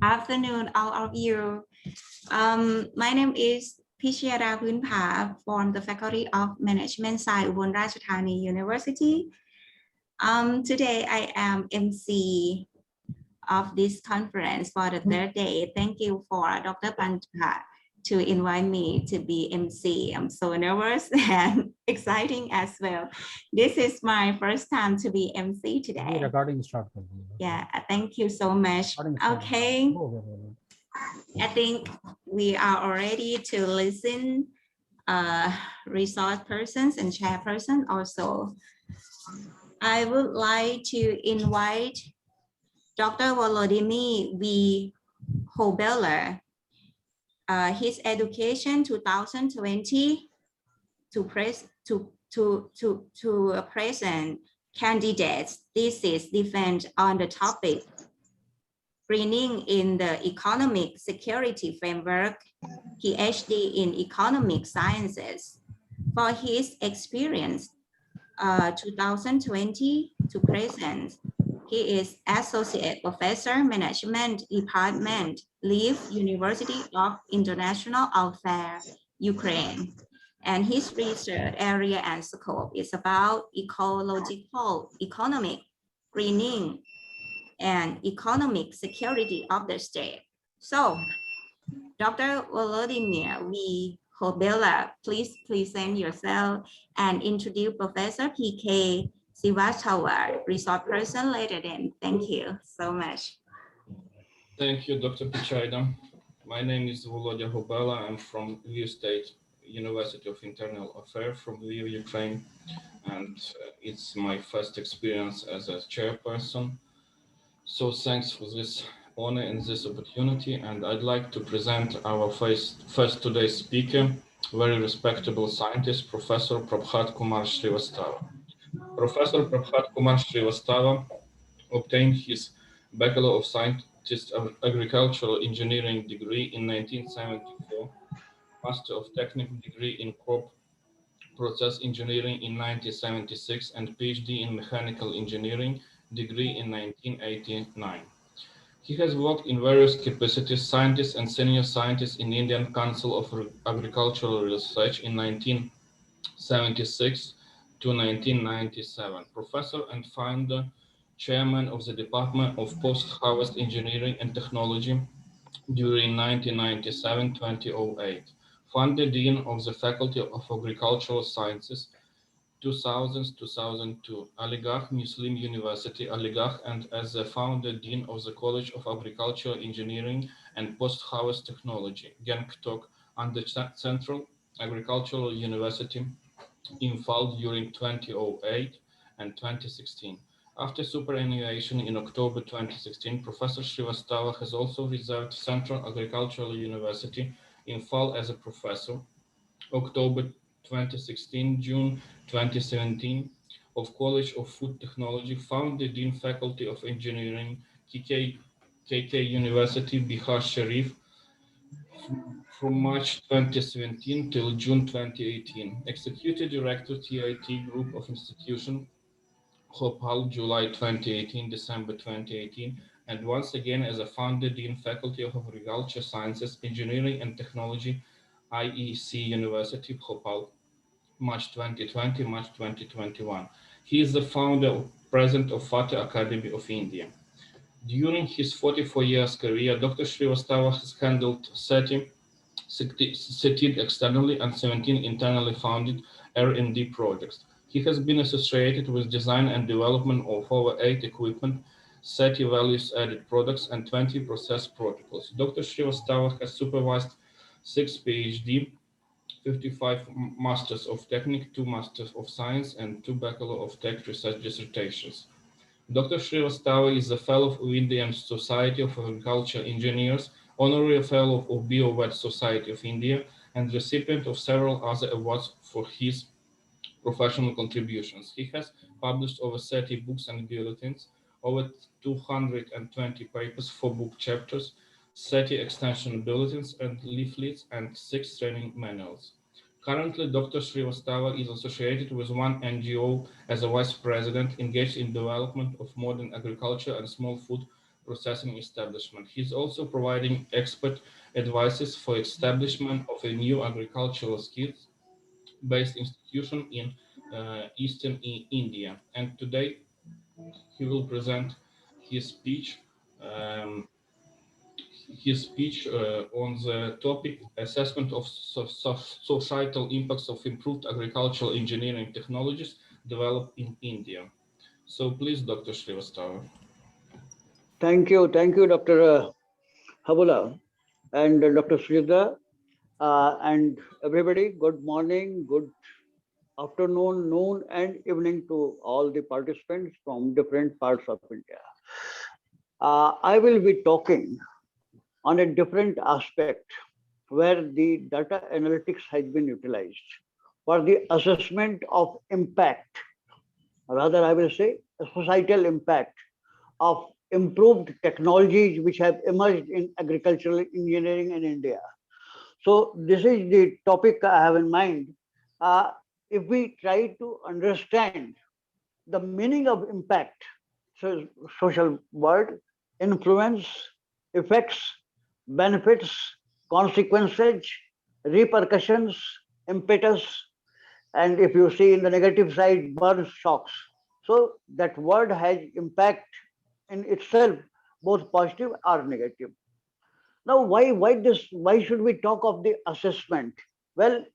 Afternoon, all of you. My name is Pishiara Poonpa from the Faculty of Management Science, Ubon Ratchathani University. Today I am MC of this conference for the third day. Thank you for Dr. Panja to invite me to be MC. I'm so nervous and exciting as well. This is my first time to be MC today. Recording start. Yeah, thank you so much. Okay. I think we are all ready to listen resource persons and chairperson also. I would like to invite Dr. Volodymyr V. Hobeler, his education 2020 to present candidates thesis defense on the topic Greening in the Economic Security Framework, PhD in Economic Sciences. For his experience, 2020 to present, he is Associate Professor, Management Department, Lviv University of International Affairs, Ukraine. And his research area and scope is about ecological, economic, greening, and economic security of the state. So, Dr. Volodymyr V. Hobeler, please present yourself and introduce Professor P.K. Srivastava, resource person later then. Thank you so much. Thank you, Dr. Pichayda. My name is Volodya Hobeler. I'm from Lviv State University of Internal Affairs from Lviv, Ukraine. And it's my first experience as a chairperson. So thanks for this honor and this opportunity. And I'd like to present our first today's speaker, very respectable scientist, Professor Prabhat Kumar Srivastava. Professor Prabhat Kumar Srivastava obtained his Bachelor of Science Agricultural Engineering degree in 1974, Master of Technical degree in Crop Process Engineering in 1976, and PhD in Mechanical Engineering degree in 1989. He has worked in various capacities, scientist and senior scientist in Indian Council of Agricultural Research in 1976 to 1997, professor and founder, chairman of the Department of Post-Harvest Engineering and Technology during 1997-2008, founder dean of the Faculty of Agricultural Sciences 2000-2002, Aligarh Muslim University, Aligarh, and as the founder dean of the College of Agricultural Engineering and Post-Harvest Technology, Gangtok, under Central Agricultural University in Fall during 2008 and 2016. After superannuation in October 2016, Professor Srivastava has also reserved Central Agricultural University in Fall as a professor, October 2016, June 2017, of College of Food Technology, founded the Dean Faculty of Engineering, KK University, Bihar Sharif, from March 2017 till June 2018. Executive Director, TIT Group of Institution, Bhopal, July 2018, December 2018, and once again as a founder Dean Faculty of Agriculture Sciences, Engineering and Technology, IEC University, Bhopal, March 2020, March 2021. He is the founder, president of FAI Academy of India. During his 44 years career, Dr. Srivastava has handled 13 externally and 17 internally funded R&D projects. He has been associated with design and development of over 8 equipment, 30 values-added products, and 20 process protocols. Dr. Srivastava has supervised 6 PhD, 55 Masters of Technique, 2 Masters of Science, and 2 Bachelor of Tech research dissertations. Dr. Srivastava is a Fellow of Indian Society of Agricultural Engineers, Honorary Fellow of BioVet Society of India, and recipient of several other awards for his professional contributions. He has published over 30 books and bulletins, over 220 papers for book chapters, 30 extension bulletins and leaflets, and 6 training manuals. Currently, Dr. Srivastava is associated with one NGO as a vice president engaged in development of modern agriculture and small food processing establishment. He's also providing expert advices for establishment of a new agricultural skills-based institution in Eastern India. And today he will present his speech um, on the topic assessment of societal impacts of improved agricultural engineering technologies developed in India. So please, Dr. Srivastava. Thank you, Dr. Habula and Dr. Sridhar, and everybody. Good morning, good afternoon, noon, and evening to all the participants from different parts of India. I will be talking on a different aspect where the data analytics has been utilized for the assessment of impact, rather, I will say, a societal impact of improved technologies which have emerged in agricultural engineering in India. So, this is the topic I have in mind. Uh, if we try to understand the meaning of impact, so social word, influence, effects, benefits, consequences, repercussions, impetus, and if you see in the negative side, burn shocks. So that word has impact in itself, both positive or negative. Now, why should we talk of the assessment? Well,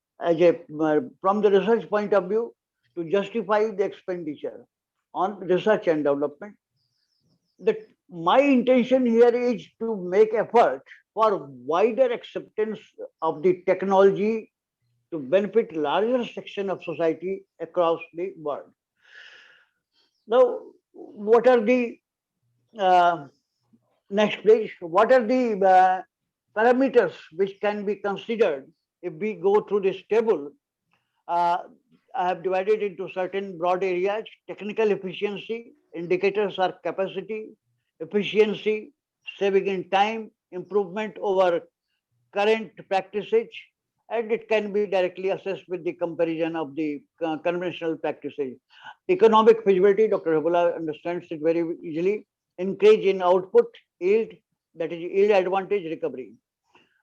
from the research point of view, to justify the expenditure on research and development, that my intention here is to make effort for wider acceptance of the technology to benefit larger section of society across the world. Now, what are the uh, next page? What are the parameters which can be considered if we go through this table? Uh, I have divided into certain broad areas. Technical efficiency, indicators are capacity, efficiency, saving in time, improvement over current practices, and it can be directly assessed with the comparison of the conventional practices. Economic feasibility, Dr. Habula understands it very easily. Increase in output, yield, that is yield advantage recovery.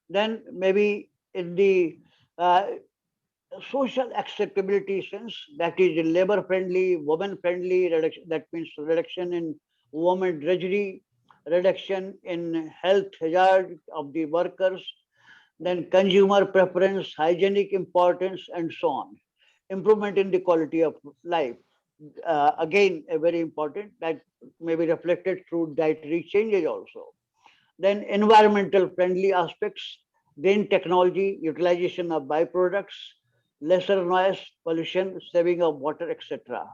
Then maybe in the uh, social acceptability sense, that is labor friendly, woman friendly, reduction, that means reduction in woman drudgery, reduction in health hazard of the workers, then consumer preference, hygienic importance, and so on. Improvement in the quality of life. Again, a very important that may be reflected through dietary changes also. Then environmental friendly aspects, green technology, utilization of byproducts, lesser noise, pollution, saving of water, etc.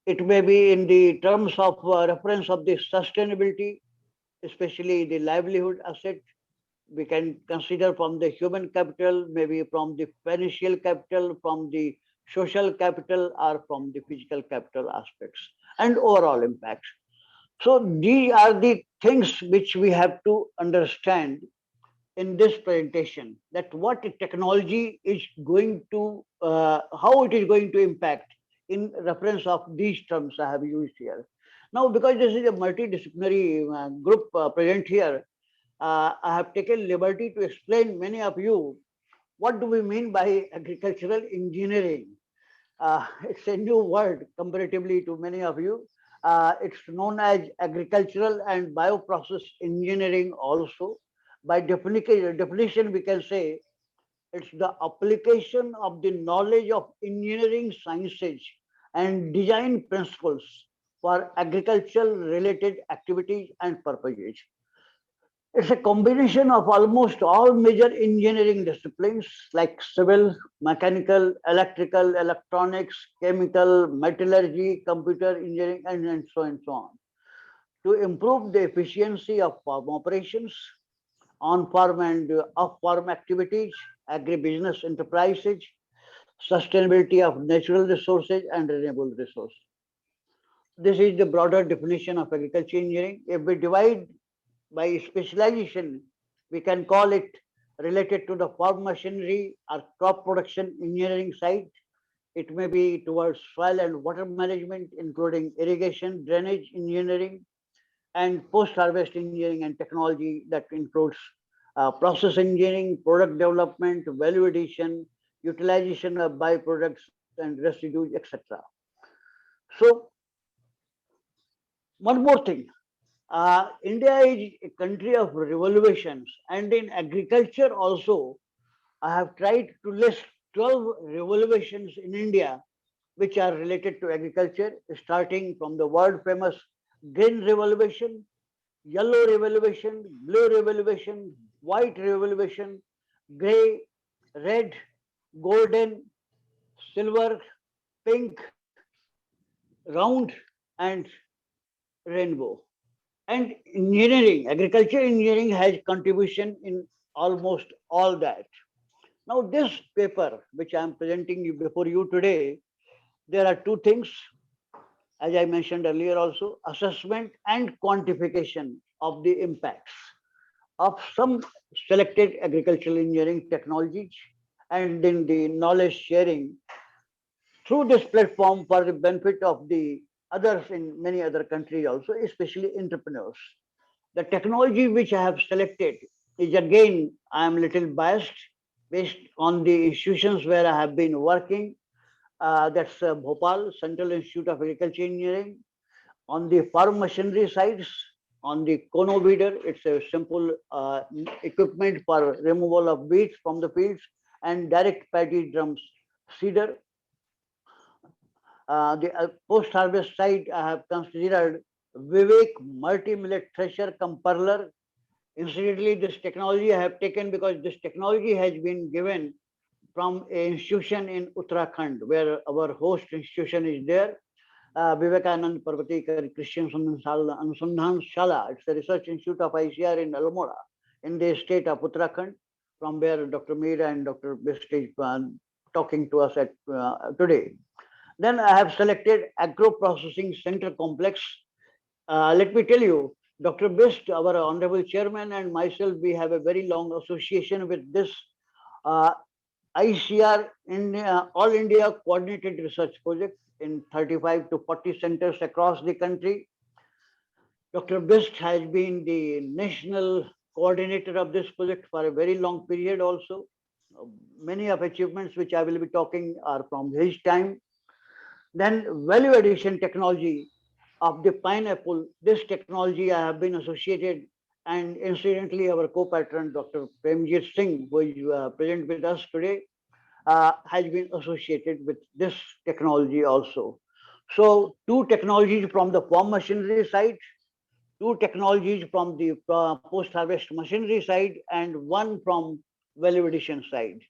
It may be in the terms of reference of the sustainability, especially the livelihood asset. We can consider from the human capital, maybe from the financial capital, from the social capital, or from the physical capital aspects, and overall impact. So these are the things which we have to understand in this presentation, that what technology is going to, how it is going to impact in reference of these terms I have used here. Now, because this is a multidisciplinary group present here, I have taken liberty to explain many of you what do we mean by agricultural engineering. It's a new word comparatively to many of you. It's known as agricultural and bioprocess engineering also. By definition, we can say it's the application of the knowledge of engineering sciences and design principles for agricultural related activities and purposes. It's a combination of almost all major engineering disciplines like civil, mechanical, electrical, electronics, chemical, metallurgy, computer engineering, and so on and so on, to improve the efficiency of farm operations, on-farm and off-farm activities, agribusiness enterprises, sustainability of natural resources and renewable resources. This is the broader definition of agriculture engineering. If we divide by specialization, we can call it related to the farm machinery or crop production engineering side. It may be towards soil and water management, including irrigation, drainage engineering, and post-harvest engineering and technology that includes process engineering, product development, value addition, utilization of byproducts and residues, etc. So one more thing, India is a country of revolutions, and in agriculture also, I have tried to list 12 revolutions in India which are related to agriculture, starting from the world famous green revolution, yellow revolution, blue revolution, white revolution, gray, red, golden, silver, pink, round, and rainbow. And engineering, agriculture engineering has contribution in almost all that. Now, this paper, which I am presenting you before you today, there are two things, as I mentioned earlier also, assessment and quantification of the impacts of some selected agricultural engineering technologies and in the knowledge sharing through this platform for the benefit of the others in many other countries also, especially entrepreneurs. The technology which I have selected is again, I am little biased based on the institutions where I have been working. That's Bhopal, Central Institute of Agriculture Engineering. On the farm machinery sides, on the Kono weeder, it's a simple equipment for removal of weeds from the fields and direct paddy drums seeder. The post-harvest side, I have considered Vivek multi-millet thresher compiler. Incidentally, this technology I have taken because this technology has been given from an institution in Uttarakhand, where our host institution is there. Vivekanand Parvatikar Christian Anusandhan Shala. It's a research institute of ICR in Almora, in the state of Uttarakhand, from where Dr. Meera and Dr. Best is talking to us at today. Then I have selected Agro Processing Center Complex. Let me tell you, Dr. Best, our honorable chairman, and myself, we have a very long association with this uh, ICR in All India Coordinated Research Project in 35 to 40 centers across the country. Dr. Best has been the national coordinator of this project for a very long period also. Many of achievements which I will be talking are from his time. Then value addition technology of the pineapple. This technology I have been associated, and incidentally our co-patron Dr. Premjit Singh, who is present with us today, has been associated with this technology also. So two technologies from the farm machinery side, two technologies from the post-harvest machinery side, and one from value addition side.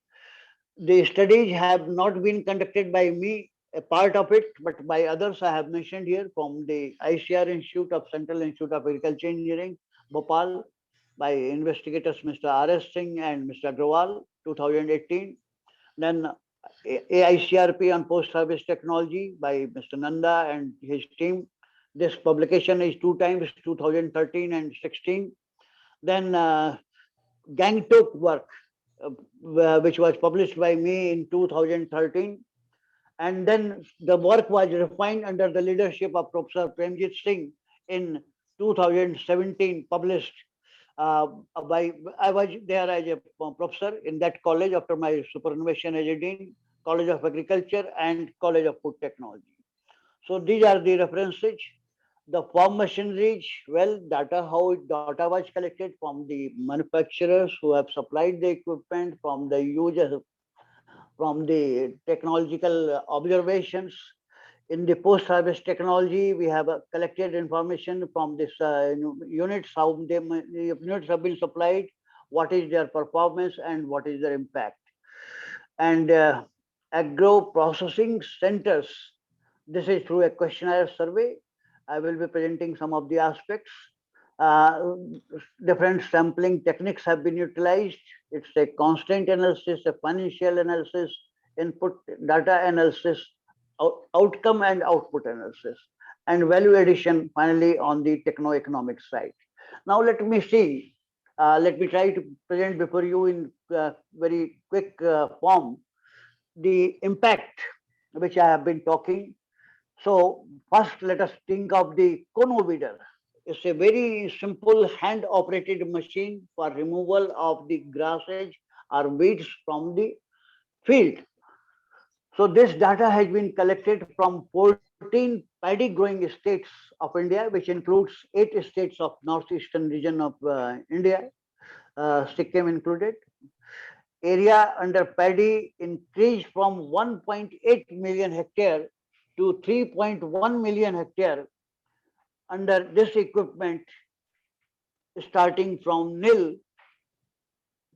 The studies have not been conducted by me, a part of it, but by others I have mentioned here from the ICR Institute of Central Institute of Agriculture Engineering, Bhopal, by investigators Mr. R.S. Singh and Mr. Agrawal, 2018. Then AICRP on post-harvest technology by Mr. Nanda and his team. This publication is two times, 2013 and 16. Then Gangtok work, which was published by me in 2013. And then the work was refined under the leadership of Professor Premjit Singh in 2017, published by, I was there as a professor in that college after my superannuation as a dean, College of Agriculture and College of Food Technology. So these are the references. The farm machinery, well, data, how data was collected from the manufacturers who have supplied the equipment, from the users, from the technological observations. In the post-harvest technology, we have collected information from this units, how the units have been supplied, what is their performance, and what is their impact. And agro processing centers, this is through a questionnaire survey. I will be presenting some of the aspects. Uh, Different sampling techniques have been utilized. It's a constant analysis, a financial analysis, input data analysis, outcome and output analysis, and value addition finally on the techno-economic side. Now let me see, let me try to present before you in very quick form the impact which I have been talking. So first let us think of the Kono weeder. It's a very simple hand-operated machine for removal of the grasses or weeds from the field. So this data has been collected from 14 paddy growing states of India, which includes 8 states of northeastern region of India, Sikkim included. Area under paddy increased from 1.8 million hectare to 3.1 million hectare under this equipment, starting from nil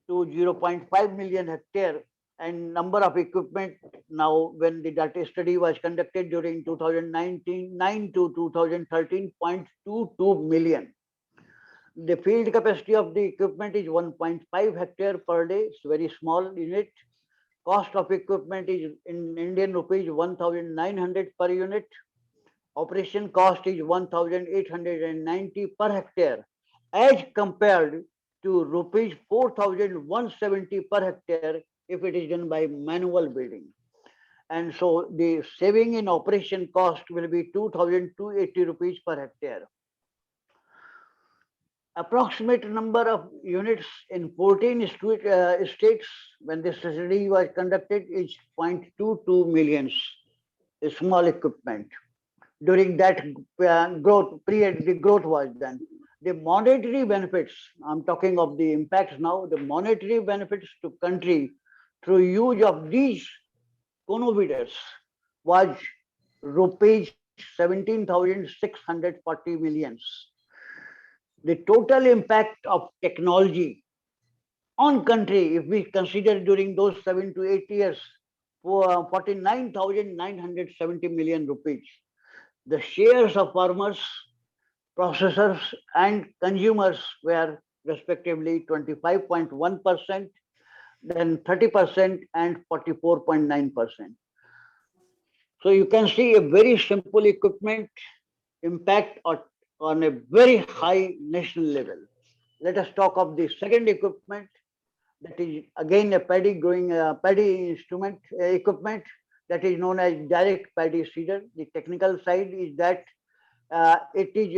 to 0.5 million hectare. And number of equipment now, when the data study was conducted during 2019 9 to 2013, 0.22 million. The field capacity of the equipment is 1.5 hectare per day. It's a very small unit. Cost of equipment is in Indian rupees 1,900 per unit. Operation cost is 1,890 per hectare, as compared to rupees 4,170 per hectare if it is done by manual building. And so the saving in operation cost will be 2,280 rupees per hectare. Approximate number of units in 14 states when this study was conducted is 0.22 millions, a small equipment. During that growth period, the growth was done. The monetary benefits, I'm talking of the impacts now, the monetary benefits to country through use of these conoviders was rupees 17,640 millions. The total impact of technology on country, if we consider during those 7 to 8 years, for 49,970 million rupees. The shares of farmers, processors, and consumers were respectively 25.1%, then 30%, and 44.9%. So you can see a very simple equipment impact on a very high national level. Let us talk of the second equipment, that is again a paddy growing paddy instrument equipment, that is known as direct paddy seeder. The technical side is that it is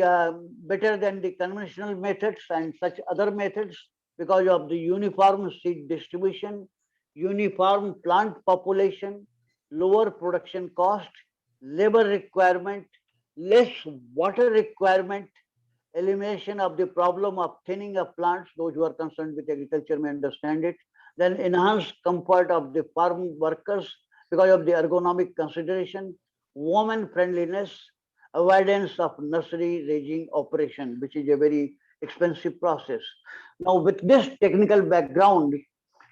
better than the conventional methods and such other methods because of the uniform seed distribution, uniform plant population, lower production cost, labor requirement, less water requirement, elimination of the problem of thinning of plants. Those who are concerned with agriculture may understand it. Then enhanced comfort of the farm workers because of the ergonomic consideration, woman friendliness, avoidance of nursery raising operation, which is a very expensive process. Now, with this technical background,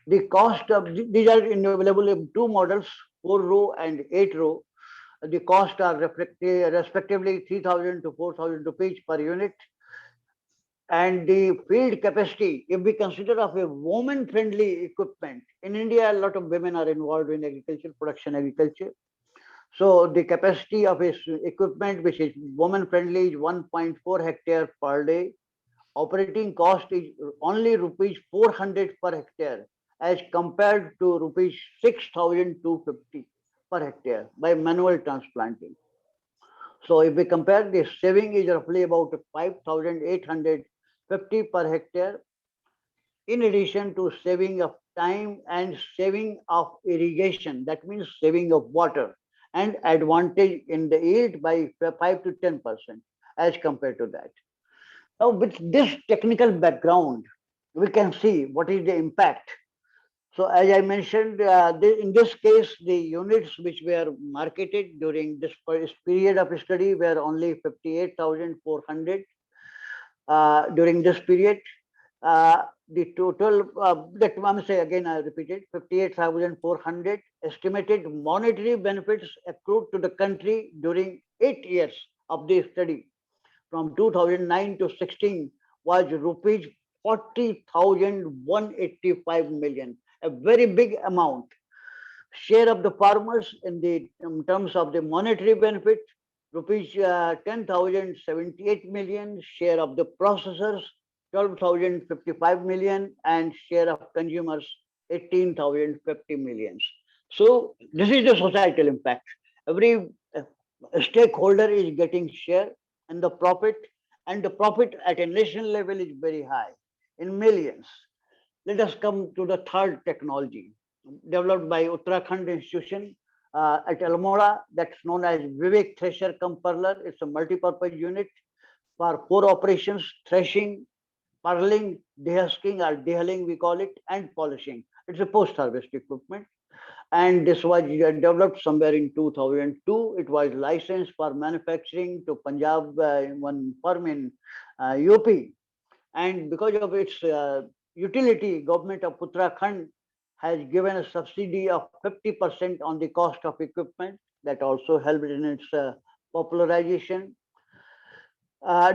the cost of these are available in two models, 4-row and 8-row. The cost are respectively 3,000 to 4,000 rupees per unit. And the field capacity, if we consider of a woman-friendly equipment, in India, a lot of women are involved in agriculture, production agriculture. So the capacity of this equipment, which is woman-friendly, is 1.4 hectare per day. Operating cost is only rupees 400 per hectare, as compared to rupees 6,250 per hectare by manual transplanting. So if we compare, the saving is roughly about 5,850 per hectare, in addition to saving of time and saving of irrigation, that means saving of water, and advantage in the yield by 5 to 10% as compared to that. Now, with this technical background, we can see what is the impact. So as I mentioned, in this case, the units which were marketed during this period of study were only 58,400 during this period. The total, that I'm say again, I repeated, 58,400 estimated monetary benefits accrued to the country during 8 years of the study from 2009 to 16 was rupees 40,185 million, a very big amount. Share of the farmers in terms of the monetary benefit, rupees 10,078 million. Share of the processors, 12,055 million, and share of consumers, 18,050 millions. So this is the societal impact. Every stakeholder is getting share in the profit, and the profit at a national level is very high, in millions. Let us come to the third technology developed by Uttarakhand Institution at Almora, that's known as Vivek Thresher Cum Perler. It's a multi-purpose unit for 4 operations: threshing, purling, dehusking or dehulling we call it, and polishing. It's a post-harvest equipment. And this was developed somewhere in 2002. It was licensed for manufacturing to Punjab, one firm in UP. And because of its utility, government of Uttarakhand has given a subsidy of 50% on the cost of equipment. That also helped in its popularization.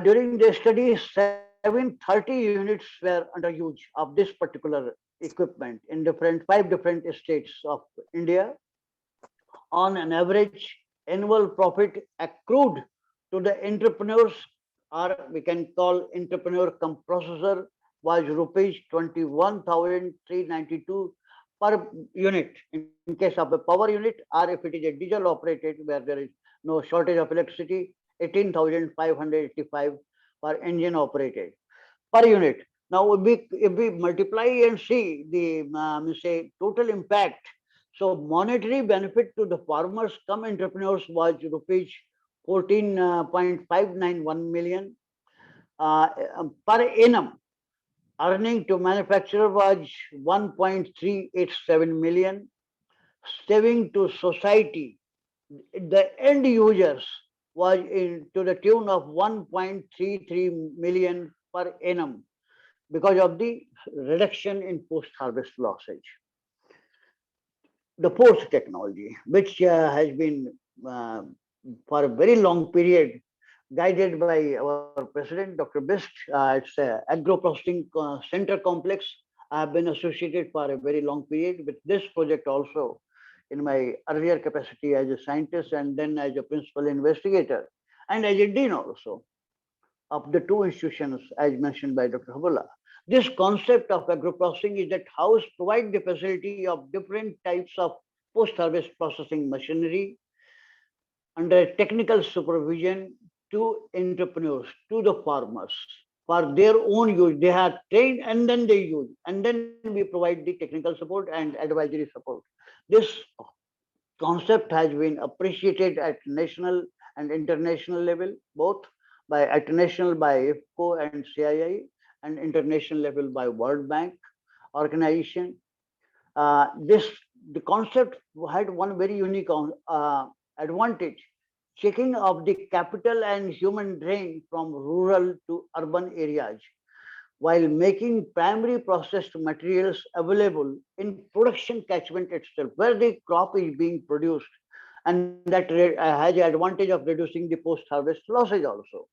During the study, 730 units were under use of this particular equipment in 5 different states of India. On an average, annual profit accrued to the entrepreneurs, or we can call entrepreneur cum processor, was rupees 21,392 per unit in case of a power unit, or if it is a diesel operated where there is no shortage of electricity, 18,585 per engine operated per unit. Now, if we multiply and see the say total impact, so monetary benefit to the farmers come entrepreneurs was rupees 14.591 million per annum. Earning to manufacturer was 1.387 million. Saving to society, the end users, was to the tune of 1.33 million per annum because of the reduction in post-harvest losses. The fourth technology, which has been for a very long period guided by our president, Dr. Bist, it's a agro-processing center complex. I have been associated for a very long period with this project also in my earlier capacity as a scientist and then as a principal investigator and as a dean also of the 2 institutions as mentioned by Dr. Habula. This concept of agro-processing is that house provide the facility of different types of post-harvest processing machinery under technical supervision to entrepreneurs, to the farmers for their own use. They are trained and then they use, and then we provide the technical support and advisory support. This concept has been appreciated at national and international level, both at national by IFCO and CII, and international level by World Bank organization. The concept had one very unique advantage: checking of the capital and human drain from rural to urban areas, while making primary processed materials available in production catchment itself, where the crop is being produced, and that has the advantage of reducing the post-harvest losses also.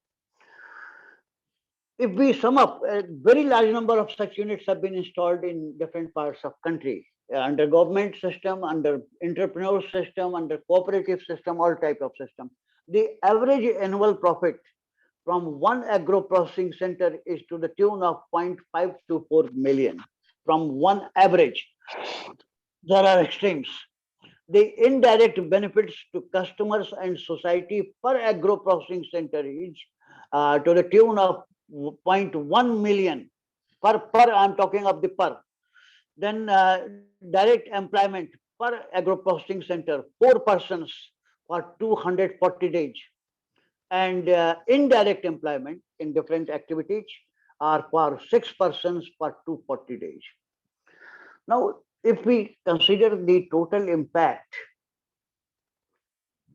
If we sum up, a very large number of such units have been installed in different parts of country, under government system, under entrepreneur system, under cooperative system, all type of system. The average annual profit from one agro processing center is to the tune of 0.524 million from one average. There are extremes. The indirect benefits to customers and society per agro processing center is to the tune of 0.1 million per I'm talking of the per. Then direct employment per agro processing center, 4 persons for 240 days. And indirect employment in different activities are for 6 persons for 240 days. Now, if we consider the total impact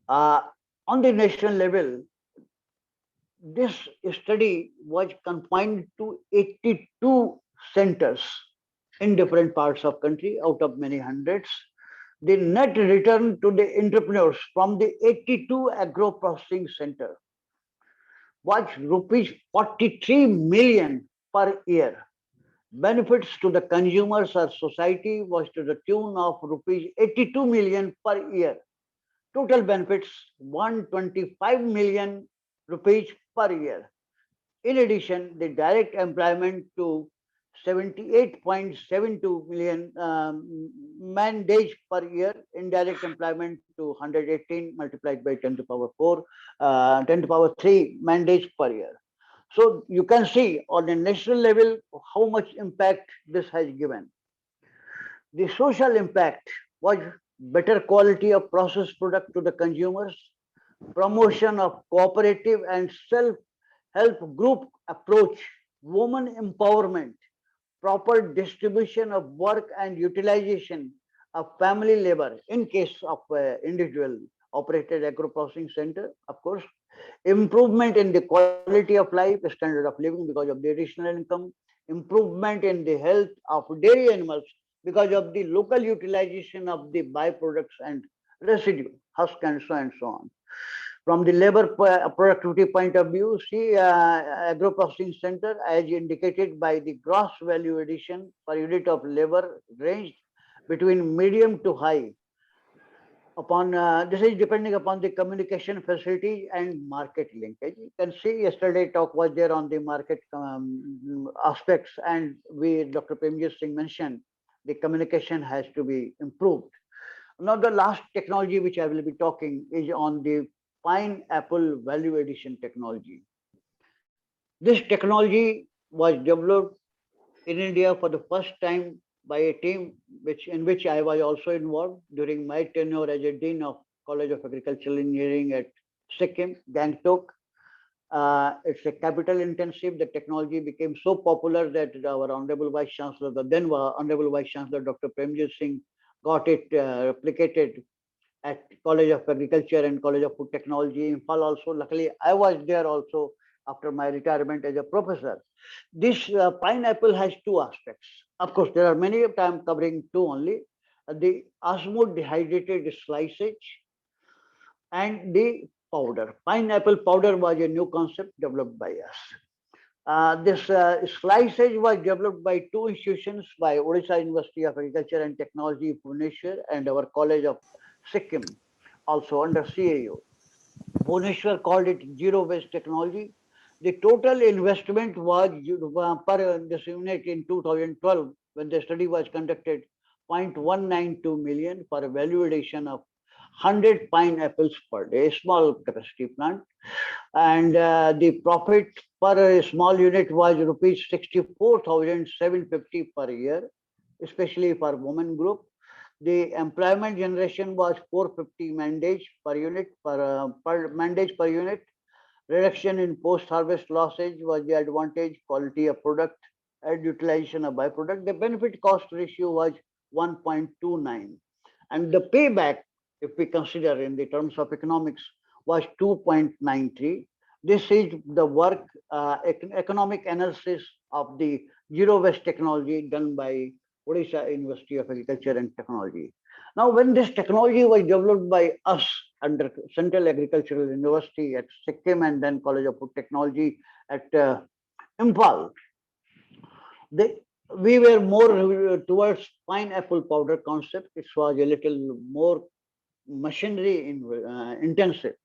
on the national level, this study was confined to 82 centers in different parts of country out of many hundreds. The net return to the entrepreneurs from the 82 agro processing center was rupees 43 million per year. Benefits to the consumers or society was to the tune of rupees 82 million per year. Total benefits 125 million rupees per year. In addition, the direct employment to 78.72 million man days per year, indirect employment to 118 multiplied by 10 to the power 4, 10 to the power 3 man days per year. So you can see on a national level how much impact this has given. The social impact was better quality of processed product to the consumers, promotion of cooperative and self-help group approach, women empowerment, proper distribution of work and utilization of family labor in case of individual operated agro processing center, of course, improvement in the quality of life, standard of living because of the additional income, improvement in the health of dairy animals because of the local utilization of the byproducts and residue, husk and so on. From the labor productivity point of view, see agro processing center as indicated by the gross value addition per unit of labor ranged between medium to high upon this is depending upon the communication facility and market linkage. You can see yesterday talk was there on the market aspects, and we Dr. Premjit Singh mentioned the communication has to be improved. Now the last technology which I will be talking is on the pineapple value addition technology. This technology was developed in India for the first time by a team in which I was also involved during my tenure as a dean of College of Agricultural Engineering at Sikkim, Gangtok. It's a capital intensive. The technology became so popular that our Honorable Vice Chancellor, the then Honorable Vice Chancellor Dr. Premjit Singh, got it replicated at College of Agriculture and College of Food Technology in Imphal also. Luckily, I was there also after my retirement as a professor. This pineapple has two aspects. Of course, there are many, but I'm covering two only. The osmo dehydrated sliceage and the powder. Pineapple powder was a new concept developed by us. This sliceage was developed by two institutions, by Odisha University of Agriculture and Technology, Bhubaneswar, and our College of Sikkim, also under CAO. Bhubaneswar called it zero waste technology. The total investment was per this unit in 2012 when the study was conducted 0.192 million for a value addition of 100 pineapples per day, small capacity plant, and the profit per small unit was rupees 64,750 per year, especially for women group. The employment generation was 450 mandates per unit per mandates per unit. Reduction in post-harvest losses was the advantage, quality of product and utilization of byproduct. The benefit cost ratio was 1.29, and the payback, if we consider in the terms of economics, was 2.93. This is the work economic analysis of the zero waste technology done by Odisha University of Agriculture and Technology. Now, when this technology was developed by us under Central Agricultural University at Sikkim and then College of Food Technology at Imphal, we were more towards pineapple powder concept. It was a little more machinery intensive.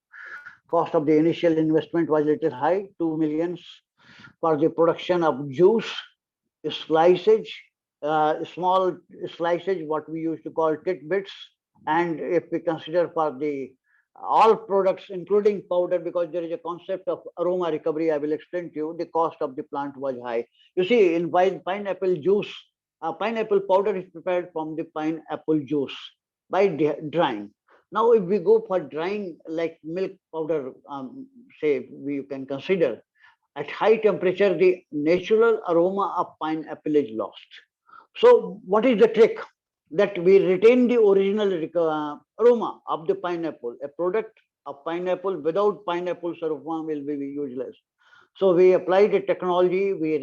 Cost of the initial investment was a little high, 2 millions for the production of juice, sliceage, small sliceage, what we used to call tidbits. And if we consider for the all products, including powder, because there is a concept of aroma recovery, I will explain to you, the cost of the plant was high. You see, in pineapple juice, pineapple powder is prepared from the pineapple juice by drying. Now, if we go for drying like milk powder, say we can consider, at high temperature, the natural aroma of pineapple is lost. So what is the trick? That we retain the original aroma of the pineapple. A product of pineapple without pineapple's aroma will be useless. So we applied a technology, we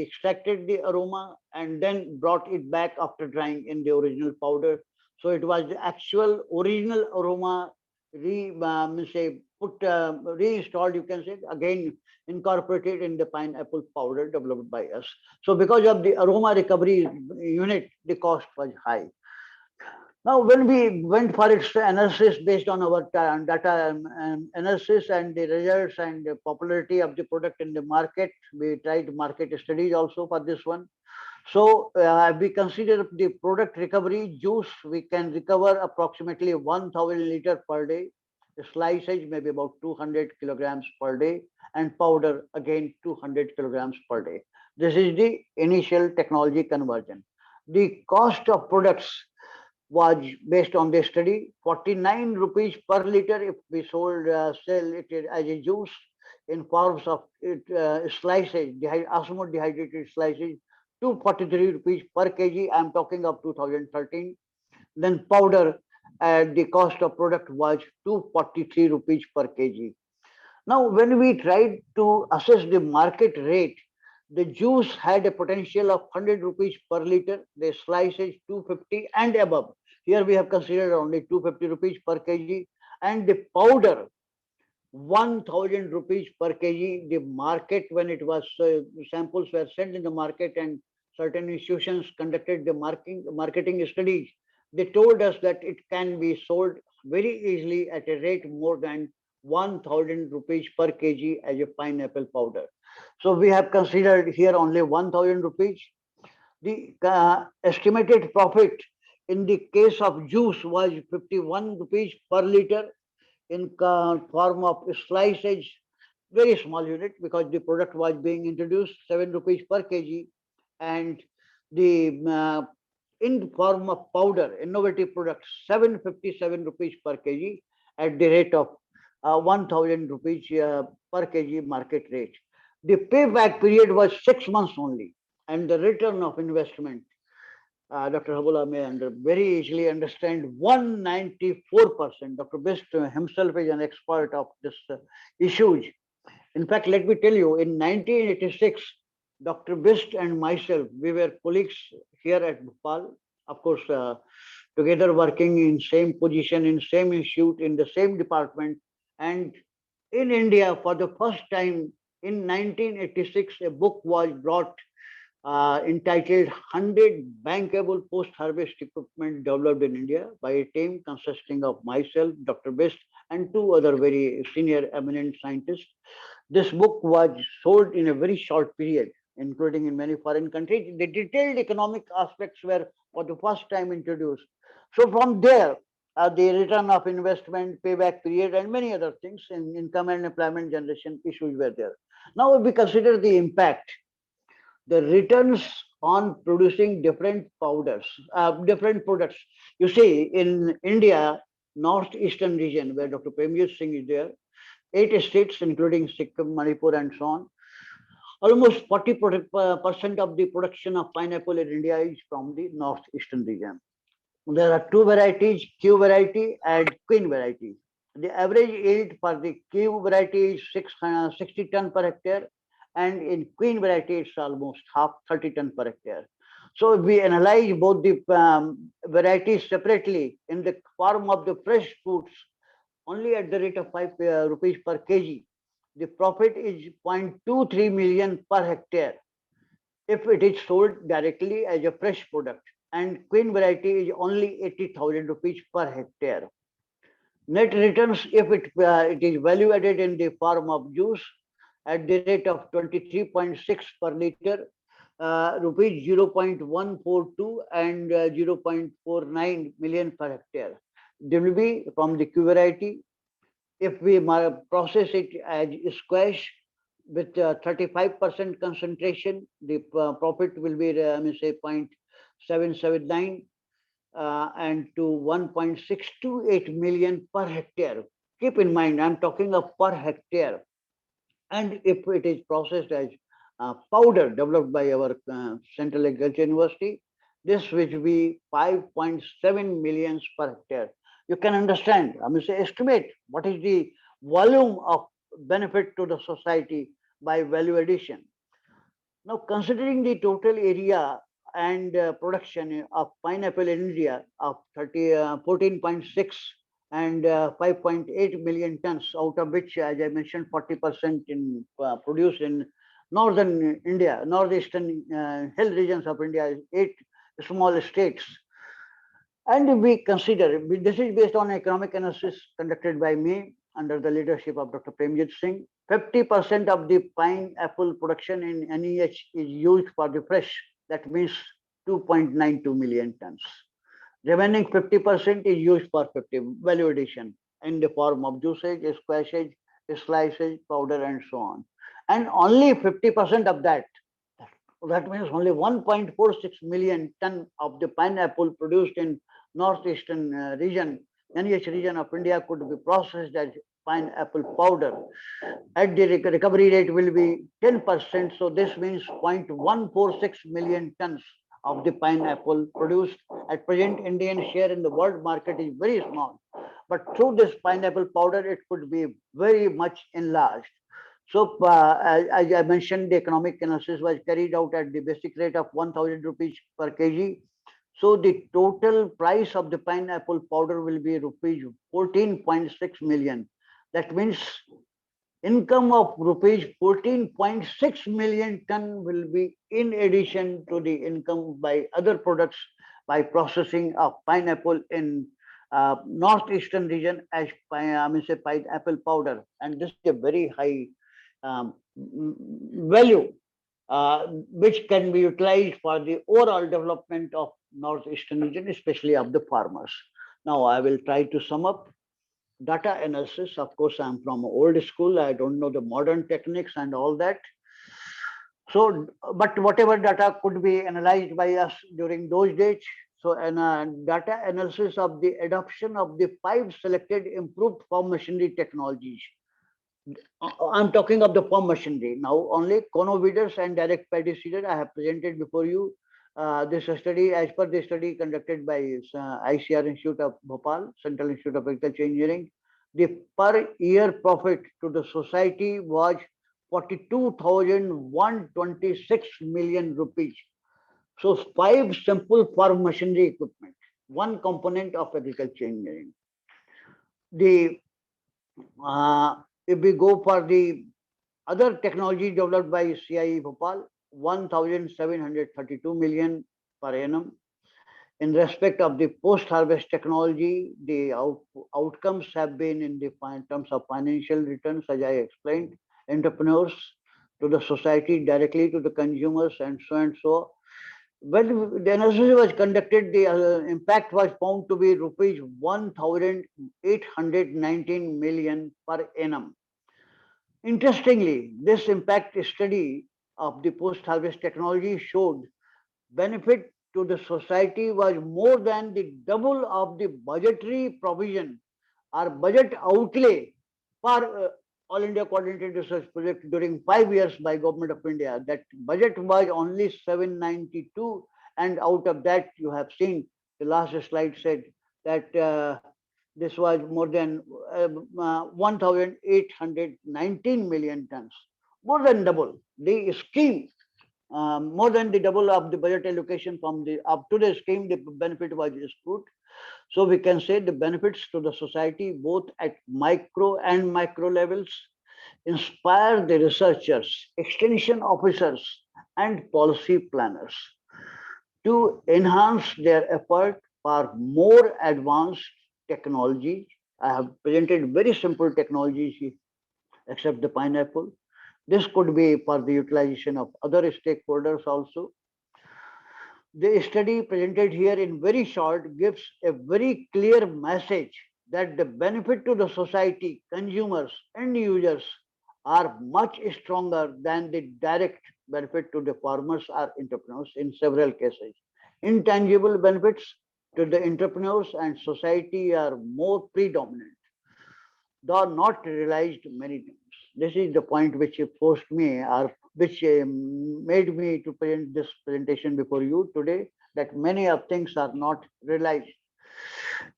extracted the aroma and then brought it back after drying in the original powder. So it was the actual original aroma reinstalled, you can say, again incorporated in the pineapple powder developed by us. So because of the aroma recovery unit, the cost was high. Now, when we went for its analysis based on our data analysis and the results and the popularity of the product in the market, we tried market studies also for this one. So we consider the product recovery juice, we can recover approximately 1,000 liters per day. Slices maybe about 200 kilograms per day, and powder again 200 kilograms per day. This is the initial technology conversion. The cost of products was based on the study 49 rupees per liter if we sell it as a juice in forms of slices, osmo dehydrated slices, 243 rupees per kg. I'm talking of 2013. Then powder, the cost of product was 243 rupees per kg. Now, when we tried to assess the market rate, the juice had a potential of 100 rupees per liter, the slices 250 and above. Here we have considered only 250 rupees per kg, and the powder 1000 rupees per kg. The market, when it was samples were sent in the market and certain institutions conducted the marketing studies, they told us that it can be sold very easily at a rate more than 1000 rupees per kg as a pineapple powder. So we have considered here only 1000 rupees. The estimated profit in the case of juice was 51 rupees per liter in form of slices, very small unit because the product was being introduced, 7 rupees per kg, and the in form of powder, innovative products, 757 rupees per kg at the rate of 1000 rupees per kg market rate. The payback period was 6 months only, and the return of investment, Dr. Habula may very easily understand, 194%. Dr. Best himself is an expert of this issues. In fact, let me tell you, in 1986, Dr. Best and myself, we were colleagues here at Bhopal, of course, together working in same position, in same institute, in the same department. And in India, for the first time in 1986, a book was brought entitled 100 Bankable Post-Harvest Equipment Developed in India by a team consisting of myself, Dr. Best, and two other very senior eminent scientists. This book was sold in a very short period, including in many foreign countries. The detailed economic aspects were for the first time introduced. So from there, the return of investment, payback period, and many other things in income and employment generation issues were there. Now, if we consider the impact, the returns on producing different powders, different products. You see, in India, northeastern region, where Dr. Premjit Singh is there, 8 states, including Sikkim, Manipur, and so on, almost 40% of the production of pineapple in India is from the northeastern region. There are two varieties, Q variety and Queen variety. The average yield for the Q variety is 60 ton per hectare, and in Queen variety it's almost half, 30 ton per hectare. So if we analyze both the varieties separately in the form of the fresh fruits, only at the rate of 5 rupees per kg, the profit is 0.23 million per hectare if it is sold directly as a fresh product, and Queen variety is only 80,000 rupees per hectare. Net returns, if it is value added in the form of juice, at the rate of 23.6 per liter, rupees 0.142 and 0.49 million per hectare. There will be from the Q variety. If we process it as squash with 35% concentration, the profit will be, say, 0.779 and to 1.628 million per hectare. Keep in mind, I'm talking of per hectare. And if it is processed as powder developed by our Central Agriculture University, this will be 5.7 millions per hectare. You can understand, say, estimate what is the volume of benefit to the society by value addition. Now, considering the total area and production of pineapple in India of 14.6 and 5.8 million tons, out of which, as I mentioned, 40% in produced in northern India, northeastern hill regions of India, 8 small states. And we consider, this is based on economic analysis conducted by me under the leadership of Dr. Premjit Singh. 50% of the pineapple production in NEH is used for the fresh, that means 2.92 million tons. Remaining 50% is used for value addition. in the form of juices, squashes, slices, powder, and so on. And only 50% of that means only 1.46 million ton of the pineapple produced in northeastern region, NEH region of India could be processed as pineapple powder. At the recovery rate will be 10%, so this means 0.146 million tons of the pineapple produced. At present, Indian share in the world market is very small, but through this pineapple powder, it could be very much enlarged. So, as I mentioned, the economic analysis was carried out at the basic rate of 1,000 rupees per kg. So, the total price of the pineapple powder will be rupees 14.6 million. That means income of rupees 14.6 million ton will be in addition to the income by other products by processing of pineapple in northeastern region as pineapple powder, and this is a very high value which can be utilized for the overall development of northeastern region, especially of the farmers. Now I will try to sum up data analysis. Of course, I'm from old school. I don't know the modern techniques and all that. So, but whatever data could be analyzed by us during those days. So, data analysis of the adoption of the 5 selected improved farm machinery technologies. I'm talking of the farm machinery. Now, only conoviders and direct paddy seeder I have presented before you. This study, as per the study conducted by ICR Institute of Bhopal, Central Institute of Agriculture Engineering, the per year profit to the society was 42,126 million rupees. So 5 simple farm machinery equipment, one component of agriculture engineering. The if we go for the other technology developed by CIE Bhopal, 1,732 million per annum. In respect of the post-harvest technology, the outcomes have been in the terms of financial returns, as I explained, entrepreneurs, to the society, directly to the consumers, and so and so. When the analysis was conducted, the impact was found to be rupees 1,819 million per annum. Interestingly, this impact study of the post-harvest technology showed benefit to the society was more than the double of the budgetary provision or budget outlay for All India Coordinated Research Project during 5 years by Government of India. That budget was only 792, and out of that you have seen the last slide said that this was more than 1,819 million tons, more than double. The scheme, more than the double of the budget allocation from the up to the scheme, the benefit was good. So we can say the benefits to the society, both at micro and macro levels, inspire the researchers, extension officers, and policy planners to enhance their effort for more advanced technology. I have presented very simple technologies except the pineapple. This could be for the utilization of other stakeholders also. The study presented here in very short gives a very clear message that the benefit to the society, consumers, and users are much stronger than the direct benefit to the farmers or entrepreneurs in several cases. Intangible benefits to the entrepreneurs and society are more predominant, though not realized many times. This is the point which forced me or which made me to present this presentation before you today, that many of things are not realized.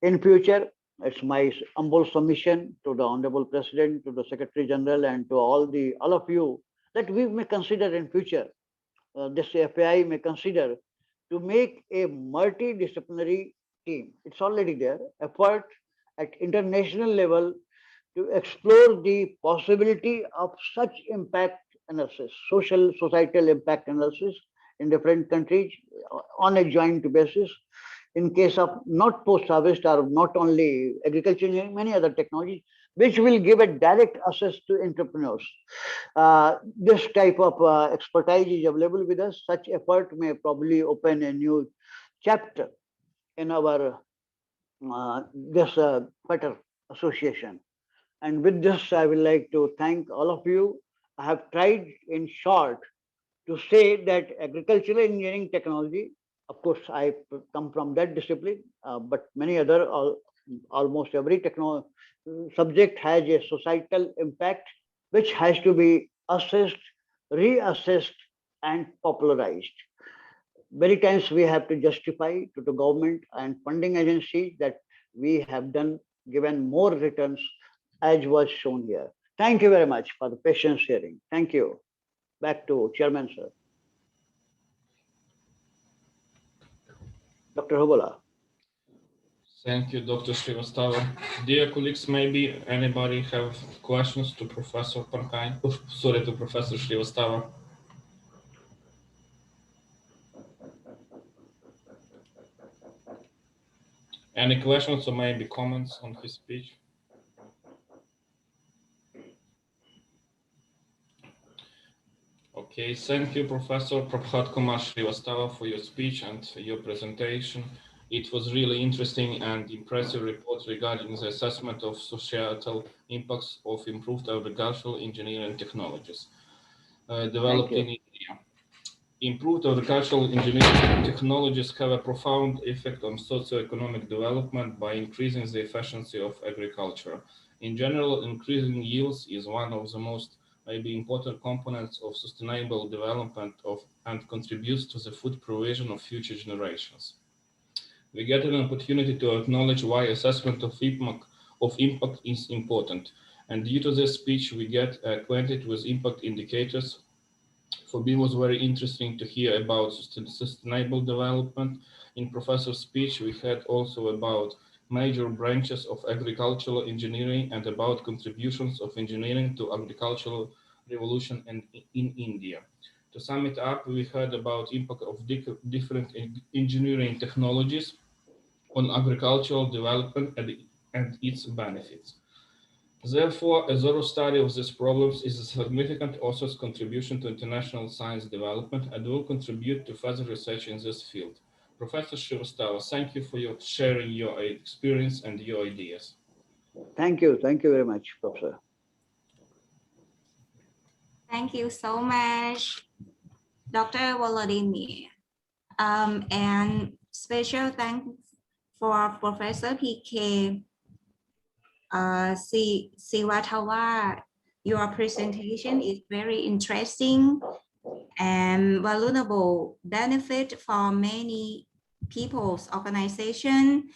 In future, it's my humble submission to the Honorable President, to the Secretary General, and to all of you that we may consider in future, this FAI may consider to make a multidisciplinary team. It's already there, effort at international level to explore the possibility of such impact analysis, societal impact analysis in different countries on a joint basis. In case of not post-harvest or not only agriculture engineering, many other technologies, which will give a direct access to entrepreneurs. This type of expertise is available with us. Such effort may probably open a new chapter in our this better Association. And with this, I would like to thank all of you. I have tried in short to say that agricultural engineering technology, of course, I come from that discipline, but many other, almost every subject has a societal impact which has to be assessed, reassessed, and popularized. Many times we have to justify to the government and funding agency that we have done given more returns as was shown here. Thank you very much for the patience hearing. Thank you. Back to Chairman, sir. Dr. Hobola. Thank you, Dr. Srivastava. Dear colleagues, maybe anybody have questions to Professor Pankaj? Sorry, to Professor Srivastava. Any questions or maybe comments on his speech? Okay, thank you, Professor Prabhat Kumar Srivastava, for your speech and your presentation. It was really interesting and impressive report regarding the assessment of societal impacts of improved agricultural engineering technologies developed in India. Improved agricultural engineering technologies have a profound effect on socioeconomic development by increasing the efficiency of agriculture. In general, increasing yields is one of the most maybe important components of sustainable development and contributes to the food provision of future generations. We get an opportunity to acknowledge why assessment of impact is important. And due to this speech, we get acquainted with impact indicators. For me, it was very interesting to hear about sustainable development. In Professor's speech, we had also about major branches of agricultural engineering and about contributions of engineering to agricultural revolution in India. To sum it up, we heard about impact of different engineering technologies on agricultural development and its benefits. Therefore, a thorough study of these problems is a significant author's contribution to international science development and will contribute to further research in this field. Professor Srivastava, thank you for sharing your experience and your ideas. Thank you. Thank you very much, Professor. Thank you so much, Dr. Volodymyr. And special thanks for Professor PK Siwatawa. Your presentation is very interesting and valuable benefit for many people's organization,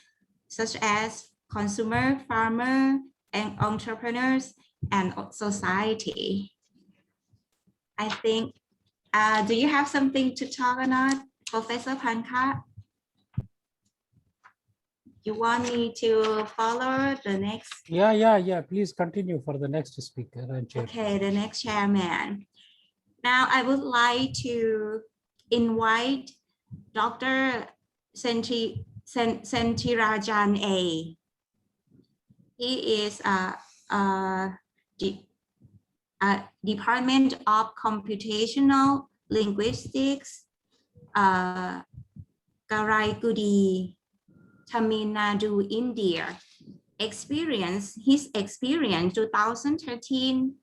such as consumer, farmer, and entrepreneurs, and society. I think, do you have something to talk or not, Professor Pankaj? You want me to follow the next? Yeah. Please continue for the next speaker. Okay, the next chairman. Now I would like to invite Dr. Sentirajan A. He is a Department of Computational Linguistics, Karaikudi, Tamil Nadu, India. His experience 2013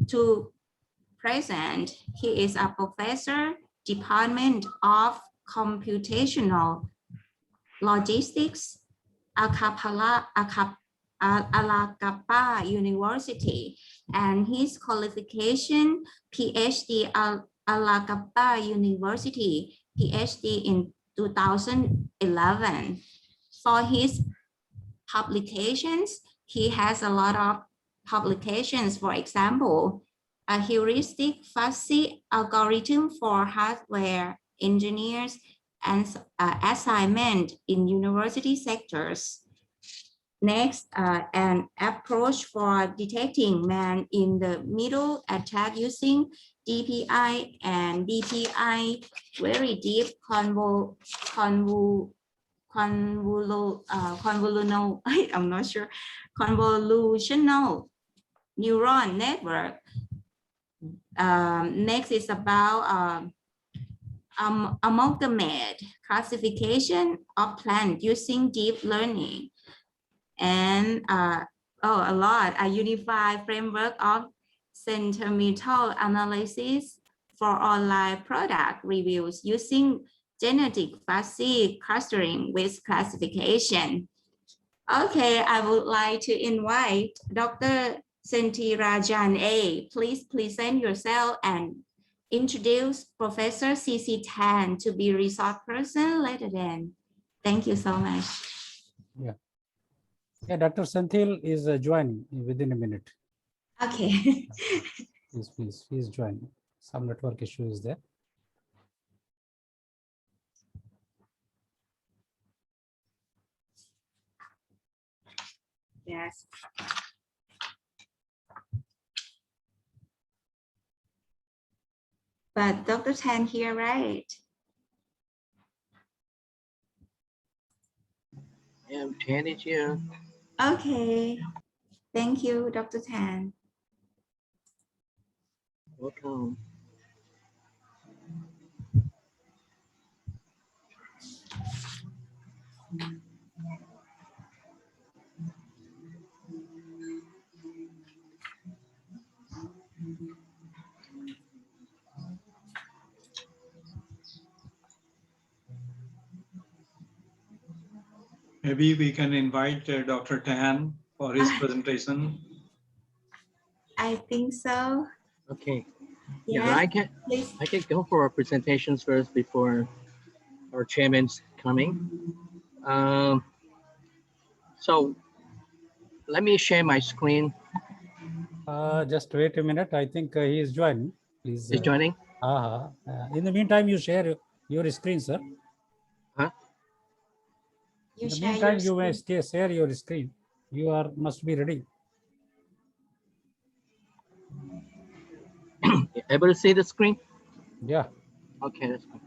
to present. He is a professor, Department of Computational Logistics, Alagappa University, and his qualification, PhD Alagappa University, PhD in 2011. For his publications, he has a lot of publications. For example, a heuristic fuzzy algorithm for hardware engineers and assignment in university sectors. Next, an approach for detecting man in the middle attack using DPI and DPI, very deep convolutional neuron network. Next is about amalgamate classification of plant using deep learning. And Oh, a lot. A unified framework of sentimental analysis for online product reviews using genetic fuzzy clustering with classification. Okay, I would like to invite Dr. Sentirajan A. Please present yourself and introduce Professor C.C. Tan to be resource person later then. Thank you so much. Yeah. Yeah, Dr. Senthil is joining within a minute. Okay. Please, he is joining. Some network issue is there. Yes. But Dr. Tan here, right? Yeah, Tan is here. Okay. Thank you, Dr. Tan. Welcome. Maybe we can invite Dr. Tan for his presentation. I think so. Okay. Yes, Yeah, please. I can go for our presentations first before our chairman's coming. So let me share my screen. Just wait a minute. I think he is joining. Please. Is joining? In the meantime, you share your screen, sir. Huh? You In the share meantime, your you may screen. share your screen. You must be ready. Able to see the screen? Yeah. Okay, that's fine.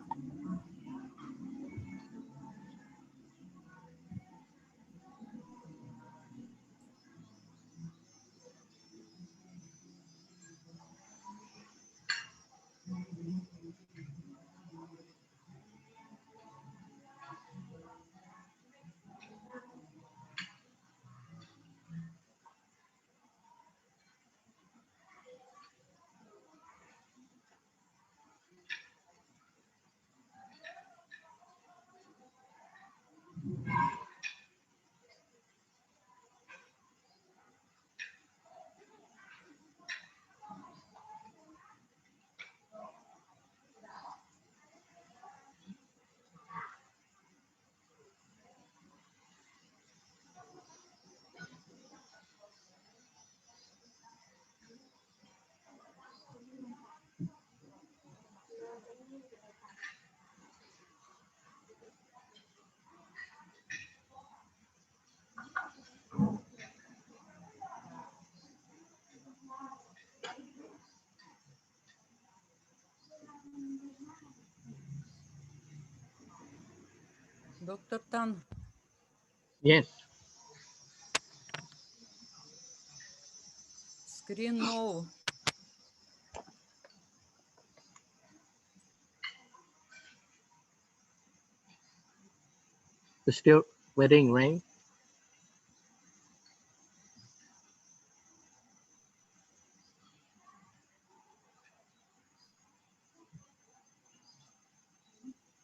Dr. Tan, Yes. screen no. We're still waiting, right?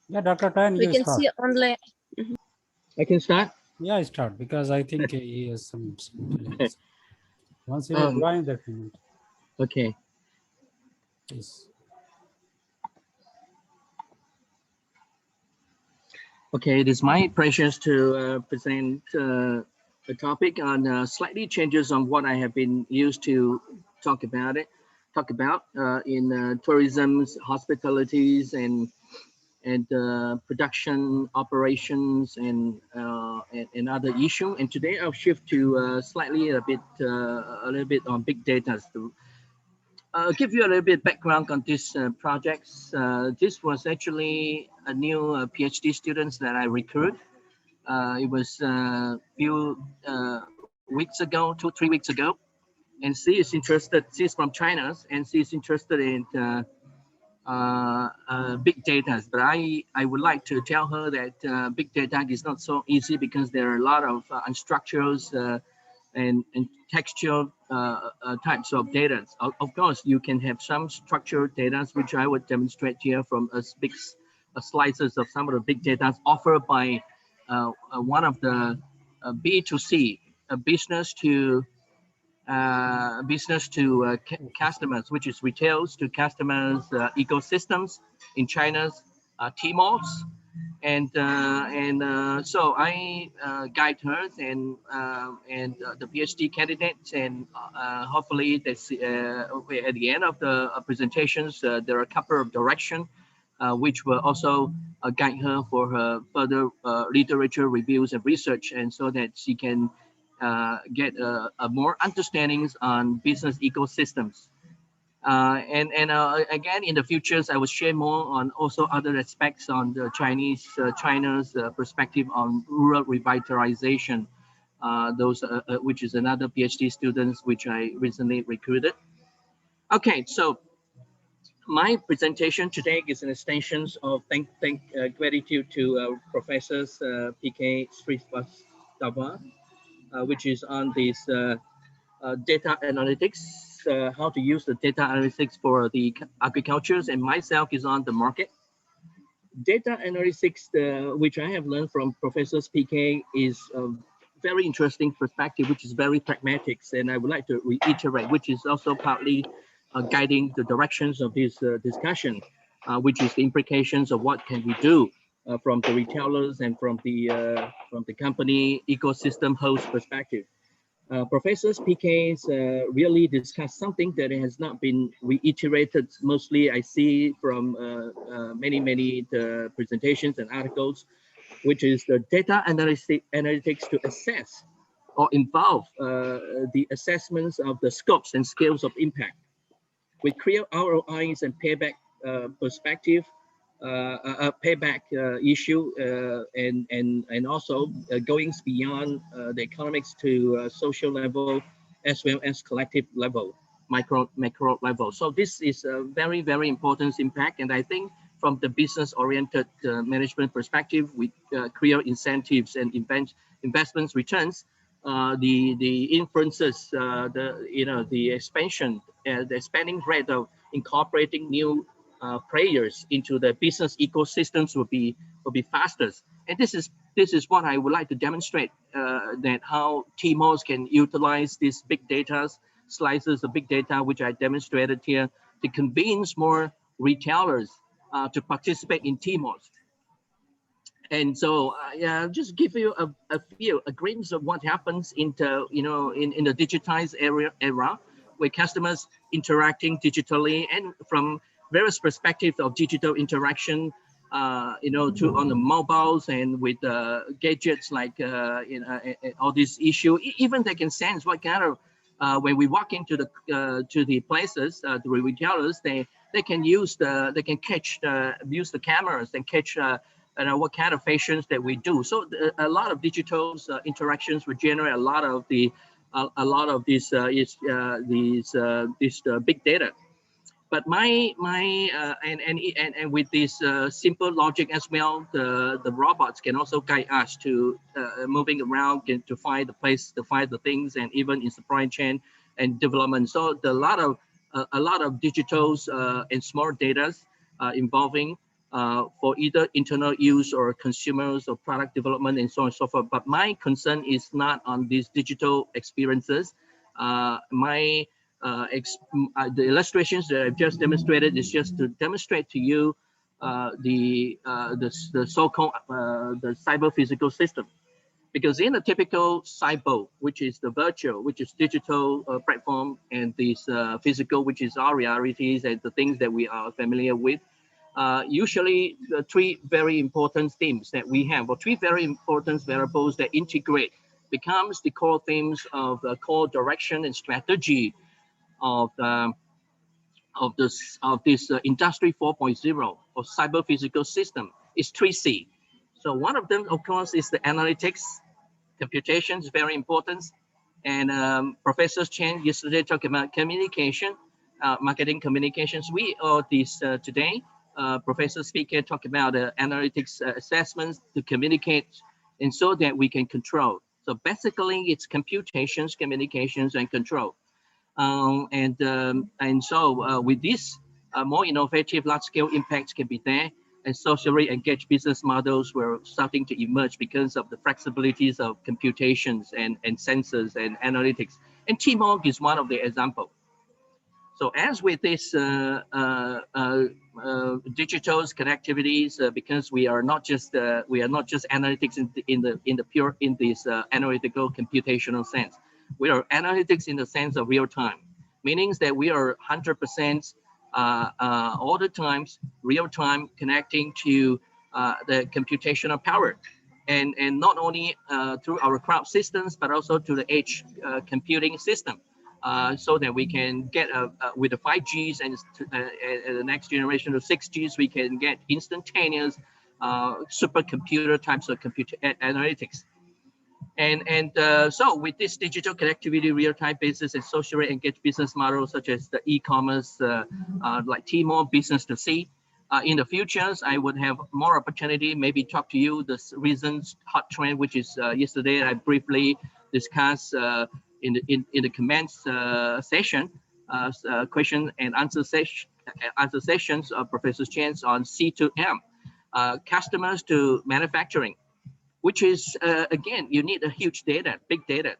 Yeah, Dr. Tan, We you can start. see online. I can start? Yeah, I start because I think he has some delays. Once he will join that moment. Okay. Please. Okay, it is my pleasure to present a topic on slightly changes on what I have been used to talk about in tourism, hospitalities, and production operations and other issue. And today I'll shift to slightly a little bit on big data. Give you a little bit background on these projects. This was actually a new PhD students that I recruit. It was a few weeks ago, 2-3 weeks ago, and she is interested. She's from China, and she's interested in big data. But I would like to tell her that big data is not so easy because there are a lot of unstructured and textual types of data. Of course, you can have some structured data, which I would demonstrate here from slices of some of the big data offered by one of the B2C, business to customers, which is retails to customers ecosystems in China's Tmall. And so I guide her and the PhD candidates, and hopefully this, at the end of the presentations, there are a couple of directions which will also guide her for her further literature reviews and research, and so that she can get a more understandings on business ecosystems. Again, in the futures, I will share more on also other aspects on the China's perspective on rural revitalization. Which is another PhD students which I recently recruited. Okay, so my presentation today is an extension of gratitude to Professors PK Srivastava, which is on this data analytics, how to use the data analytics for the agricultures, and myself is on the market. Data analytics, which I have learned from Professors PK, is a very interesting perspective, which is very pragmatic, and I would like to reiterate, which is also partly guiding the directions of this discussion, which is the implications of what can we do from the retailers and from the company ecosystem host perspective. Professors PK's really discussed something that has not been reiterated. Mostly I see from many presentations and articles, which is the data analytics to assess or involve the assessments of the scopes and scales of impact with clear ROIs and payback perspective, payback issue, and also going beyond the economics to social level as well as collective level, macro level. So this is a very important impact, and I think from the business oriented management perspective, with clear incentives and investments returns, the inferences, the expansion, the expanding rate of incorporating new players into the business ecosystems will be fastest. And this is what I would like to demonstrate, that how TMOs can utilize these big data, slices of big data, which I demonstrated here, to convince more retailers to participate in TMOs. And so just give you a glimpse of what happens in the digitized era, where customers interacting digitally and from various perspectives of digital interaction, on the mobiles and with gadgets like all these issues. Even they can sense what kind of when we walk into the places, the retailers, they can use use the cameras and catch what kind of fashions that we do. So a lot of digital interactions will generate a lot of these big data. But and with this simple logic as well, the robots can also guide us to moving around to find the place, to find the things, and even in supply chain and development. So a lot of digitals and smart data involving for either internal use or consumers or product development and so on and so forth. But my concern is not on these digital experiences. The illustrations that I've just demonstrated is just to demonstrate to you the so-called the cyber physical system. Because in a typical cyber, which is the virtual, which is digital platform, and this physical, which is our realities and the things that we are familiar with, usually the three very important themes that we have, or three very important variables that integrate, becomes the core themes of the core direction and strategy of this industry 4.0 of cyber physical system. Is 3C. So one of them, of course, is the analytics. Computation is very important. And Professor Chen yesterday talked about communication, marketing communications. We all this today, Professor Speaker talked about analytics assessments to communicate, and so that we can control So basically, it's computations, communications, and control. And so with this, more innovative large-scale impacts can be there, and socially engaged business models were starting to emerge because of the flexibilities of computations and sensors and analytics. And teamwork is one of the examples. So as with this digital connectivities, because we are not just analytics in this analytical computational sense. We are analytics in the sense of real time, meaning that we are 100% all the times real time connecting to the computational power, and not only through our cloud systems but also to the edge computing system. So that we can get with the 5Gs and the next generation of 6Gs, we can get instantaneous supercomputer types of computer analytics. So with this digital connectivity, real-time basis, and socially engaged business models such as the e-commerce, like Tmall, business to C, in the futures, I would have more opportunity, maybe talk to you the recent hot trend, which is yesterday I briefly discussed in the comments session, question and answer sessions of Professor Chen's on C2M, customers to manufacturing, which is, again, you need a huge data, big data.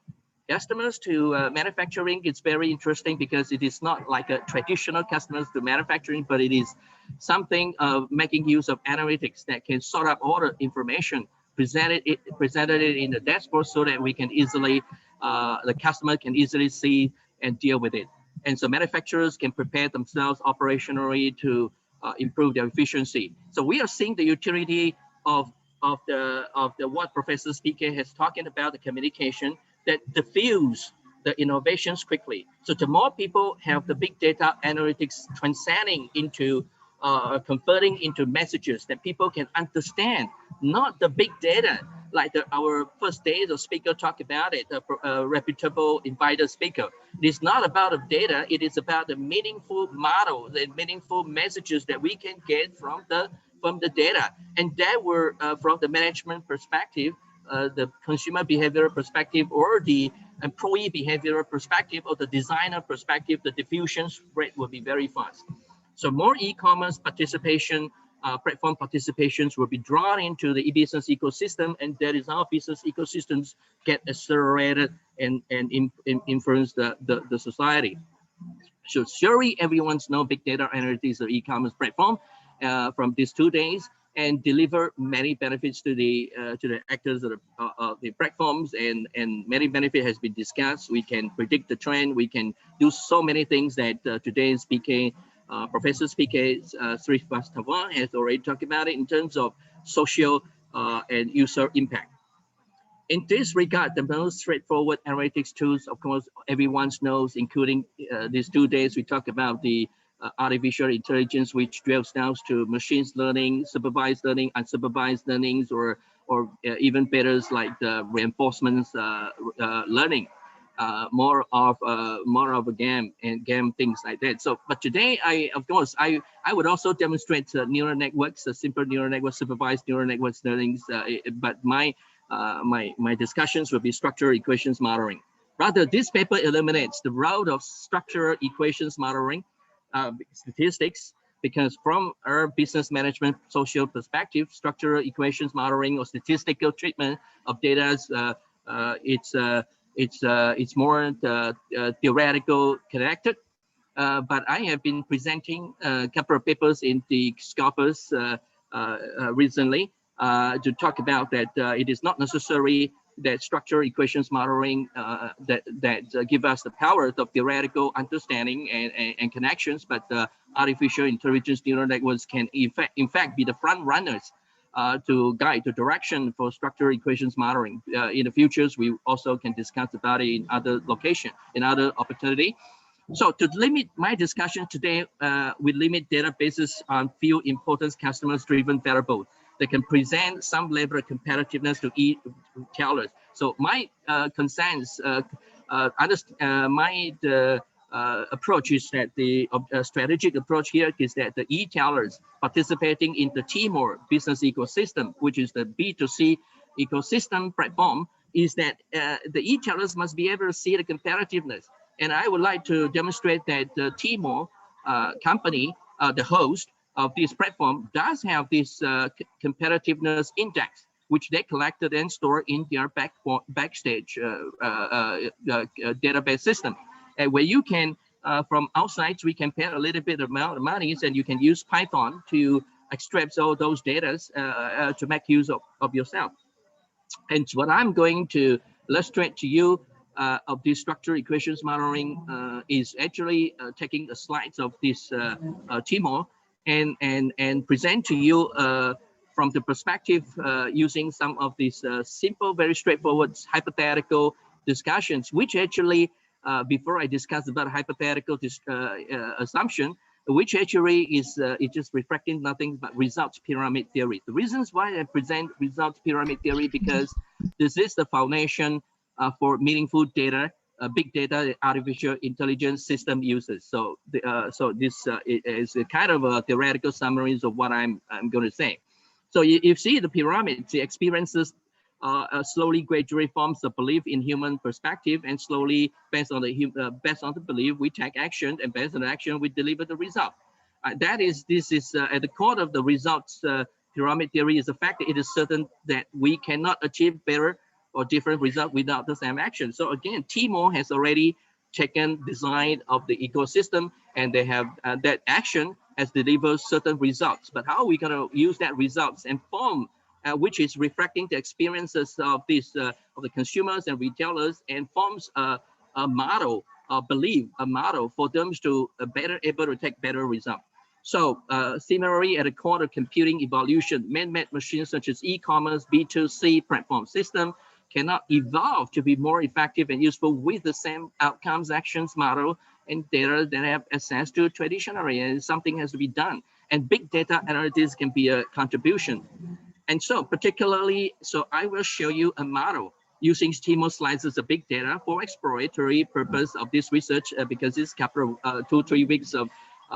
Customers to manufacturing is very interesting because it is not like a traditional customers to manufacturing, but it is something of making use of analytics that can sort out all the information, presented it in the dashboard so that we can easily, the customer can easily see and deal with it. And so manufacturers can prepare themselves operationally to improve their efficiency. So we are seeing the utility of the what Professor Speaker has talking about, the communication that diffuse the innovations quickly. So the more people have the big data analytics transcending into converting into messages that people can understand, not the big data like our first day the speaker talked about it, a reputable invited speaker. It is not about the data, it is about the meaningful models and meaningful messages that we can get from the data. And that were from the management perspective, the consumer behavioral perspective, or the employee behavioral perspective, or the designer perspective, the diffusion rate will be very fast. So more e-commerce participation, platform participations will be drawn into the e-business ecosystem, and that is how business ecosystems get accelerated and influence the society. So surely everyone's know big data analytics or e-commerce platform from these 2 days, and deliver many benefits to the actors of the platforms, and many benefit has been discussed. We can predict the trend. We can do so many things that today's PK, Professor Speaker Srivastavan has already talked about it in terms of social and user impact. In this regard, the most straightforward analytics tools, of course, everyone knows, including these 2 days, we talk about the artificial intelligence, which drills down to machine learning, supervised learning, unsupervised learnings, or even better like the reinforcement learning, more of a game things like that. So, but today, I would also demonstrate neural networks, simple neural networks, supervised neural networks learnings. But my discussions will be structural equations modeling. Rather, this paper eliminates the route of structural equations modeling, statistics, because from our business management social perspective, structural equations modeling or statistical treatment of data, it's more theoretical connected. But I have been presenting a couple of papers in the Scopus recently to talk about that it is not necessary that structural equations modeling that give us the power of theoretical understanding and connections, but artificial intelligence neural networks can in fact be the front runners to guide the direction for structural equations modeling. In the futures, we also can discuss about it in other location, in other opportunity. So to limit my discussion today, we limit databases on few important customers-driven variables that can present some level of competitiveness to e-tailers. So my concerns, approach is that the strategic approach here is that the e-tailers participating in the Tmall business ecosystem, which is the B2C ecosystem platform, is that the e-tailers must be able to see the competitiveness. And I would like to demonstrate that the Tmall company, the host of this platform, does have this competitiveness index, which they collected and stored in their backstage database system, and where you can, from outside, we can pay a little bit amount of money, and you can use Python to extract all those data to make use of yourself. And what I'm going to illustrate to you of this structural equations modeling is actually taking the slides of this Tmall and present to you from the perspective using some of these simple, very straightforward hypothetical discussions, which actually, before I discuss about hypothetical assumption, which actually is just reflecting nothing but results pyramid theory. The reasons why I present results pyramid theory, because this is the foundation for meaningful data, big data, artificial intelligence system uses. So, this is a kind of a theoretical summaries of what I'm going to say. So you see the pyramid, the experiences slowly, gradually forms the belief in human perspective, and slowly, based on the belief, we take action, and based on the action, we deliver the result. This is at the core of the results pyramid theory, is the fact that it is certain that we cannot achieve better or different result without the same action. So again, Tmall has already taken design of the ecosystem, and they have that action has delivered certain results. But how are we going to use that results and form, which is reflecting the experiences of these of the consumers and retailers, and forms a model, a belief, a model for them to better able to take better results. So similarly, at the core of computing evolution, man-made machines such as e-commerce, B2C platform system cannot evolve to be more effective and useful with the same outcomes, actions, model, and data that have access to traditionally, and something has to be done. And big data analytics can be a contribution. And so particularly, so I will show you a model using Tmall slices of big data for exploratory purpose of this research, because it's a couple of 2-3 weeks of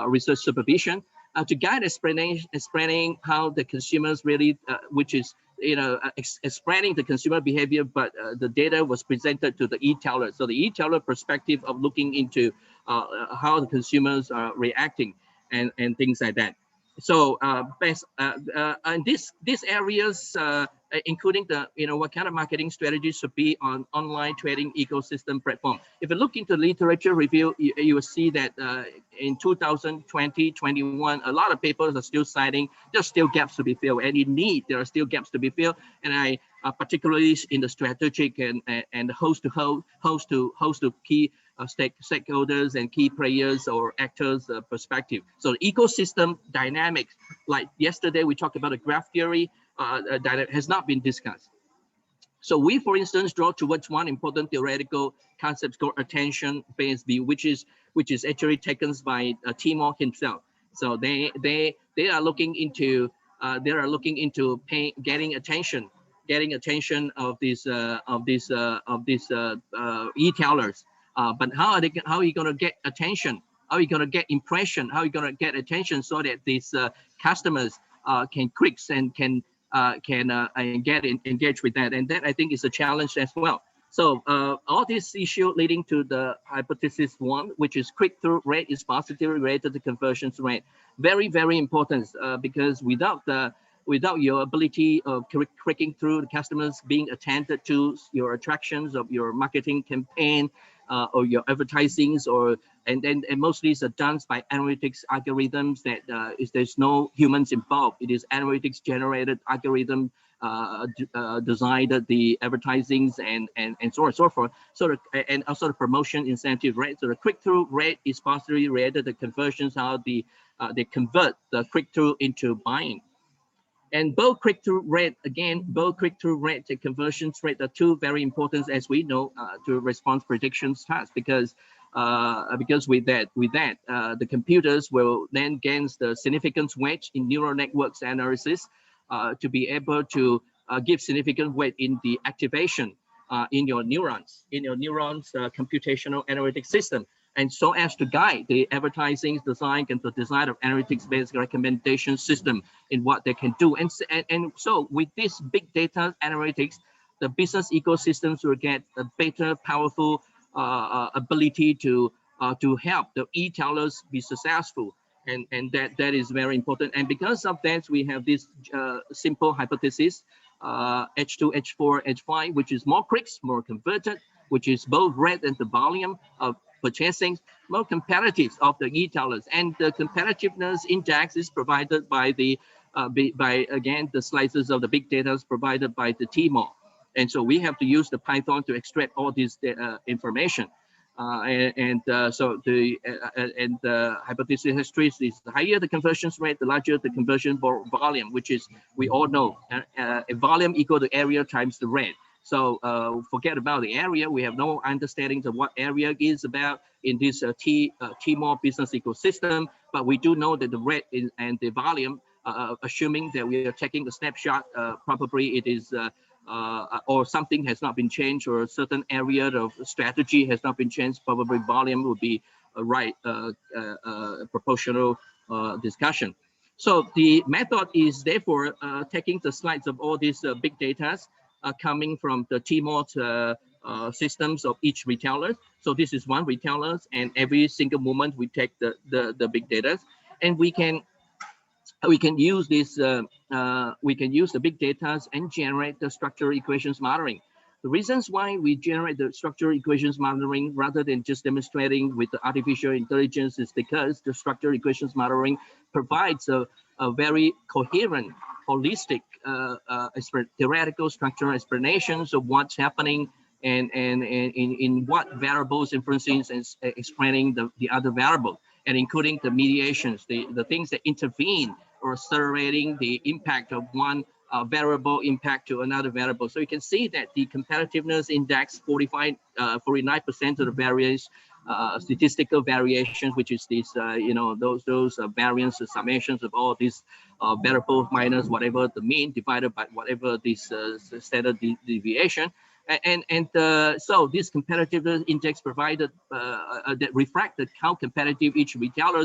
research supervision to guide explaining how the consumers really, which is, explaining the consumer behavior, but the data was presented to the e-tailer. So the e-tailer perspective of looking into how the consumers are reacting and things like that. So and these areas, including the, what kind of marketing strategies should be on online trading ecosystem platform. If you look into literature review, you will see that in 2020, 21, a lot of papers are still citing there's still gaps to be filled, and indeed there are still gaps to be filled. And I particularly in the strategic and host to key stakeholders and key players or actors perspective. So the ecosystem dynamics, like yesterday we talked about a graph theory, that has not been discussed. So we, for instance, draw towards one important theoretical concept called attention-based view, which is actually taken by Tmall himself. So they are looking into getting attention of these e-tailers. But how are you going to get attention? How are you going to get impression? How are you going to get attention so that these customers can click and can get engaged with that? And that, I think, is a challenge as well. So all this issue leading to the hypothesis one, which is click-through rate is positively related to conversions rate. Very, very important, because without your ability of clicking through the customers, being attended to your attractions of your marketing campaign, or your advertisings, and mostly it's done by analytics algorithms that there's no humans involved. It is analytics generated algorithm designed the advertisings and so on and so forth. So and also the promotion incentive rate. So the click-through rate is positively related to conversions, how they convert the click-through into buying. And both click-through rate, again, both click-through rate and conversions rate are two very important, as we know, to response predictions task, because with that, the computers will then gain the significant weight in neural networks analysis to be able to give significant weight in the activation in your neurons computational analytics system. And so as to guide the advertising design and the design of analytics-based recommendation system in what they can do. And so with this big data analytics, the business ecosystems will get a better, powerful ability to help the e-tailers be successful. And that is very important. And because of that, we have this simple hypothesis, H2, H4, H5, which is more clicks, more converted, which is both rate and the volume of purchasing, more competitive of the e-tailers. And the competitiveness index is provided by the again, the slices of the big data provided by the Tmall. And so we have to use the Python to extract all this information. So the hypothesis history is the higher the conversions rate, the larger the conversion volume, which is, we all know, volume equal to area times the rate. So forget about the area. We have no understanding of what area is about in this Tmall business ecosystem, but we do know that the rate and the volume, assuming that we are taking the snapshot, probably it is or something has not been changed, or a certain area of strategy has not been changed, probably volume would be a right proportional discussion. So the method is therefore taking the slides of all these big data coming from the Tmall systems of each retailer. So this is one retailer, and every single moment we take the big data, and we can use this, we can use the big data and generate the structural equations modeling. The reasons why we generate the structural equations modeling rather than just demonstrating with the artificial intelligence is because the structural equations modeling provides a very coherent, holistic, theoretical structural explanations of what's happening and in what variables influencing and explaining the other variable, and including the mediations, the things that intervene or accelerating the impact of one variable impact to another variable. So you can see that the competitiveness index 49% of the various statistical variations, which is these, those variance summations of all these variables minus whatever the mean divided by whatever this standard deviation. So this competitiveness index provided that reflected how competitive each retailer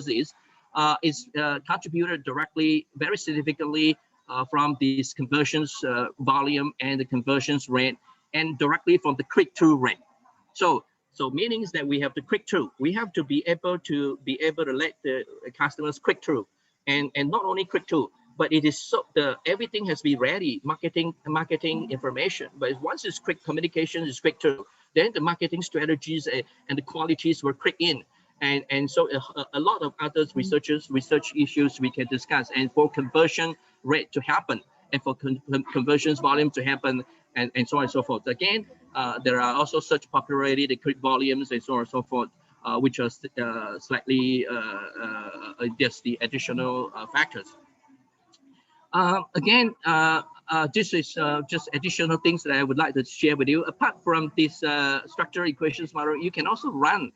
is contributed directly, very significantly from these conversions volume and the conversions rate, and directly from the click-through rate. So meaning that we have to click-through. We have to be able to let the customers click-through, and not only click-through, but it is so everything has to be ready, marketing information. But once it's quick communication is click-through, then the marketing strategies and the qualities will click in. And so a lot of other research issues we can discuss, and for conversion rate to happen, and for conversions volume to happen, and so on and so forth. Again, there are also such popularity, the click volumes and so on and so forth, which are slightly just the additional factors. Again, this is just additional things that I would like to share with you. Apart from this structural equations model, you can also run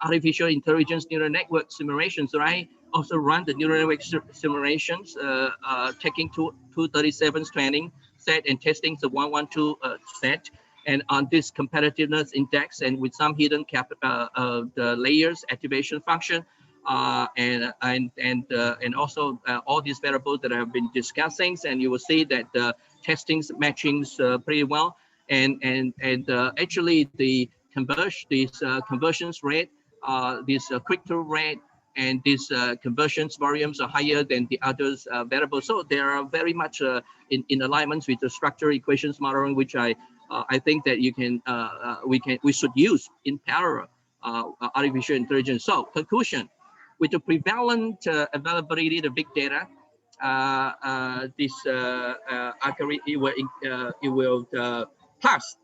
artificial intelligence neural network simulations, right? Also run the neural network simulations, taking 237 training set and testing the 112 set, and on this competitiveness index, and with some hidden the layers activation function, and also all these variables that I have been discussing, and you will see that the testings matchings pretty well, and actually the conversions rate, this click-through rate, and these conversions volumes are higher than the others variables. So they are very much in alignment with the structural equations modeling, which I think that you can we should use in parallel artificial intelligence. So conclusion, with the prevalent availability of big data, this algorithm it will plus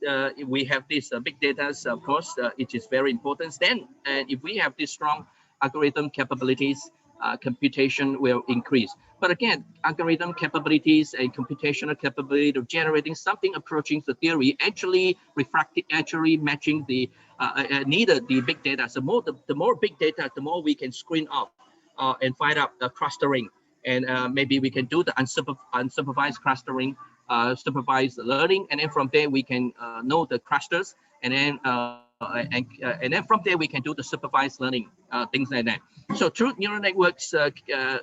we have this big data, of course, it is very important. Then, if we have this strong algorithm capabilities, computation will increase. But again, algorithm capabilities and computational capability of generating something approaching the theory actually matching the needed the big data. So the more big data, the more we can screen off and find out the clustering, and maybe we can do the unsupervised clustering, supervised learning, and then from there we can know the clusters, and then from there we can do the supervised learning, things like that. So through neural networks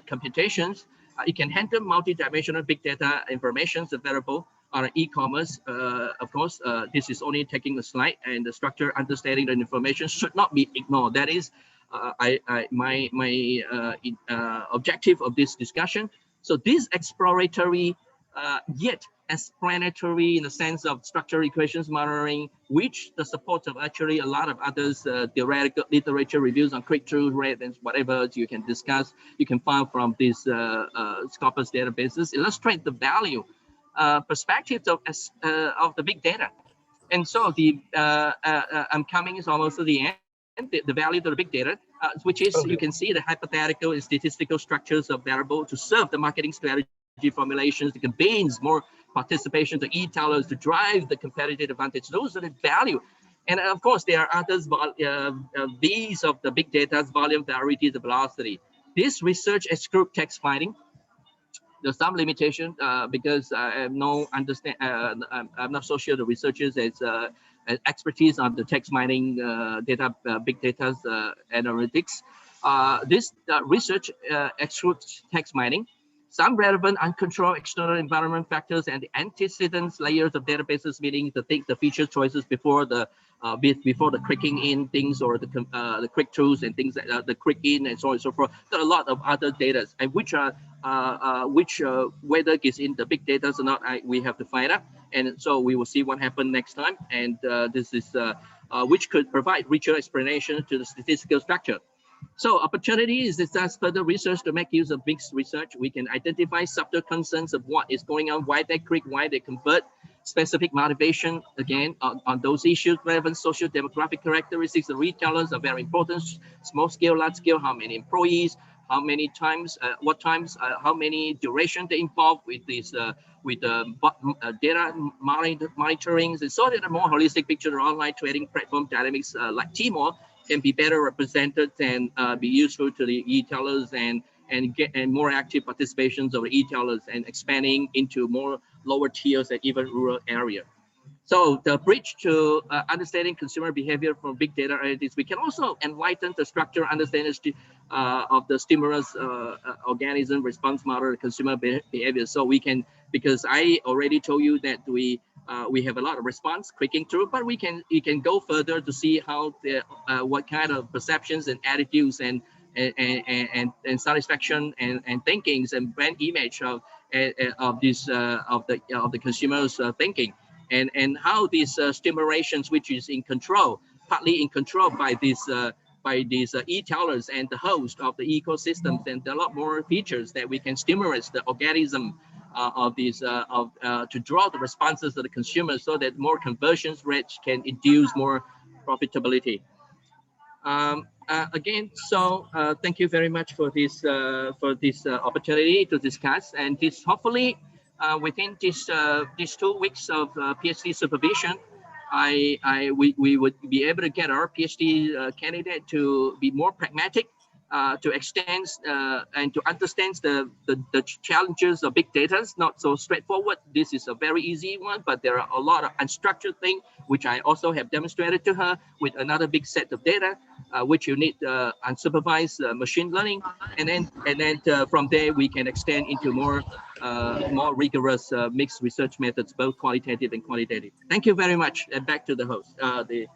computations, it can handle multi-dimensional big data information available on e-commerce. Of course, this is only taking a slide, and the structure, understanding the information should not be ignored. That is my objective of this discussion. So this exploratory yet explanatory in the sense of structural equations monitoring, which the support of actually a lot of others theoretical literature reviews on quick truth rate and whatever you can discuss, you can find from these Scopus databases, illustrate the value perspective of the big data. And so the I'm coming is almost to the end. The value of the big data, which is you can see the hypothetical and statistical structures of variable to serve the marketing strategy formulations, the campaigns, more participation to e-tailers to drive the competitive advantage. Those are the value. And of course, there are others, these of the big data's volume, variety, the velocity. This research excludes text finding. There's some limitation because I have no understand. I'm not so sure the researchers as expertise on the text mining data, big data analytics. This research excludes text mining. Some relevant uncontrolled external environment factors and the antecedents layers of databases, meaning the feature choices before the clicking in things or the quick truths and things like the quick in and so on and so forth. There are a lot of other data and which whether it's in the big data or not, we have to find out. And so we will see what happens next time. And this is which could provide richer explanation to the statistical structure. So opportunity is just further research to make use of mixed research. We can identify subtle concerns of what is going on, why they click, why they convert, specific motivation, again, on those issues, relevant social demographic characteristics of retailers are very important. Small scale, large scale, how many employees, how many times, what times, how many duration they involve with this, data monitoring, and so that a more holistic picture of online trading platform dynamics like Tmall can be better represented and be useful to the e-tailers and more active participations of the e-tailers and expanding into more lower tiers and even rural area. So the bridge to understanding consumer behavior from big data analytics, we can also enlighten the structure, understanding of the stimulus organism response model, consumer behavior. So we can, because I already told you that we have a lot of response clicking through, but we can go further to see how what kind of perceptions and attitudes and satisfaction and thinkings and brand image of this of the consumers thinking. And how these stimulations, which is in control, partly in control by these e-tailers and the host of the ecosystems, and a lot more features that we can stimulate the organism of these to draw the responses of the consumers, so that more conversions rates can induce more profitability. Again, so thank you very much for this opportunity to discuss, and this hopefully. Within these 2 weeks of PhD supervision, we would be able to get our PhD candidate to be more pragmatic, to extend and to understand the challenges of big data. Not so straightforward. This is a very easy one, but there are a lot of unstructured things, which I also have demonstrated to her with another big set of data, which you need unsupervised machine learning, and then from there we can extend into more rigorous mixed research methods, both qualitative and quantitative. Thank you very much, and back to the host, the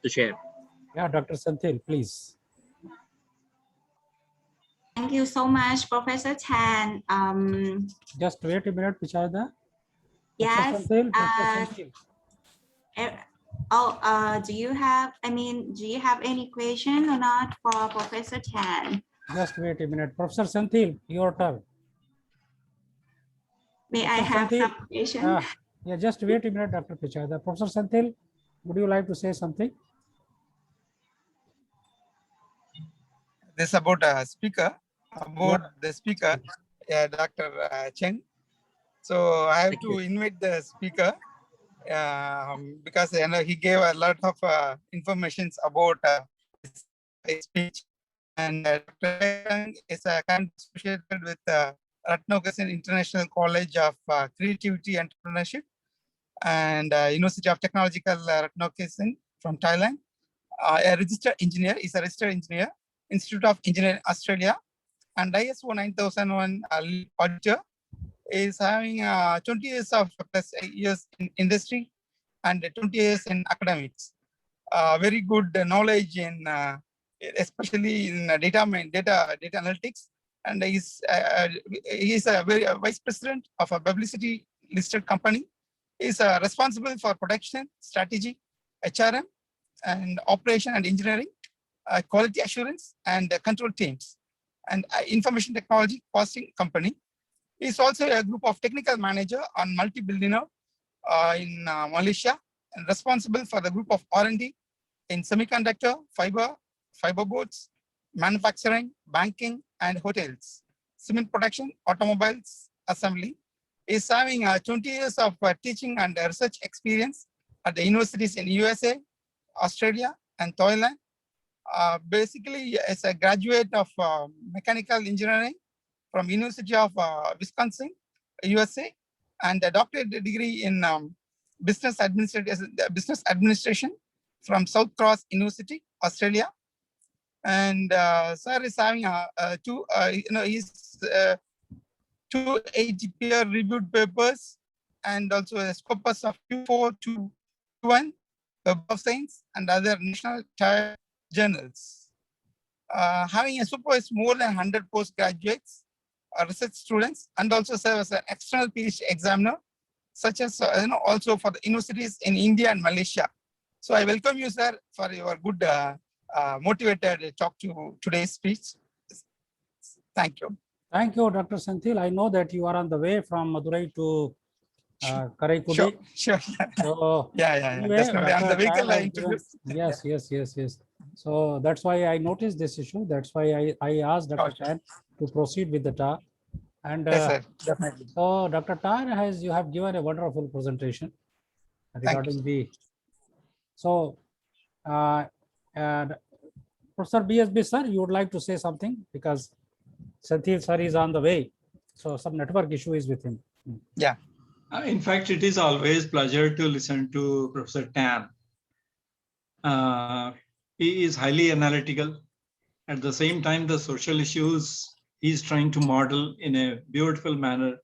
chair. Yeah, Dr. Senthil, please. Thank you so much, Professor Tan. Just wait a minute, Pichada. Yes. Dr. Senthil. Do you have any question or not for Professor Tan? Just wait a minute. Professor Senthil, your turn. May I have some question? Yeah, just wait a minute, Dr. Pichada. Professor Senthil, would you like to say something? This is about the speaker, Dr. Cheng. So I have to invite the speaker because he gave a lot of information about his speech, and Dr. Cheng is kind of associated with Ratnakesen International College of Creativity and Entrepreneurship and University of Technological Ratnakesen from Thailand. A registered engineer, is a registered engineer, Institute of Engineering Australia, and ISO 9001 lead auditor, is having 20 years of plus years in industry and 20 years in academics. Very good knowledge in, especially in data analytics, and he's a very vice president of a publicity listed company. He's responsible for production, strategy, HRM, and operation and engineering, quality assurance, and control teams, and information technology costing company. He's also a group of technical manager on multi-billionaire in Malaysia, and responsible for the group of R&D in semiconductor, fiber boards, manufacturing, banking, and hotels, cement production, automobiles, assembly. Is having 20 years of teaching and research experience at the universities in USA, Australia, and Thailand. Basically, as a graduate of mechanical engineering from University of Wisconsin, USA, and a doctorate degree in business administration from South Cross University, Australia. And sir is having he's 280 peer-reviewed papers, and also a scopus of Q4 to Q1, Web of Science, and other national tier journals. Having a supervised more than 100 postgraduates, research students, and also serve as an external PhD examiner, such as also for the universities in India and Malaysia. So I welcome you, sir, for your good motivated talk to today's speech. Thank you. Thank you, Dr. Senthil. I know that you are on the way from Madurai to Karaikudi. Sure. So, Yeah. anyway, Definitely. On the vehicle, I introduced. Yes. So that's why I noticed this issue. That's why I asked Dr. Tan to proceed with the talk. And yes, sir. Definitely. so Dr. Tan, you have given a wonderful presentation regarding the. So, and Professor BSB sir, you would like to say something, because Senthil sir is on the way, so some network issue is with him. Yeah. In fact, it is always pleasure to listen to Professor Tan. He is highly analytical. At the same time, the social issues he is trying to model in a beautiful manner,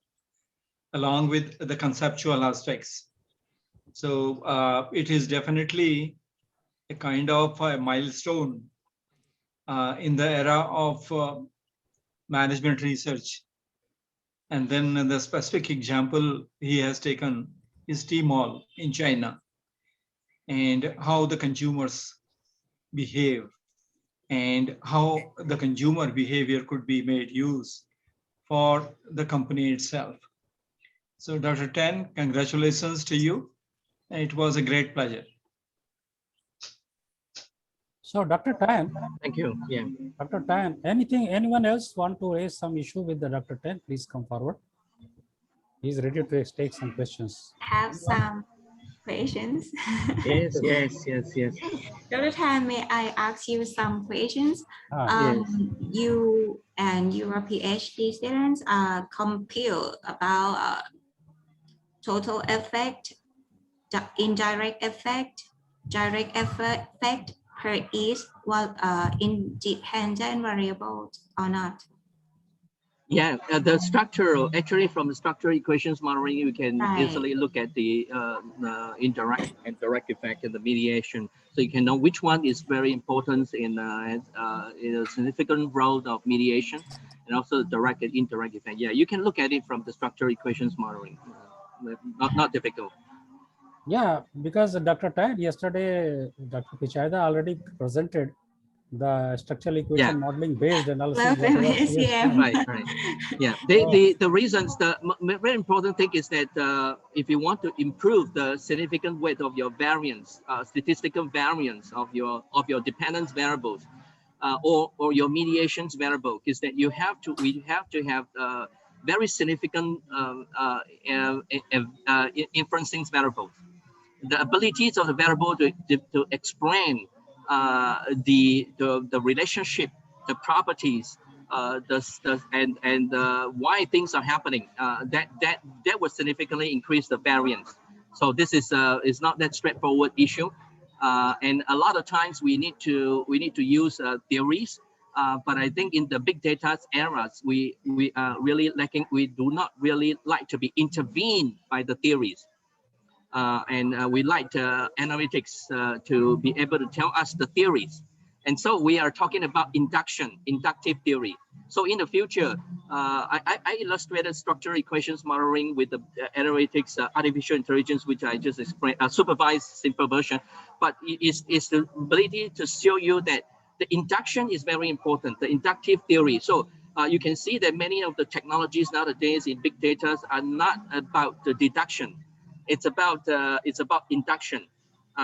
along with the conceptual aspects. So it is definitely a kind of a milestone in the era of management research. And then the specific example he has taken is Tmall in China, and how the consumers behave, and how the consumer behavior could be made use for the company itself. So Dr. Tan, congratulations to you. It was a great pleasure. So Dr. Tan. Thank you. Yeah. Dr. Tan, anyone else want to raise some issue with the Dr. Tan? Please come forward. He's ready to take some questions. Have some questions. Yes. Dr. Tan, may I ask you some questions? Yes. You and your PhD students compute about total effect, indirect effect, direct effect per each independent variable or not? Yeah, the structural, actually from the structural equations modeling, you can easily look at the indirect and direct effect and the mediation. So you can know which one is very important in a significant role of mediation, and also direct and indirect effect. Yeah, you can look at it from the structural equations modeling. Not difficult. Yeah, because Dr. Tan, yesterday, Dr. Pichayda already presented the structural equation modeling based analysis. Right. Yeah, the reasons, the very important thing is that if you want to improve the significant weight of your variance, statistical variance of your dependence variables, or your mediations variable, is that we have to have very significant inferencing variables. The abilities of the variable to explain the relationship, the properties, why things are happening, that would significantly increase the variance. So this is not that straightforward issue, and a lot of times we need to use theories But I think in the big data eras, we are really lacking. We do not really like to be intervened by the theories. And we like analytics to be able to tell us the theories. And so we are talking about inductive theory. So in the future, I illustrated structural equations modeling with the analytics, artificial intelligence, which I just explained, supervised simple version. But it's the ability to show you that the induction is very important, the inductive theory. So you can see that many of the technologies nowadays in big data are not about the deduction. It's about induction.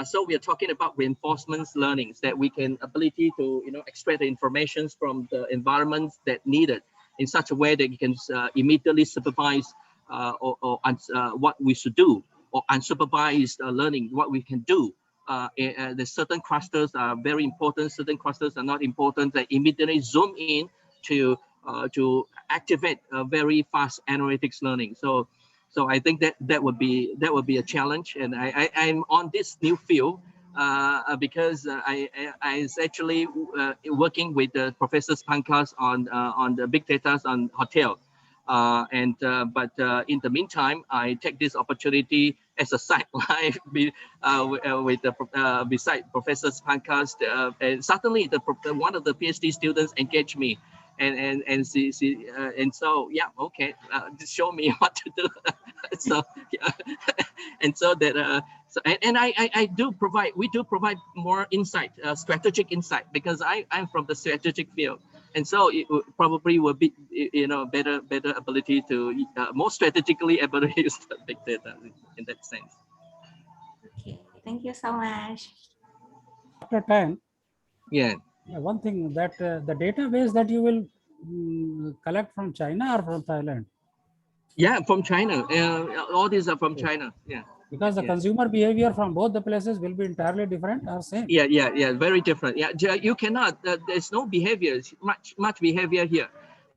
So we are talking about reinforcement learnings, that we can ability to extract the information from the environments that needed in such a way that you can immediately supervise what we should do, or unsupervised learning what we can do. The certain clusters are very important, certain clusters are not important. That immediately zoom in to activate very fast analytics learning. So I think that would be a challenge, and I'm on this new field because I is actually working with Professor Pankaj on the big data on hotel, but in the meantime, I take this opportunity as a sideline beside Professor Pankaj, and suddenly one of the PhD students engaged me. And so yeah, okay, just show me what to do. So yeah. And so that we do provide more insight, strategic insight, because I'm from the strategic field, and so it probably will be better ability to more strategically able to use the big data in that sense. Okay, thank you so much. Dr. Tan, yeah, one thing that the database that you will collect from China or from Thailand? Yeah, from China. All these are from China. Yeah. Because the consumer behavior from both the places will be entirely different or same? Yeah, very different. Yeah, you cannot. There's no behavior, much behavior here.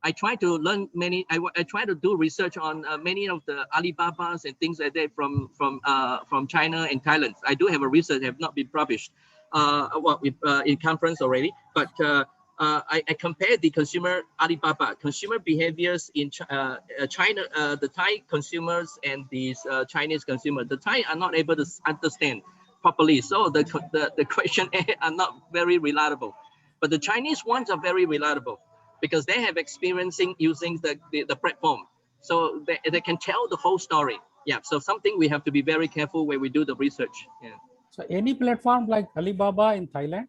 I try to learn many. I try to do research on many of the Alibabas and things like that from China and Thailand. I do have a research have not been published, in conference already. But I compared the Alibaba consumer behaviors in China, the Thai consumers and these Chinese consumers. The Thai are not able to understand properly, so the questionnaire are not very reliable. But the Chinese ones are very reliable, because they have experiencing using the platform, so they can tell the whole story. Yeah, so something we have to be very careful when we do the research. Yeah. So any platform like Alibaba in Thailand,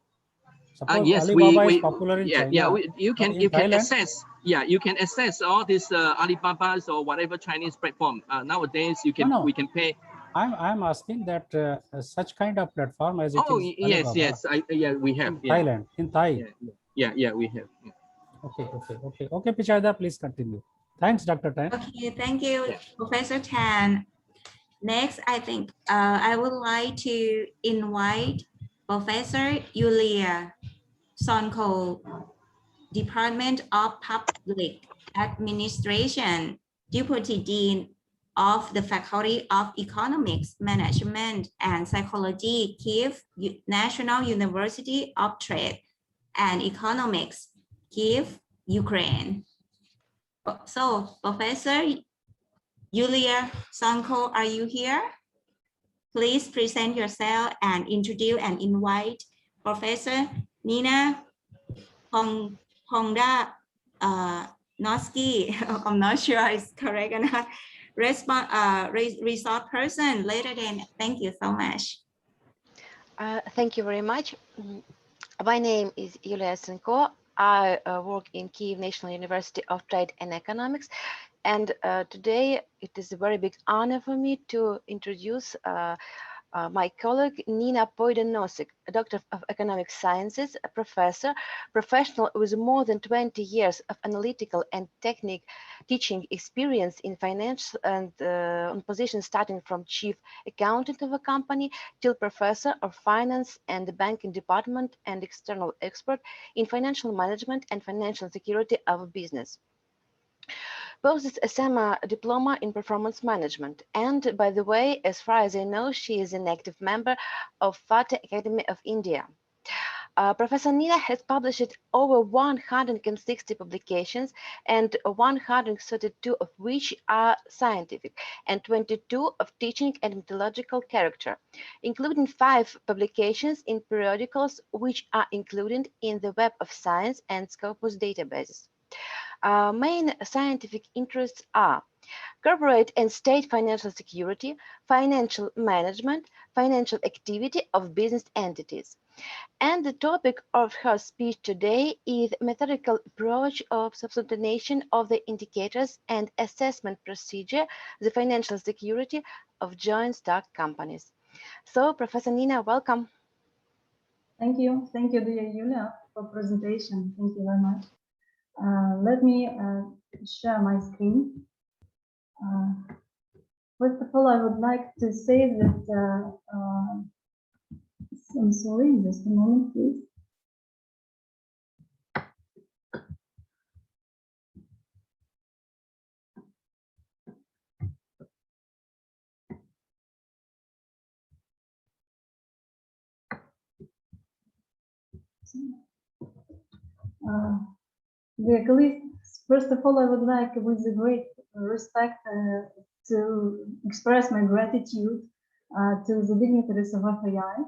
suppose Yes, Alibaba is popular in China. Yeah, you can Thailand, access. Yeah, you can access all these Alibabas or whatever Chinese platform. Nowadays, we can pay. I'm asking that such kind of platform as it is. Yes, Alibaba, yeah, we have. In Thailand, in Thai. Yeah, we have. Yeah. Okay, Pichada, please continue. Thanks, Dr. Tan. Okay, thank you, Professor Tan. Next, I think I would like to invite Professor Yulia Sonko, Department of Public Administration, Deputy Dean of the Faculty of Economics, Management and Psychology, Kyiv National University of Trade and Economics, Kyiv, Ukraine. So, Professor Yulia Sonko, are you here? Please present yourself and introduce and invite Professor Nina Honda Nosky. I'm not sure it's correct or not. Resource person later then. Thank you so much. Thank you very much. My name is Yulia Sonko. I work in Kyiv National University of Trade and Economics. And today it is a very big honor for me to introduce my colleague Nina Poidonosik, a doctor of economic sciences, a professional with more than 20 years of analytical and teaching experience in finance and on positions starting from chief accountant of a company till professor of finance and the banking department and external expert in financial management and financial security of business. Possesses a SEMA diploma in performance management. And by the way, as far as I know, she is an active member of FATA Academy of India. Professor Nina has published over 160 publications, and 132 of which are scientific and 22 of teaching and methodological character, including 5 publications in periodicals which are included in the Web of Science and Scopus databases. Main scientific interests are corporate and state financial security, financial management, financial activity of business entities. And the topic of her speech today is methodical approach of substantiation of the indicators and assessment procedure, the financial security of joint stock companies. So, Professor Nina, welcome. Thank you, dear Yulia, for presentation. Thank you very much. Let me share my screen. First of all, I would like to say that I'm sorry, just a moment, please. Dear colleagues, first of all, I would like, with great respect, to express my gratitude to the dignitaries of FAI,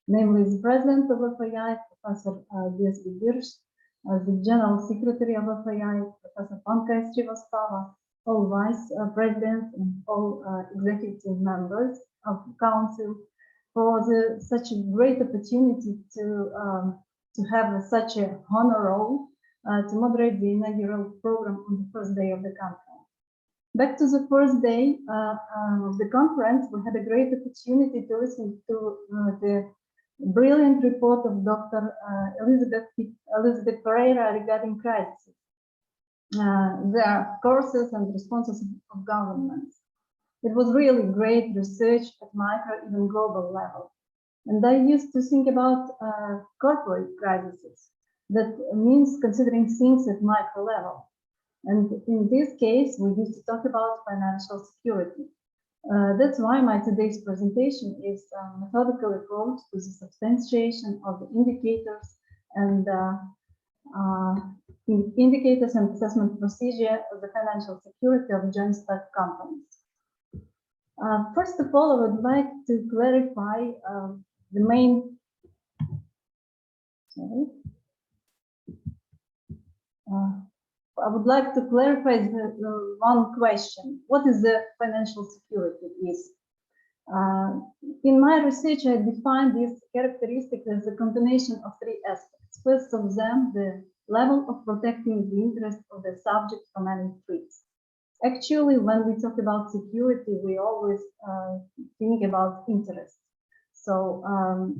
namely the President of FAI, Professor BSB Birsh, the General Secretary of FAI, Professor Pankaj Srivastava, all Vice Presidents and all executive members of the Council for such a great opportunity to have such a honor role to moderate the inaugural program on the first day of the conference. Back to the first day of the conference, we had a great opportunity to listen to the brilliant report of Dr. Elizabeth Pereira regarding crises, their causes and responses of governments. It was really great research at micro, even global level. And I used to think about corporate crises. That means considering things at micro level. And in this case, we used to talk about financial security. That's why my today's presentation is a methodical approach to the substantiation of the indicators and assessment procedure of the financial security of joint stock companies. First of all, I would like to clarify the main. I would like to clarify the one question. What is the financial security is? In my research, I defined this characteristic as a combination of 3 aspects. First of them, the level of protecting the interest of the subject from any threats. Actually, when we talk about security, we always think about interest. So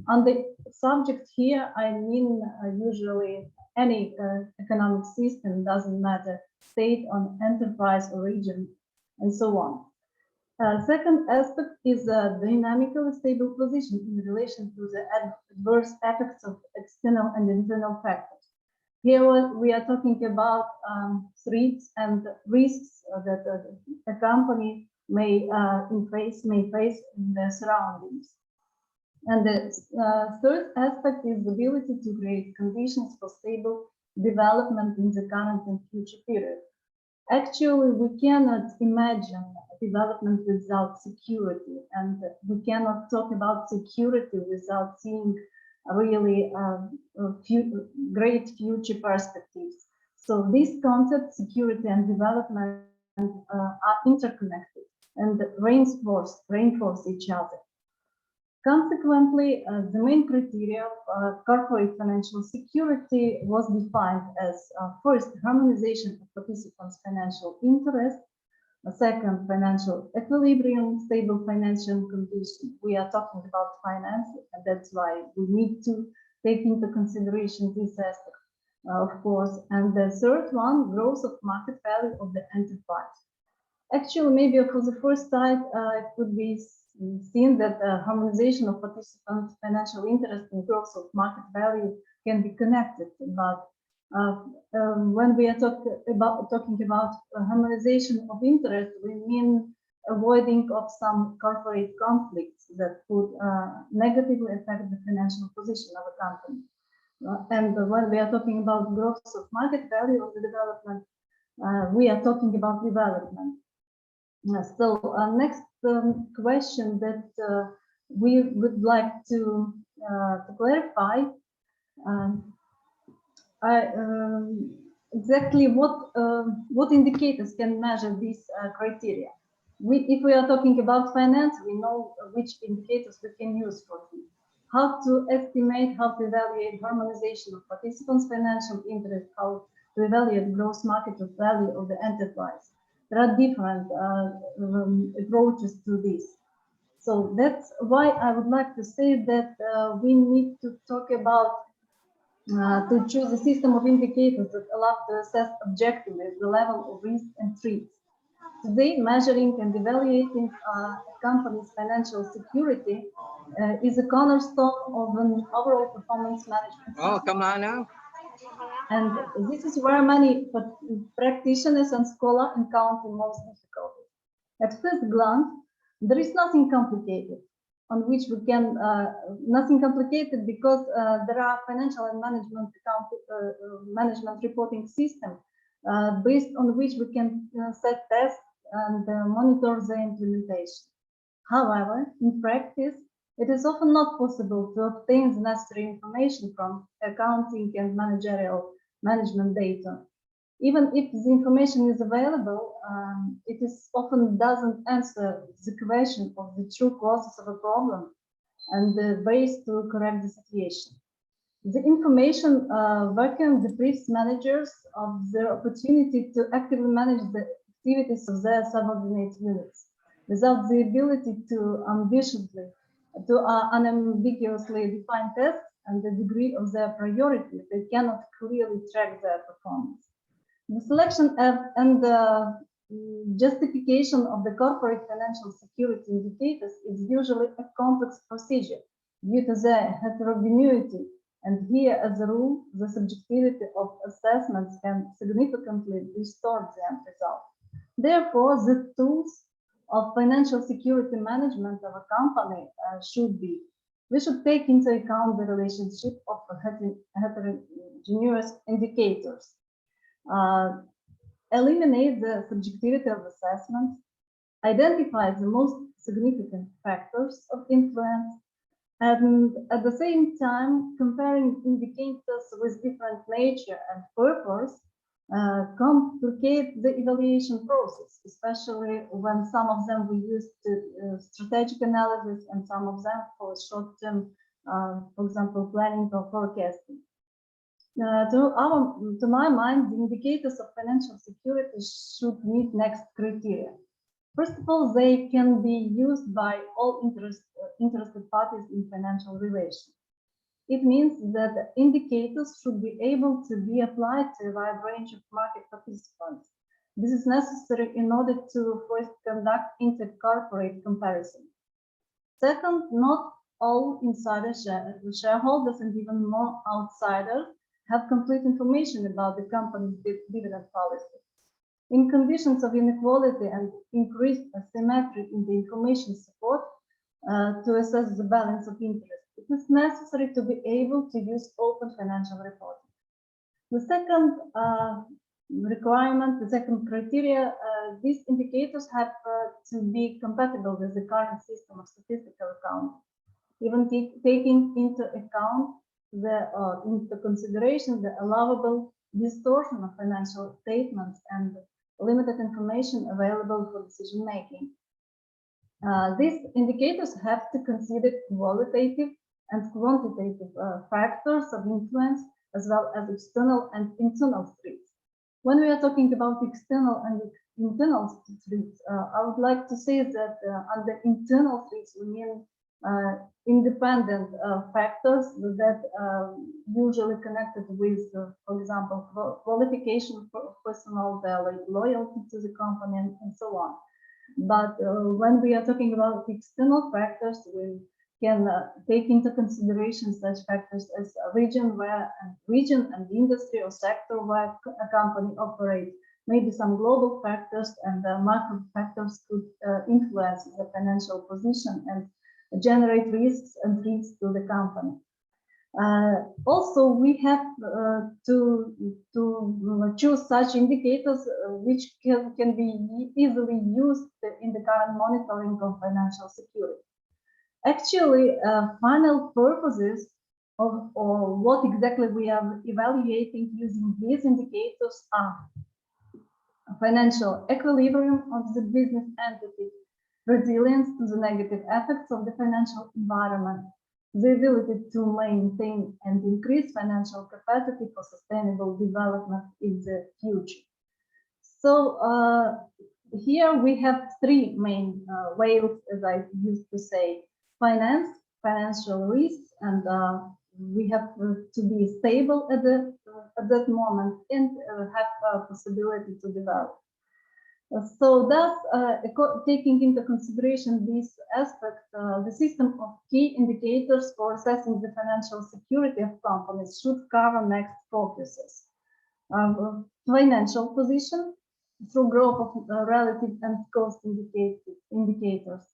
on the subject here, I mean usually any economic system, doesn't matter, state, on enterprise or region, and so on. Second aspect is a dynamically stable position in relation to the adverse effects of external and internal factors. Here we are talking about threats and risks that a company may face in their surroundings. And the third aspect is the ability to create conditions for stable development in the current and future period. Actually, we cannot imagine development without security, and we cannot talk about security without seeing really great future perspectives. So these concepts, security and development, are interconnected and reinforce each other. Consequently, the main criteria of corporate financial security was defined as first, harmonization of participants' financial interest, second, financial equilibrium, stable financial condition. We are talking about finance, and that's why we need to take into consideration this aspect, of course. And the third one, growth of market value of the enterprise. Actually, maybe for the first time, it could be seen that harmonization of participants' financial interest and growth of market value can be connected. But when we are talking about harmonization of interest, we mean avoiding of some corporate conflicts that could negatively affect the financial position of a company. And when we are talking about growth of market value of the development, we are talking about development. So next question that we would like to clarify, exactly what indicators can measure these criteria. If we are talking about finance, we know which indicators we can use for this. How to estimate, how to evaluate harmonization of participants' financial interest, how to evaluate gross market value of the enterprise. There are different approaches to this. So that's why I would like to say that we need to talk about to choose a system of indicators that allow to assess objectively the level of risk and threats. Today, measuring and evaluating a company's financial security is a cornerstone of an overall performance management system. Oh, come on now. And this is where many practitioners and scholars encounter most difficulties. At first glance, there is nothing complicated on which we can, nothing complicated because there are financial and management reporting system based on which we can set tests and monitor the implementation. However, in practice, it is often not possible to obtain the necessary information from accounting and managerial management data. Even if the information is available, it is often doesn't answer the question of the true causes of a problem and the ways to correct the situation. The information vacuum deprives managers of the opportunity to actively manage the activities of their subordinate units without the ability to unambiguously define tasks and the degree of their priority. They cannot clearly track their performance. The selection and the justification of the corporate financial security indicators is usually a complex procedure due to their heterogeneity. And here, as a rule, the subjectivity of assessments can significantly distort the end result. Therefore, the tools of financial security management of a company we should take into account the relationship of heterogeneous indicators. Eliminate the subjectivity of assessments, identify the most significant factors of influence, and at the same time, comparing indicators with different nature and purpose complicate the evaluation process, especially when some of them we use to strategic analysis and some of them for short-term, for example, planning or forecasting. To my mind, the indicators of financial security should meet next criteria. First of all, they can be used by all interested parties in financial relations. It means that the indicators should be able to be applied to a wide range of market participants. This is necessary in order to first conduct inter-corporate comparison. Second, not all insider shareholders and even more outsiders have complete information about the company's dividend policy. In conditions of inequality and increased asymmetry in the information support to assess the balance of interest, it is necessary to be able to use open financial reporting. The second requirement, the second criteria, these indicators have to be compatible with the current system of statistical accounting, even taking into account into consideration the allowable distortion of financial statements and limited information available for decision making. These indicators have to consider qualitative and quantitative factors of influence, as well as external and internal threats. When we are talking about external and internal threats, I would like to say that under internal threats, we mean independent factors that usually connected with, for example, qualification for personnel, their loyalty to the company, and so on. But when we are talking about external factors, we can take into consideration such factors as region and industry or sector where a company operates. Maybe some global factors and macro factors could influence the financial position and generate risks and threats to the company. Also, we have to choose such indicators which can be easily used in the current monitoring of financial security. Actually, final purposes of or what exactly we are evaluating using these indicators are financial equilibrium of the business entity, resilience to the negative effects of the financial environment, the ability to maintain and increase financial capacity for sustainable development in the future. So here we have three main whales, as I used to say: finance, financial risks, and we have to be stable at that moment and have a possibility to develop. So thus, taking into consideration this aspect, the system of key indicators for assessing the financial security of companies should cover next focuses. Financial position through growth of relative and cost indicators.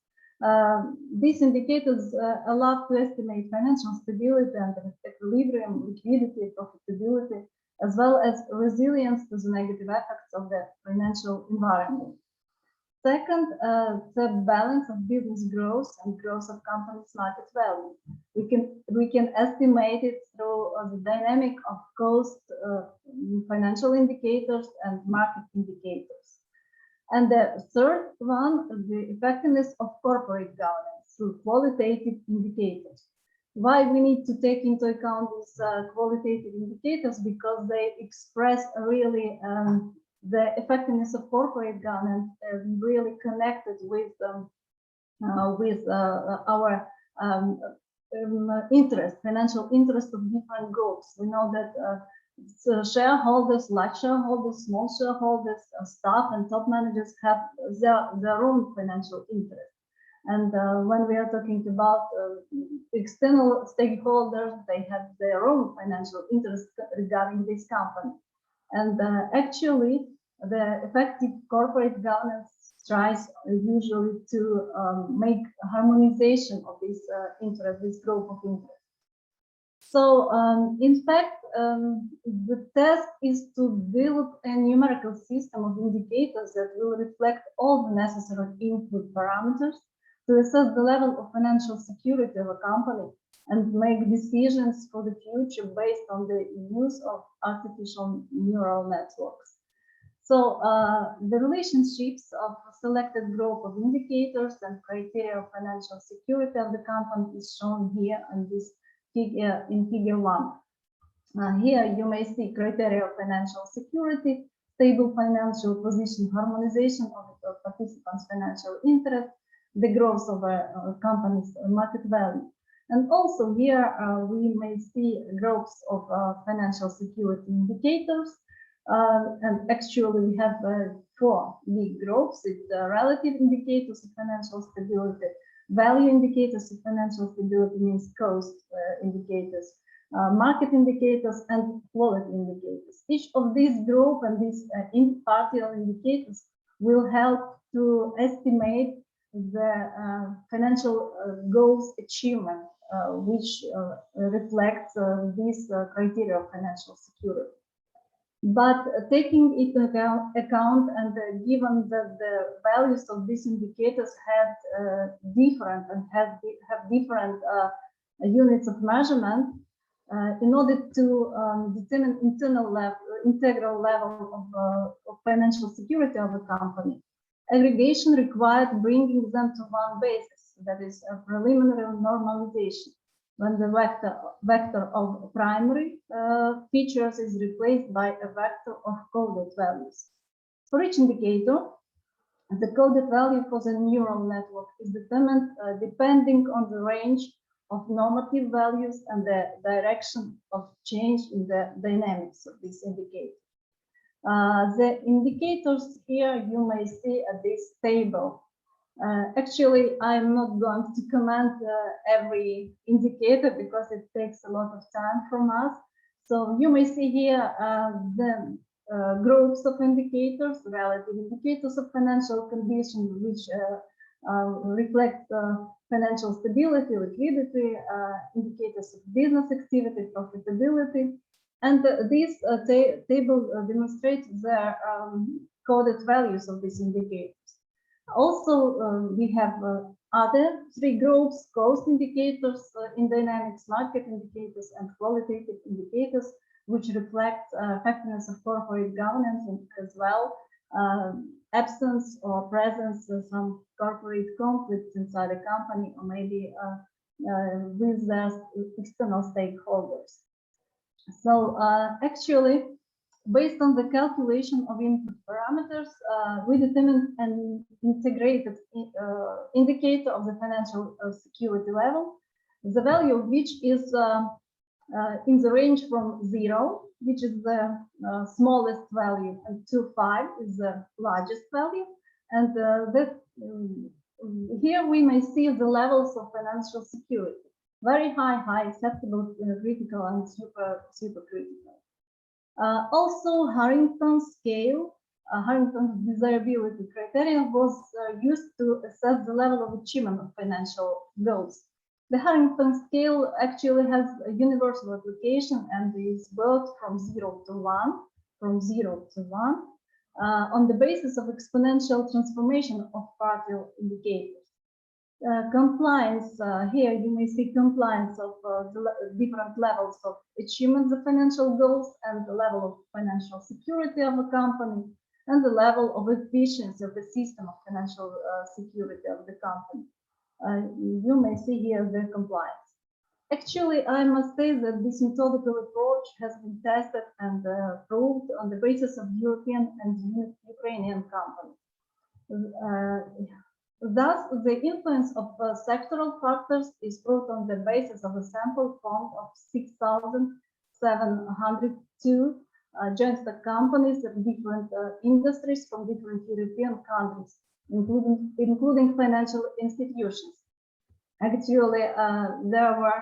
These indicators allow to estimate financial stability and equilibrium, liquidity, profitability, as well as resilience to the negative effects of the financial environment. Second, the balance of business growth and growth of companies' market value. We can estimate it through the dynamic of cost, financial indicators, and market indicators. And the third one, the effectiveness of corporate governance through qualitative indicators. Why we need to take into account these qualitative indicators? Because they express really the effectiveness of corporate governance really connected with our interest, financial interest of different groups. We know that shareholders, large shareholders, small shareholders, staff and top managers have their own financial interest. And when we are talking about external stakeholders, they have their own financial interest regarding this company. And actually, the effective corporate governance tries usually to make harmonization of this interest, this group of interest. So, in fact, the task is to build a numerical system of indicators that will reflect all the necessary input parameters to assess the level of financial security of a company and make decisions for the future based on the use of artificial neural networks. So the relationships of a selected group of indicators and criteria of financial security of the company is shown here in this figure, in figure 1. Here you may see criteria of financial security, stable financial position, harmonization of the participants' financial interest, the growth of a company's market value. And also here we may see groups of financial security indicators. And actually we have 4 big groups. It's relative indicators of financial stability, value indicators of financial stability means cost indicators, market indicators, and quality indicators. Each of these group and these partial indicators will help to estimate the financial goals achievement, which reflects these criteria of financial security. But taking into account and given that the values of these indicators have different and have different units of measurement, in order to determine integral level of financial security of a company, aggregation required bringing them to one basis, that is a preliminary normalization, when the vector of primary features is replaced by a vector of coded values. For each indicator, the coded value for the neural network is determined depending on the range of normative values and the direction of change in the dynamics of this indicator. The indicators here you may see at this table. Actually, I'm not going to comment every indicator because it takes a lot of time from us. So you may see here the groups of indicators, relative indicators of financial condition, which reflect financial stability, liquidity, indicators of business activity, profitability. And this table demonstrates the coded values of these indicators. Also, we have other three groups: cost indicators in dynamics, market indicators, and qualitative indicators, which reflect effectiveness of corporate governance and as well absence or presence of some corporate conflicts inside a company or maybe with the external stakeholders. So actually, based on the calculation of input parameters, we determined an integrated indicator of the financial security level, the value of which is in the range from 0, which is the smallest value, and to 5 is the largest value. And here we may see the levels of financial security: very high, acceptable, critical, and super critical. Also, Harrington's scale, Harrington's desirability criteria was used to assess the level of achievement of financial goals. The Harrington scale actually has a universal application and is built from 0 to 1, on the basis of exponential transformation of partial indicators. Compliance, here you may see compliance of the different levels of achievement of financial goals, and the level of financial security of a company, and the level of efficiency of the system of financial security of the company. You may see here the compliance. Actually, I must say that this methodical approach has been tested and proved on the basis of European and Ukrainian companies. Thus, the influence of sectoral factors is proved on the basis of a sample count of 6,702 joint stock companies of different industries from different European countries, including financial institutions. Actually, there were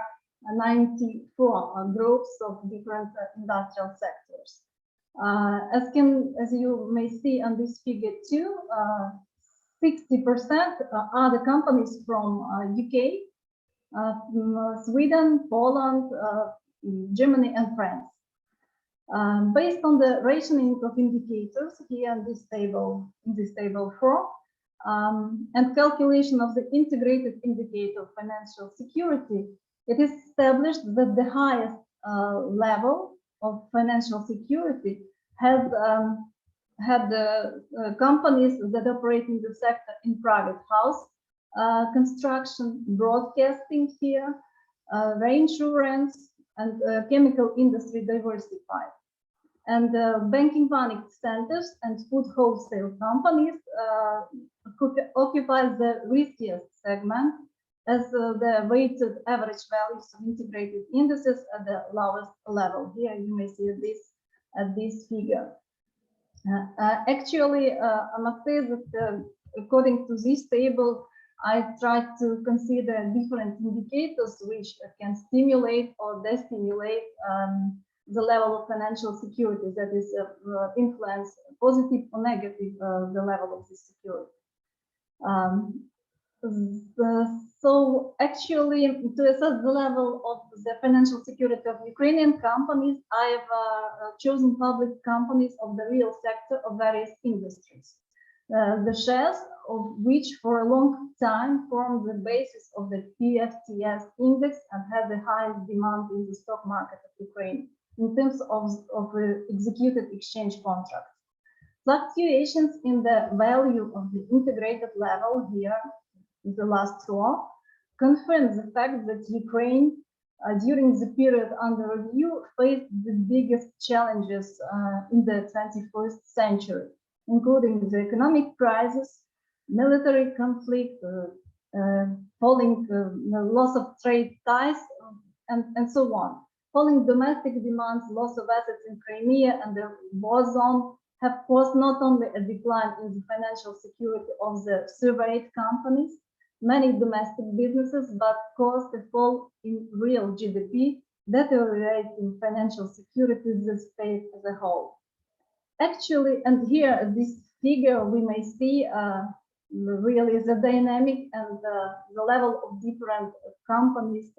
94 groups of different industrial sectors. As you may see on this figure too, 60% are the companies from UK, Sweden, Poland, Germany, and France. Based on the rationing of indicators here in this table 4, and calculation of the integrated indicator of financial security, it is established that the highest level of financial security had the companies that operate in the sector in private house construction, broadcasting here, reinsurance, and chemical industry diversified. And banking money centers and food wholesale companies occupy the riskiest segment, as the weighted average values of integrated indices at the lowest level. Here you may see this at this figure. Actually, I must say that according to this table, I tried to consider different indicators which can stimulate or destimulate the level of financial security, that is influence positive or negative the level of this security. So actually, to assess the level of the financial security of Ukrainian companies, I have chosen public companies of the real sector of various industries, the shares of which for a long time formed the basis of the PFTS index and had the highest demand in the stock market of Ukraine in terms of executed exchange contracts. Fluctuations in the value of the integrated level here, the last row, confirms the fact that Ukraine, during the period under review, faced the biggest challenges in the 21st century, including the economic crisis, military conflict, falling loss of trade ties, and so on. Falling domestic demands, loss of assets in Crimea and the war zone have caused not only a decline in the financial security of the surveyed companies, many domestic businesses, but caused a fall in real GDP, deteriorating financial security of the state as a whole. Actually, and here this figure we may see really the dynamic and the level of different companies,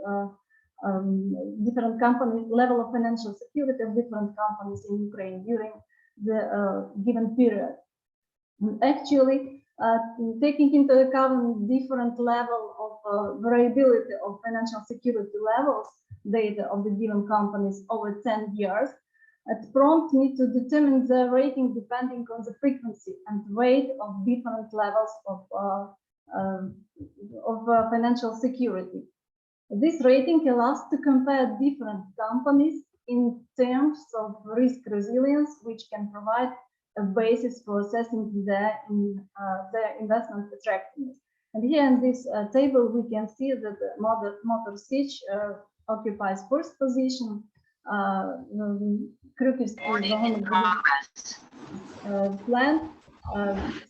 level of financial security of different companies in Ukraine during the given period. Actually, taking into account different level of variability of financial security levels data of the given companies over 10 years, it prompts me to determine the rating depending on the frequency and weight of different levels of financial security. This rating allows to compare different companies in terms of risk resilience, which can provide a basis for assessing their investment attractiveness. And here in this table, we can see that the Motor Sich occupies first position, Krukis plant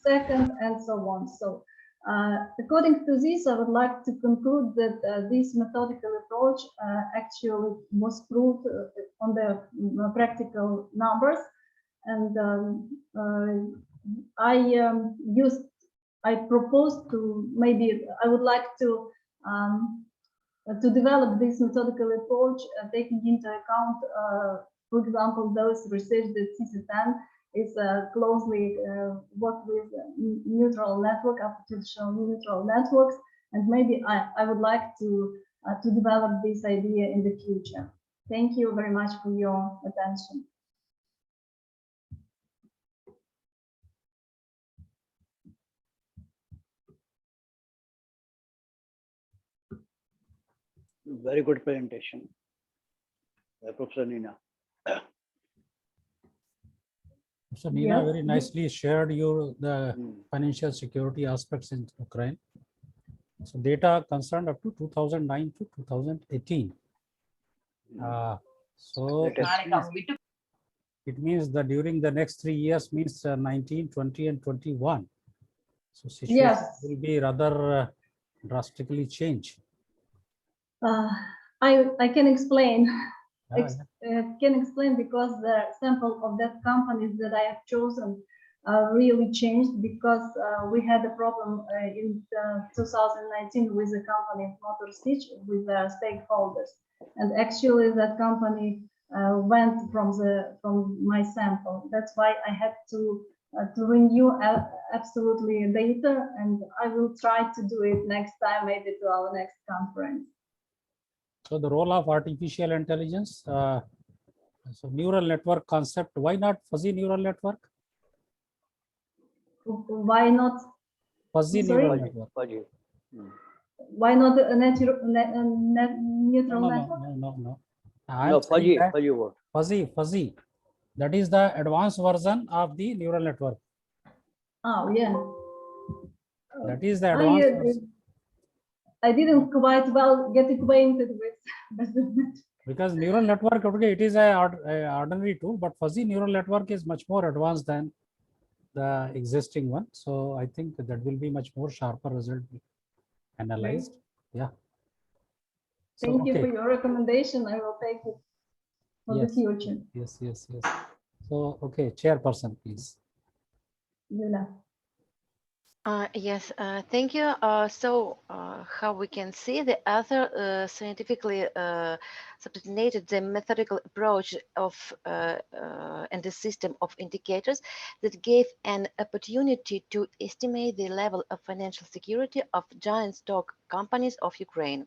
second, and so on. So according to this, I would like to conclude that this methodical approach actually was proved on the practical numbers. And I proposed to I would like to develop this methodical approach, taking into account, for example, those research that CC10 is closely work with neutral network, artificial neutral networks, and maybe I would like to develop this idea in the future. Thank you very much for your attention. Very good presentation, Professor Nina. So Nina Yes. very nicely shared the financial security aspects in Ukraine. So data concerned up to 2009 to 2018. So it means that during the next 3 years means 19, 20, and 21. So situation Yes. will be rather drastically changed. I can explain. Yeah, Can explain because the sample of that companies that I have chosen really changed because we had a problem in 2019 with the company Motor Sich with the stakeholders, and actually that company went from my sample. That's why I had to renew absolutely data, and I will try to do it next time, maybe to our next conference. So the role of artificial intelligence, so neural network concept, why not fuzzy neural network? Why not? Fuzzy Sorry? neural network. Why not a neutral network? No. No, fuzzy what? Fuzzy. That is the advanced version of the neural network. Oh, yeah. That is the advanced version. I didn't quite well get acquainted with because neural network, okay, it is a ordinary tool, but fuzzy neural network is much more advanced than the existing one. So I think that will be much more sharper result analyzed. Yeah. Thank you for your recommendation. I will take it for the future. Yes. So, okay, chairperson, please. Yula. Yes, thank you. How we can see, the author scientifically subordinated the methodical approach of and the system of indicators that gave an opportunity to estimate the level of financial security of giant stock companies of Ukraine.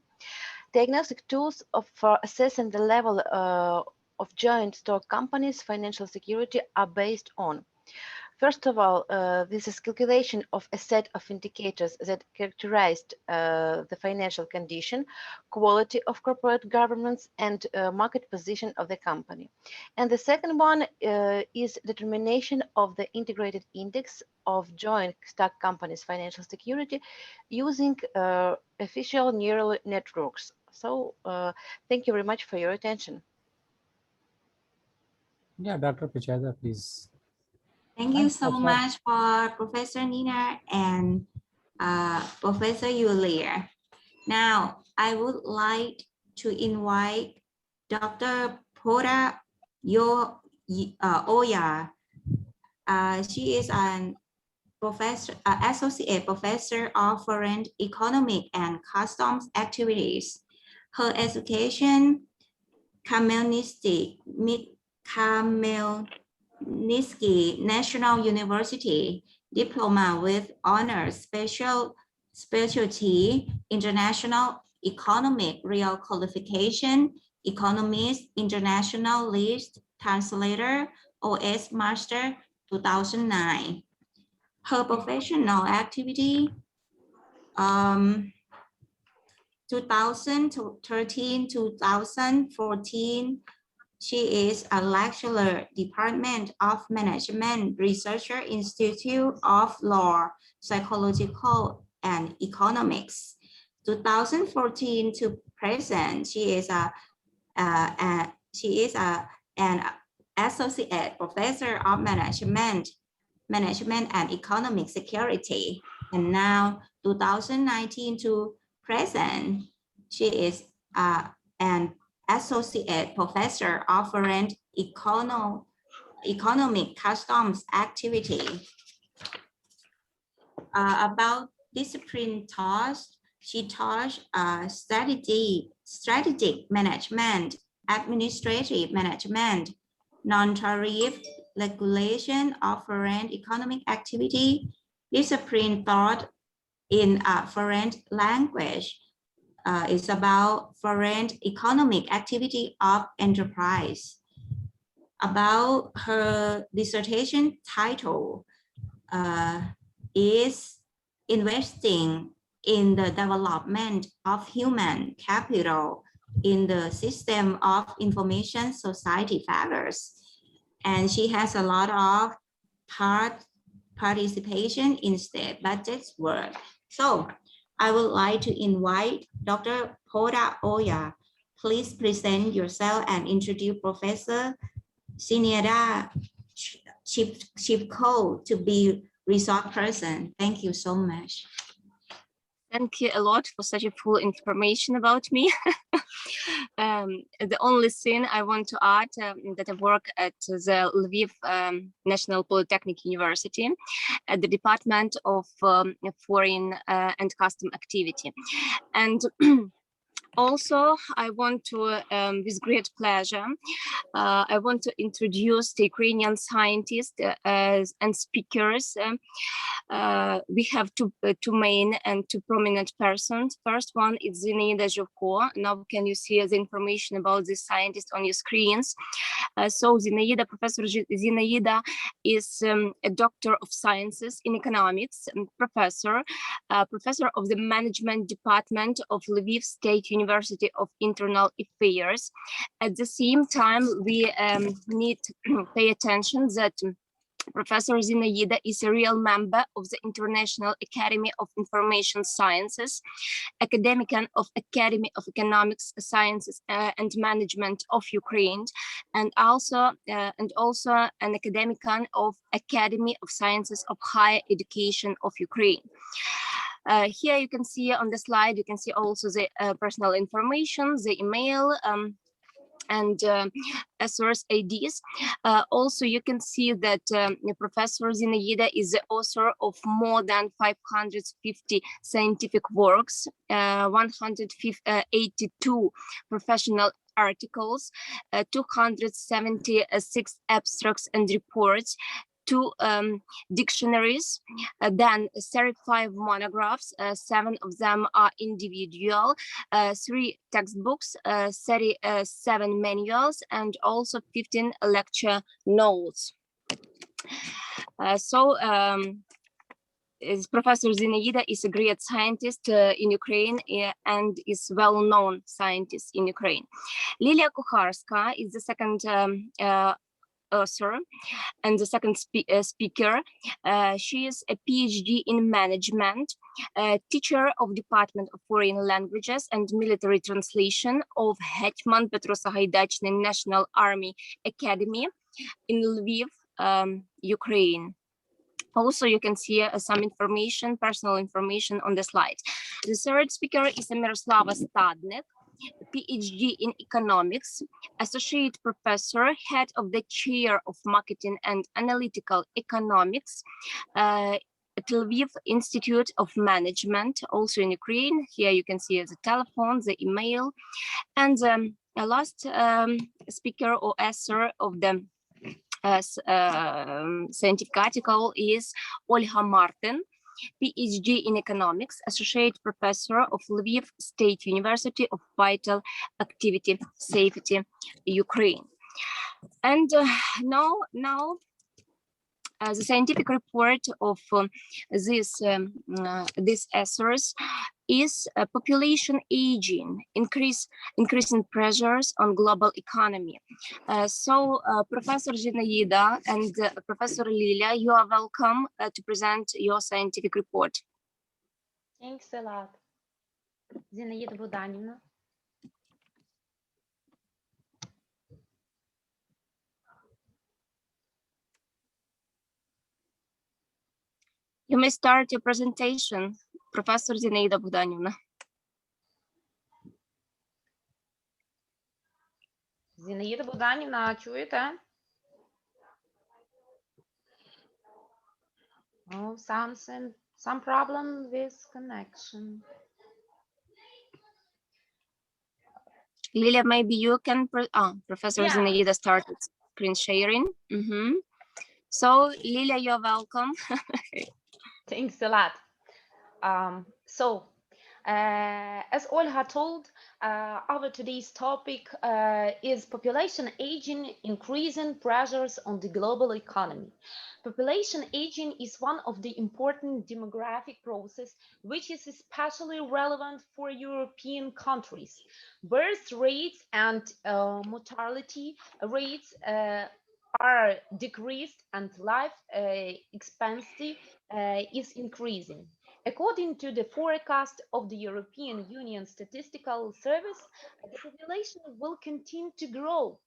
Diagnostic tools for assessing the level of giant stock companies' financial security are based on: first of all, this is calculation of a set of indicators that characterized the financial condition, quality of corporate governance, and market position of the company. And the second one is determination of the integrated index of joint stock companies' financial security using official neural networks. So thank you very much for your attention. Yeah, Dr. Pichada, please. Thank you so much for Professor Nina and Professor Yulia. Now, I would like to invite Dr. Poda Oya. She is an Associate Professor of Foreign Economic and Customs Activities. Her education, Khmelnytsky National University, diploma with honors, specialty, international economic real qualification, economist, international list, translator, OS Master 2009. Her professional activity, 2013-2014, she is a lecturer, Department of Management, Researcher, Institute of Law, Psychological and Economics. 2014 to present, she is an associate professor of management and economic security. And now 2019 to present, she is an associate professor of foreign economic customs activity. About discipline thoughts, she taught strategic management, administrative management, non-tariff regulation of foreign economic activity, discipline thought in a foreign language. It's about foreign economic activity of enterprise. About her dissertation title is investing in the development of human capital in the system of information society factors. And she has a lot of participation in state budget work. So I would like to invite Dr. Hoda Oya. Please present yourself and introduce Professor Sineda Chipko to be resource person. Thank you so much. Thank you a lot for such a full information about me. The only thing I want to add that I work at the Lviv National Polytechnic University at the Department of Foreign and Custom Activity. And also, I want to, with great pleasure, I want to introduce the Ukrainian scientists and speakers. We have two main and two prominent persons. First one is Zinaida Zhivko. Now can you see the information about this scientist on your screens? So Zinaida, Professor Zinaida is a doctor of sciences in economics, professor of the management department of Lviv State University of Internal Affairs. At the same time, we need to pay attention that Professor Zinaida is a real member of the International Academy of Information Sciences, academician of Academy of Economics, Sciences and Management of Ukraine, and also an academician of Academy of Sciences of Higher Education of Ukraine. Here you can see on the slide, you can see also the personal information, the email, and source IDs. Also, you can see that Professor Zinaida is the author of more than 550 scientific works, 182 professional articles, 276 abstracts and reports, 2 dictionaries, then 35 monographs, 7 of them are individual, 3 textbooks, 37 manuals, and also 15 lecture notes. Professor Zinaida is a great scientist in Ukraine and is well-known scientist in Ukraine. Lilia Kukharska is the second author and the second speaker. She is a PhD in management, teacher of Department of Foreign Languages and Military Translation of Hetman Petro-Sagaidachiny National Army Academy in Lviv, Ukraine. Also, you can see some information, personal information on the slide. The third speaker is Miroslava Stadnik, PhD in economics, associate professor, head of the chair of marketing and analytical economics at Lviv Institute of Management, also in Ukraine. Here you can see the telephone, the email, and the last speaker or author of the scientific article is Olga Martin, PhD in economics, associate professor of Lviv State University of Vital Activity Safety, Ukraine. And now the scientific report of these authors is population aging, increasing pressures on global economy. So Professor Zinaida and Professor Lilia, you are welcome to present your scientific report. Thanks a lot. Zinaida Budanina. You may start your presentation, Professor Zinaida Budanina. Зінаїда Буданівна, чуєте? Oh, some problem with connection. Lilia, maybe you can, Professor Yeah. Zinaida started screen sharing. So Lilia, you're welcome. Thanks a lot. As Olga told, our today's topic is population aging, increasing pressures on the global economy. Population aging is one of the important demographic processes which is especially relevant for European countries. Birth rates and mortality rates are decreased and life expectancy is increasing. According to the forecast of the European Union Statistical Service, the population will continue to grow.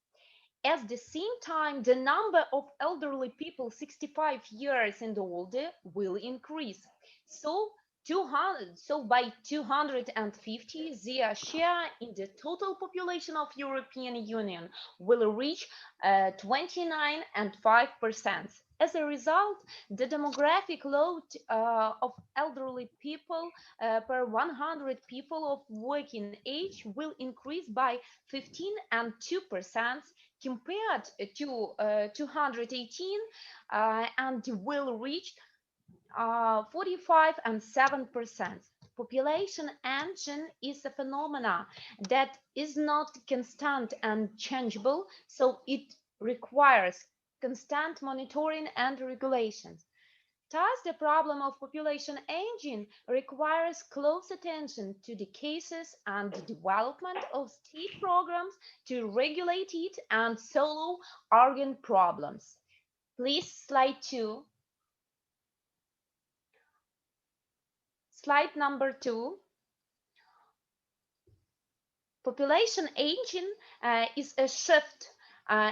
At the same time, the number of elderly people 65 years and older will increase. So by 250, their share in the total population of European Union will reach 29.5%. As a result, the demographic load of elderly people per 100 people of working age will increase by 15.2% compared to 218 and will reach 45.7%. Population aging is a phenomena that is not constant and changeable, so it requires constant monitoring and regulations. Thus, the problem of population aging requires close attention to the cases and the development of state programs to regulate it and solve urgent problems. Please, slide 2. Slide number 2. Population aging is a shift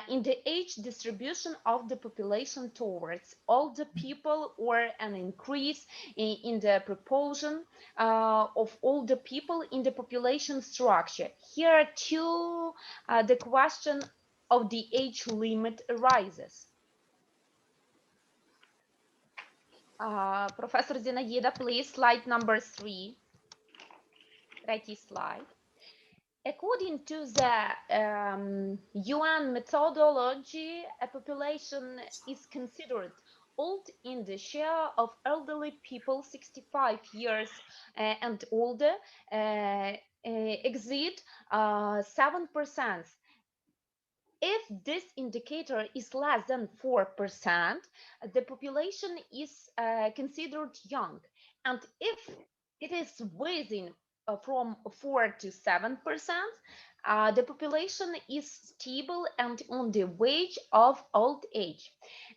in the age distribution of the population towards older people, or an increase in the proportion of older people in the population structure. Here too, the question of the age limit arises. Professor Zinaida, please, slide number 3. Третій slide. According to the UN methodology, a population is considered old in the share of elderly people 65 years and older exceed 7%. If this indicator is less than 4%, the population is considered young. And if it is within from 4 to 7%, the population is stable and on the verge of old age.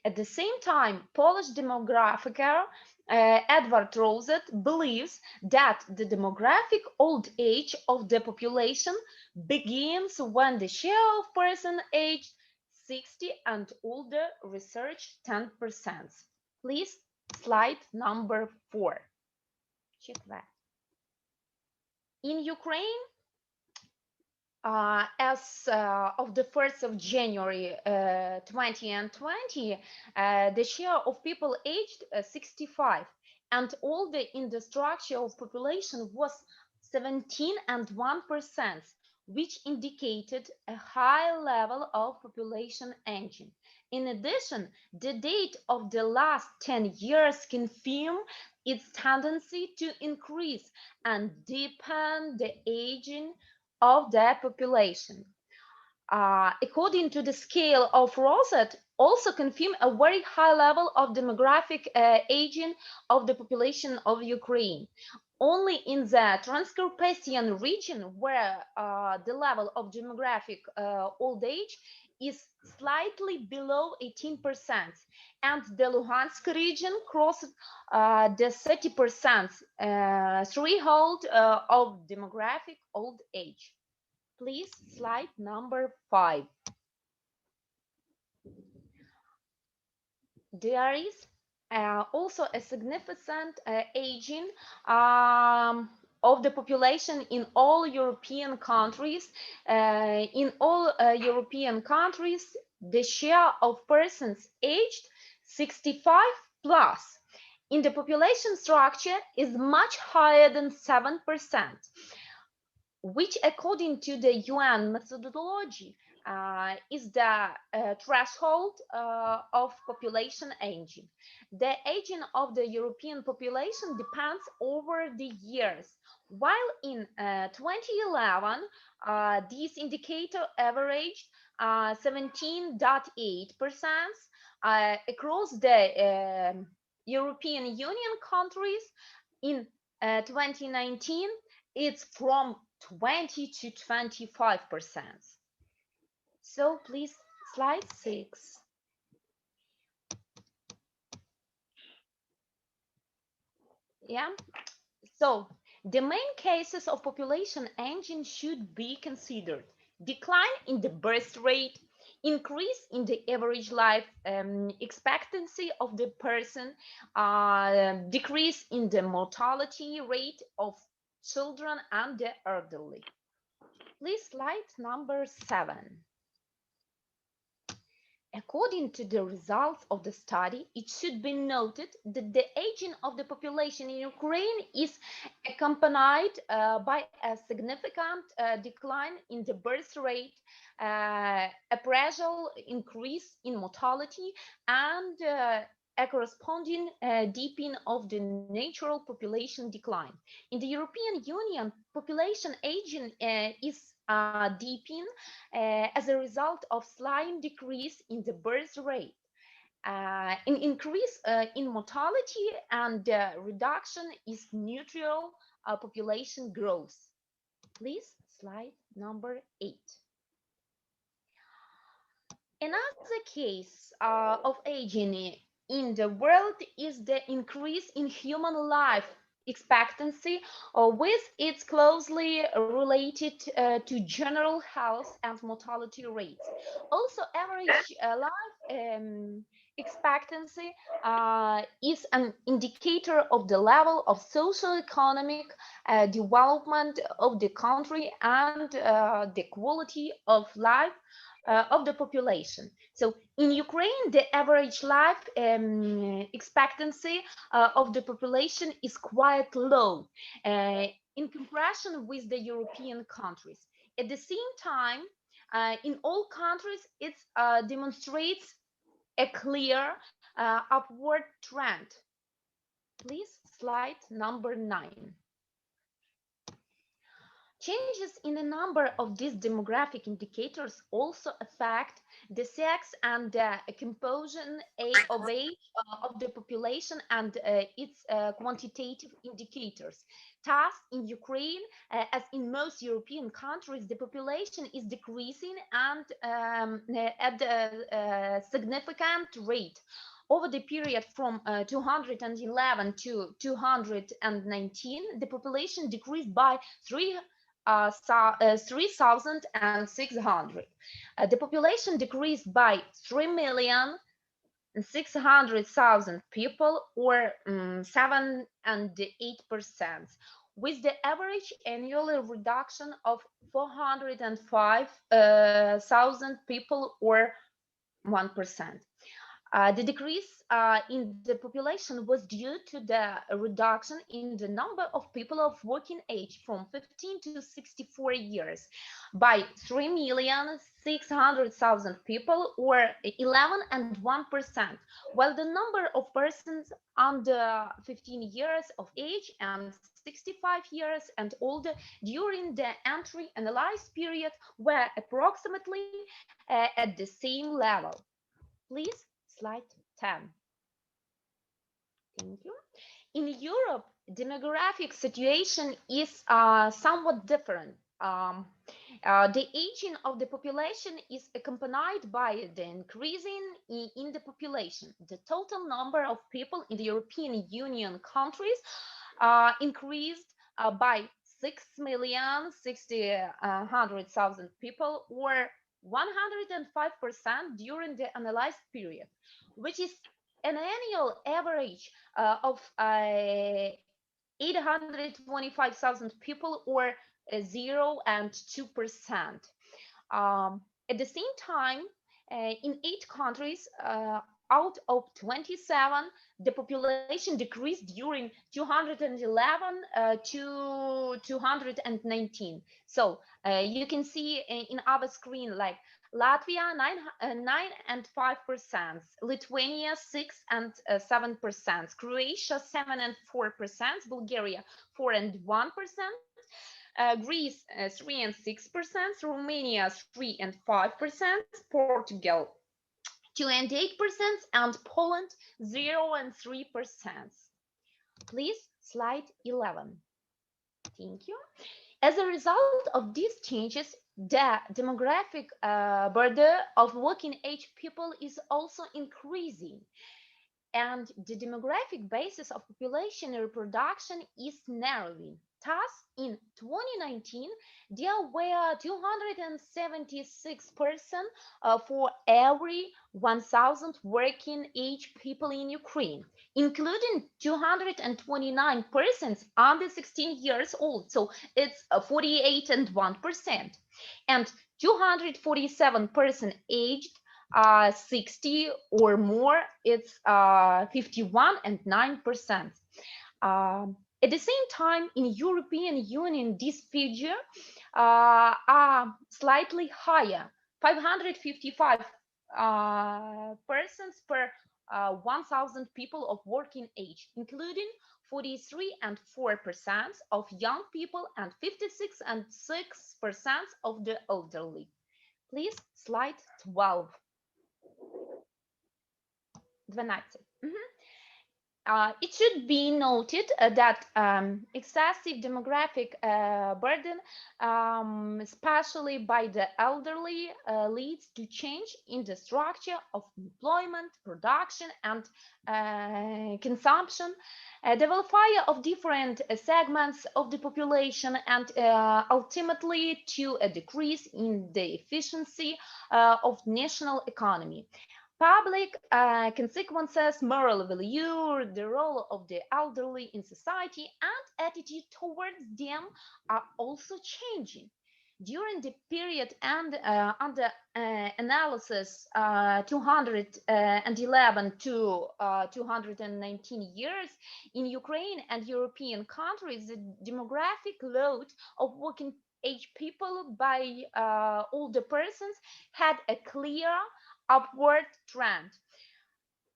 At the same time, Polish demographer Edward Rosett believes that the demographic old age of the population begins when the share of persons aged 60 and older reach 10%. Please, slide number 4. In Ukraine, as of the 1st of January 2020, the share of people aged 65 and all in the structure of population was 17.1%, which indicated a high level of population aging. In addition, the data of the last 10 years confirm its tendency to increase and deepen the aging of the population. According to the scale of Rosette, also confirm a very high level of demographic aging of the population of Ukraine. Only in the Transcarpathian region, where the level of demographic old age is slightly below 18%, and the Luhansk region crossed the 30% threshold of demographic old age. Please, slide number 5. There is also a significant aging of the population in all European countries. In all European countries, the share of persons aged 65 plus in the population structure is much higher than 7%. Which, according to the UN methodology, is the threshold of population aging. The aging of the European population depends over the years. While in 2011, this indicator averaged 17.8% across the European Union countries. In 2019, it's from 20 to 25%. So please, slide 6. Yeah. So the main cases of population aging should be considered: decline in the birth rate, increase in the average life expectancy of the person, decrease in the mortality rate of children and the elderly. Please, slide number 7. According to the results of the study, it should be noted that the aging of the population in Ukraine is accompanied by a significant decline in the birth rate, a gradual increase in mortality, and a corresponding deepening of the natural population decline. In the European Union, population aging is deepening as a result of slight decrease in the birth rate, an increase in mortality, and reduction is neutral population growth. Please, slide number 8. Another case of aging in the world is the increase in human life expectancy, with its closely related to general health and mortality rates. Also, average life expectancy is an indicator of the level of socio-economic development of the country and the quality of life of the population. So in Ukraine, the average life expectancy of the population is quite low in comparison with the European countries. At the same time, in all countries, it demonstrates a clear upward trend. Please, slide number 9. Changes in a number of these demographic indicators also affect the sex and composition of age of the population and its quantitative indicators. Thus, in Ukraine, as in most European countries, the population is decreasing and at a significant rate. Over the period from 211 to 219, the population decreased by 3,600. The population decreased by 3,600,000 people, or 7 and 8%, with the average annual reduction of 405,000 people, or 1%. The decrease in the population was due to the reduction in the number of people of working age from 15 to 64 years by 3,600,000 people, or 11.1%, while the number of persons under 15 years of age and 65 years and older during the entry analyzed period were approximately at the same level. Please, slide 10. Thank you. In Europe, demographic situation is somewhat different. The aging of the population is accompanied by the increasing in the population. The total number of people in the European Union countries increased by 6,600,000 people, or 105% during the analyzed period, which is an annual average of 825,000 people, or 0 and 2%. At the same time, in 8 countries out of 27, the population decreased during 211 to 219. So you can see in our screen, like Latvia 9.5%, Lithuania 6 and 7%, Croatia 7 and 4%, Bulgaria 4 and 1%, Greece 3 and 6%, Romania 3 and 5%, Portugal 2 and 8%, and Poland 0 and 3%. Please, slide 11. Thank you. As a result of these changes, the demographic burden of working age people is also increasing, and the demographic basis of population reproduction is narrowing. Thus, in 2019, there were 276 persons for every 1,000 working age people in Ukraine, including 229 persons under 16 years old. So it's 48.1%, and 247 persons aged 60 or more, it's 51.9%. At the same time, in European Union, this figure are slightly higher, 555 persons per 1,000 people of working age, including 43.4% of young people and 56.6% of the elderly. Please, slide 12. 12. It should be noted that excessive demographic burden, especially by the elderly, leads to change in the structure of employment, production, and consumption, the welfare of different segments of the population, and ultimately to a decrease in the efficiency of national economy. Public consequences, moral value, the role of the elderly in society, and attitude towards them are also changing. During the period and under analysis 211 to 219 years, in Ukraine and European countries, the demographic load of working age people by older persons had a clear upward trend.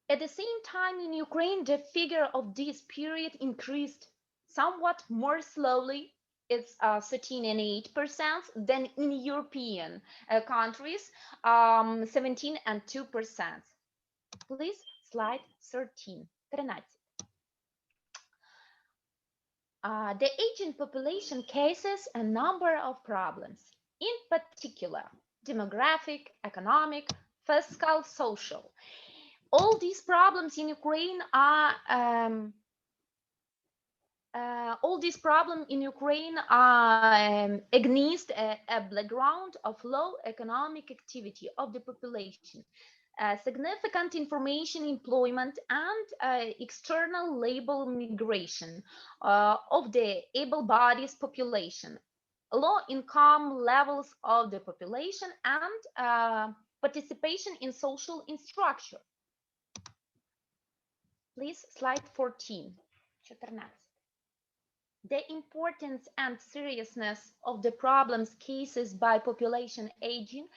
At the same time, in Ukraine, the figure of this period increased somewhat more slowly. It's 13.8% than in European countries, 17.2%. Please, slide 13. The aging population cases a number of problems, in particular, demographic, economic, fiscal, social. All these problems in Ukraine are against a background of low economic activity of the population, significant information employment, and external labor migration of the able-bodied population, low income levels of the population, and participation in social structure. Please, slide 14. 14. The importance and seriousness of the problems cases by population aging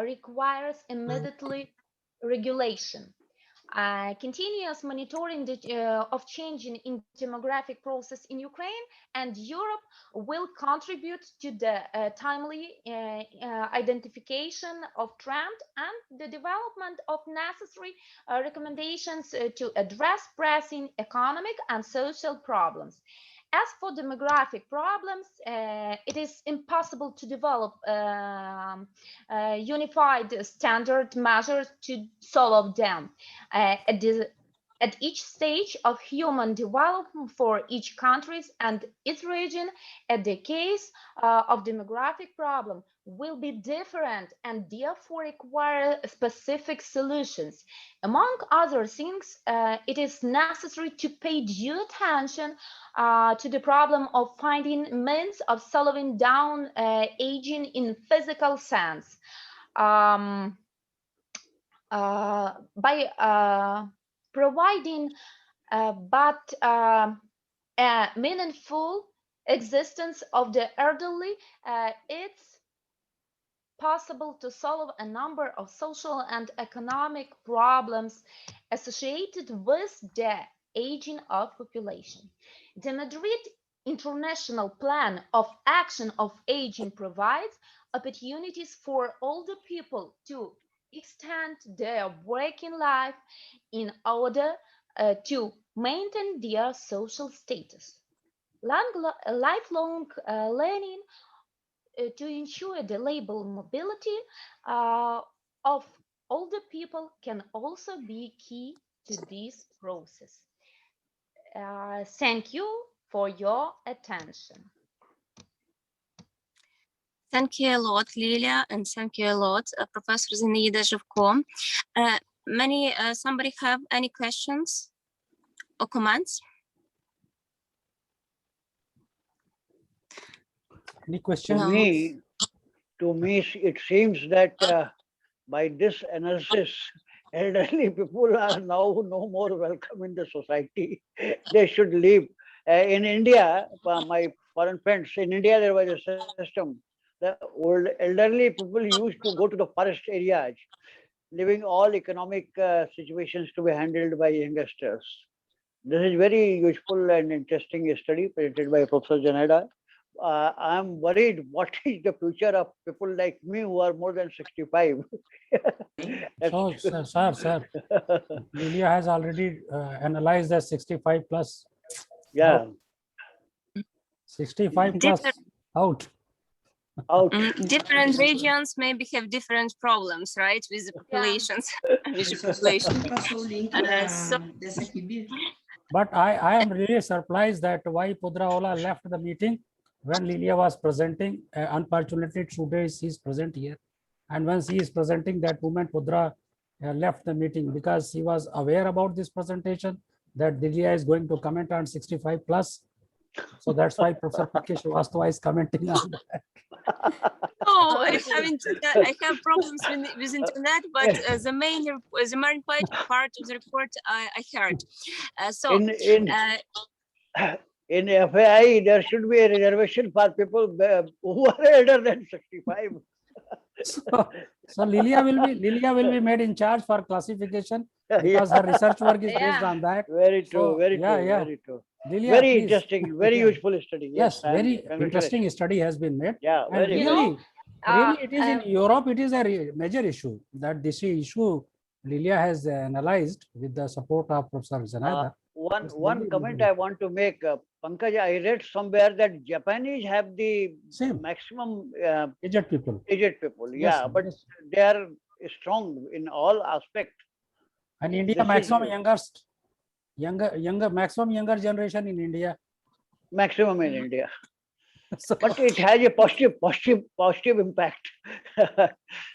requires immediately regulation. Continuous monitoring of changing in demographic process in Ukraine and Europe will contribute to the timely identification of trend and the development of necessary recommendations to address pressing economic and social problems. As for demographic problems, it is impossible to develop unified standard measures to solve them. At each stage of human development for each country and its region, the case of demographic problem will be different and therefore require specific solutions. Among other things, it is necessary to pay due attention to the problem of finding means of slowing down aging in physical sense. By providing a meaningful existence of the elderly, it's possible to solve a number of social and economic problems associated with the aging of population. The Madrid International Plan of Action of Aging provides opportunities for older people to extend their working life in order to maintain their social status. Lifelong learning to ensure the labor mobility of older people can also be key to this process. Thank you for your attention. Thank you a lot, Lilia, and thank you a lot, Professor Zinaida Zhivko. Somebody have any questions or comments? Any questions? To me, it seems that by this analysis, elderly people are now no more welcome in the society. They should leave. In India, my foreign friends, in India, there was a system. The old elderly people used to go to the forest areas, leaving all economic situations to be handled by youngsters. This is very useful and interesting study presented by Professor Zinaida. I'm worried what is the future of people like me who are more than 65. So, sir, Lilia has already analyzed the 65 plus. Yeah. 65 plus out. Different regions maybe have different problems, right, with the populations. But I am really surprised that why Pudraola left the meeting when Lilia was presenting. Unfortunately, today she is present here, and when she is presenting, that woman Pudra left the meeting because she was aware about this presentation that Lilia is going to comment on 65 plus. So that's why Professor P.K. Srivastava is commenting on that. Oh, I have problems with internet, but the main part of the report I heard. In FAI, there should be a reservation for people who are elder than 65. So Lilia will be made in charge for classification because her research work is based on that. Very true. Very true. Lilia, very please. Interesting. Very useful study. Yes, very interesting study has been made. Yeah, and really, it is in Europe. It is a major issue that this issue Lilia has analyzed with the support of Professor Zinaida. One comment I want to make, Pankaj, I read somewhere that Japanese have the maximum aged people. Yeah, but they are strong in all aspects. And India maximum maximum younger generation in India. Maximum in India. But it has a positive impact.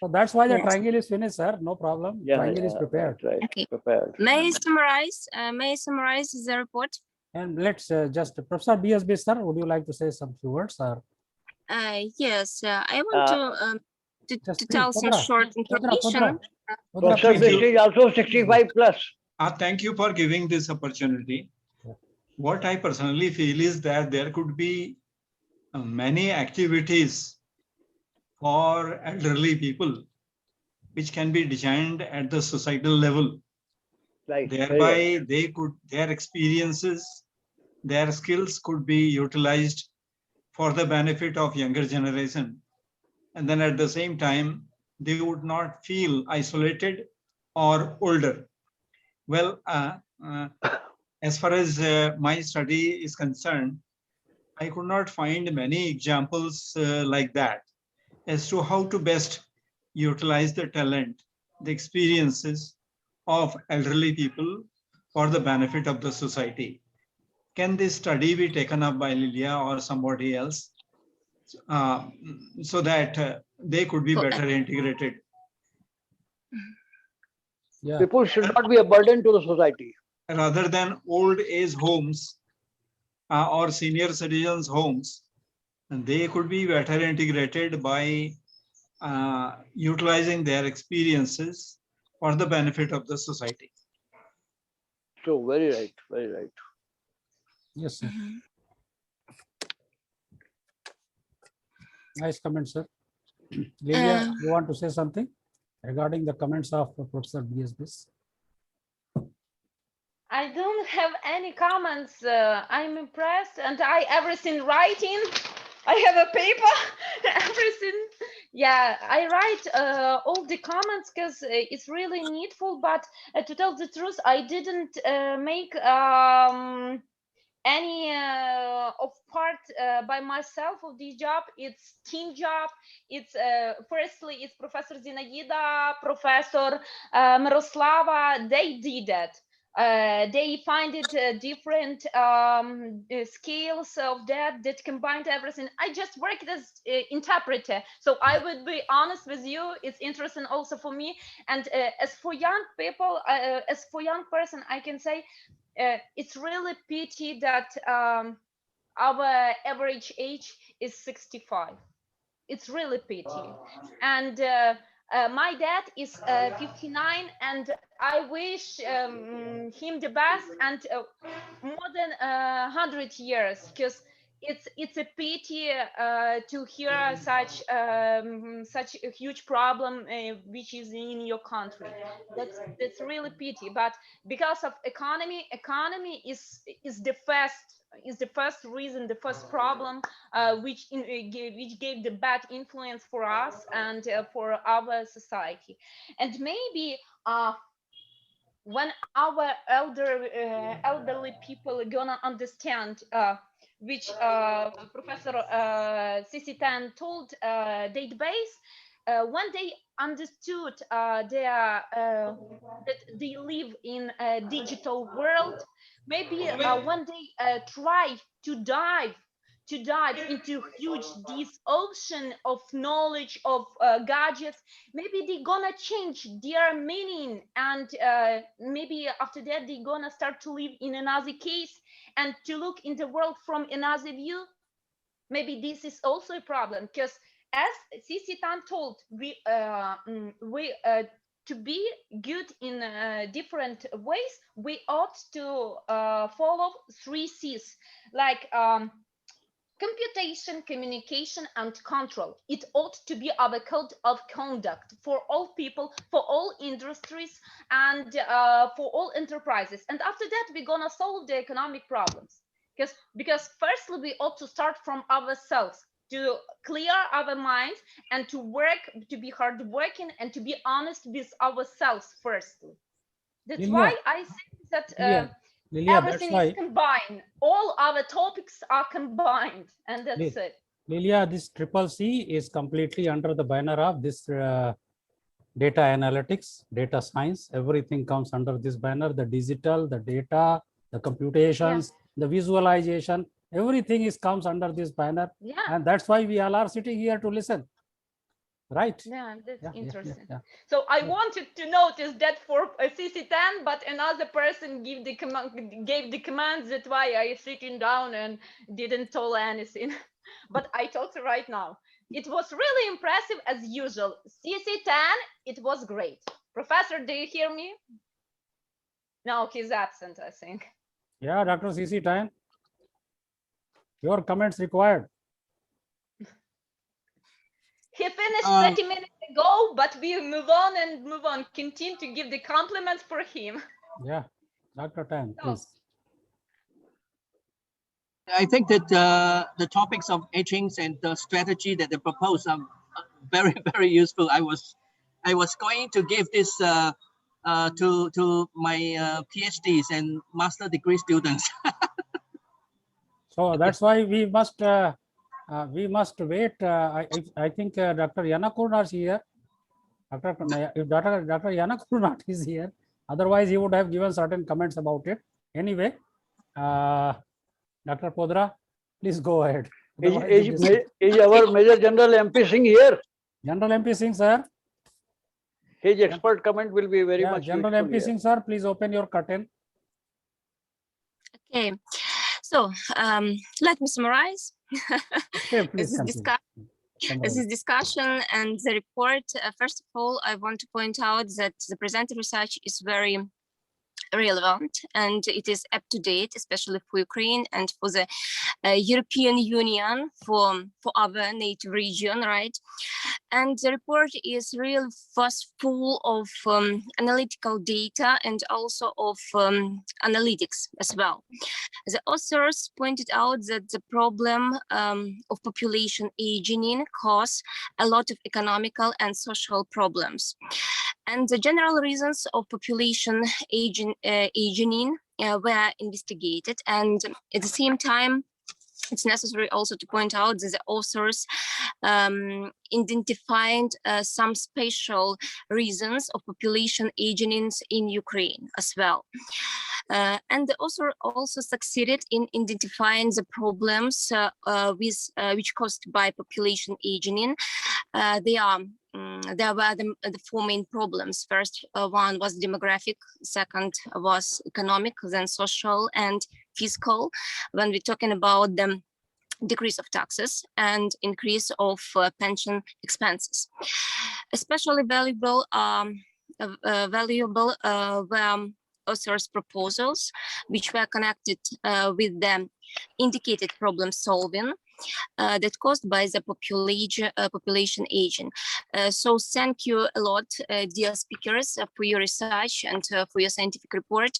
So that's why the triangle is finished, sir. No problem. Triangle is prepared. Right. Okay. Prepared. May I summarize the report? And let's just Professor BSB, sir, would you like to say some few words, sir? Yes, I want to tell some short information. Professor BSB is also 65 plus. Thank you for giving this opportunity. What I personally feel is that there could be many activities for elderly people which can be designed at the societal level. Right. Thereby, their experiences, their skills could be utilized for the benefit of younger generation. And then at the same time, they would not feel isolated or older. Well, as far as my study is concerned, I could not find many examples like that as to how to best utilize the talent, the experiences of elderly people for the benefit of the society. Can this study be taken up by Lilia or somebody else so that they could be better integrated? Yeah. People should not be a burden to the society. Rather than old age homes or senior citizens homes, they could be better integrated by utilizing their experiences for the benefit of the society. So very right, very right. Yes, sir. Nice comment, sir. Lilia, you want to say something regarding the comments of Professor BSB? I don't have any comments. I'm impressed, and everything writing. I have a paper, everything. Yeah, I write all the comments because it's really needful. But to tell the truth, I didn't make any of part by myself of this job. It's team job. It's firstly it's Professor Zinaida, Professor Miroslava. They did it. They find it different skills of that combined everything. I just worked as interpreter, so I would be honest with you, it's interesting also for me. And as for young people, as for young person, I can say it's really pity that our average age is 65. It's really pity. And my dad is 59, and I wish him the best and more than 100 years, because it's a pity to hear such a huge problem which is in your country. That's really pity. But because of economy is the first reason, the first problem which gave the bad influence for us and for our society. And maybe when our elderly people are gonna understand which Professor Sisitan told database, when they understood that they live in a digital world, maybe when they try to dive into huge this ocean of knowledge of gadgets, maybe they're gonna change their meaning, and maybe after that they're gonna start to live in another case and to look in the world from another view. Maybe this is also a problem, because as Cici Tan told, we to be good in different ways, we ought to follow 3 C's, like computation, communication, and control. It ought to be our code of conduct for all people, for all industries, and for all enterprises. And after that, we're gonna solve the economic problems. Because firstly, we ought to start from ourselves, to clear our minds and to work, to be hardworking and to be honest with ourselves firstly. That's Lilia, why I think that Lilia, everything is combined. All our topics are combined, and that's it. Lilia, this CCC is completely under the banner of this data analytics, data science. Everything comes under this banner: the digital, the data, the computations, the visualization. Everything comes under this banner, and that's why we all are sitting here to listen. Right. Yeah, that's interesting. Yeah. So I wanted to notice that for CC10, but another person gave the command. That's why I sitting down and didn't tell anything. But I told you right now. It was really impressive as usual. CC10, it was great. Professor, do you hear me? No, he's absent, I think. Yeah, Dr. CC Tan, your comments required. He finished 30 minutes ago, but we move on and move on. Continue to give the compliments for him. Yeah, Dr. Tan, please. I think that the topics of aging and the strategy that they propose are very, very useful. I was going to give this to my PhDs and master degree students. So that's why we must wait. I think Dr. Yanakurna is here. If Dr. Yanakurna is here, otherwise he would have given certain comments about it. Anyway, Dr. Podra, please go ahead. Is our Major General MP Singh here? General MP Singh, sir. His expert comment will be very much General useful MP here. Singh, sir, please open your curtain. Okay, so let me summarize Okay, please this is discussion and the report. First of all, I want to point out that the presented research is very relevant and it is up to date, especially for Ukraine and for the European Union, for our NATO region, right? And the report is really full of analytical data and also of analytics as well. The authors pointed out that the problem of population aging causes a lot of economical and social problems. And the general reasons of population aging were investigated. And at the same time, it's necessary also to point out that the authors identified some special reasons of population aging in Ukraine as well. And the author also succeeded in identifying the problems which caused by population aging. There were the four main problems. First one was demographic, second was economic, then social and fiscal. When we're talking about the decrease of taxes and increase of pension expenses. Especially valuable were authors' proposals, which were connected with the indicated problem solving that caused by the population aging. So thank you a lot, dear speakers, for your research and for your scientific report.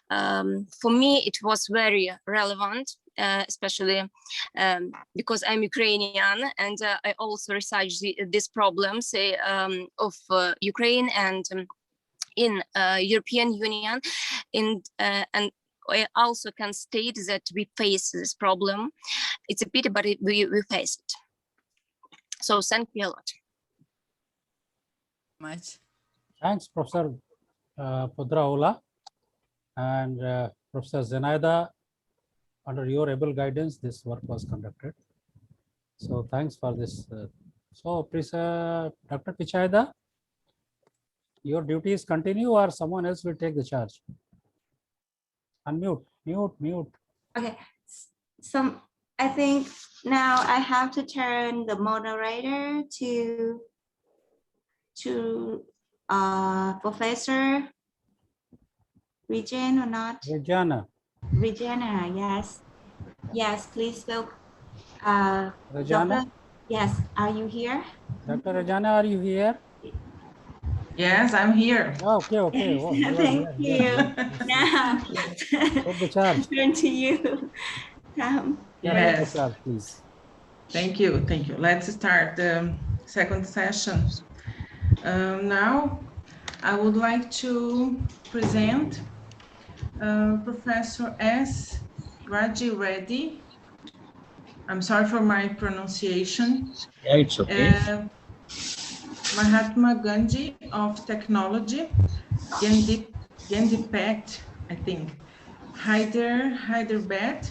For me, it was very relevant, especially because I'm Ukrainian and I also researched these problems of Ukraine and in European Union, and I also can state that we face this problem. It's a pity, but we face it. So thank you a lot. Much. Thanks, Professor Podraola and Professor Zenaida. Under your able guidance, this work was conducted. So thanks for this. So please, Dr. Pichayda, your duties continue or someone else will take the charge. Unmute, mute. Okay, so I think now I have to turn the moderator to Professor Regina or not? Regina, yes. Yes, please go. Regina? Doctor, yes, are you here? Dr. Regina, are you here? Yes, I'm here. Okay. Oh, Thank you. Now, take the charge. turn to you. Yes. Charge, please. Thank you. Let's start the second session. Now, I would like to present Professor S. Raji Reddy. I'm sorry for my pronunciation. Yeah, it's okay. Mahatma Gandhi of Technology, Gandhipat, I think, Hyderabad,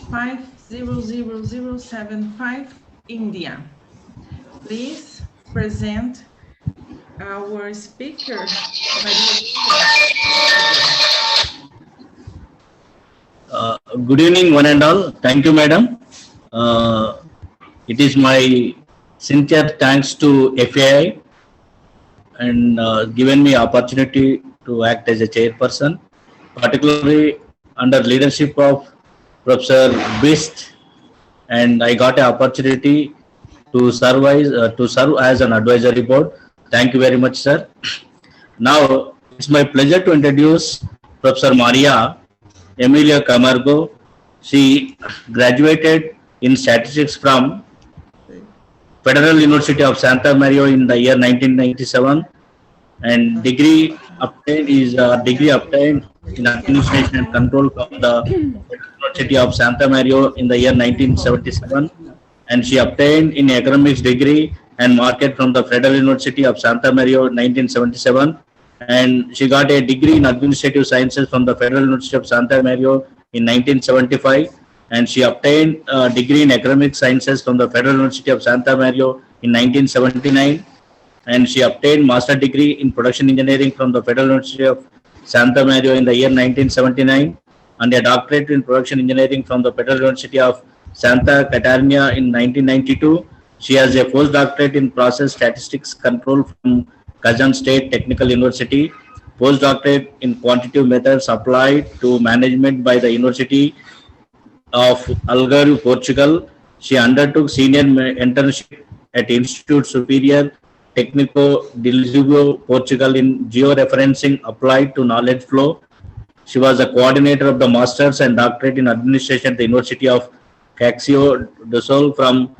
500075, India. Please present our speaker. Good evening, one and all. Thank you, madam. It is my sincere thanks to FAI and given me opportunity to act as a chairperson. particularly under leadership of Professor Bist, and I got an opportunity to serve as an advisory board. Thank you very much, sir. Now it's my pleasure to introduce Professor Maria Emilia Camargo. She graduated in statistics from Federal University of Santa Maria in the year 1997, and degree obtained in administration and control from the University of Santa Maria in the year 1977, and she obtained in economics degree and market from the Federal University of Santa Maria in 1977, and she got a degree in administrative sciences from the Federal University of Santa Maria in 1975, and she obtained a degree in economic sciences from the Federal University of Santa Maria in 1979, and she obtained master degree in production engineering from the Federal University of Santa Maria in the year 1979, and a doctorate in production engineering from the Federal University of Santa Catarina in 1992. She has a postdoctorate in process statistics control from Kazan State Technical University, postdoctorate in quantitative methods applied to management by the University of Algarve, Portugal. She undertook senior internship at Institute Superior Técnico de Lisboa, Portugal in georeferencing applied to knowledge flow. She was a coordinator of the Masters and Doctorate in Administration at the University of Caxio do Sul from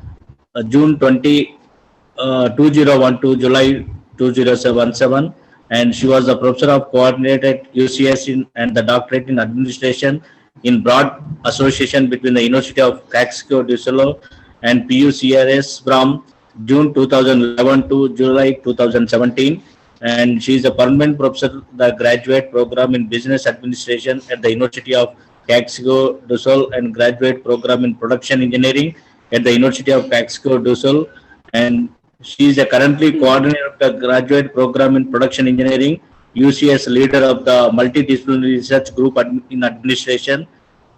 June 2012 to July 2017, and she was a professor of coordinated UCS and the doctorate in administration in broad association between the University of Caxio do Sul and PUCRS from June 2011 to July 2017, and she is a permanent professor the graduate program in business administration at the University of Caxio do Sul and graduate program in production engineering at the University of Caxio do Sul, and she is a currently coordinator of the graduate program in production engineering, UCS leader of the multidisciplinary research group in administration,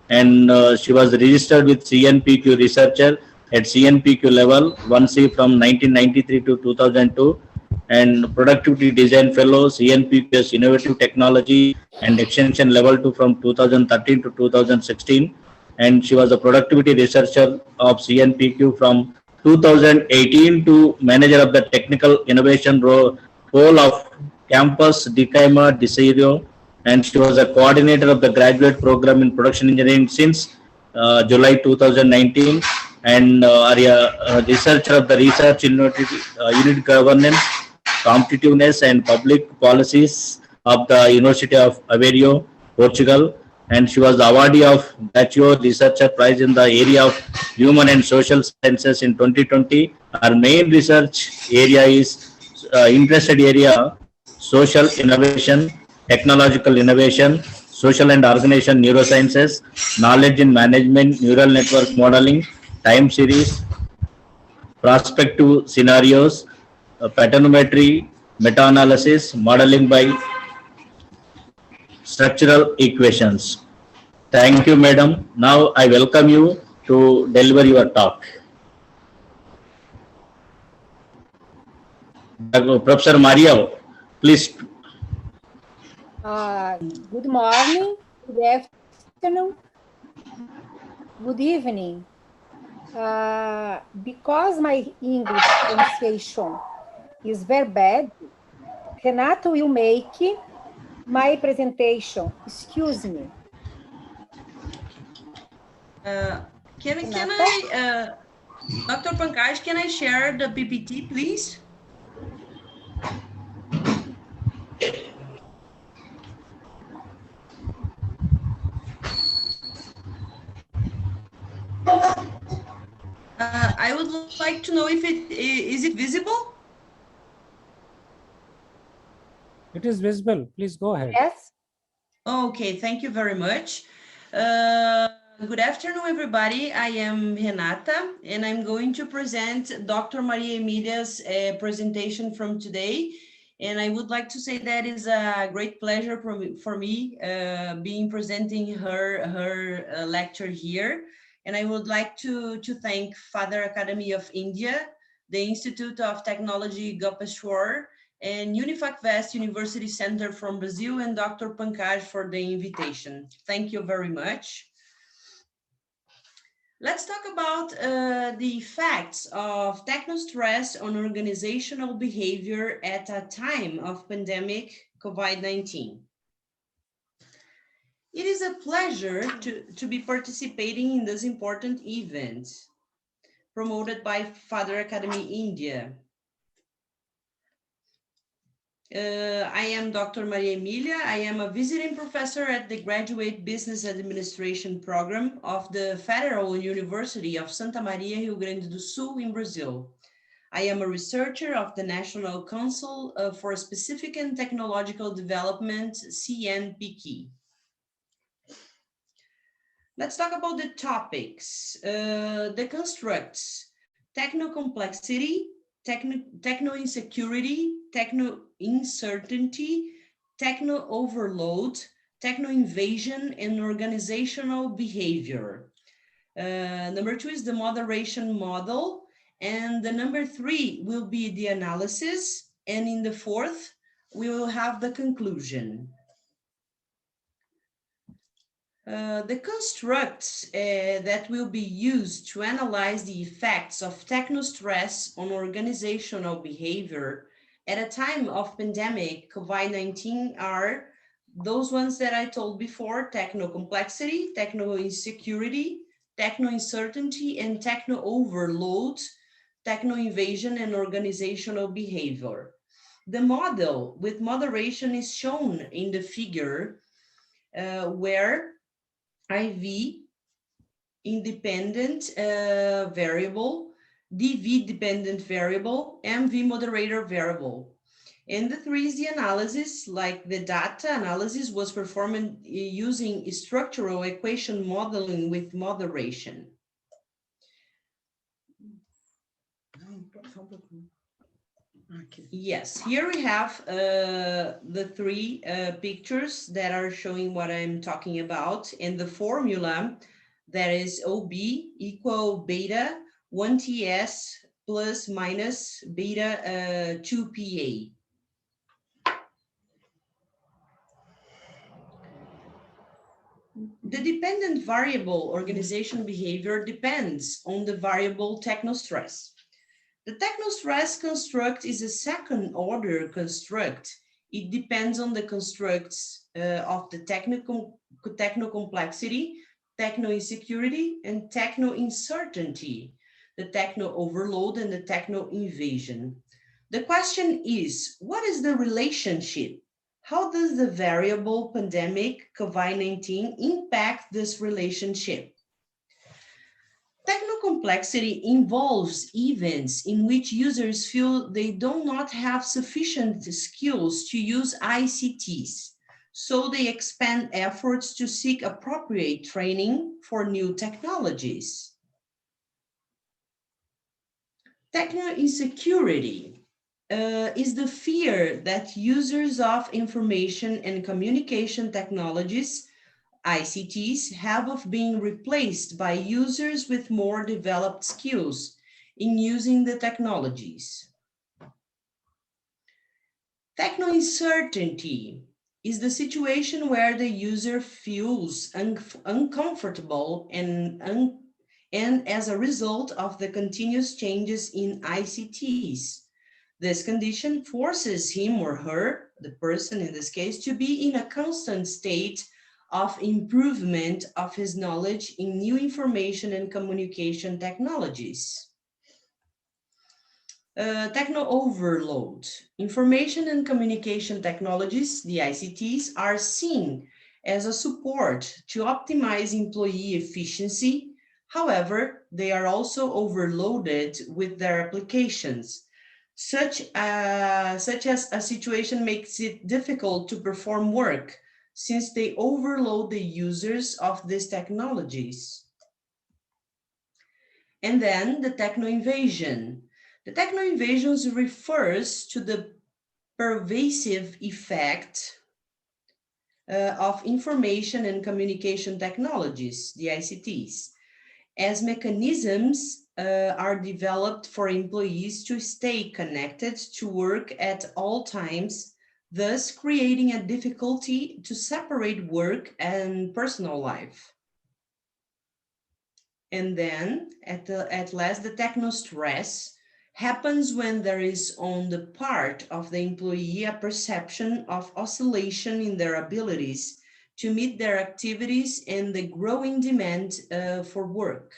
and she was registered with CNPQ researcher at CNPQ level 1C from 1993 to 2002, and productivity design fellow CNPQ's innovative technology and extension level 2 from 2013 to 2016, and she was a productivity researcher of CNPQ from 2018 to manager of the technical innovation role of campus Dicama Desiro, and she was a coordinator of the graduate program in production engineering since July 2019, and a researcher of the research unit governance, competitiveness and public policies of the University of Aveiro, Portugal, and she was the awardee of Bachelor Researcher Prize in the area of human and social sciences in 2020. Her main research area is interested area social innovation, technological innovation, social and organization neurosciences, knowledge in management, neural network modeling, time series, prospective scenarios, patternometry, meta-analysis, modeling by structural equations. Thank you, madam. Now I welcome you to deliver your talk. Professor Mario, please. Good morning, good afternoon, good evening. Because my English pronunciation is very bad, Renato will make my presentation. Excuse me. Can I, Dr. Pankaj, can I share the PPT, please? I would like to know if is it visible? It is visible. Please go ahead. Yes. Okay, thank you very much. Good afternoon, everybody. I am Renata, and I'm going to present Dr. Maria Emilia's presentation from today. And I would like to say that is a great pleasure for me being presenting her lecture here. And I would like to thank Father Academy of India, the Institute of Technology Gopeshwar, and Unifacvest University Center from Brazil, and Dr. Pankaj for the invitation. Thank you very much. Let's talk about the effects of technostress on organizational behavior at a time of pandemic COVID-19. It is a pleasure to be participating in this important event promoted by Father Academy India. I am Dr. Maria Emilia. I am a visiting professor at the Graduate Business Administration program of the Federal University of Santa Maria, Rio Grande do Sul in Brazil. I am a researcher of the National Council for Specific and Technological Development, CNPq. Let's talk about the topics. The constructs: techno-complexity, techno-insecurity, techno-uncertainty, techno-overload, techno-invasion, and organizational behavior. Number 2 is the moderation model. And the number 3 will be the analysis. And in the 4th, we will have the conclusion. The constructs that will be used to analyze the effects of technostress on organizational behavior at a time of pandemic COVID-19 are those ones that I told before: techno-complexity, techno-insecurity, techno-uncertainty, and techno-overload, techno-invasion, and organizational behavior. The model with moderation is shown in the figure where IV, independent variable, DV, dependent variable, MV, moderator variable. And the 3 is the analysis, like the data analysis was performed using structural equation modeling with moderation. Yes, here we have the 3 pictures that are showing what I'm talking about. And the formula, that is OB equal beta 1TS plus minus beta 2PA. The dependent variable organization behavior depends on the variable technostress. The technostress construct is a second order construct. It depends on the constructs of the techno-complexity, techno-insecurity, and techno-uncertainty, the techno-overload, and the techno-invasion. The question is, what is the relationship? How does the variable pandemic COVID-19 impact this relationship? Techno-complexity involves events in which users feel they do not have sufficient skills to use ICTs, so they expend efforts to seek appropriate training for new technologies. Techno-insecurity is the fear that users of information and communication technologies, ICTs, have of being replaced by users with more developed skills in using the technologies. Techno-uncertainty is the situation where the user feels uncomfortable and as a result of the continuous changes in ICTs. This condition forces him or her, the person in this case, to be in a constant state of improvement of his knowledge in new information and communication technologies. Techno-overload. Information and communication technologies, the ICTs, are seen as a support to optimize employee efficiency. However, they are also overloaded with their applications, such as a situation makes it difficult to perform work since they overload the users of these technologies. And then the techno-invasion. The techno-invasions refers to the pervasive effect of information and communication technologies, the ICTs, as mechanisms are developed for employees to stay connected to work at all times, thus creating a difficulty to separate work and personal life. And then at last, the technostress happens when there is on the part of the employee a perception of oscillation in their abilities to meet their activities and the growing demand for work.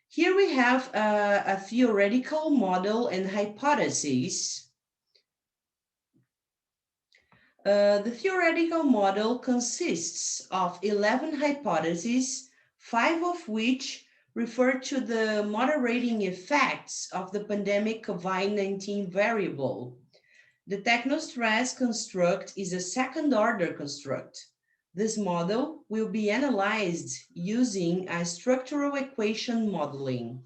Here we have a theoretical model and hypotheses. The theoretical model consists of 11 hypotheses, 5 of which refer to the moderating effects of the pandemic COVID-19 variable. The technostress construct is a second-order construct. This model will be analyzed using a structural equation modeling.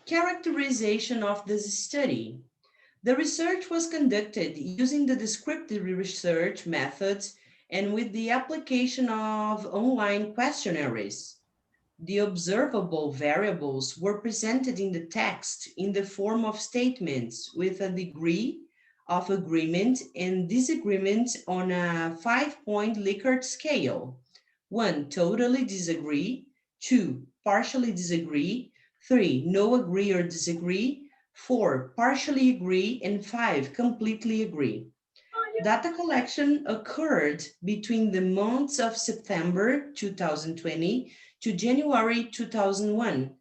Characterization of this study. The research was conducted using the descriptive research methods and with the application of online questionnaires. The observable variables were presented in the text in the form of statements with a degree of agreement and disagreement on a 5-point Likert scale. 1, totally disagree. 2, partially disagree. 3, no agree or disagree. 4, partially agree. And 5, completely agree. Data collection occurred between the months of September 2020 to January 2001.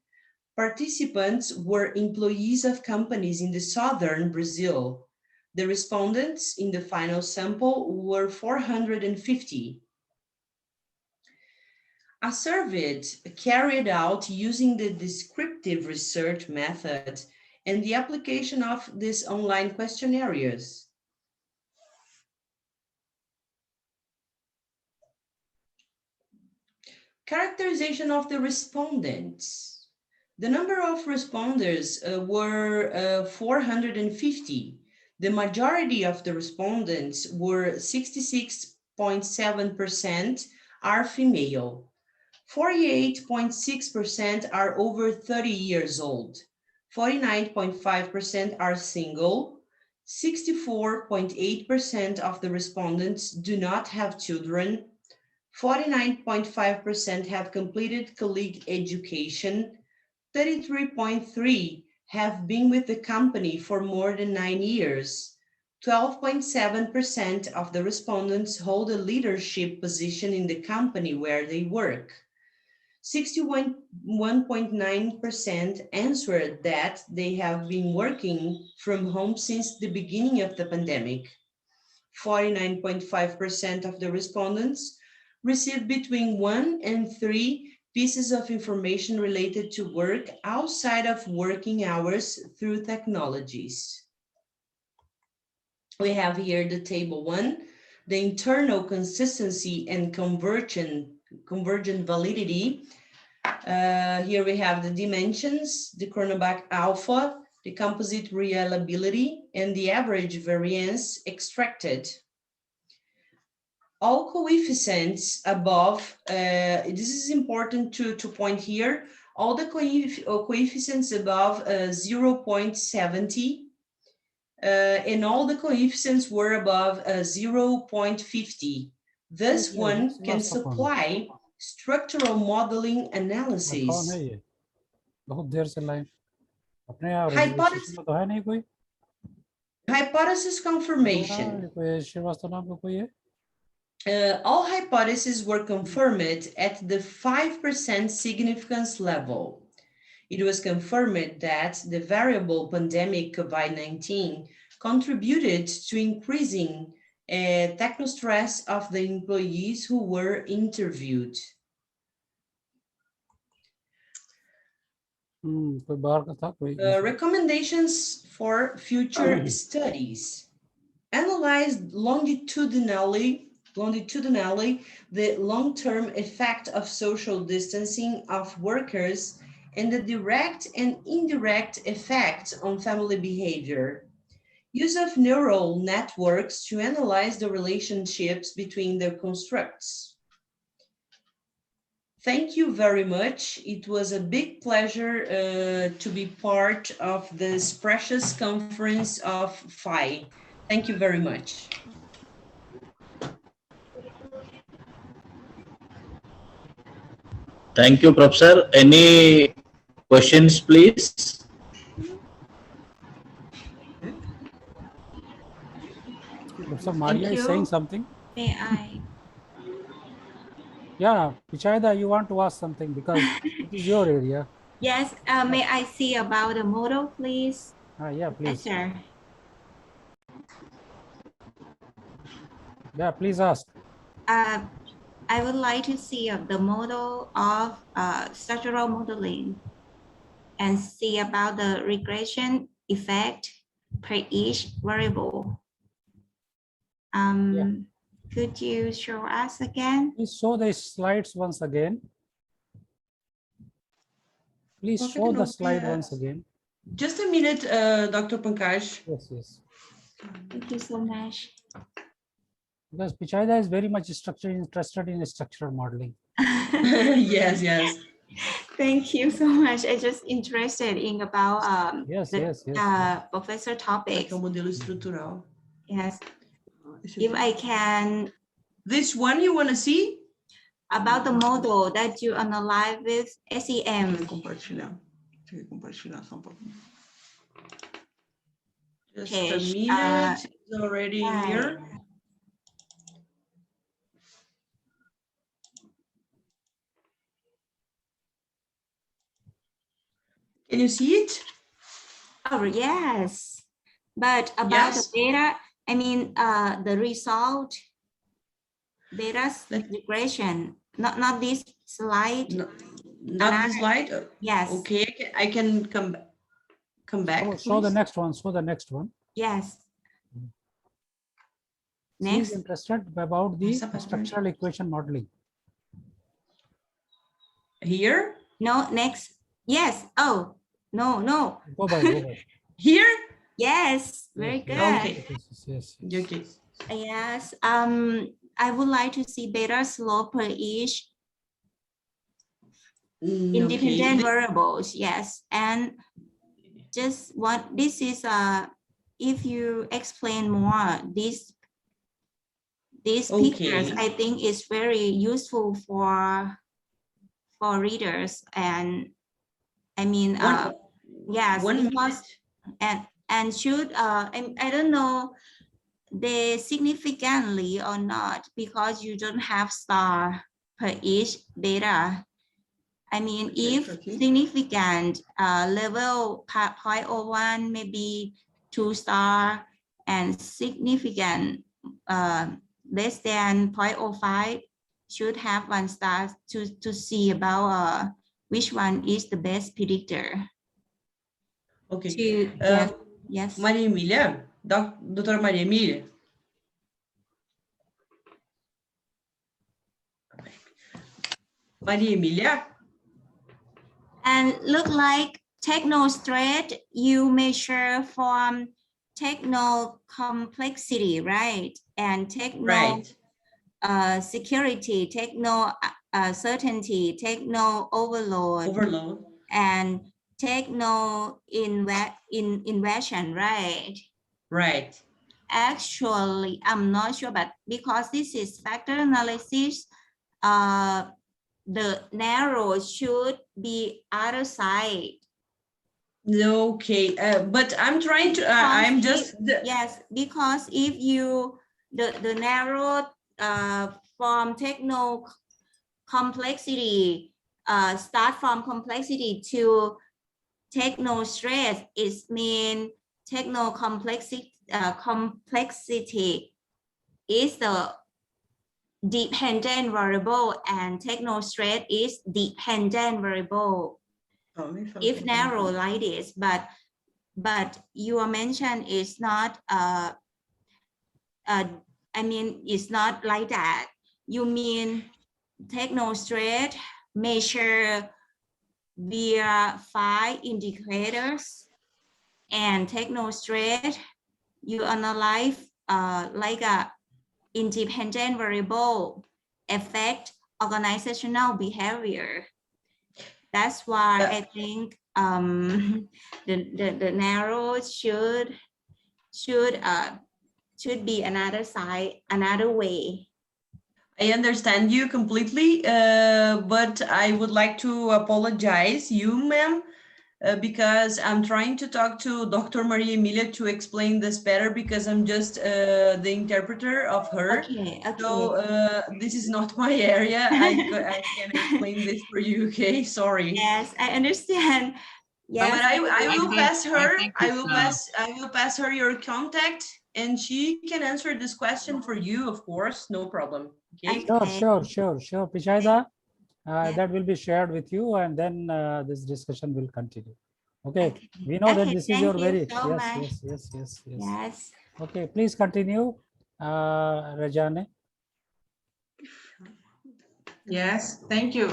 Participants were employees of companies in the southern Brazil. The respondents in the final sample were 450. A survey carried out using the descriptive research method and the application of these online questionnaires. Characterization of the respondents. The number of responders were 450. The majority of the respondents were 66.7% are female. 48.6% are over 30 years old. 49.5% are single. 64.8% of the respondents do not have children. 49.5% have completed colleague education. 33.3% have been with the company for more than 9 years. 12.7% of the respondents hold a leadership position in the company where they work. 61.9% answered that they have been working from home since the beginning of the pandemic. 49.5% of the respondents received between 1 and 3 pieces of information related to work outside of working hours through technologies. We have here the table 1, the internal consistency and convergent validity. Here we have the dimensions, the Cronbach alpha, the composite reliability, and the average variance extracted. All coefficients above, this is important to point here, all the coefficients above 0.70 and all the coefficients were above 0.50. This one can supply structural modeling analysis. Hypothesis confirmation. All hypotheses were confirmed at the 5% significance level. It was confirmed that the variable pandemic COVID-19 contributed to increasing technostress of the employees who were interviewed. Recommendations for future studies. Analyze longitudinally the long-term effect of social distancing of workers and the direct and indirect effect on family behavior. Use of neural networks to analyze the relationships between the constructs. thank you very much. It was a big pleasure to be part of this precious conference of FAI. Thank you very much. Thank you, Professor. Any questions, please? Professor Maria is saying something. May I? Yeah, Pichayda, you want to ask something because it is your area. Yes, may I see about the model, please? Yeah, please. Sir. Yeah, please ask. I would like to see the model of structural modeling and see about the regression effect per each variable. Could you show us again? Please show the slides once again. Please show the slide once again. Just a minute, Dr. Pankaj. Yes, yes. Thank you so much. Because Pichayda is very much interested in structural modeling. Yes, yes. Thank you so much. I just interested in about yes, professor topics. Modelo estrutural. Yes. If I can. This one you want to see? About the model that you analyze with SEM. Just a minute, it's already here. Can you see it? Oh, yes. But about the data, I mean, the result, data regression, not this slide. Not this slide? Yes. Okay, I can come back. Show the next one. Show the next one. Yes. Next. She's interested about the structural equation modeling. Here? No, next. Yes. Oh, no. Go by. Here? Yes. Very good. Okay. Yes. Okay. Yes. I would like to see beta slope per each independent variables. Yes. And just what this is, if you explain more, these pictures, I think is very useful for readers. And I mean, yes, because and should I don't know they significantly or not, because you don't have star per each data. I mean, if significant level 0.01, maybe 2 star, and significant less than 0.05 should have 1 star to see about which one is the best predictor. Okay. Yes. Maria Emilia, Dr. Maria Emilia. Maria Emilia. And look like technostrate, you measure from techno complexity, right? And techno security, techno certainty, techno overload, and techno invasion, right? Right. Actually, I'm not sure, but because this is factor analysis, the narrow should be other side. Okay, but I'm trying to, I'm just. Yes, because if you, the narrow from techno complexity, start from complexity to techno stress, it means techno complexity, complexity is the dependent variable and techno stress is dependent variable. If narrow like this, but your mention is not I mean it's not like that. You mean techno stress measure via 5 indicators, and techno stress you analyze like a independent variable affect organizational behavior. That's why I think the narrow should be another side, another way. I understand you completely, but I would like to apologize you, ma'am, because I'm trying to talk to Dr. Maria Emilia to explain this better because I'm just the interpreter of her. Okay, okay. So this is not my area. I can explain this for you, okay? Sorry. Yes, I understand. Yes, but I will pass her. I will pass her your contact, and she can answer this question for you, of course, no problem. Okay. Sure, Pishaida. That will be shared with you, and then this discussion will continue. Okay. We know that this is your very yes. Okay, please continue, Rajane. Yes, thank you.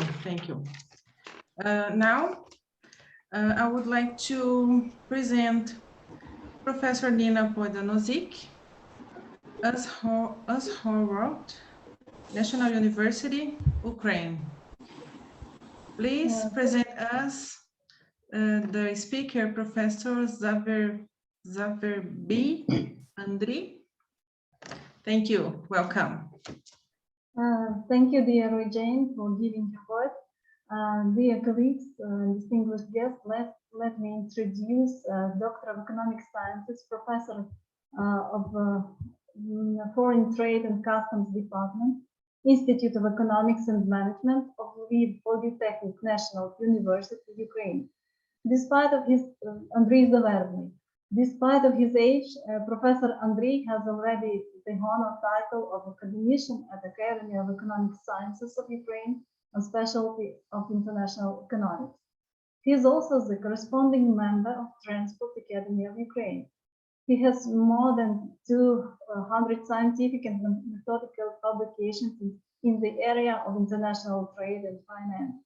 Now, I would like to present Professor Nina Podanozik as Harvard National University, Ukraine. Please present us the speaker, Professor Zafer B. Andri. Thank you. Welcome. Thank you, dear Jane, for giving your word. Dear colleagues, distinguished guests, let me introduce Doctor of Economic Sciences, Professor of Foreign Trade and Customs Department, Institute of Economics and Management of Lviv Polytechnic National University, Ukraine. Despite of his Andriy Zaverny, despite of his age, Professor Andriy has already the honor title of academician at the Academy of Economic Sciences of Ukraine, a specialty of international economics. He is also the corresponding member of Transport Academy of Ukraine. He has more than 200 scientific and methodical publications in the area of international trade and finance.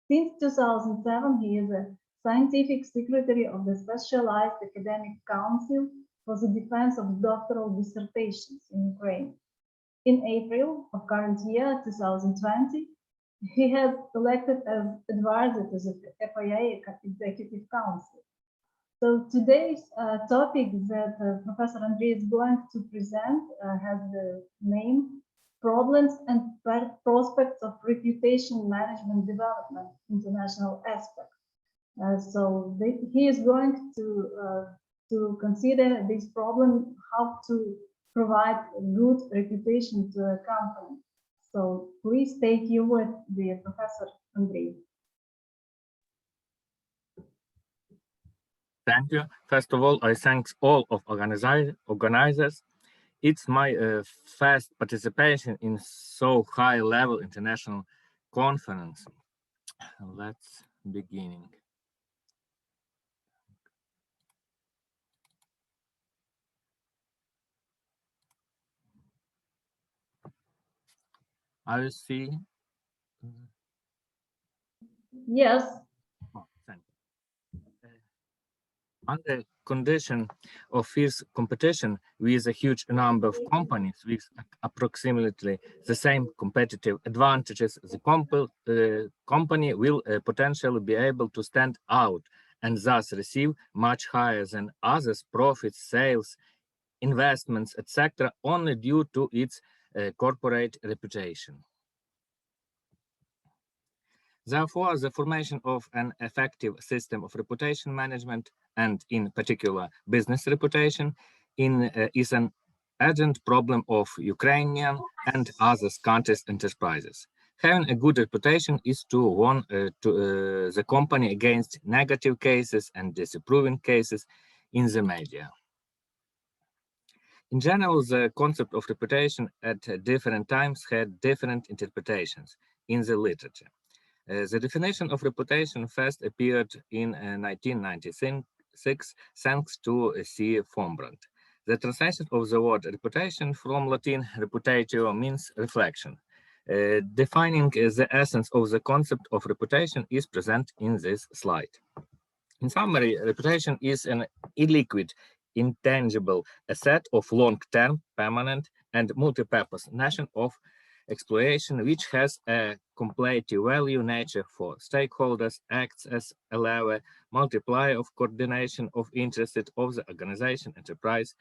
Since 2007, he is a scientific secretary of the Specialized Academic Council for the Defense of Doctoral Dissertations in Ukraine. In April of current year, 2020, he has elected as advisor to the FAI Executive Council. So today's topic that Professor Andriy is going to present has the name Problems and Prospects of Reputation Management Development, International Aspect. He is going to consider this problem, how to provide a good reputation to a company. So please take your word, dear Professor Andriy. Thank you. First of all, I thank all of organizers. It's my first participation in so high-level international conference. Let's begin. I will see. Yes. Oh, thank you. Under condition of fierce competition with a huge number of companies with approximately the same competitive advantages, the company will potentially be able to stand out and thus receive much higher than others profits, sales, investments, etc., only due to its corporate reputation. Therefore, the formation of an effective system of reputation management, and in particular business reputation, is an urgent problem of Ukrainian and other countries' enterprises. Having a good reputation is to warn the company against negative cases and disapproving cases in the media. In general, the concept of reputation at different times had different interpretations in the literature. The definition of reputation first appeared in 1996 thanks to C. Fombrand. The translation of the word reputation from Latin reputatio means reflection. Defining the essence of the concept of reputation is present in this slide. In summary, reputation is an illiquid, intangible asset of long-term, permanent, and multi-purpose nature of exploration, which has a complementary value nature for stakeholders, acts as a lever multiplier of coordination of interests of the organization enterprise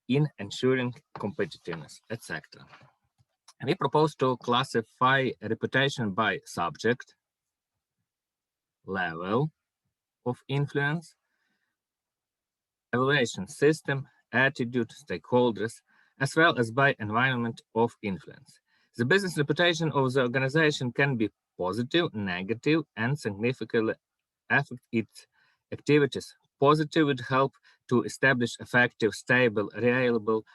in ensuring competitiveness, etc. We propose to classify reputation by subject, level of influence, evaluation system, attitude, stakeholders, as well as by environment of influence. The business reputation of the organization can be positive, negative, and significantly affect its activities. Positive would help to establish effective, stable, reliable,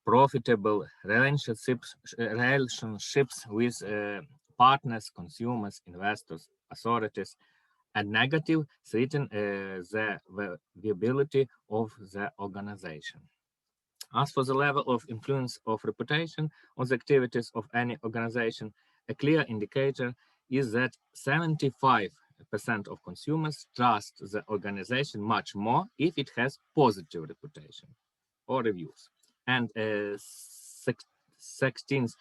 profitable relationships with partners, consumers, investors, authorities, and negative threaten the viability of the organization. As for the level of influence of reputation on the activities of any organization, a clear indicator is that 75% of consumers trust the organization much more if it has positive reputation or reviews, and 16%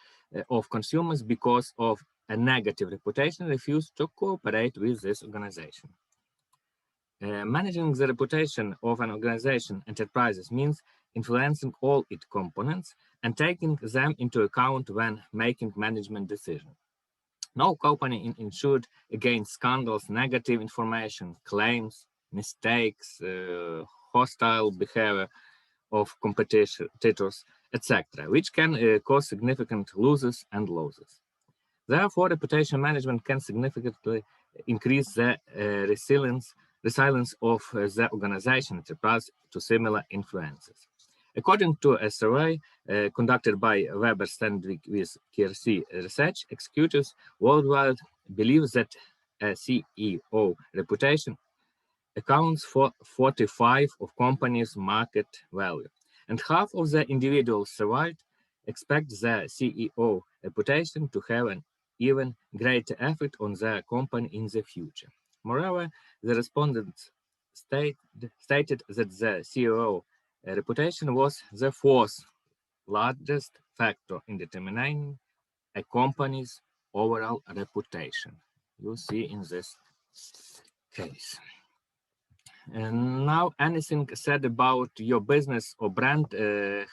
of consumers, because of a negative reputation, refuse to cooperate with this organization. Managing the reputation of an organization enterprises means influencing all its components and taking them into account when making management decisions. No company insured against scandals, negative information, claims, mistakes, hostile behavior of competitors, etc., which can cause significant losses and losses. Therefore, reputation management can significantly increase the resilience of the organization enterprise to similar influences. According to a survey conducted by Weber Sandvik with KRC Research, executives worldwide believe that a CEO reputation accounts for 45% of companies' market value, and half of the individuals surveyed expect the CEO reputation to have an even greater effect on their company in the future. Moreover, the respondents stated that the CEO reputation was the fourth largest factor in determining a company's overall reputation. You see in this case. And now, anything said about your business or brand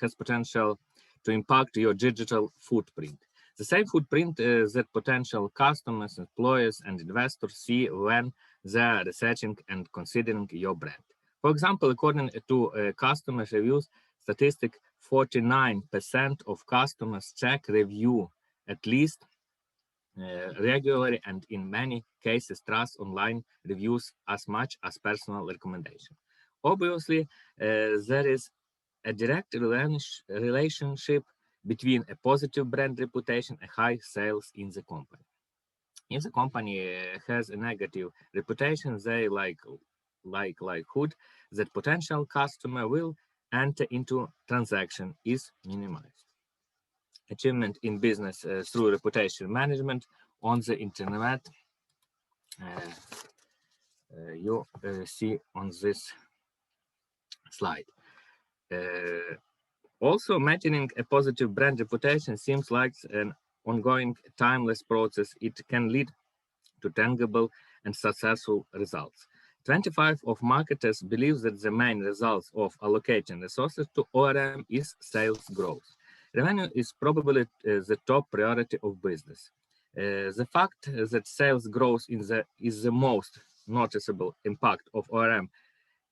has potential to impact your digital footprint. The same footprint that potential customers, employers, and investors see when they are researching and considering your brand. For example, according to customer reviews statistic, 49% of customers check review at least regularly, and in many cases trust online reviews as much as personal recommendation. Obviously, there is a direct relationship between a positive brand reputation and high sales in the company. If the company has a negative reputation, they likelihood that potential customer will enter into transaction is minimized. Achievement in business through reputation management on the internet, you see on this slide. Also, maintaining a positive brand reputation seems like an ongoing, timeless process. It can lead to tangible and successful results. 25% of marketers believe that the main results of allocating resources to ORM is sales growth. Revenue is probably the top priority of business. The fact that sales growth is the most noticeable impact of ORM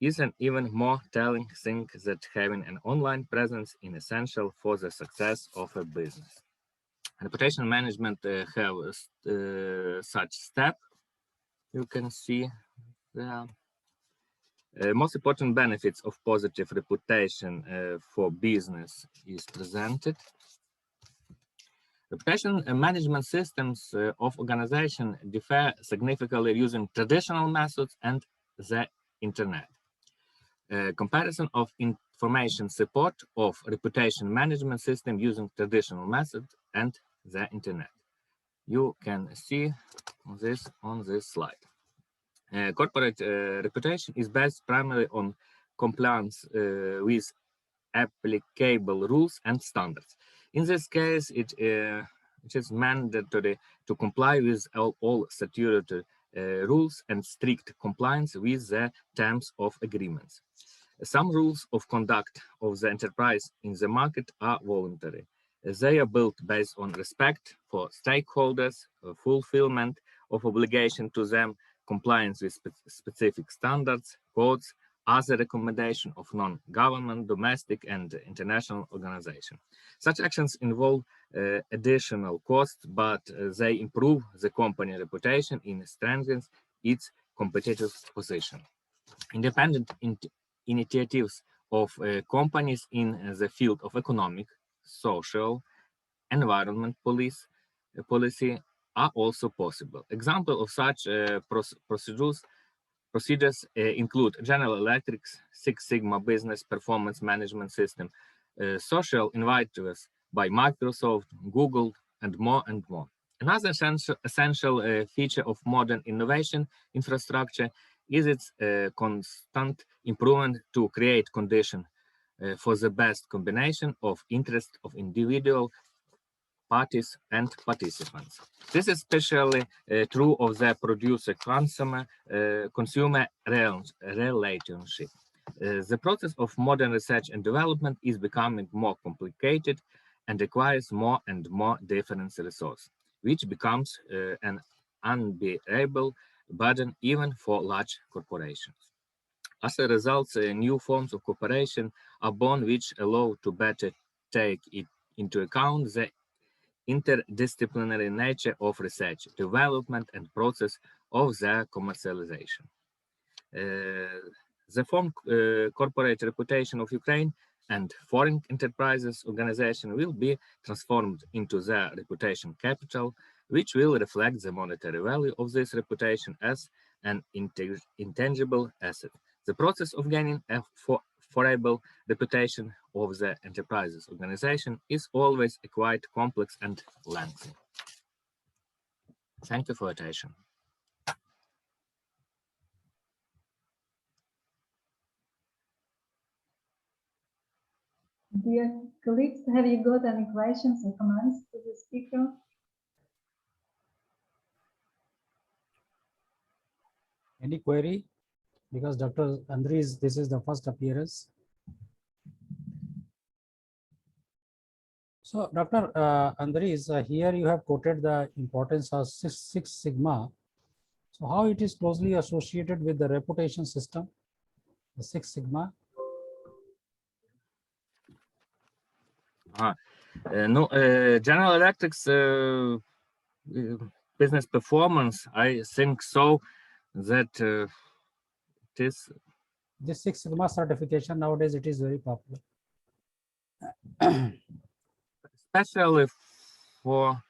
is an even more telling thing that having an online presence is essential for the success of a business. Reputation management have such step. You can see the most important benefits of positive reputation for business is presented. Reputation management systems of organization differ significantly using traditional methods and the internet. Comparison of information support of reputation management system using traditional methods and the internet. You can see this on this slide. Corporate reputation is based primarily on compliance with applicable rules and standards. In this case, it which is mandatory to comply with all statutory rules and strict compliance with the terms of agreements. Some rules of conduct of the enterprise in the market are voluntary. They are built based on respect for stakeholders, fulfillment of obligation to them, compliance with specific standards, codes, as a recommendation of non-government, domestic, and international organizations. Such actions involve additional costs, but they improve the company reputation and strengthen its competitive position. Independent initiatives of companies in the field of economic, social, environment policy are also possible. Examples of such procedures include General Electric's Six Sigma Business Performance Management System, social initiatives by Microsoft, Google, and more and more. Another essential feature of modern innovation infrastructure is its constant improvement to create conditions for the best combination of interests of individual parties and participants. This is especially true of the producer-consumer relationship. The process of modern research and development is becoming more complicated and requires more and more different resources, which becomes an unbearable burden even for large corporations. As a result, new forms of cooperation are born which allow to better take into account the interdisciplinary nature of research, development, and process of their commercialization. The form corporate reputation of Ukraine and foreign enterprises organization will be transformed into their reputation capital, which will reflect the monetary value of this reputation as an intangible asset. The process of gaining a favorable reputation of the enterprises organization is always quite complex and lengthy. Thank you for your attention. Dear colleagues, have you got any questions or comments to the speaker? Any query? Because Dr. Andres, this is the first appearance. So, Dr. Andres, here you have quoted the importance of Six Sigma. So, how it is closely associated with the reputation system, the Six Sigma? General Electric's business performance, I think so that this Six Sigma certification nowadays it is very popular. Especially for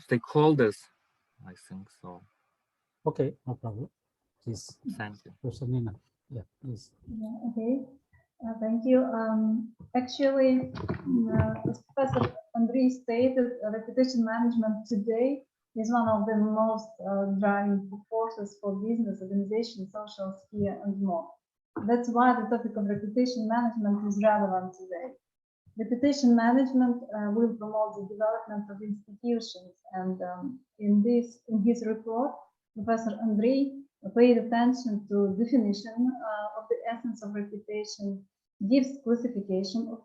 stakeholders, I think so. Okay, no problem. Please. Thank you. Professor Nina. Yeah, please. Yeah, okay. Thank you. Actually, as Professor Andres stated, reputation management today is one of the most driving forces for business, organization, social sphere, and more. That's why the topic of reputation management is relevant today. Reputation management will promote the development of institutions, and in his report, Professor Andrei paid attention to definition of the essence of reputation, gives classification of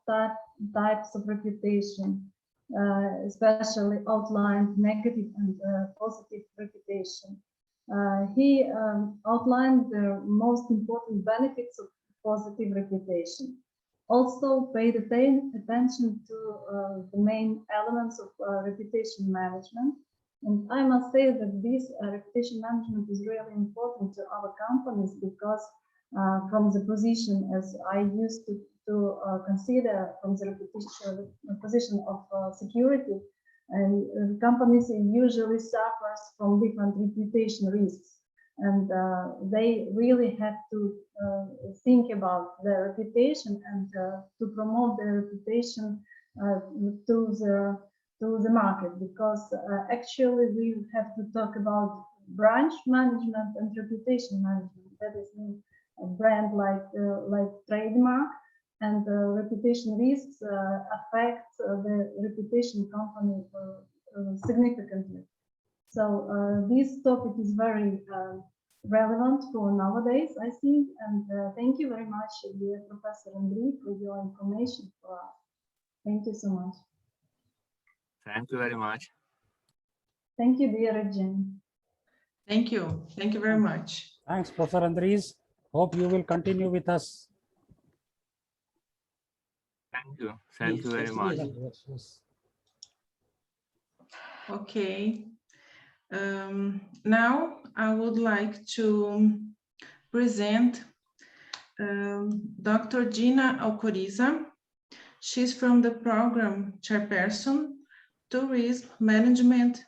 types of reputation, especially outlined negative and positive reputation. He outlined the most important benefits of positive reputation. Also paid attention to the main elements of reputation management. And I must say that this reputation management is really important to our companies because from the position as I used to consider from the position of security, and companies usually suffers from different reputation risks. And they really have to think about their reputation and to promote their reputation to the market, because actually we have to talk about branch management and reputation management. That is a brand like trademark, and reputation risks affect the reputation company significantly. So this topic is very relevant for nowadays, I think. And thank you very much, dear Professor Andriy, for your information for us. Thank you so much. Thank you very much. Thank you, dear Evgeny. Thank you. Thank you very much. Thanks, Professor Andriy. Hope you will continue with us. Thank you. Thank you very much. Yes, yes. Okay. Now I would like to present Dr. Gina Alcoriza. She's from the program chairperson, Tourism Management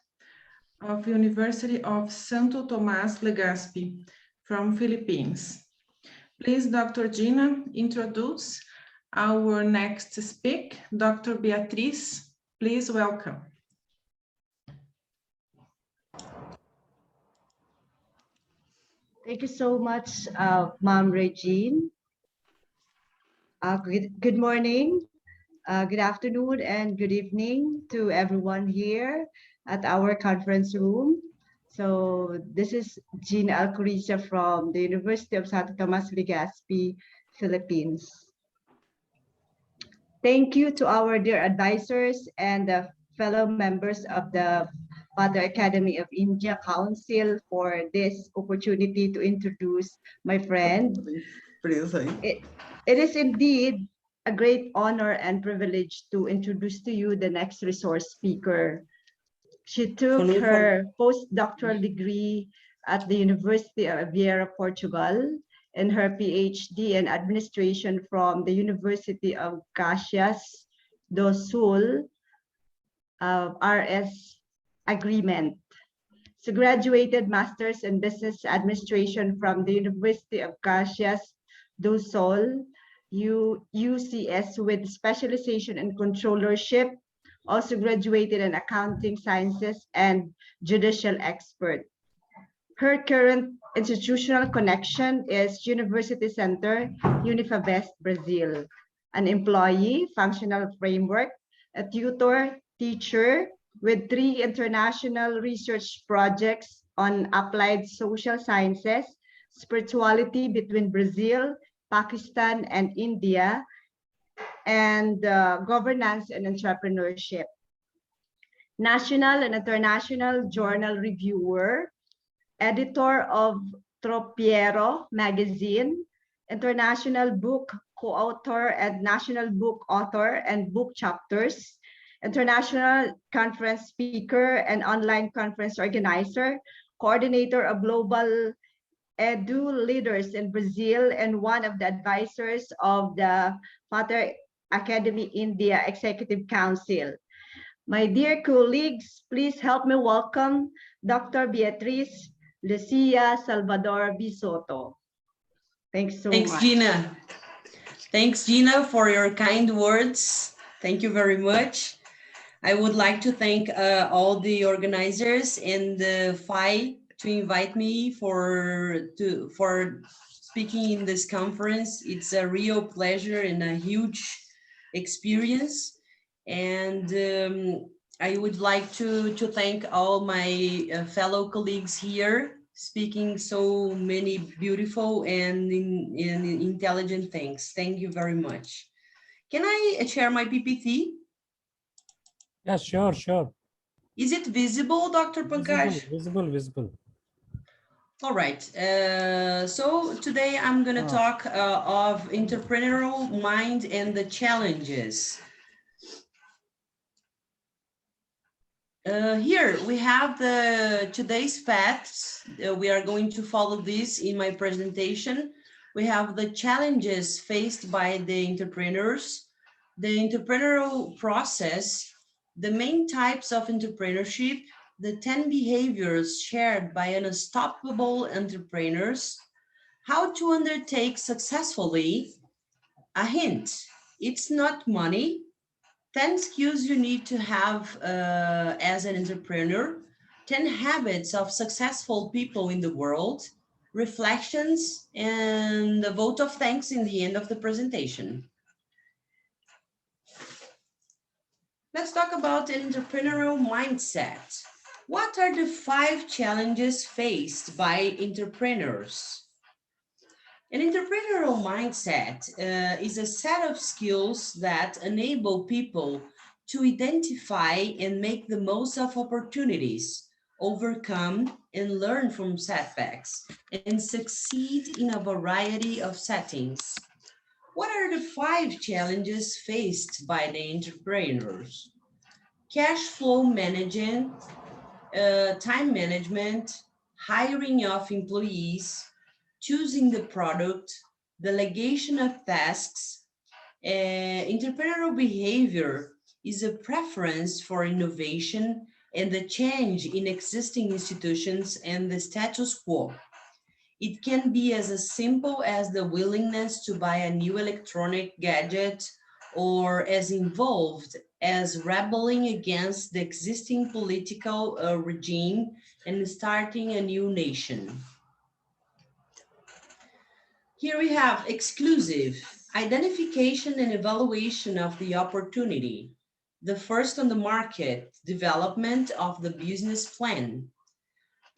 of University of Santo Tomás Legazpi from Philippines. Please, Dr. Gina, introduce our next speaker, Dr. Beatriz. Please welcome. Thank you so much, Ma'am Regine. Good morning, good afternoon, and good evening to everyone here at our conference room. So this is Gina Alcoriza from the University of Santo Tomas Legazpi, Philippines. Thank you to our dear advisors and the fellow members of the Father Academy of India Council for this opportunity to introduce my friend. It is indeed a great honor and privilege to introduce to you the next resource speaker. She took her postdoctoral degree at the University of Vieira, Portugal, and her PhD in administration from the University of Caxias do Sul, RS agreement. She graduated Masters in Business Administration from the University of Caxias do Sul, UCS, with specialization in controllership. Also graduated in accounting sciences and judicial expert. Her current institutional connection is University Center, Unifabest, Brazil, an employee, functional framework, a tutor, teacher, with 3 international research projects on applied social sciences, spirituality between Brazil, Pakistan, and India, and governance and entrepreneurship. National and international journal reviewer, editor of Tropiero magazine, international book co-author and national book author and book chapters, international conference speaker and online conference organizer, coordinator of global edu leaders in Brazil, and one of the advisors of the Father Academy India Executive Council. My dear colleagues, please help me welcome Dr. Beatriz Lucia Salvador Bisoto. Thanks so much. Thanks, Gina. Thanks, Gina, for your kind words. Thank you very much. I would like to thank all the organizers and the FAI to invite me for speaking in this conference. It's a real pleasure and a huge experience. And I would like to thank all my fellow colleagues here, speaking so many beautiful and intelligent things. Thank you very much. Can I share my PPT? Yes, sure, sure. Is it visible, Dr. Pankaj? Visible. All right. So today I'm going to talk of entrepreneurial mind and the challenges. Here we have today's facts. We are going to follow this in my presentation. We have the challenges faced by the entrepreneurs, the entrepreneurial process, the main types of entrepreneurship, the 10 behaviors shared by unstoppable entrepreneurs, how to undertake successfully. A hint, it's not money. 10 skills you need to have as an entrepreneur, 10 habits of successful people in the world, reflections, and a vote of thanks in the end of the presentation. Let's talk about an entrepreneurial mindset. What are the 5 challenges faced by entrepreneurs? An entrepreneurial mindset is a set of skills that enable people to identify and make the most of opportunities, overcome and learn from setbacks, and succeed in a variety of settings. What are the 5 challenges faced by the entrepreneurs? Cash flow management, time management, hiring of employees, choosing the product, delegation of tasks. Entrepreneurial behavior is a preference for innovation and the change in existing institutions and the status quo. It can be as simple as the willingness to buy a new electronic gadget or as involved as rebelling against the existing political regime and starting a new nation. Here we have exclusive, identification and evaluation of the opportunity. The first on the market, development of the business plan.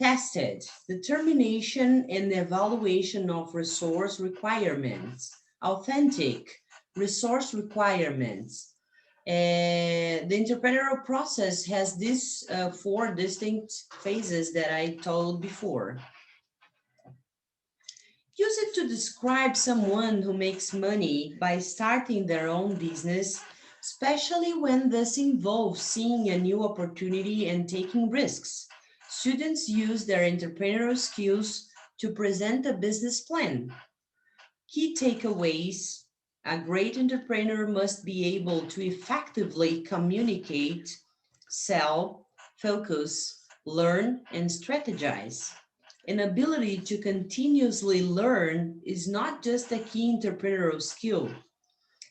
Tested, determination and evaluation of resource requirements. Authentic, resource requirements. The entrepreneurial process has these 4 distinct phases that I told before. Use it to describe someone who makes money by starting their own business, especially when this involves seeing a new opportunity and taking risks. Students use their entrepreneurial skills to present a business plan. Key takeaways: a great entrepreneur must be able to effectively communicate, sell, focus, learn, and strategize. An ability to continuously learn is not just a key entrepreneurial skill,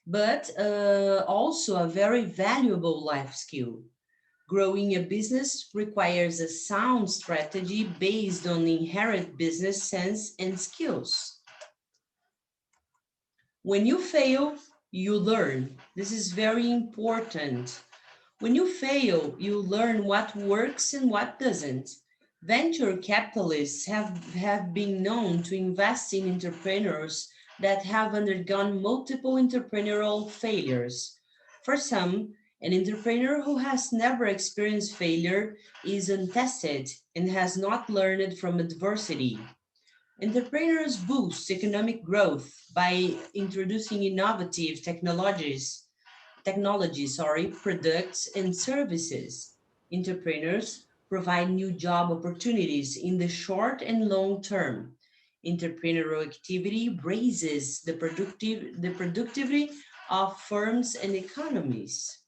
but also a very valuable life skill. Growing a business requires a sound strategy based on inherent business sense and skills. When you fail, you learn. This is very important. When you fail, you learn what works and what doesn't. Venture capitalists have been known to invest in entrepreneurs that have undergone multiple entrepreneurial failures. For some, an entrepreneur who has never experienced failure is untested and has not learned from adversity. Entrepreneurs boost economic growth by introducing innovative technologies, products and services. Entrepreneurs provide new job opportunities in the short and long term. Entrepreneurial activity raises the productivity of firms and economies.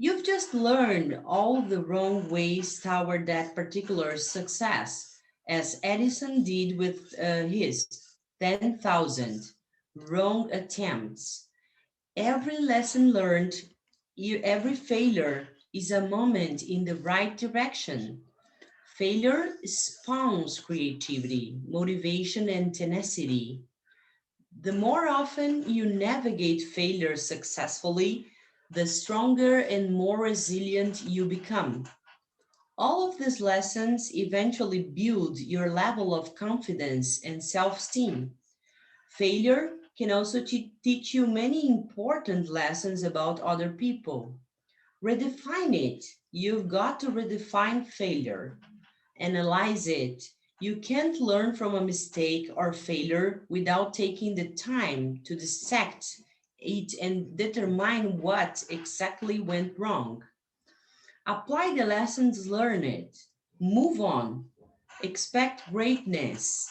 You've just learned all the wrong ways toward that particular success, as Edison did with his 10,000 wrong attempts. Every lesson learned, every failure is a moment in the right direction. Failure spawns creativity, motivation, and tenacity. The more often you navigate failure successfully, the stronger and more resilient you become. All of these lessons eventually build your level of confidence and self-esteem. Failure can also teach you many important lessons about other people. Redefine it. You've got to redefine failure. Analyze it. You can't learn from a mistake or failure without taking the time to dissect it and determine what exactly went wrong. Apply the lessons learned. Move on. Expect greatness.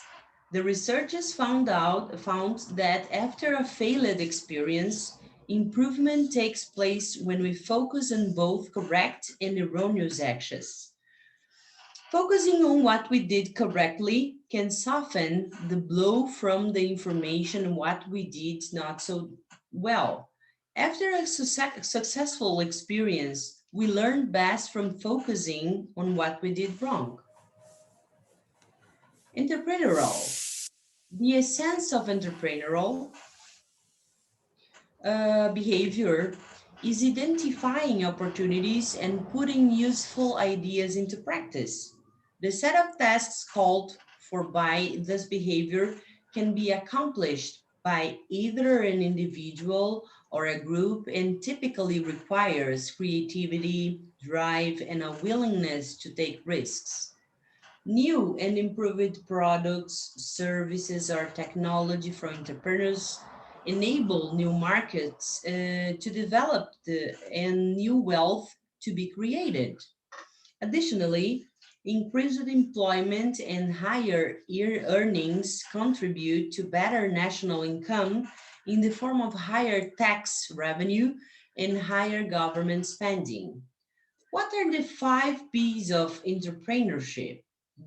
The researchers found that after a failed experience, improvement takes place when we focus on both correct and erroneous actions. Focusing on what we did correctly can soften the blow from the information what we did not so well. After a successful experience, we learn best from focusing on what we did wrong. Entrepreneurial. The essence of entrepreneurial behavior is identifying opportunities and putting useful ideas into practice. The set of tasks called for by this behavior can be accomplished by either an individual or a group and typically requires creativity, drive, and a willingness to take risks. New and improved products, services, or technology for entrepreneurs enable new markets to develop and new wealth to be created. Additionally, increased employment and higher earnings contribute to better national income in the form of higher tax revenue and higher government spending. What are the 5 P's of entrepreneurship?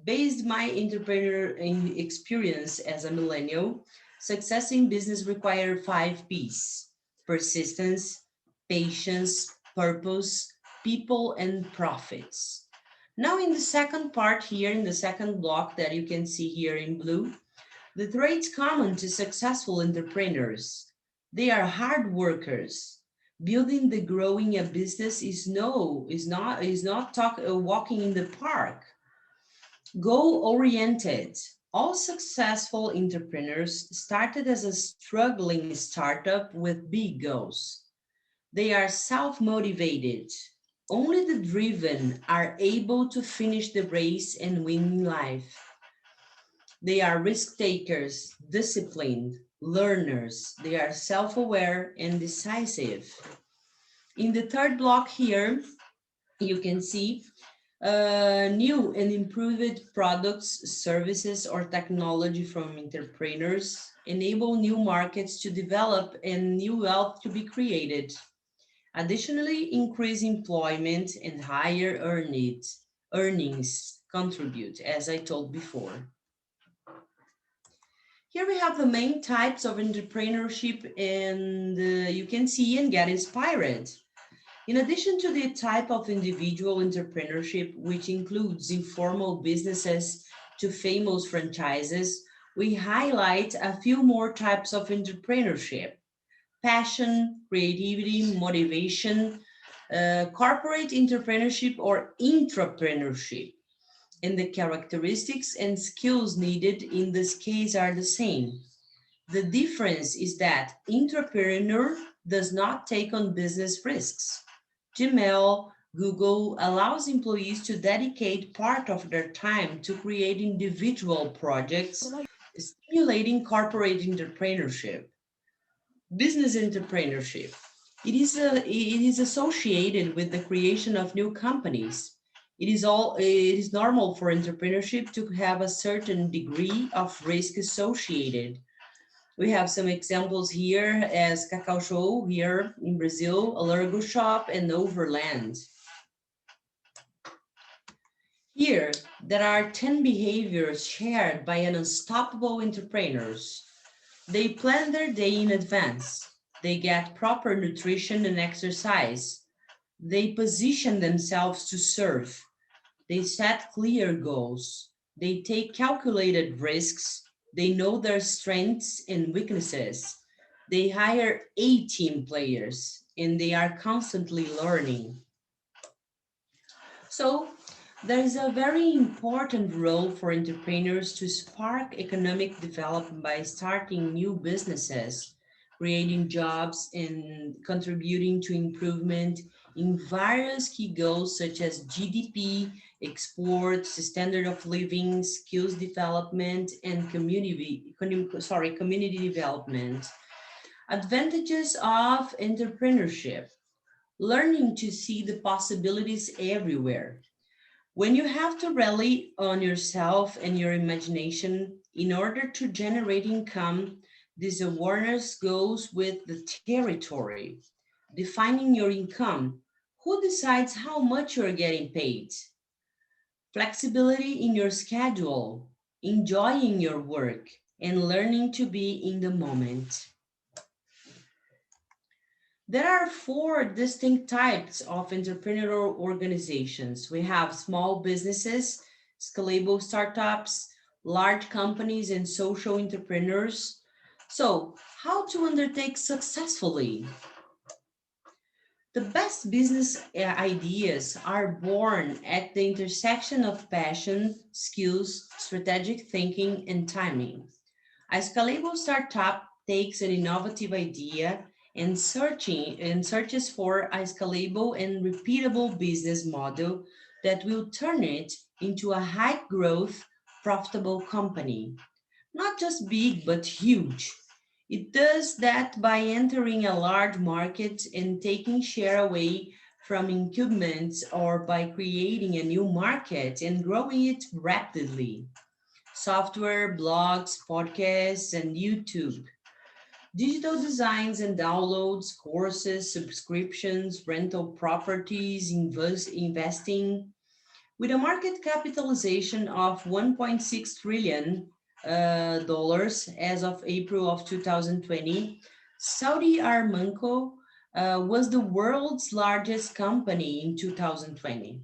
Based my entrepreneur experience as a millennial, success in business requires 5 P's: persistence, patience, purpose, people, and profits. Now in the second part here, in the second block that you can see here in blue, the traits common to successful entrepreneurs. They are hard workers. Building the growing a business is not walking in the park. Goal oriented. All successful entrepreneurs started as a struggling startup with big goals. They are self-motivated. Only the driven are able to finish the race and win in life. They are risk takers, disciplined, learners. They are self-aware and decisive. In the third block here, you can see new and improved products, services, or technology from entrepreneurs enable new markets to develop and new wealth to be created. Additionally, increased employment and higher earnings contribute, as I told before. Here we have the main types of entrepreneurship, and you can see and get inspired. In addition to the type of individual entrepreneurship, which includes informal businesses to famous franchises, we highlight a few more types of entrepreneurship: passion, creativity, motivation, corporate entrepreneurship, or intrapreneurship. And the characteristics and skills needed in this case are the same. The difference is that entrepreneur does not take on business risks. Gmail, Google allows employees to dedicate part of their time to create individual projects, stimulating corporate entrepreneurship. Business entrepreneurship. It is associated with the creation of new companies. It is normal for entrepreneurship to have a certain degree of risk associated. We have some examples here as Cacau Show here in Brazil, Alergo Shop, and Overland. Here, there are 10 behaviors shared by an unstoppable entrepreneurs. They plan their day in advance. They get proper nutrition and exercise. They position themselves to serve. They set clear goals. They take calculated risks. They know their strengths and weaknesses. They hire A-team players, and they are constantly learning. So there is a very important role for entrepreneurs to spark economic development by starting new businesses, creating jobs, and contributing to improvement in various key goals such as GDP, exports, standard of living, skills development, and community development. Advantages of entrepreneurship: learning to see the possibilities everywhere. When you have to rely on yourself and your imagination in order to generate income, this awareness goes with the territory. Defining your income. Who decides how much you're getting paid? Flexibility in your schedule, enjoying your work, and learning to be in the moment. There are 4 distinct types of entrepreneurial organizations. We have small businesses, scalable startups, large companies, and social entrepreneurs. So, how to undertake successfully? The best business ideas are born at the intersection of passion, skills, strategic thinking, and timing. A scalable startup takes an innovative idea and searches for a scalable and repeatable business model that will turn it into a high growth, profitable company. Not just big, but huge. It does that by entering a large market and taking share away from incumbents, or by creating a new market and growing it rapidly. Software, blogs, podcasts, and YouTube. Digital designs and downloads, courses, subscriptions, rental properties, investing. With a market capitalization of $1.6 trillion as of April of 2020, Saudi Aramco was the world's largest company in 2020.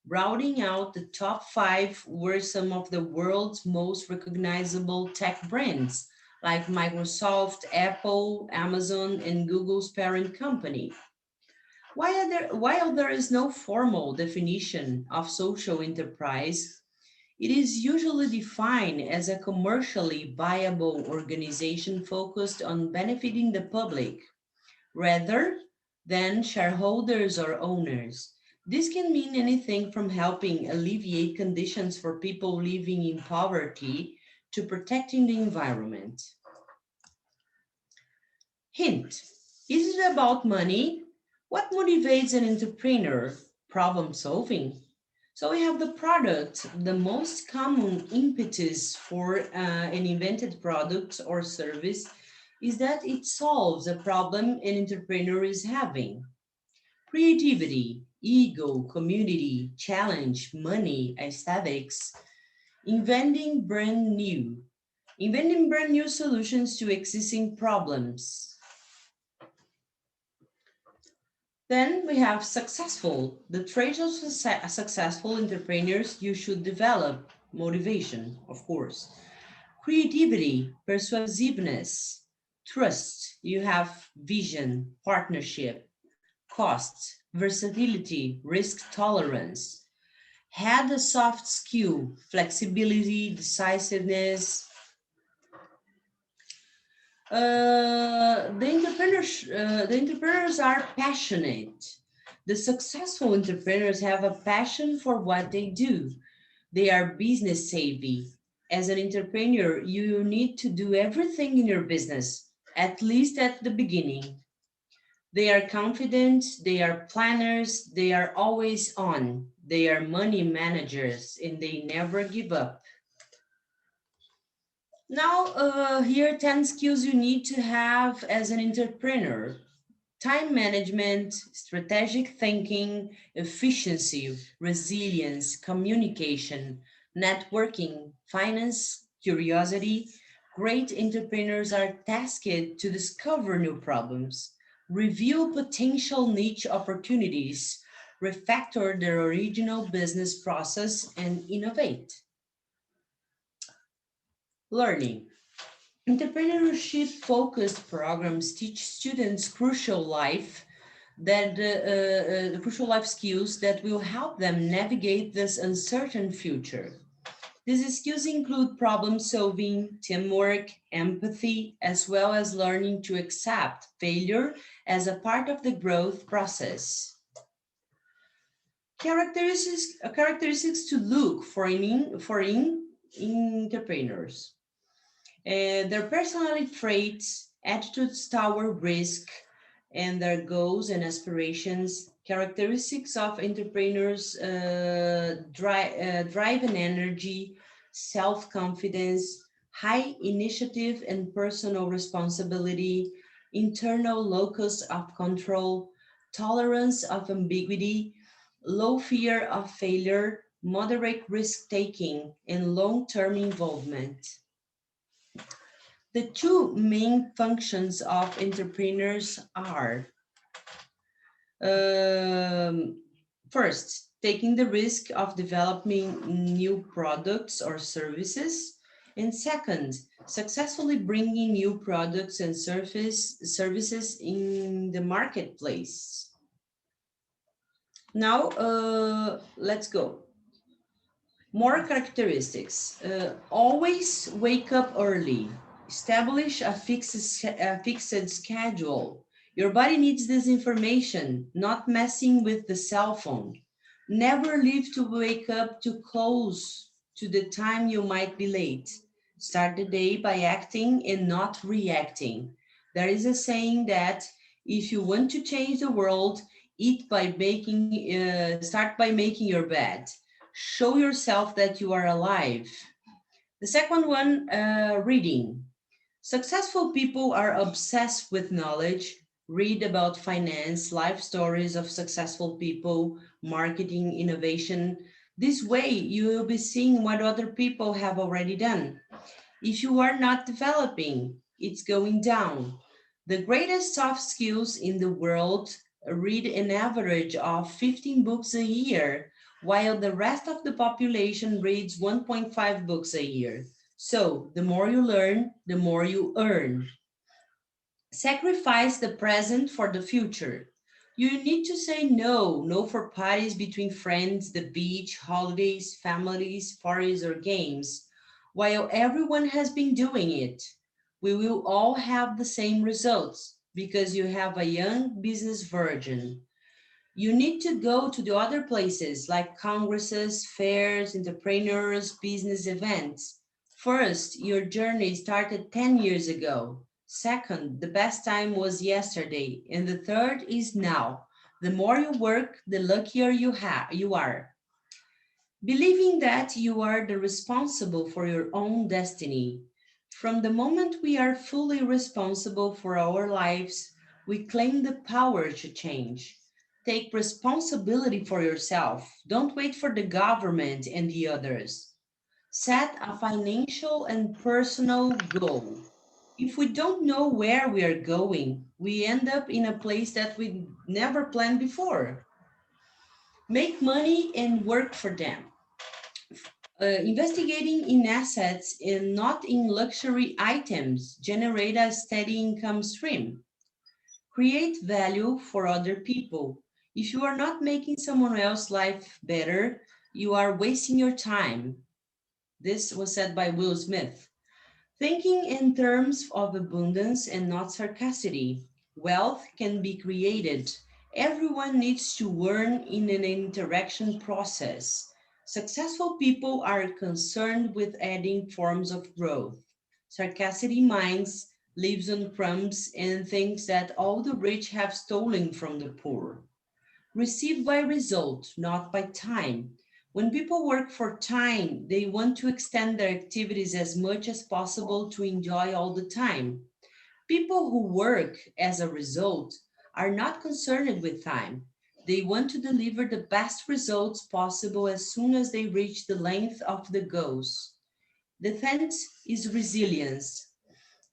Rounding out the top 5 were some of the world's most recognizable tech brands, like Microsoft, Apple, Amazon, and Google's parent company. While there is no formal definition of social enterprise, it is usually defined as a commercially viable organization focused on benefiting the public, rather than shareholders or owners. This can mean anything from helping alleviate conditions for people living in poverty to protecting the environment. Hint: is it about money? What motivates an entrepreneur? Problem solving. So we have the product. The most common impetus for an invented product or service is that it solves a problem an entrepreneur is having. Creativity, ego, community, challenge, money, aesthetics, inventing brand new solutions to existing problems. Then we have successful. The traits of successful entrepreneurs you should develop: motivation, of course, creativity, persuasiveness, trust. You have vision, partnership, cost, versatility, risk tolerance. Had a soft skill, flexibility, decisiveness. The entrepreneurs are passionate. The successful entrepreneurs have a passion for what they do. They are business savvy. As an entrepreneur, you need to do everything in your business, at least at the beginning. They are confident, they are planners, they are always on, they are money managers, and they never give up. Now, here are 10 skills you need to have as an entrepreneur: time management, strategic thinking, efficiency, resilience, communication, networking, finance, curiosity. Great entrepreneurs are tasked to discover new problems, review potential niche opportunities, refactor their original business process, and innovate. Learning. Entrepreneurship-focused programs teach students crucial life skills that will help them navigate this uncertain future. These skills include problem solving, teamwork, empathy, as well as learning to accept failure as a part of the growth process. Characteristics to look for in entrepreneurs. Their personality traits, attitudes toward risk, and their goals and aspirations. Characteristics of entrepreneurs: drive and energy, self-confidence, high initiative and personal responsibility, internal locus of control, tolerance of ambiguity, low fear of failure, moderate risk-taking, and long-term involvement. The two main functions of entrepreneurs are, first, taking the risk of developing new products or services, and second, successfully bringing new products and services in the marketplace. Now, let's go. More characteristics. Always wake up early. Establish a fixed schedule. Your body needs this information, not messing with the cell phone. Never leave to wake up too close to the time you might be late. Start the day by acting and not reacting. There is a saying that if you want to change the world, start by making your bed. Show yourself that you are alive. The second one, reading. Successful people are obsessed with knowledge. Read about finance, life stories of successful people, marketing, innovation. This way, you will be seeing what other people have already done. If you are not developing, it's going down. The greatest soft skills in the world read an average of 15 books a year, while the rest of the population reads 1.5 books a year. So the more you learn, the more you earn. Sacrifice the present for the future. You need to say no, no for parties between friends, the beach, holidays, families, parties, or games. While everyone has been doing it, we will all have the same results because you have a young business virgin. You need to go to the other places like congresses, fairs, entrepreneurs, business events. First, your journey started 10 years ago. Second, the best time was yesterday. And the third is now. The more you work, the luckier you are. Believing that you are the responsible for your own destiny. From the moment we are fully responsible for our lives, we claim the power to change. Take responsibility for yourself. Don't wait for the government and the others. Set a financial and personal goal. If we don't know where we are going, we end up in a place that we never planned before. Make money and work for them. Investigating in assets and not in luxury items generate a steady income stream. Create value for other people. If you are not making someone else's life better, you are wasting your time. This was said by Will Smith. Thinking in terms of abundance and not scarcity. Wealth can be created. Everyone needs to learn in an interaction process. Successful people are concerned with adding forms of growth. Scarcity minds lives on crumbs and thinks that all the rich have stolen from the poor. Receive by result, not by time. When people work for time, they want to extend their activities as much as possible to enjoy all the time. People who work as a result are not concerned with time. They want to deliver the best results possible as soon as they reach the length of the goals. Defense is resilience.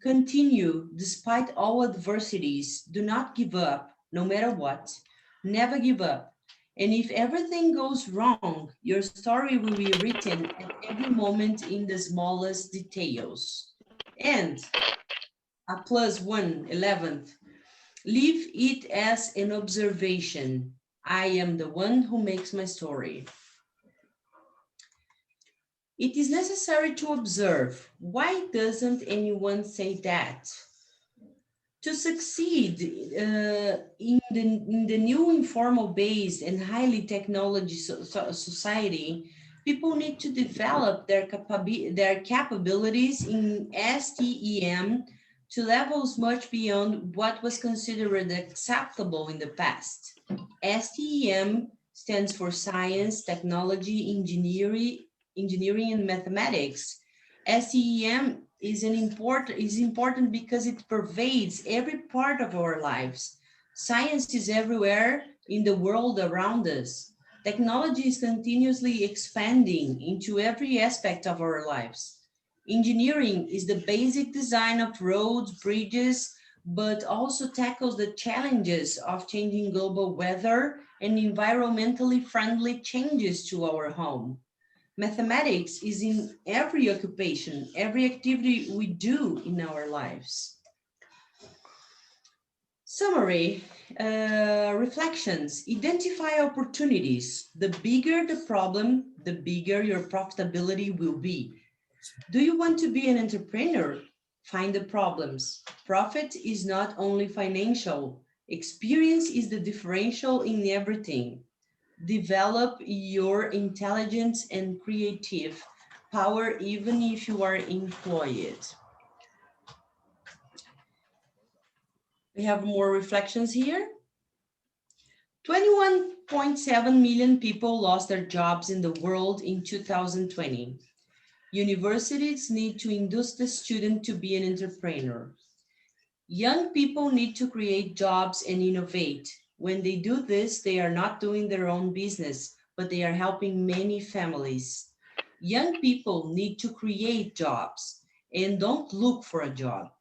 Continue despite all adversities. Do not give up, no matter what. Never give up. And if everything goes wrong, your story will be written at every moment in the smallest details. And a +1, 11th, leave it as an observation. I am the one who makes my story. It is necessary to observe. Why doesn't anyone say that? To succeed in the new informal based and highly technology society, people need to develop their capabilities in STEM to levels much beyond what was considered acceptable in the past. STEM stands for science, technology, engineering and mathematics. STEM is important because it pervades every part of our lives. Science is everywhere in the world around us. Technology is continuously expanding into every aspect of our lives. Engineering is the basic design of roads, bridges, but also tackles the challenges of changing global weather and environmentally friendly changes to our home. Mathematics is in every occupation, every activity we do in our lives. Summary, reflections. Identify opportunities. The bigger the problem, the bigger your profitability will be. Do you want to be an entrepreneur? Find the problems. Profit is not only financial. Experience is the differential in everything. Develop your intelligence and creative power even if you are employed. We have more reflections here. 21.7 million people lost their jobs in the world in 2020. Universities need to induce the student to be an entrepreneur. Young people need to create jobs and innovate. When they do this, they are not doing their own business, but they are helping many families. Young people need to create jobs and don't look for a job.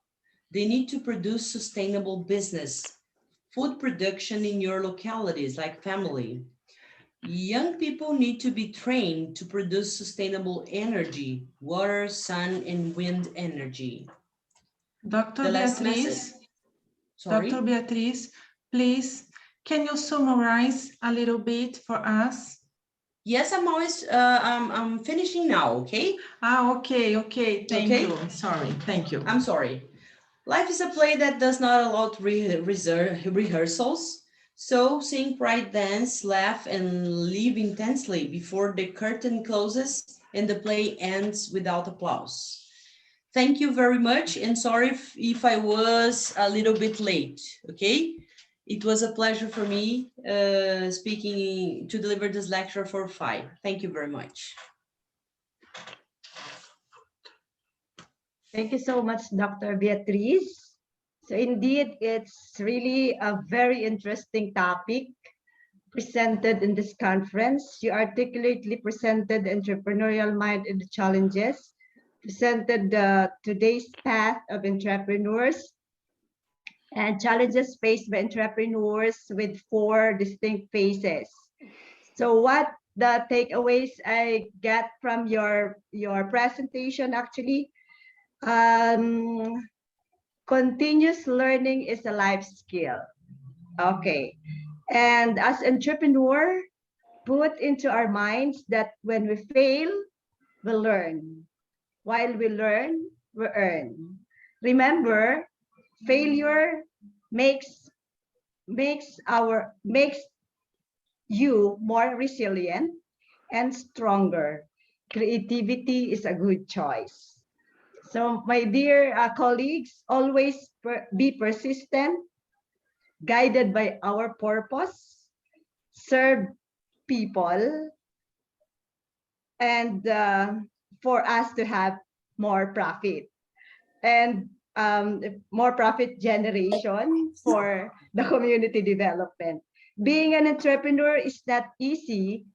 They need to produce sustainable business, food production in your localities like family. Young people need to be trained to produce sustainable energy, water, sun, and wind energy. Dr. Beatriz, Dr. Beatriz, please, can you summarize a little bit for us? Yes, I'm always, I'm finishing now, okay? Okay, thank you. Sorry, thank you. I'm sorry. Life is a play that does not allow rehearsals. So sing, pride, dance, laugh, and live intensely before the curtain closes and the play ends without applause. Thank you very much, and sorry if I was a little bit late, okay? It was a pleasure for me speaking to deliver this lecture for FAI. Thank you very much. Thank you so much, Dr. Beatriz. So indeed, it's really a very interesting topic presented in this conference. You articulately presented the entrepreneurial mind and the challenges, presented today's path of entrepreneurs and challenges faced by entrepreneurs with 4 distinct phases. So what the takeaways I get from your presentation actually, continuous learning is a life skill. Okay. And as entrepreneur, put into our minds that when we fail, we learn. While we learn, we earn. Remember, failure makes you more resilient and stronger. Creativity is a good choice. So my dear colleagues, always be persistent, guided by our purpose, serve people, and for us to have more profit and more profit generation for the community development. Being an entrepreneur is not easy,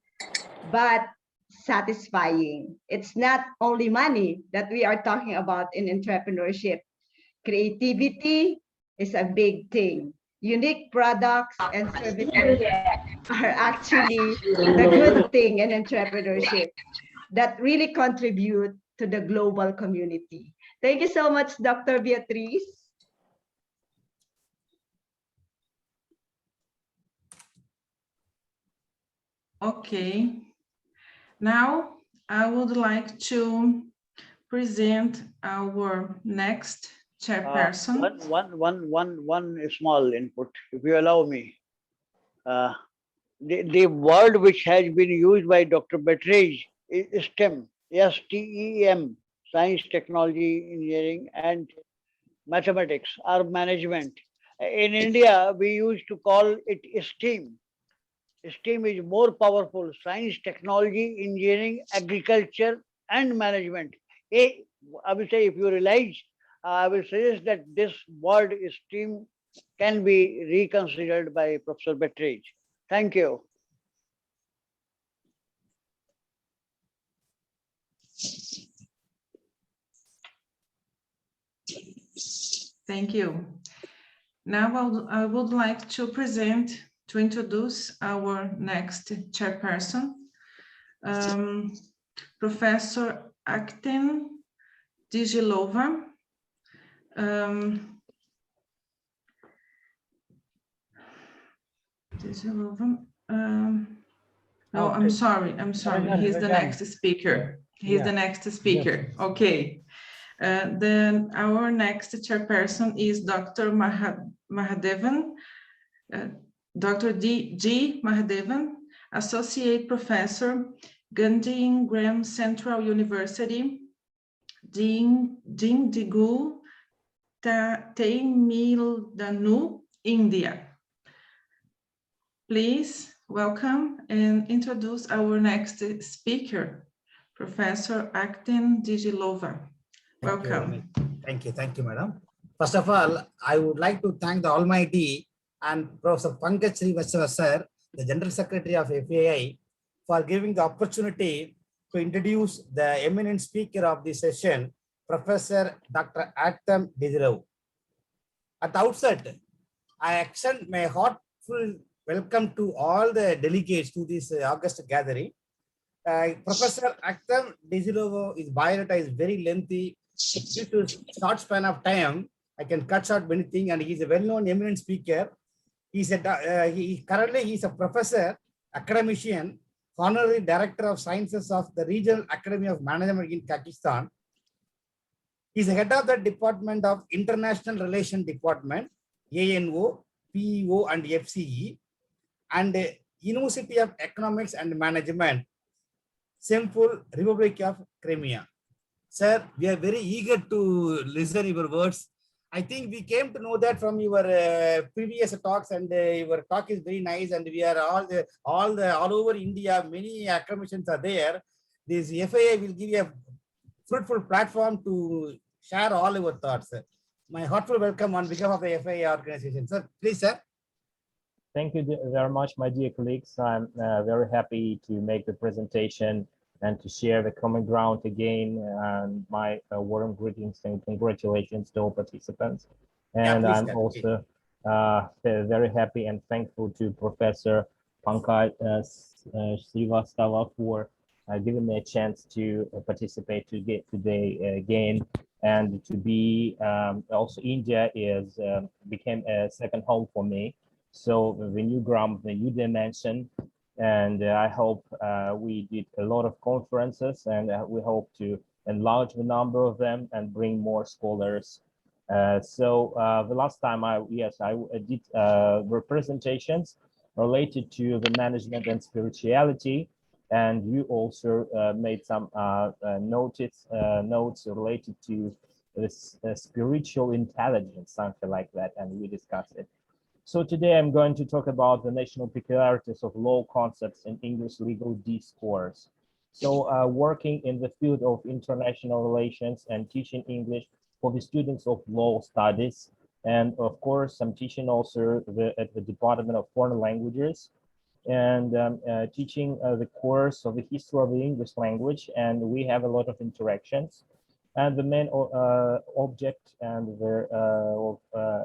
but satisfying. It's not only money that we are talking about in entrepreneurship. Creativity is a big thing. Unique products and services are actually the good thing in entrepreneurship that really contribute to the global community. Thank you so much, Dr. Beatriz. Okay. Now I would like to present our next chairperson. One small input, if you allow me. The word which has been used by Dr. Beatriz is STEM, S-T-E-M, science, technology, engineering, and mathematics or management. In India, we used to call it STEAM. STEAM is more powerful: science, technology, engineering, agriculture, and management. I will say, if you realize, I will suggest that this word STEAM can be reconsidered by Professor Beatriz. Thank you. Thank you. Now I would like to introduce our next chairperson, Professor Akten Digilova. No, I'm sorry. He's the next speaker. He's the next speaker. Okay. Then our next chairperson is Dr. Mahadevan, Dr. G. Mahadevan, Associate Professor, Gandhi Graham Central University, Dindigul, Tamil Nadu, India. Please welcome and introduce our next speaker, Professor Akten Digilova. Welcome. Thank you, madam. First of all, I would like to thank the Almighty and Professor Pankaj Srivastava sir, the General Secretary of FAI, for giving the opportunity to introduce the eminent speaker of this session, Professor Dr. Akten Digilova. At the outset, I extend my heartful welcome to all the delegates to this August gathering. Professor Akten Digilovo's biodata is very lengthy. Due to short span of time, I can cut short many things, and he's a well-known eminent speaker. Currently he's a professor, academician, honorary director of sciences of the Regional Academy of Management in Pakistan. He's the head of the Department of International Relations Department, ANO, PEO, and FCE, and University of Economics and Management, Simple Republic of Crimea. Sir, we are very eager to listen your words. I think we came to know that from your previous talks, and your talk is very nice. And we are all over India. Many academicians are there. This FAI will give you a fruitful platform to share all your thoughts. My heartful welcome on behalf of the FAI organization. Sir, please, sir. Thank you very much, my dear colleagues. I'm very happy to make the presentation and to share the common ground again, and my warm greetings and congratulations to all participants. And yeah, I'm also very happy and thankful to Professor Pankaj Srivastava for giving me a chance to participate today again, and to be also India became a second home for me. So the new ground, the new dimension. And I hope we did a lot of conferences, and we hope to enlarge the number of them and bring more scholars. So the last time I did representations related to the management and spirituality, and you also made some notes related to this spiritual intelligence, something like that, and we discussed it. So today I'm going to talk about the national peculiarities of law concepts in English legal discourse. So working in the field of international relations and teaching English for the students of law studies. And of course, I'm teaching also at the Department of Foreign Languages, and teaching the course of the history of the English language. And we have a lot of interactions. And the main object and the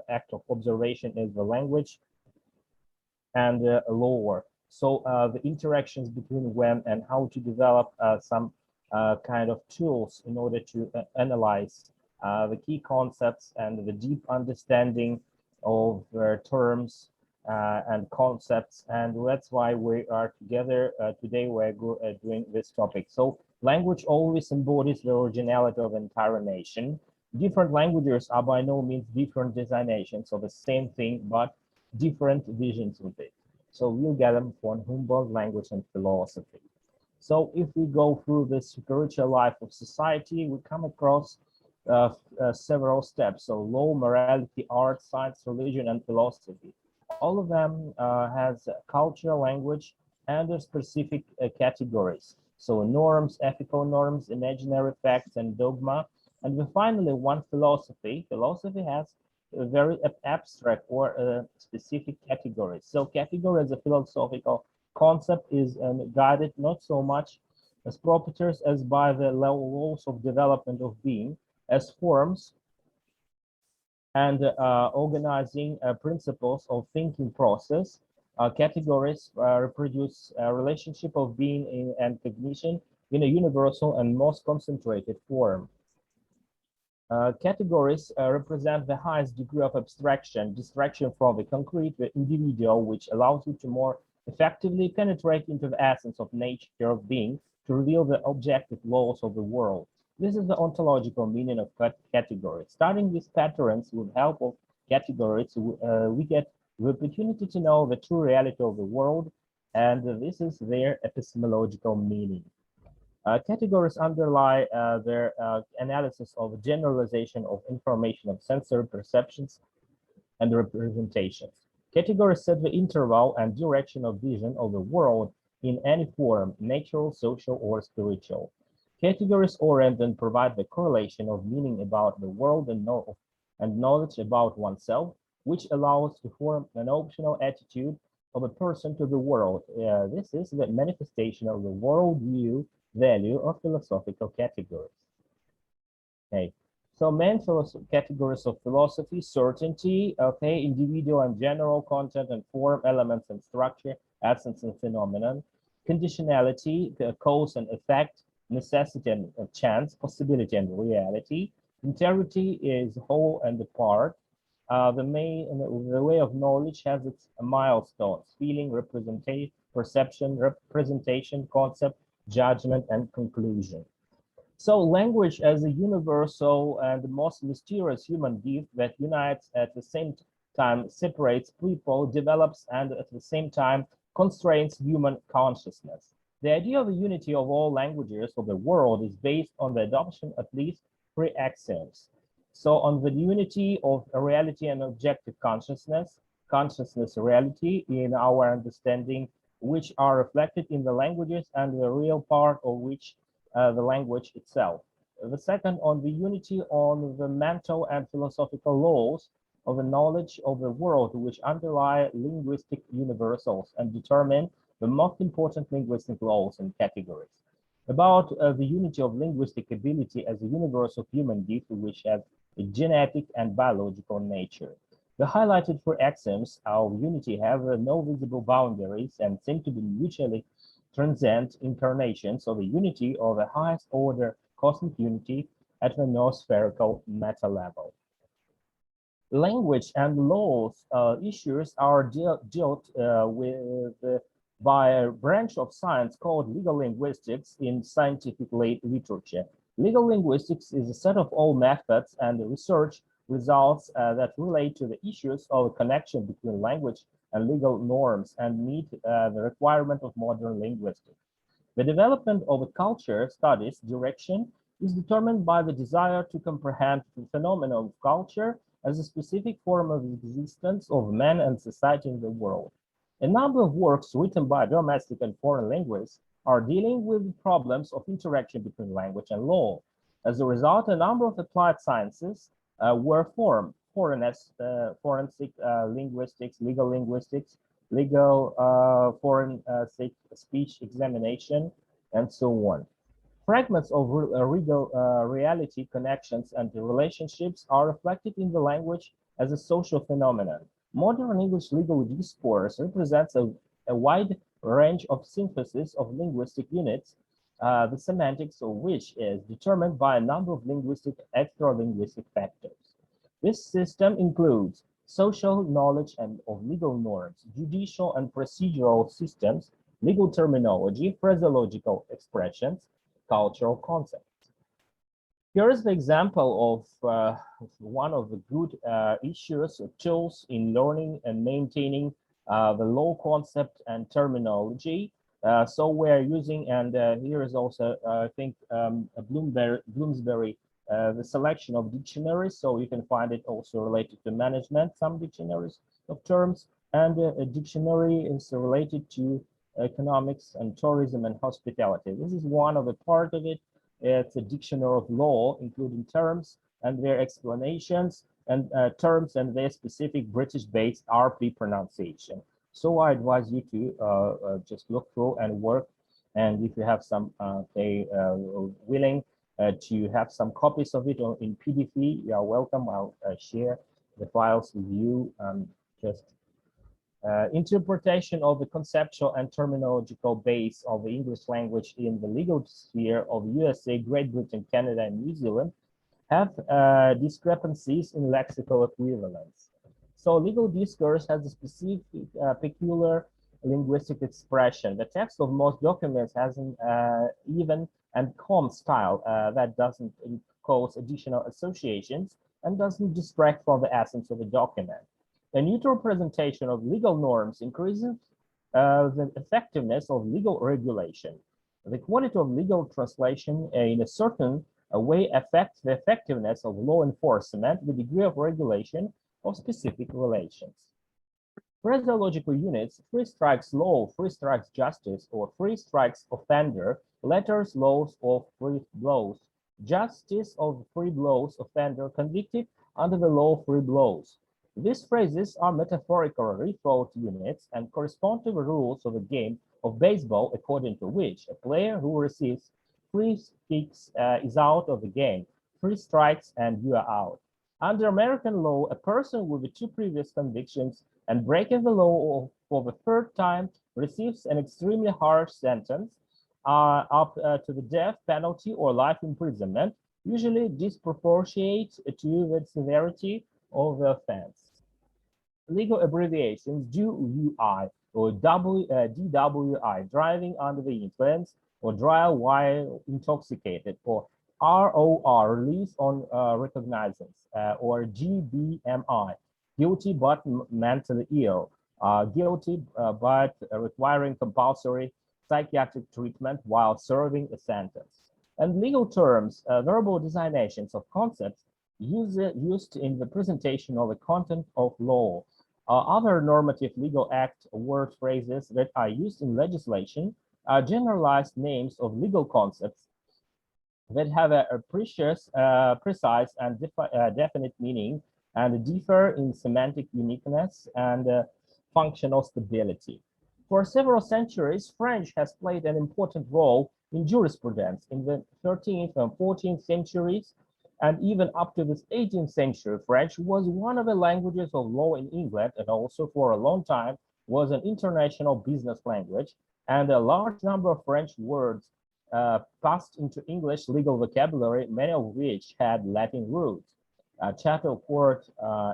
act of observation is the language and law. So the interactions between them and how to develop some kind of tools in order to analyze the key concepts and the deep understanding of terms and concepts. And that's why we are together today. We're doing this topic. So language always embodies the originality of the entire nation. Different languages are by no means different designations of the same thing, but different visions of it. So we'll get them from Humboldt, language and philosophy. So if we go through the spiritual life of society, we come across several steps. So law, morality, art, science, religion, and philosophy. All of them has culture, language, and their specific categories. So norms, ethical norms, imaginary facts, and dogma. And then finally, one philosophy. Philosophy has a very abstract or specific categories. So category as a philosophical concept is guided not so much as properties as by the laws of development of being, as forms and organizing principles of thinking process. Categories reproduce a relationship of being and cognition in a universal and most concentrated form. Categories represent the highest degree of distraction from the concrete, the individual, which allows you to more effectively penetrate into the essence of nature of being to reveal the objective laws of the world. This is the ontological meaning of categories. Starting with patterns with help of categories, we get the opportunity to know the true reality of the world, and this is their epistemological meaning. Categories underlie their analysis of generalization of information of sensory perceptions and representations. Categories set the interval and direction of vision of the world in any form, natural, social, or spiritual. Categories orient and provide the correlation of meaning about the world and knowledge about oneself, which allows to form an optional attitude of a person to the world. This is the manifestation of the worldview value of philosophical categories. Okay, so main categories of philosophy: certainty, okay, individual and general, content and form, elements and structure, essence and phenomenon; conditionality, cause and effect, necessity and chance, possibility and reality; integrity is whole and the part. The way of knowledge has its milestones: feeling, representation, perception, representation, concept, judgment, and conclusion. So language as a universal and most mysterious human gift that unites, at the same time separates people, develops, and at the same time constrains human consciousness. The idea of the unity of all languages of the world is based on the adoption of at least 3 axioms. So on the unity of reality and objective consciousness, reality in our understanding, which are reflected in the languages and the real part of which the language itself. The second, on the unity on the mental and philosophical laws of the knowledge of the world, which underlie linguistic universals and determine the most important linguistic laws and categories. About the unity of linguistic ability as a universal human gift, which has a genetic and biological nature. The highlighted 4 axioms of unity have no visible boundaries and seem to be mutually transcend incarnations of the unity of the highest order cosmic unity at the non-spherical meta level. Language and laws issues are dealt with by a branch of science called legal linguistics in scientific literature. Legal linguistics is a set of all methods and research results that relate to the issues of connection between language and legal norms and meet the requirement of modern linguistics. The development of a culture studies direction is determined by the desire to comprehend the phenomenon of culture as a specific form of existence of man and society in the world. A number of works written by domestic and foreign linguists are dealing with problems of interaction between language and law. As a result, a number of applied sciences were formed: forensic linguistics, legal linguistics, legal forensic speech examination, and so on. Fragments of legal reality connections and the relationships are reflected in the language as a social phenomenon. Modern English legal discourse represents a wide range of synthesis of linguistic units, the semantics of which is determined by a number of linguistic extra-linguistic factors. This system includes social knowledge and of legal norms, judicial and procedural systems, legal terminology, phraseological expressions, cultural concepts. Here is the example of one of the good issues or tools in learning and maintaining the law concept and terminology. So we're using, and here is also, I think, Bloomsbury, the selection of dictionaries. So you can find it also related to management, some dictionaries of terms, and a dictionary is related to economics and tourism and hospitality. This is one of the part of it. It's a dictionary of law, including terms and their explanations, and terms and their specific British-based RP pronunciation. So I advise you to just look through and work. And if you have some, willing to have some copies of it in PDF, you are welcome. I'll share the files with you. Interpretation of the conceptual and terminological base of the English language in the legal sphere of USA, Great Britain, Canada, and New Zealand have discrepancies in lexical equivalence. So legal discourse has a specific peculiar linguistic expression. The text of most documents has an even and calm style that doesn't cause additional associations and doesn't distract from the essence of the document. A neutral presentation of legal norms increases the effectiveness of legal regulation. The quality of legal translation in a certain way affects the effectiveness of law enforcement, the degree of regulation of specific relations. Phraseological units: three strikes law, three strikes justice, or three strikes offender, letters laws of three blows, justice of three blows, offender convicted under the law of three blows. These phrases are metaphorical rethought units and correspond to the rules of a game of baseball, according to which a player who receives three kicks is out of the game, three strikes and you are out. Under American law, a person with the two previous convictions and breaking the law for the third time receives an extremely harsh sentence up to the death penalty or life imprisonment, usually disproportionate to the severity of the offense. Legal abbreviations: DUI or DWI, driving under the influence, or drive while intoxicated, or ROR, release on recognizance, or GBMI, guilty but mentally ill, guilty but requiring compulsory psychiatric treatment while serving a sentence. And legal terms, verbal designations of concepts used in the presentation of the content of law. Other normative legal act word phrases that are used in legislation are generalized names of legal concepts that have a precise and definite meaning and differ in semantic uniqueness and functional stability. For several centuries, French has played an important role in jurisprudence. In the 13th and 14th centuries, and even up to the 18th century, French was one of the languages of law in England, and also for a long time was an international business language, and a large number of French words passed into English legal vocabulary, many of which had Latin roots, chattel court,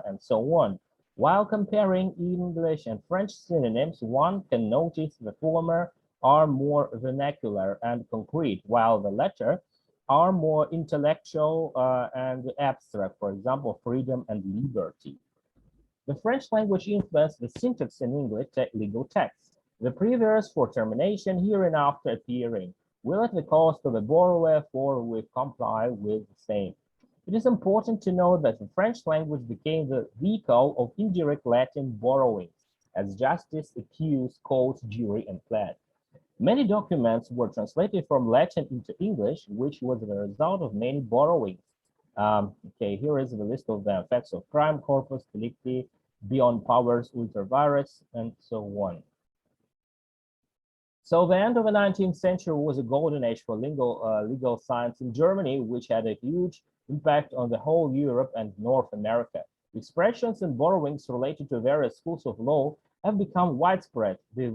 and so on. While comparing English and French synonyms, one can notice the former are more vernacular and concrete, while the latter are more intellectual and abstract, for example, freedom and liberty. The French language influenced the syntax in English legal texts. The previous for termination, hereinafter appearing, will at the cost of the borrower, for we comply with the same. It is important to note that the French language became the vehicle of indirect Latin borrowings, as justice, accused, court, jury, and pled. Many documents were translated from Latin into English, which was the result of many borrowings. Okay, here is the list of the effects of crime, corpus delicti, beyond powers, ultra vires, and so on. So the end of the 19th century was a golden age for legal science in Germany, which had a huge impact on the whole Europe and North America. Expressions and borrowings related to various schools of law have become widespread. The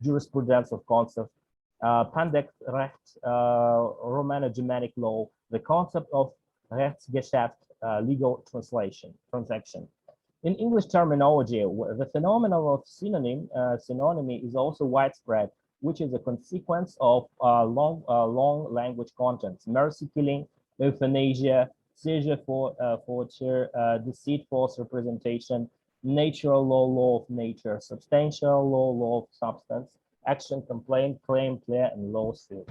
jurisprudence of concepts, Pandectrecht, Romano-Germanic law, the concept of Rechtsgeschäft, legal transaction. In English terminology, the phenomenon of synonymy is also widespread, which is a consequence of long language contents: mercy killing, euthanasia, seizure for torture, deceit, false representation, natural law, law of nature, substantial law, law of substance, action, complaint, claim, plea, and lawsuit.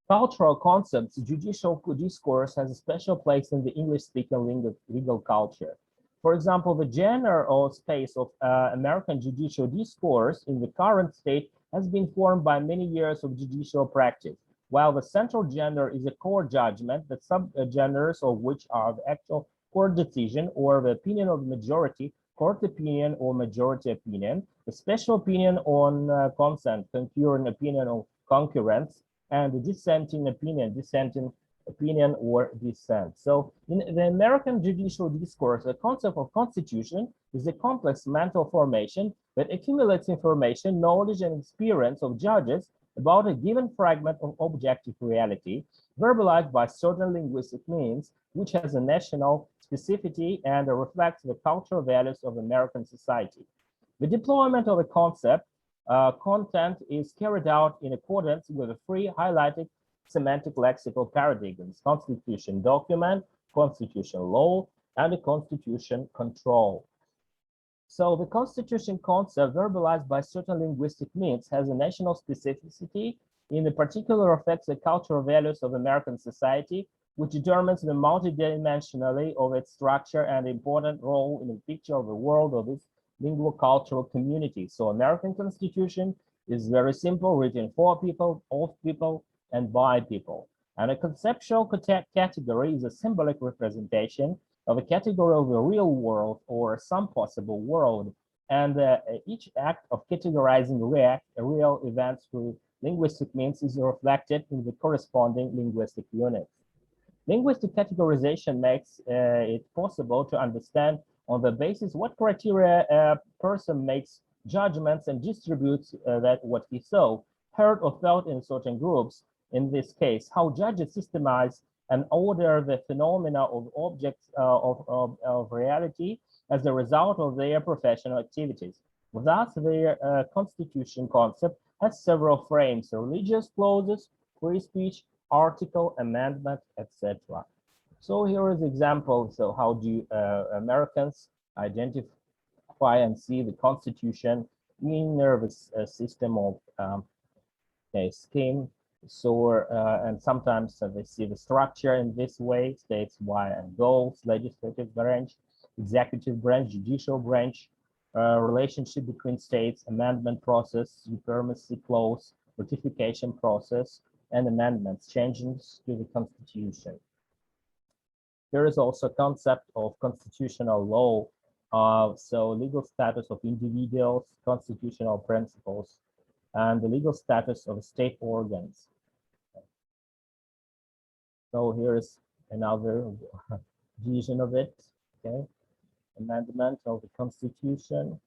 Cultural concepts: judicial discourse has a special place in the English-speaking legal culture. For example, the genre or space of American judicial discourse in the current state has been formed by many years of judicial practice, while the central genre is a court judgment, the subgenres of which are the actual court decision or the opinion of the majority, court opinion or majority opinion, the special opinion on consent, concurrent opinion on concurrence, and the dissenting opinion or dissent. So in the American judicial discourse, the concept of constitution is a complex mental formation that accumulates information, knowledge, and experience of judges about a given fragment of objective reality, verbalized by certain linguistic means, which has a national specificity and reflects the cultural values of American society. The deployment of the concept content is carried out in accordance with the three highlighted semantic lexical paradigms: constitution document, constitution law, and the constitution control. So the constitution concept verbalized by certain linguistic means has a national specificity, in particular affects the cultural values of American society, which determines the multidimensionality of its structure and important role in the picture of the world of its linguo-cultural community. So American Constitution is very simple, written for people, of people, and by people. And a conceptual category is a symbolic representation of a category of the real world or some possible world. And each act of categorizing real events through linguistic means is reflected in the corresponding linguistic units. Linguistic categorization makes it possible to understand on the basis what criteria a person makes judgments and distributes what he saw, heard, or felt in certain groups. In this case, how judges systemize and order the phenomena of objects of reality as a result of their professional activities. Thus, the constitution concept has several frames: religious clauses, free speech, article, amendment, etc. So here is example. So how do Americans identify and see the constitution in nervous system of a scheme? So and sometimes they see the structure in this way: states, why, and goals, legislative branch, executive branch, judicial branch, relationship between states, amendment process, supremacy clause, ratification process, and amendments, changes to the constitution. There is also a concept of constitutional law, so legal status of individuals, constitutional principles, and the legal status of state organs. So here is another vision of it. Okay, amendment of the Constitution.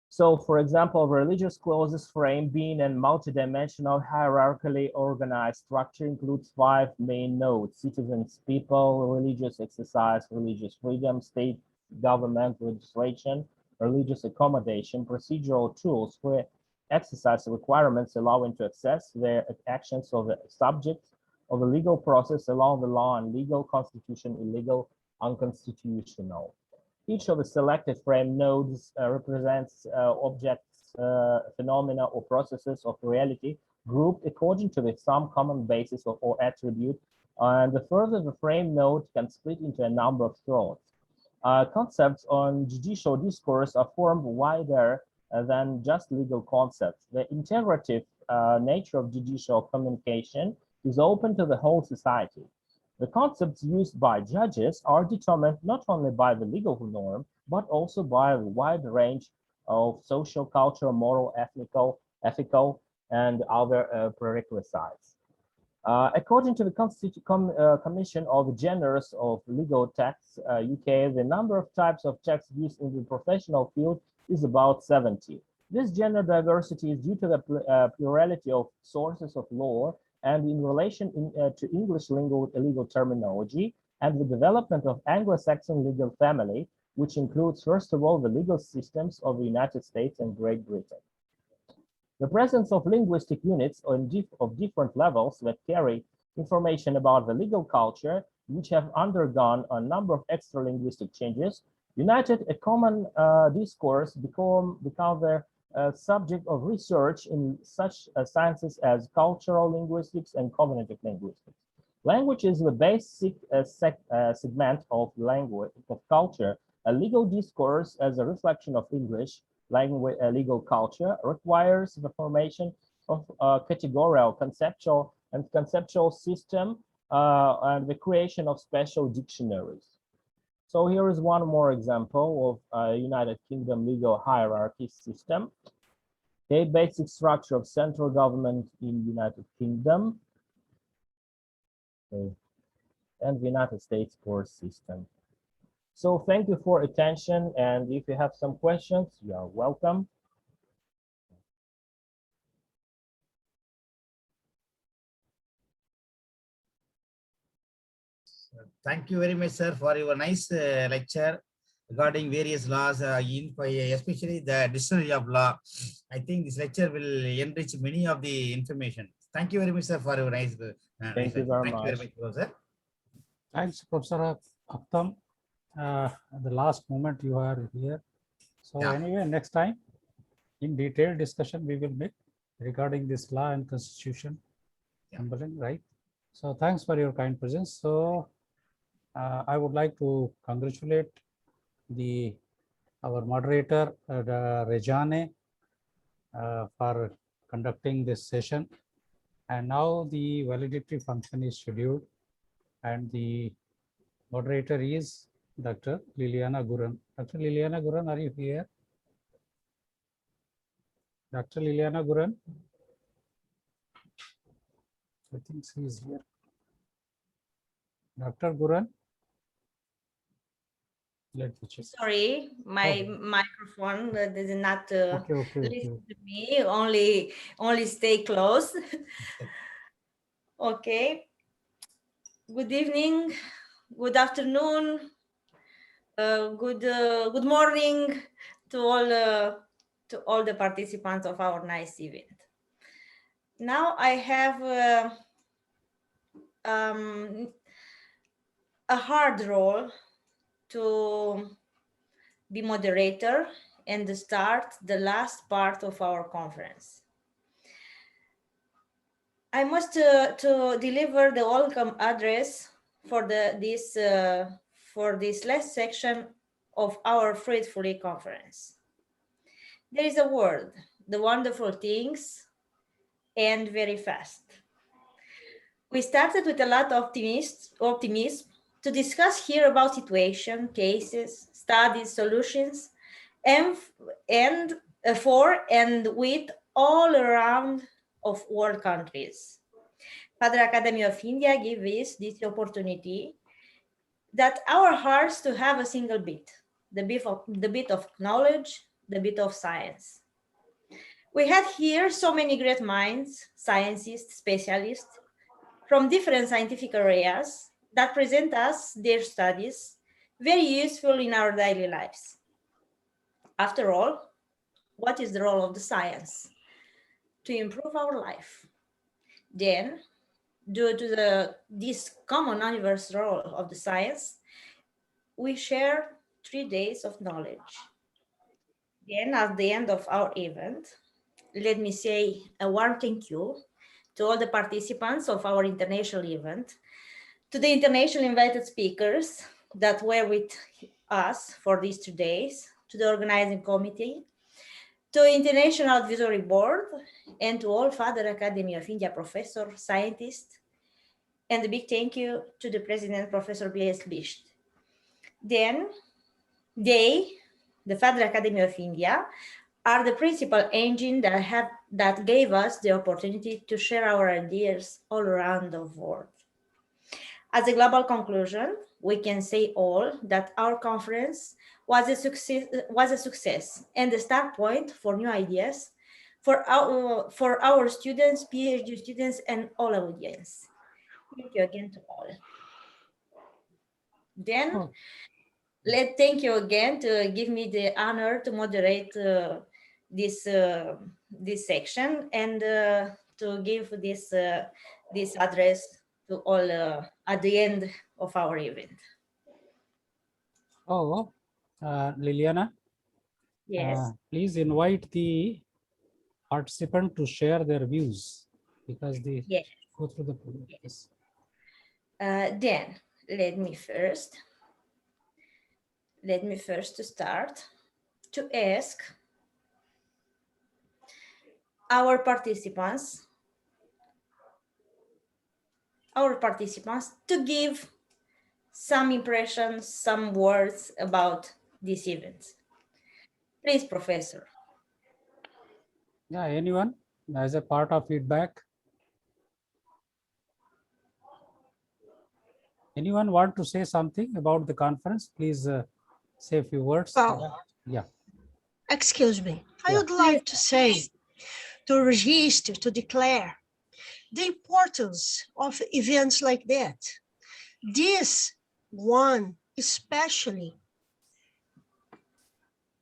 So, for example, religious clauses frame being a multidimensional, hierarchically organized structure includes 5 main nodes: citizens, people, religious exercise, religious freedom, state government, registration, religious accommodation, procedural tools for exercise requirements allowing to access the actions of the subjects of the legal process along the law and legal, constitution, illegal, unconstitutional. Each of the selected frame nodes represents objects, phenomena, or processes of reality grouped according to some common basis or attribute. And the further the frame node can split into a number of thoughts. Concepts on judicial discourse are formed wider than just legal concepts. The integrative nature of judicial communication is open to the whole society. The concepts used by judges are determined not only by the legal norm, but also by a wide range of social, cultural, moral, ethical, and other prerequisites. According to the Commission of Genres of Legal Texts, UK, the number of types of texts used in the professional field is about 70. This gender diversity is due to the plurality of sources of law and in relation to English legal terminology and the development of Anglo-Saxon legal family, which includes, first of all, the legal systems of the United States and Great Britain. The presence of linguistic units of different levels that carry information about the legal culture, which have undergone a number of extra-linguistic changes, united a common discourse become the subject of research in such sciences as cultural linguistics and cognitive linguistics. Language is the basic segment of language, of culture. A legal discourse as a reflection of English language, legal culture requires the formation of a categorical, conceptual system and the creation of special dictionaries. So here is one more example of United Kingdom legal hierarchy system. Okay, basic structure of central government in United Kingdom. Okay. And the United States court system. So thank you for attention, and if you have some questions, you are welcome. Thank you very much, sir, for your nice lecture regarding various laws, especially the dictionary of law. I think this lecture will enrich many of the information. Thank you very much, sir, for your nice. Thank you very Thank you very much. much, Professor. Thanks, Professor Akhtam. At the last moment you are here. So anyway, next time, in detailed discussion we will make regarding this law and constitution, right? So thanks for your kind presence. So I would like to congratulate our moderator, Rejane, for conducting this session. And now the validity function is scheduled, and the moderator is Dr. Liliana Guran. Dr. Liliana Guran, are you here? Dr. Liliana Guran? I think she is here. Dr. Guran? Let me check. Sorry, my microphone does not listen to me, only stay close. Okay. Good evening, good afternoon, good morning to all the participants of our nice event. Now I have a hard role to be moderator and start the last part of our conference. I must to deliver the welcome address for this last section of our Fruitfully conference. There is a word, the wonderful things, and very fast. We started with a lot of optimism to discuss here about situation, cases, studies, solutions, and for and with all around of world countries. Father Academy of India gives us this opportunity that our hearts to have a single beat, the beat of knowledge, the beat of science. We had here so many great minds, scientists, specialists from different scientific areas that present us their studies, very useful in our daily lives. After all, what is the role of the science? To improve our life. Then, due to this common universal role of the science, we share 3 days of knowledge. Then at the end of our event, let me say a warm thank you to all the participants of our international event, to the international invited speakers that were with us for these 2 days, to the organizing committee, to the International Advisory Board, and to all Father Academy of India professors, scientists, and a big thank you to the President, Professor B.S. Bisht. Then they, the Father Academy of India, are the principal engine that gave us the opportunity to share our ideas all around the world. As a global conclusion, we can say all that our conference was a success and the start point for new ideas for our students, PhD students, and all audience. Thank you again to all. Then, thank you again to give me the honor to moderate this section and to give this address to all at the end of our event. Oh, Liliana. Yes. Please invite the participant to share their views because they go through the process. Then let me first start to ask our participants to give some impressions, some words about this event. Please, Professor. Yeah, anyone as a part of feedback? Anyone want to say something about the conference? Please say a few words. Yeah. Excuse me. I would like to say, to register, to declare the importance of events like that. This one especially,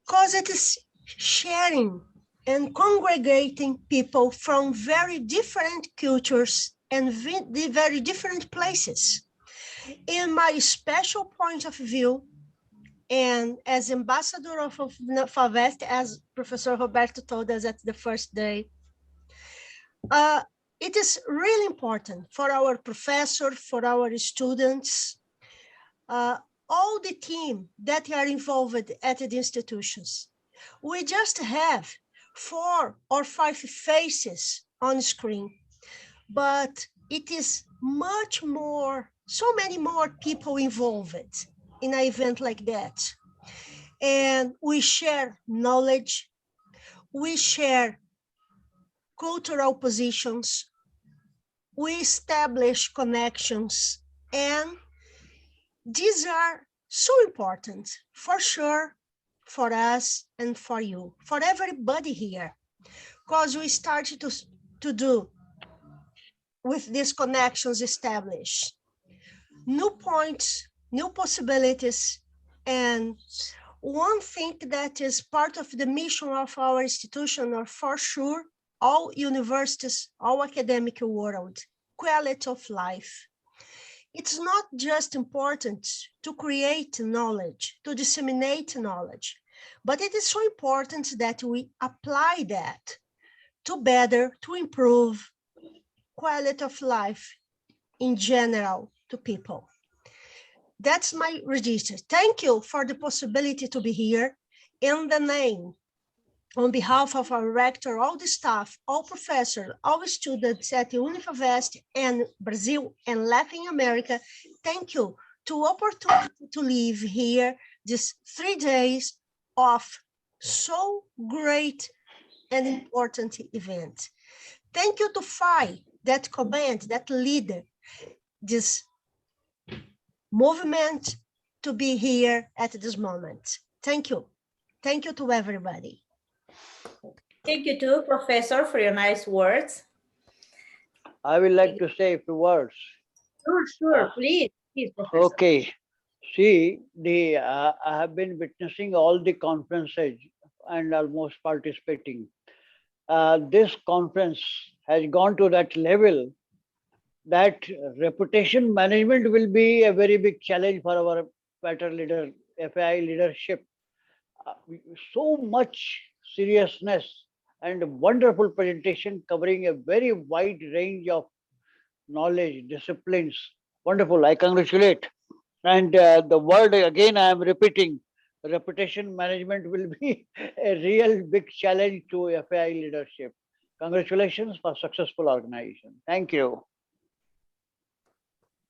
because it is sharing and congregating people from very different cultures and the very different places. In my special point of view, and as ambassador of FAVEST, as Professor Roberto told us at the first day, it is really important for our professors, for our students, all the team that are involved at the institutions. We just have 4 or 5 faces on screen, but it is much more, so many more people involved in an event like that. And we share knowledge, we share cultural positions, we establish connections, and these are so important for sure for us and for you, for everybody here, because we started to do with these connections established new points, new possibilities, and one thing that is part of the mission of our institution, or for sure, all universities, all academic world, quality of life. It's not just important to create knowledge, to disseminate knowledge, but it is so important that we apply that to better, to improve quality of life in general to people. That's my register. Thank you for the possibility to be here in the name, on behalf of our rector, all the staff, all professors, all students at Unifavest and Brazil and Latin America. Thank you to opportunity to live here these 3 days of so great and important event. Thank you to FAI, that command, that leader, this movement to be here at this moment. Thank you. Thank you to everybody. Thank you too, Professor, for your nice words. I would like to say a few words. Sure, please, Professor. Okay. See, I have been witnessing all the conferences and almost participating. This conference has gone to that level that reputation management will be a very big challenge for our better leader, FAI leadership. So much seriousness and wonderful presentation covering a very wide range of knowledge, disciplines. Wonderful, I congratulate. And the word again, I am repeating, reputation management will be a real big challenge to FAI leadership. Congratulations for successful organization. Thank you.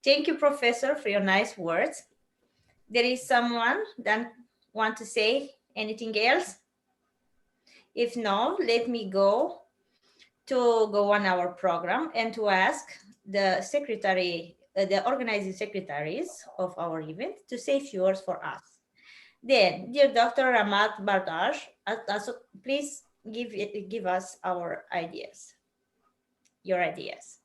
Thank you, Professor, for your nice words. There is someone that want to say anything else? If not, let me go on our program and to ask the secretary, the organizing secretaries of our event to say a few words for us. Then, dear Dr. Ramat Bardash, please give us our ideas, your ideas.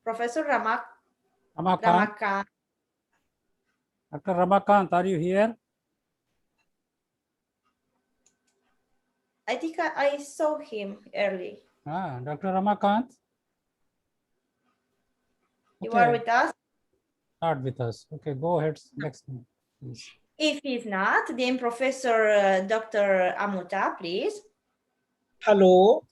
Professor Ramakant. Dr. Ramakant, are you here? I think I saw him early. Dr. Ramakant? You are with us? Not with us. Okay, go ahead. Next, please. If he's not, then Professor Dr. Amuta, please. Hello.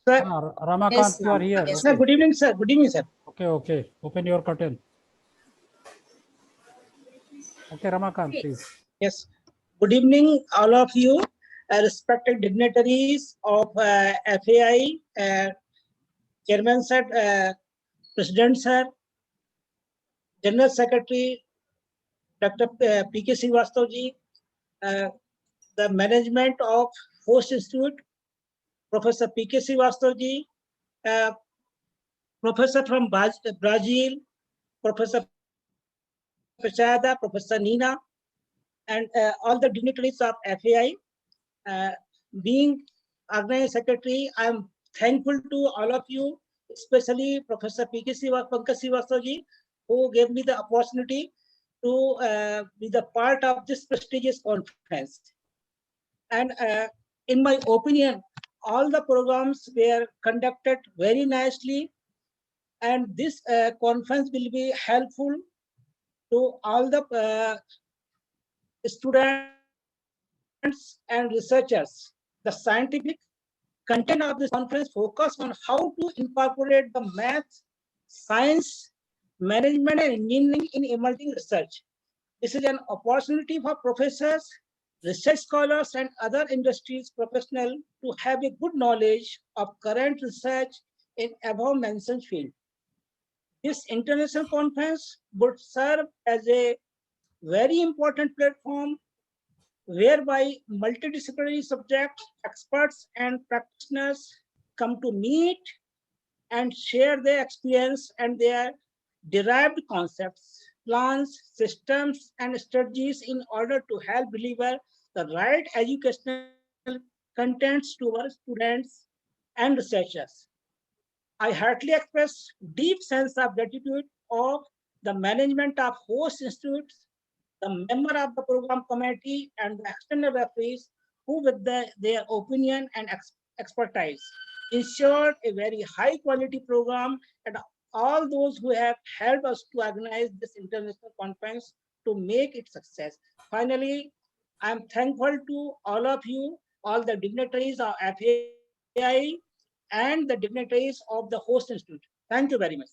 Sir. Ramakant, yes, you are here. Yes, okay. Sir, good evening, sir. Good evening, sir. Okay. Open your curtain. Okay, Ramakant, please. Yes. Good evening, all of you, respected dignitaries of FAI, Chairman sir, President sir, General Secretary, Dr. P.K. Srivastava ji, the management of Host Institute, Professor P.K. Srivastava ji, Professor from Brazil, Professor Prasada, Professor Nina, and all the dignitaries of FAI. Being organizing secretary, I am thankful to all of you especially Professor Pankaj Srivastava, who gave me the opportunity to be the part of this prestigious conference. And in my opinion, all the programs were conducted very nicely, and this conference will be helpful to all the students and researchers. The scientific content of this conference focus on how to incorporate the math, science, management, and engineering in emerging research. This is an opportunity for professors, research scholars, and other industries professionals to have a good knowledge of current research in above mentioned field. This international conference would serve as a very important platform whereby multidisciplinary subject experts and practitioners come to meet and share their experience and their derived concepts, plans, systems, and strategies in order to help deliver the right educational contents to our students and researchers. I heartily express deep sense of gratitude of the management of host institutes, the member of the program committee, and the external referees who with their opinion and expertise ensured a very high quality program, and all those who have helped us to organize this international conference to make it success. Finally, I am thankful to all of you, all the dignitaries of FAI and the dignitaries of the host institute. Thank you very much.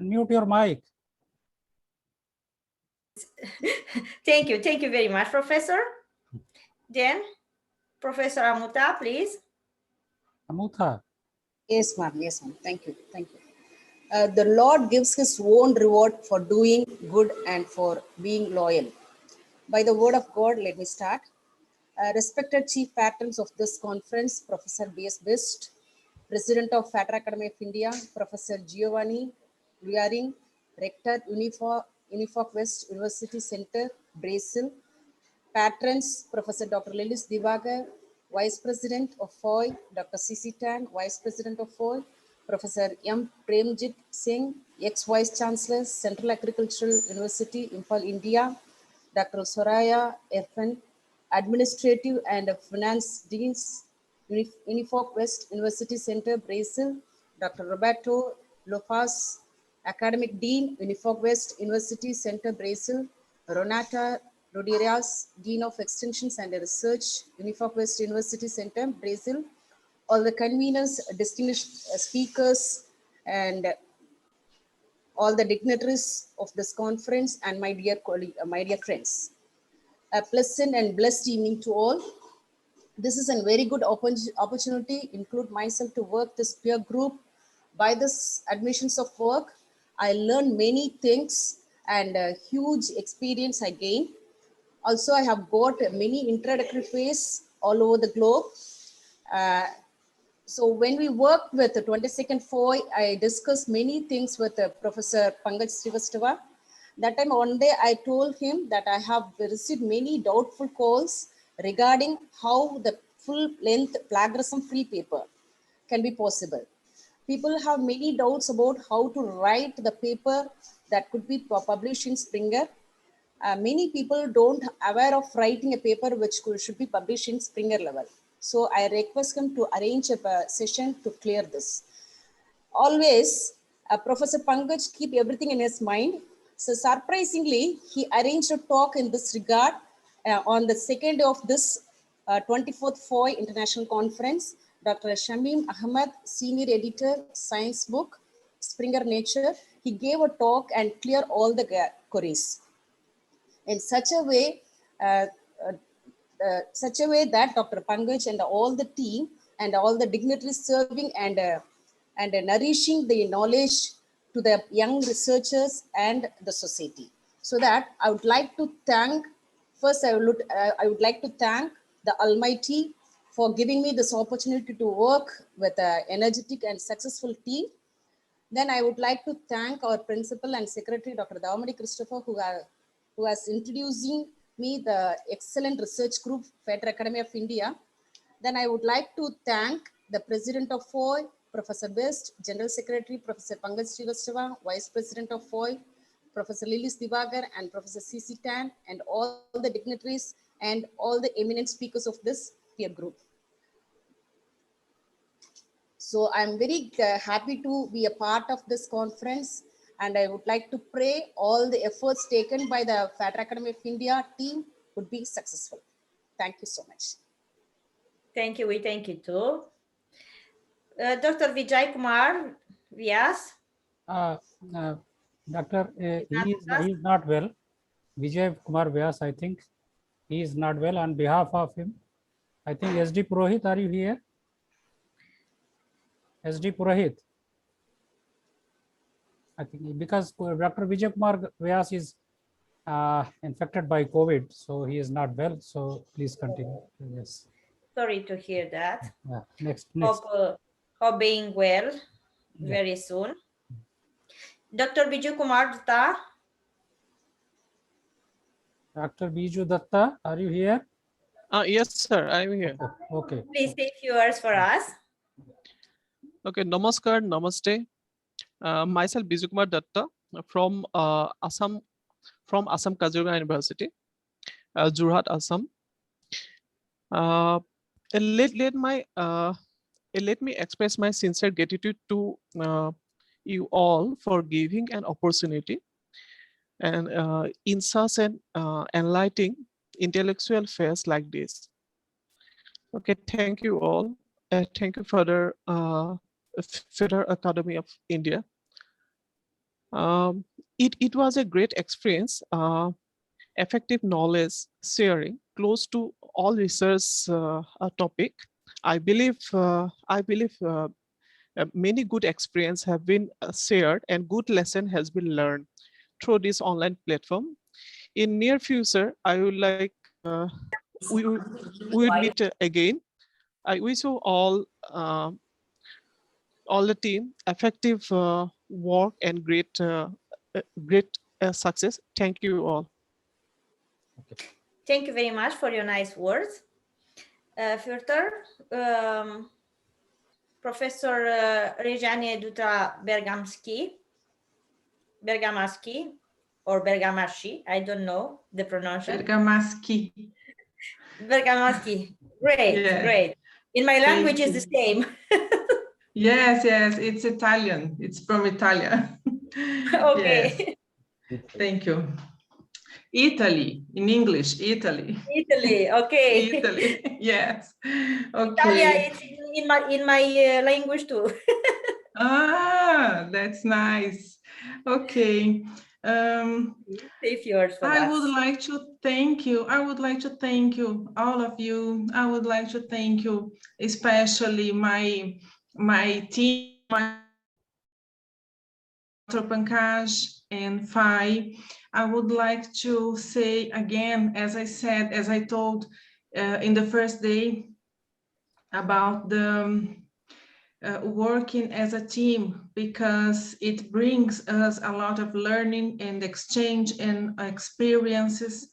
Unmute your mic. Thank you very much, Professor. Then, Professor Amutha, please. Amutha. Yes, ma'am. Yes, ma'am. Thank you. Thank you. The Lord gives his own reward for doing good and for being loyal. By the word of God, let me start. Respected chief patrons of this conference, Professor B.S. Bist, President of FATR Academy of India, Professor Giovanni Luaring, Rector, Unifoc West University Center, Brazil, patrons, Professor Dr. Lilis Divagar, Vice President of FAI, Dr. C.C. Tan, Vice President of FAI, Professor M. Premjit Singh, ex-Vice Chancellor, Central Agricultural University, Imphal, India, Dr. Soraya Irfan, Administrative and Finance Deans, Unifoc West University Center, Brazil, Dr. Roberto Lopez, Academic Dean, Unifoc West University Center, Brazil, Renata Rodriguez, Dean of Extensions and Research, Unifoc West University Center, Brazil, all the conveners, distinguished speakers, and all the dignitaries of this conference, and my dear colleague, my dear friends. A pleasant and blessed evening to all. This is a very good opportunity, include myself, to work this peer group. By this admissions of work, I learned many things and a huge experience I gained. Also, I have got many introductory phase all over the globe. So when we worked with the 22nd FAI, I discussed many things with Professor Pankaj Srivastava. That time one day I told him that I have received many doubtful calls regarding how the full length plagiarism free paper can be possible. People have many doubts about how to write the paper that could be published in Springer. Many people don't aware of writing a paper which should be published in Springer level. So I request him to arrange a session to clear this. Always, Professor Pankaj keep everything in his mind. So surprisingly, he arranged a talk in this regard on the second day of this 24th FAI International Conference. Dr. Shamim Ahmed, Senior Editor, Science Book, Springer Nature, he gave a talk and cleared all the queries. In such a way that Dr. Pankaj and all the team and all the dignitaries serving and nourishing the knowledge to the young researchers and the society. So that I would like to thank, first I would like to thank the Almighty for giving me this opportunity to work with an energetic and successful team. Then I would like to thank our principal and secretary, Dr. Davamani Christopher, who has introducing me the excellent research group, Federal Academy of India. Then I would like to thank the President of FAI, Professor Best, General Secretary, Professor Pankaj Srivastava, Vice President of FAI, Professor Lilis Divagar, and Professor C.C. Tan, and all the dignitaries and all the eminent speakers of this peer group. So I'm very happy to be a part of this conference, and I would like to pray all the efforts taken by the Federal Academy of India team would be successful. Thank you so much. Thank you. We thank you too. Dr. Vijay Kumar Vyas. Doctor, he is not well. Vijay Kumar Vyas, I think he is not well. On behalf of him, I think SD Purohit, are you here? SD Purohit. I think because Dr. Vijay Kumar Vyas is infected by COVID, so he is not well. So please continue. Yes. Sorry to hear that. Yeah. Next. Hope being well very soon. Dr. Biju Kumar Datta. Dr. Biju Datta, are you here? Yes, sir, I'm here. Okay. Please say a few words for us. Okay, namaskar, namaste. Myself Biju Kumar Datta from Assam, Kaziranga University, Jorhat, Assam. Let me express my sincere gratitude to you all for giving an opportunity and in such an enlightening intellectual phase like this. Okay, thank you all. Thank you for the Federal Academy of India. It was a great experience, effective knowledge sharing, close to all research topic. I believe many good experience have been shared and good lesson has been learned through this online platform. In near future, I would like we will meet again. I wish you all the team effective work and great success. Thank you all. Thank you very much for your nice words. Further, Professor Rejane Dutra Bergamaschi or Bergamaschi, I don't know the pronunciation. Bergamaschi. Great, Yeah. great. In my language is the same. Yes, it's Italian. It's from Italia. Okay. Yes. Thank you. Italy, in English, Italy. Italy, okay. Italy, yes. Okay. Italia, it's in my language too. That's nice. Okay. I would like to thank you. I would like to thank you, all of you. I would like to thank you, especially my team, Dr. Pankaj and FAI. I would like to say again, as I told in the first day, about the working as a team, because it brings us a lot of learning and exchange and experiences.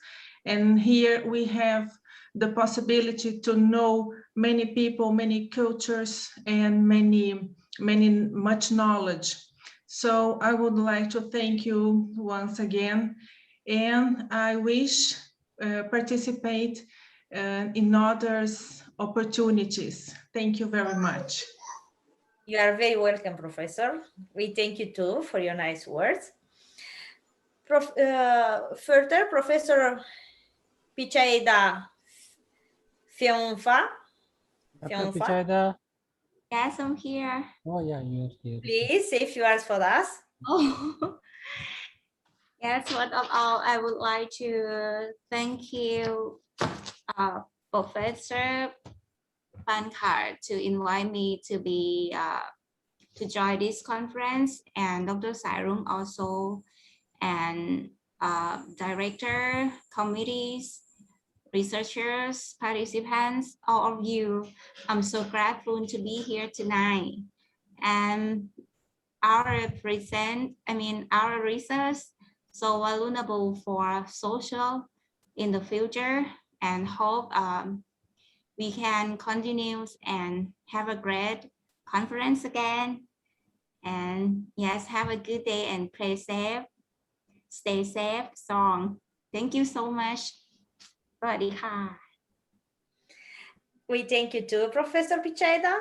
And here we have the possibility to know many people, many cultures, and much knowledge. So I would like to thank you once again, and I wish participate in others opportunities. Thank you very much. You are very welcome, Professor. We thank you too for your nice words. Further, Professor Pichaida Fionfa. Dr. Pichaida. Yes, I'm here. Oh yeah, you're here. Please say a few words for us. Oh. Yes, first of all, I would like to thank you, Professor Pankaj, to invite me to be to join this conference, and Dr. Sairum also, and director, committees, researchers, participants, all of you. I'm so grateful to be here tonight. And our research so vulnerable for social, in the future, and hope we can continue and have a great conference again. And yes, have a good day and play safe, stay safe, strong. Thank you so much. สวัสดีค่ะ We thank you too, Professor Picheda.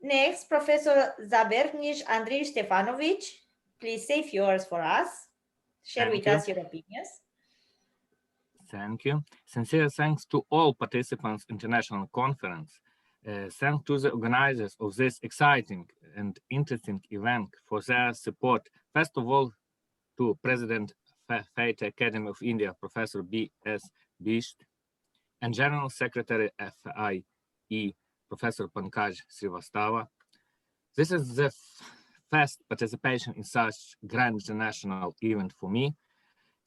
Next, Professor Zabernish Andriy Stefanovic, please say a few words for us. Share with us your opinions. Thank you. Sincere thanks to all participants in international conference. Thanks to the organizers of this exciting and interesting event for their support. First of all, to President FAI Academy of India, Professor B.S. Bisht, and General Secretary FAI-E, Professor Pankaj Srivastava. This is the first participation in such grand international event for me.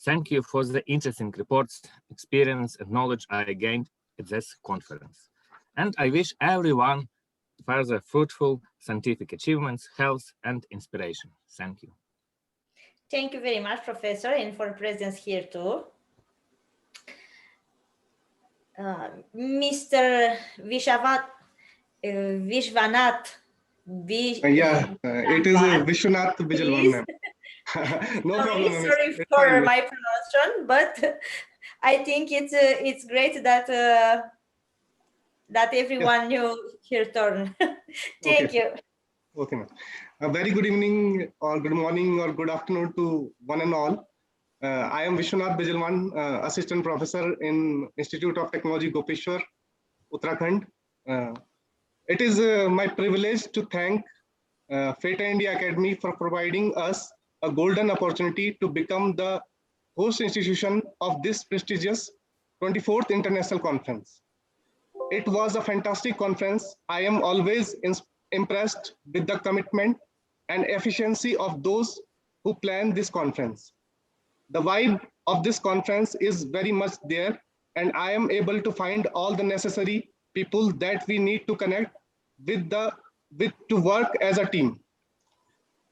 Thank you for the interesting reports, experience, and knowledge I gained at this conference. And I wish everyone further fruitful scientific achievements, health, and inspiration. Thank you. Thank you very much, Professor, and for presence here too. Mr. Vishwanath. It is Vishwanath Bijalwan, ma'am. No problem. Sorry for my pronunciation, but I think it's great that that everyone knew her turn. Thank you. Okay, ma'am. A very good evening, or good morning, or good afternoon to one and all. I am Vishwanath Bijalwan, Assistant Professor in Institute of Technology, Gopeshwar, Uttarakhand. It is my privilege to thank FAI India Academy for providing us a golden opportunity to become the host institution of this prestigious 24th International Conference. It was a fantastic conference. I am always impressed with the commitment and efficiency of those who plan this conference. The vibe of this conference is very much there, and I am able to find all the necessary people that we need to connect with to work as a team.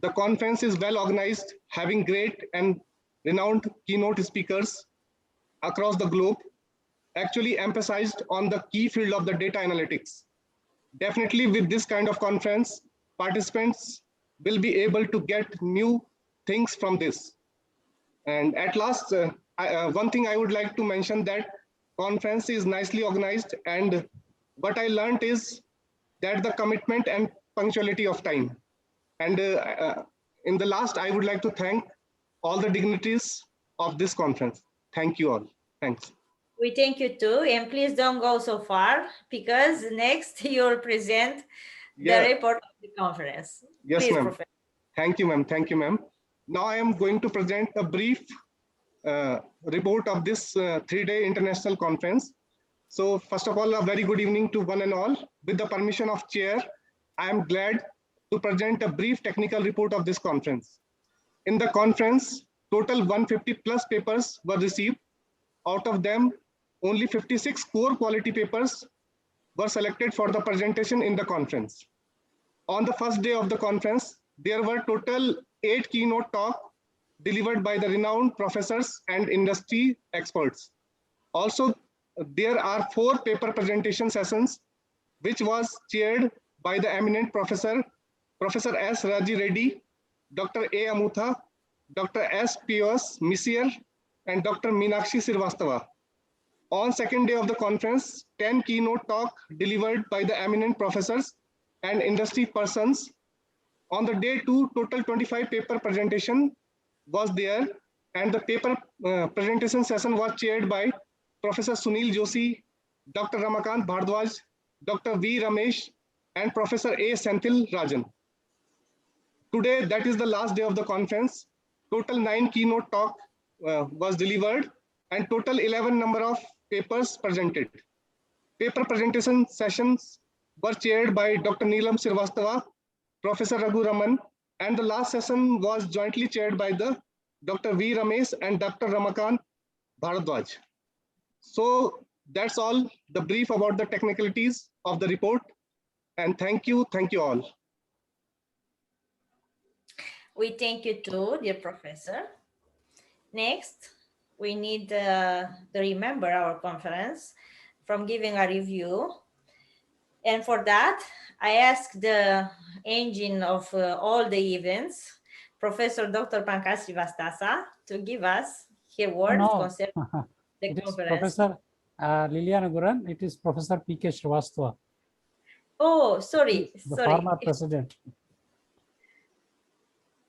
The conference is well organized, having great and renowned keynote speakers across the globe, actually emphasized on the key field of the data analytics. Definitely with this kind of conference, participants will be able to get new things from this. And at last, one thing I would like to mention, that conference is nicely organized, and what I learned is that the commitment and punctuality of time. And in the last, I would like to thank all the dignitaries of this conference. Thank you all. Thanks. We thank you too, and please don't go so far, because next you'll present the report of the conference. Yes, ma'am. Thank you, ma'am. Thank you, ma'am. Now I am going to present a brief report of this 3-day international conference. So first of all, a very good evening to one and all. With the permission of chair, I am glad to present a brief technical report of this conference. In the conference, total 150 plus papers were received. Out of them, only 56 core quality papers were selected for the presentation in the conference. On the first day of the conference, there were total 8 keynote talks delivered by the renowned professors and industry experts. Also, there are 4 paper presentation sessions, which was chaired by the eminent Professor S. Raji Reddy, Dr. A. Amutha, Dr. S. P.O.S. Misier, and Dr. Meenakshi Srivastava. On second day of the conference, 10 keynote talks delivered by the eminent professors and industry persons. On the day 2, total 25 paper presentation was there, and the paper presentation session was chaired by Professor Sunil Joshi, Dr. Ramakant Bhardwaj, Dr. V. Ramesh, and Professor A. Senthil Rajan. Today, that is the last day of the conference. Total 9 keynote talk was delivered, and total 11 number of papers presented. Paper presentation sessions were chaired by Dr. Neelam Srivastava, Professor Raghu Raman, and the last session was jointly chaired by the Dr. V. Ramesh and Dr. Ramakant Bhardwaj. So that's all the brief about the technicalities of the report. And thank you all. We thank you too, dear professor. Next, we need to remember our conference from giving a review. And for that, I asked the engine of all the events, Professor Dr. Pankaj Srivastava, to give us her words No, concerning the it is conference. Professor Liliana Guran. It is Professor P.K. Srivastava. Oh, sorry, The sorry. former president.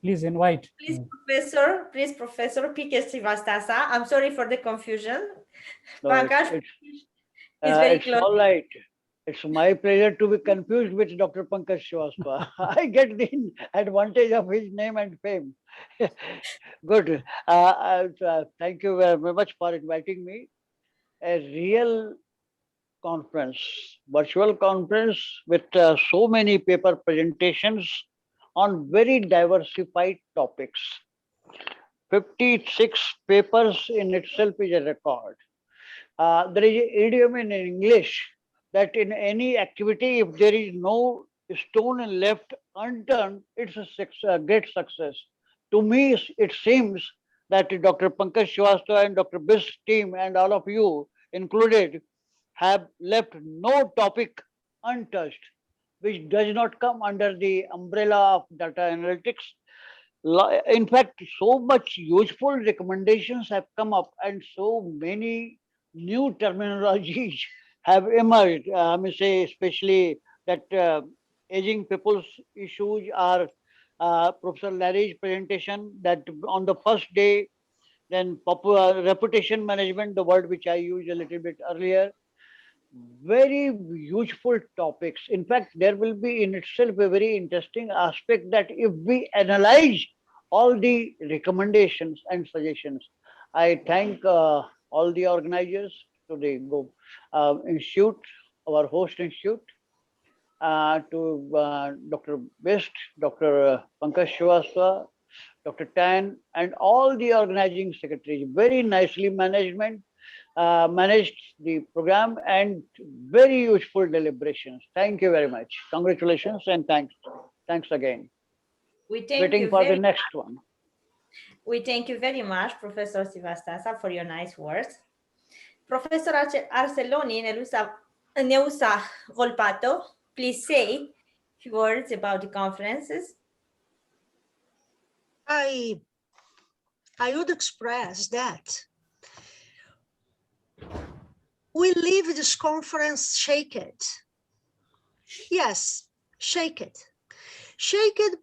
Please invite. Please, Professor P.K. Srivastava. I'm sorry for the confusion. No, Pankaj is very it's close. all right. It's my pleasure to be confused with Dr. Pankaj Srivastava. I get the advantage of his name and fame. Good. Thank you very much for inviting me. A real conference, virtual conference with so many paper presentations on very diversified topics. 56 papers in itself is a record. There is an idiom in English that in any activity, if there is no stone left unturned, it's a great success. To me, it seems that Dr. Pankaj Srivastava and Dr. Bist's team and all of you included have left no topic untouched, which does not come under the umbrella of data analytics. In fact, so much useful recommendations have come up and so many new terminologies have emerged. I may say especially that aging people's issues are Professor Larry's presentation that on the first day, then reputation management, the word which I used a little bit earlier, very useful topics. In fact, there will be in itself a very interesting aspect that if we analyze all the recommendations and suggestions, I thank all the organizers to the institute, our host institute, to Dr. Best, Dr. Pankaj Srivastava, Dr. Tan, and all the organizing secretaries. Very nicely managed the program and very useful deliberations. Thank you very much. Congratulations and thanks. Thanks again. We thank Waiting you for very the next one. We thank you very much, Professor Srivastava, for your nice words. Professor Arceloni Neusa Volpato, please say a few words about the conferences. I would express that we leave this conference shaken. Yes, shaken. Shaken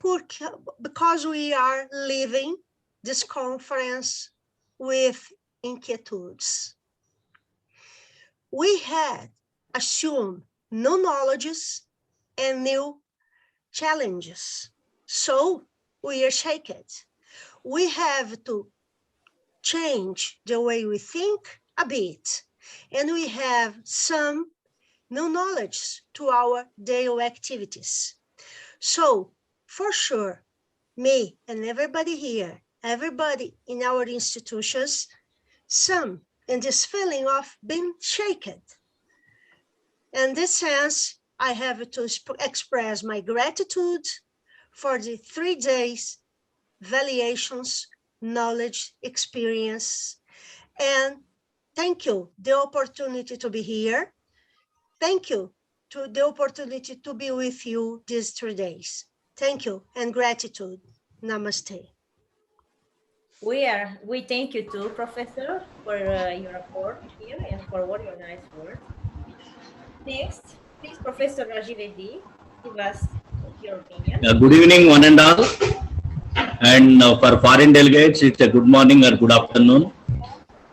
because we are leaving this conference with inquietudes. We had assumed new knowledges and new challenges. So we are shaken. We have to change the way we think a bit, and we have some new knowledge to our daily activities. So for sure, me and everybody here, everybody in our institutions, some in this feeling of being shaken. In this sense, I have to express my gratitude for the 3 days valuations, knowledge, experience, and thank you the opportunity to be here. Thank you to the opportunity to be with you these 3 days. Thank you and gratitude. Namaste. We thank you too, Professor, for your report here and for all your nice words. Next, please, Professor Rajiv Reddy, give us your opinion. Good evening, one and all. And for foreign delegates, it's a good morning or good afternoon.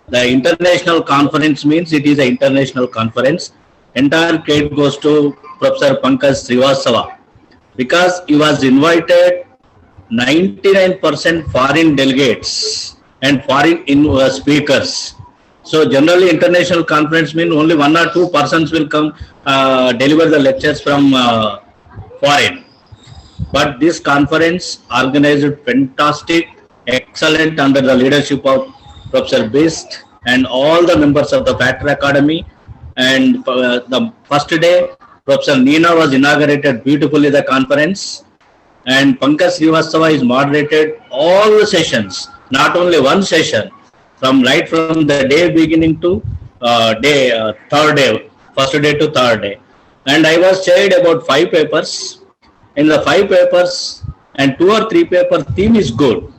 The international conference means it is an international conference. Entire credit goes to Professor Pankaj Srivastava because he was invited 99% foreign delegates and foreign speakers. So generally international conference means only 1 or 2 persons will come deliver the lectures from foreign. But this conference organized fantastic, excellent under the leadership of Professor Bist and all the members of the Factor Academy. And the first day, Professor Neena was inaugurated beautifully the conference, and Pankaj Srivastava is moderated all the sessions, not only one session. right from the day beginning to third day, first day to third day. And I was shared about 5 papers. In the 5 papers and 2 or 3 paper theme is good,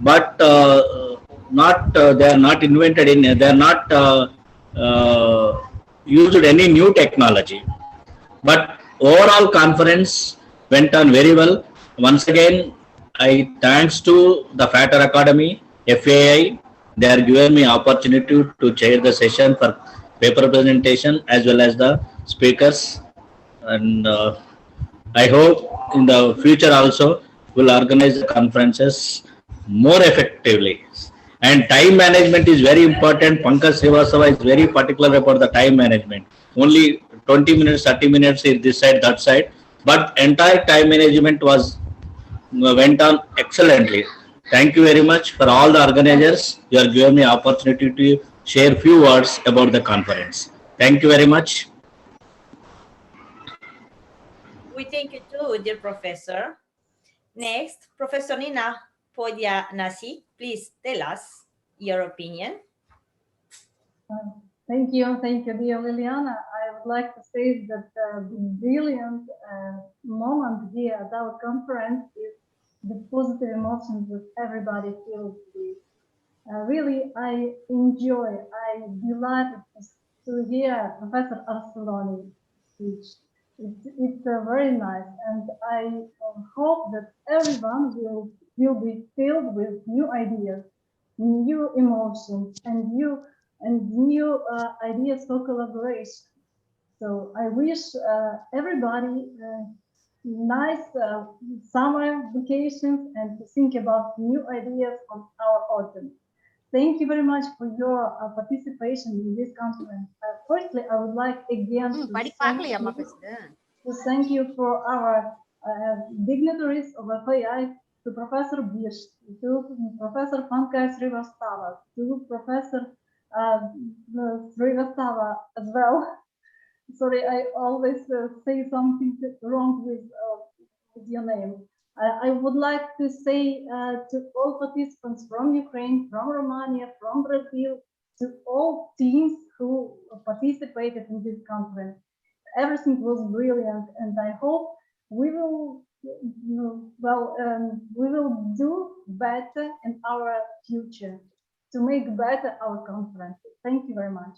but not they are not invented in they are not used any new technology. But overall conference went on very well. Once again, I thanks to the Fatter Academy, FAI. They are given me opportunity to chair the session for paper presentation as well as the speakers. And I hope in the future also will organize the conferences more effectively. And time management is very important. Pankaj Srivastava is very particular about the time management. Only 20 minutes, 30 minutes is this side, that side. But entire time management was went on excellently. Thank you very much for all the organizers. You are giving me opportunity to share few words about the conference. Thank you very much. We thank you too, dear professor. Next, Professor Nina Podia-Nasi, please tell us your opinion. Thank you, dear Liliana. I would like to say that the brilliant moment here at our conference is the positive emotions that everybody feels with. Really, I enjoy, I delighted to hear Professor Arsulani's speech. It's very nice, and I hope that everyone will be filled with new ideas, new emotions, and new ideas for collaboration. So I wish everybody nice summer vacations and to think about new ideas on our autumn. Thank you very much for your participation in this conference. Firstly, I would like again to thank you for our dignitaries of FAI, to Professor Bish, to Professor Pankaj Srivastava, to Professor Srivastava as well. Sorry, I always say something wrong with your name. I would like to say to all participants from Ukraine, from Romania, from Brazil, to all teams who participated in this conference. Everything was brilliant, and I hope we will, we will do better in our future to make better our conferences. Thank you very much.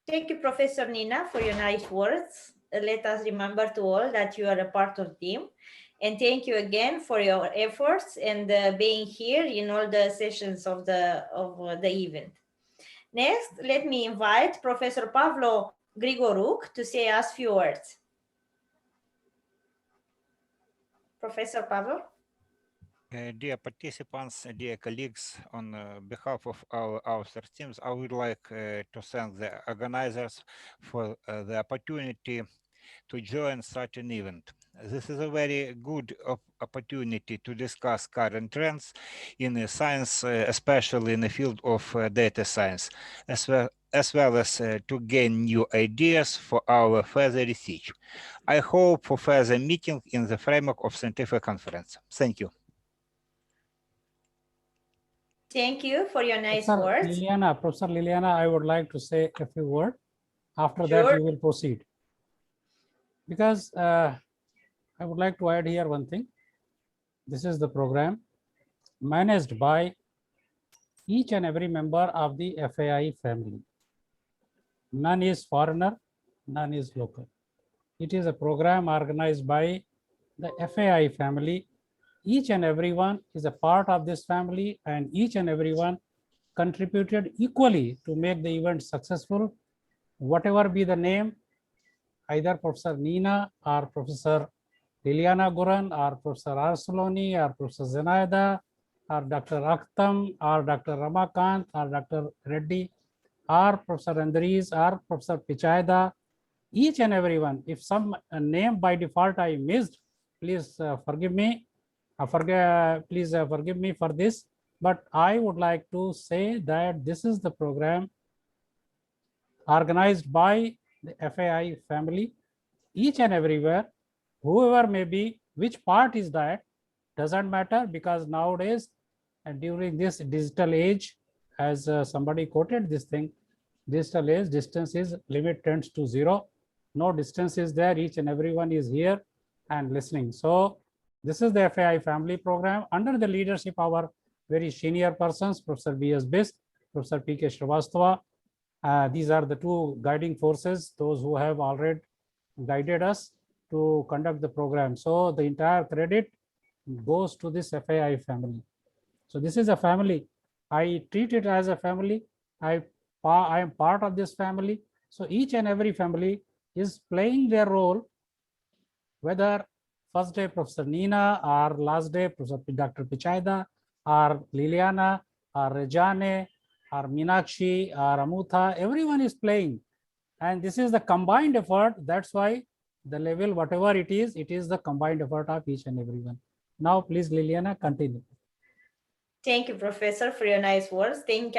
Thank you, Professor Nina, for your nice words. Let us remember to all that you are a part of the team. And thank you again for your efforts and being here in all the sessions of the event. Next, let me invite Professor Pavlo Grigoruk to say us few words. Professor Pavlo. Dear participants, dear colleagues, on behalf of our author teams, I would like to thank the organizers for the opportunity to join such an event. This is a very good opportunity to discuss current trends in science, especially in the field of data science, as well as to gain new ideas for our further research. I hope for further meeting in the framework of scientific conference. Thank you. Thank you for your nice words. Professor Liliana, I would like to say a few words. After Sure. that, we will proceed. Because I would like to add here one thing. This is the program managed by each and every member of the FAI family. None is foreigner, none is local. It is a program organized by the FAI family. Each and everyone is a part of this family, and each and everyone contributed equally to make the event successful. Whatever be the name, either Professor Nina or Professor Liliana Guran or Professor Arsulani or Professor Zenaida or Dr. Akhtam or Dr. Ramakant or Dr. Reddy or Professor Andries or Professor Pichaida, each and everyone, if some name by default I missed, please forgive me. Please forgive me for this. But I would like to say that this is the program organized by the FAI family, each and everywhere, whoever may be, which part is that, doesn't matter, because nowadays and during this digital age, as somebody quoted this thing, digital age, distance is limit tends to 0. No distance is there. Each and everyone is here and listening. So this is the FAI family program under the leadership of our very senior persons, Professor B.S. Bist, Professor P.K. Srivastava. These are the two guiding forces, those who have already guided us to conduct the program. So the entire credit goes to this FAI family. So this is a family. I treat it as a family. I am part of this family. So each and every family is playing their role, whether first day Professor Nina or last day Professor Dr. Pichaida or Liliana or Rejane or Meenakshi or Amutha, everyone is playing. And this is the combined effort. That's why the level, whatever it is the combined effort of each and everyone. Now, please, Liliana, continue. Thank you, Professor, for your nice words. Thank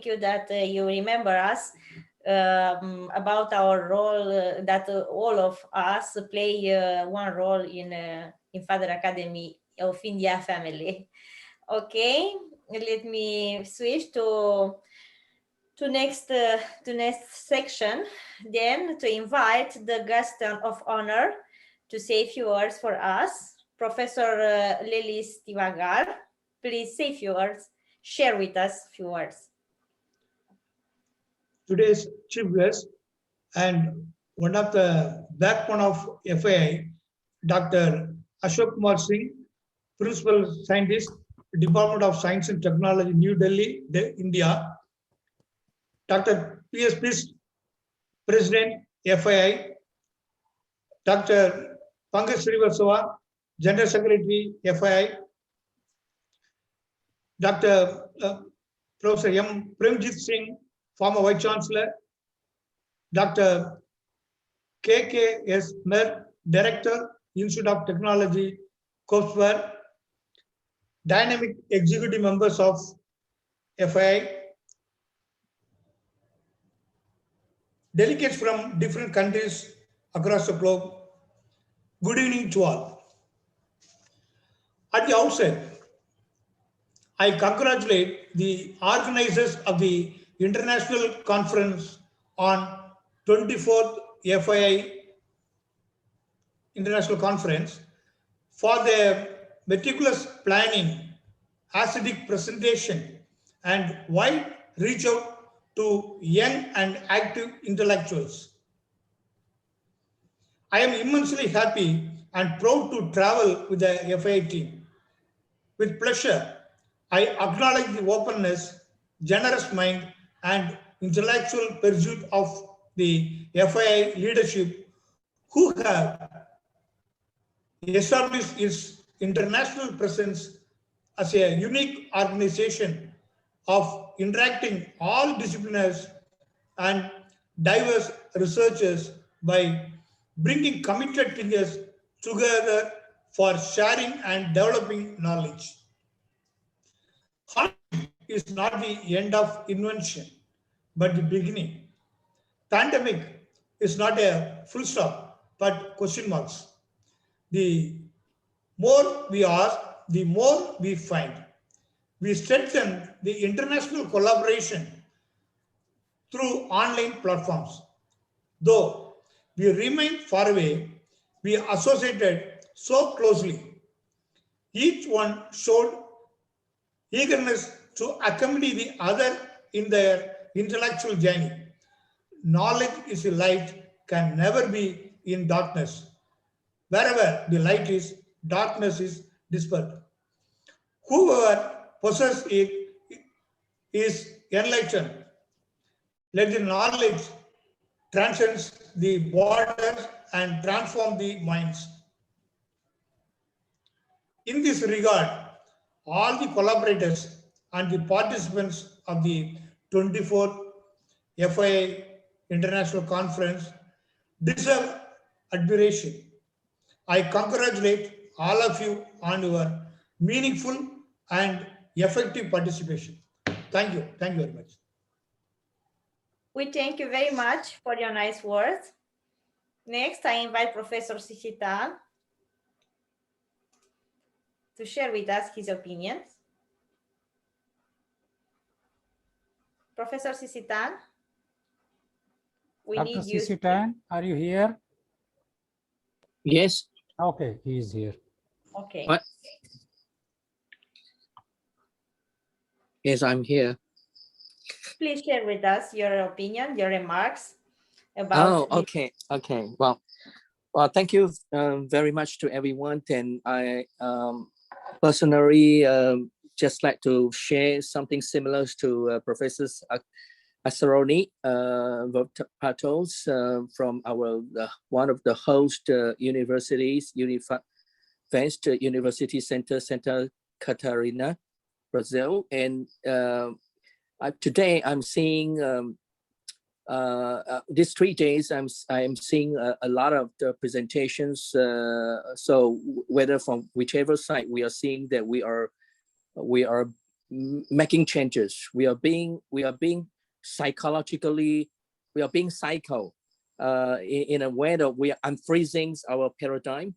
you that you remember us about our role, that all of us play one role in Father Academy of India family. Okay, let me switch to next section, then to invite the guest of honor to say a few words for us. Professor Lilis Tivagar, please say a few words, share with us a few words. Today's chief guest and one of the backbone of FAI, Dr. Ashok Kumar Singh, Principal Scientist, Department of Science and Technology, New Delhi, India. Dr. P.S. Bist, President, FAI. Dr. Pankaj Srivastava, General Secretary, FAI. Dr. Professor M. Premjit Singh, former Vice Chancellor. Dr. K.K.S. Mer, Director, Institute of Technology, Coopsware. Dynamic executive members of FAI. Delegates from different countries across the globe. Good evening to all. At the outset, I congratulate the organizers of the International Conference on 24th FAI International Conference for their meticulous planning, acidic presentation, and wide reach out to young and active intellectuals. I am immensely happy and proud to travel with the FAI team. With pleasure, I acknowledge the openness, generous mind, and intellectual pursuit of the FAI leadership who have established its international presence as a unique organization of interacting all disciplines and diverse researchers by bringing committed thinkers together for sharing and developing knowledge. Hardship is not the end of invention, but the beginning. Pandemic is not a full stop, but question marks. The more we ask, the more we find. We strengthen the international collaboration through online platforms. Though we remain far away, we associated so closely. Each one showed eagerness to accompany the other in their intellectual journey. Knowledge is a light, can never be in darkness. Wherever the light is, darkness is dispelled. Whoever possesses it is enlightened. Let the knowledge transcend the borders and transform the minds. In this regard, all the collaborators and the participants of the 24th FAI International Conference deserve admiration. I congratulate all of you on your meaningful and effective participation. Thank you. Thank you very much. We thank you very much for your nice words. Next, I invite Professor Sichita to share with us his opinions. Professor Sisitan, we Dr. need you. Sisitan, are you here? Yes. Okay, he is here. Okay. What? Yes, I'm here. Please share with us your opinion, your remarks about. Oh, okay. Okay. Well, thank you very much to everyone. And I personally just like to share something similar to Professor Asaroni Patos from our one of the host universities, Advanced University Center, Santa Catarina, Brazil. And today I'm seeing these 3 days I'm seeing a lot of the presentations. So whether from whichever side, we are seeing that we are making changes. We are being psychologically, we are being psycho in a way that we are unfreezing our paradigm.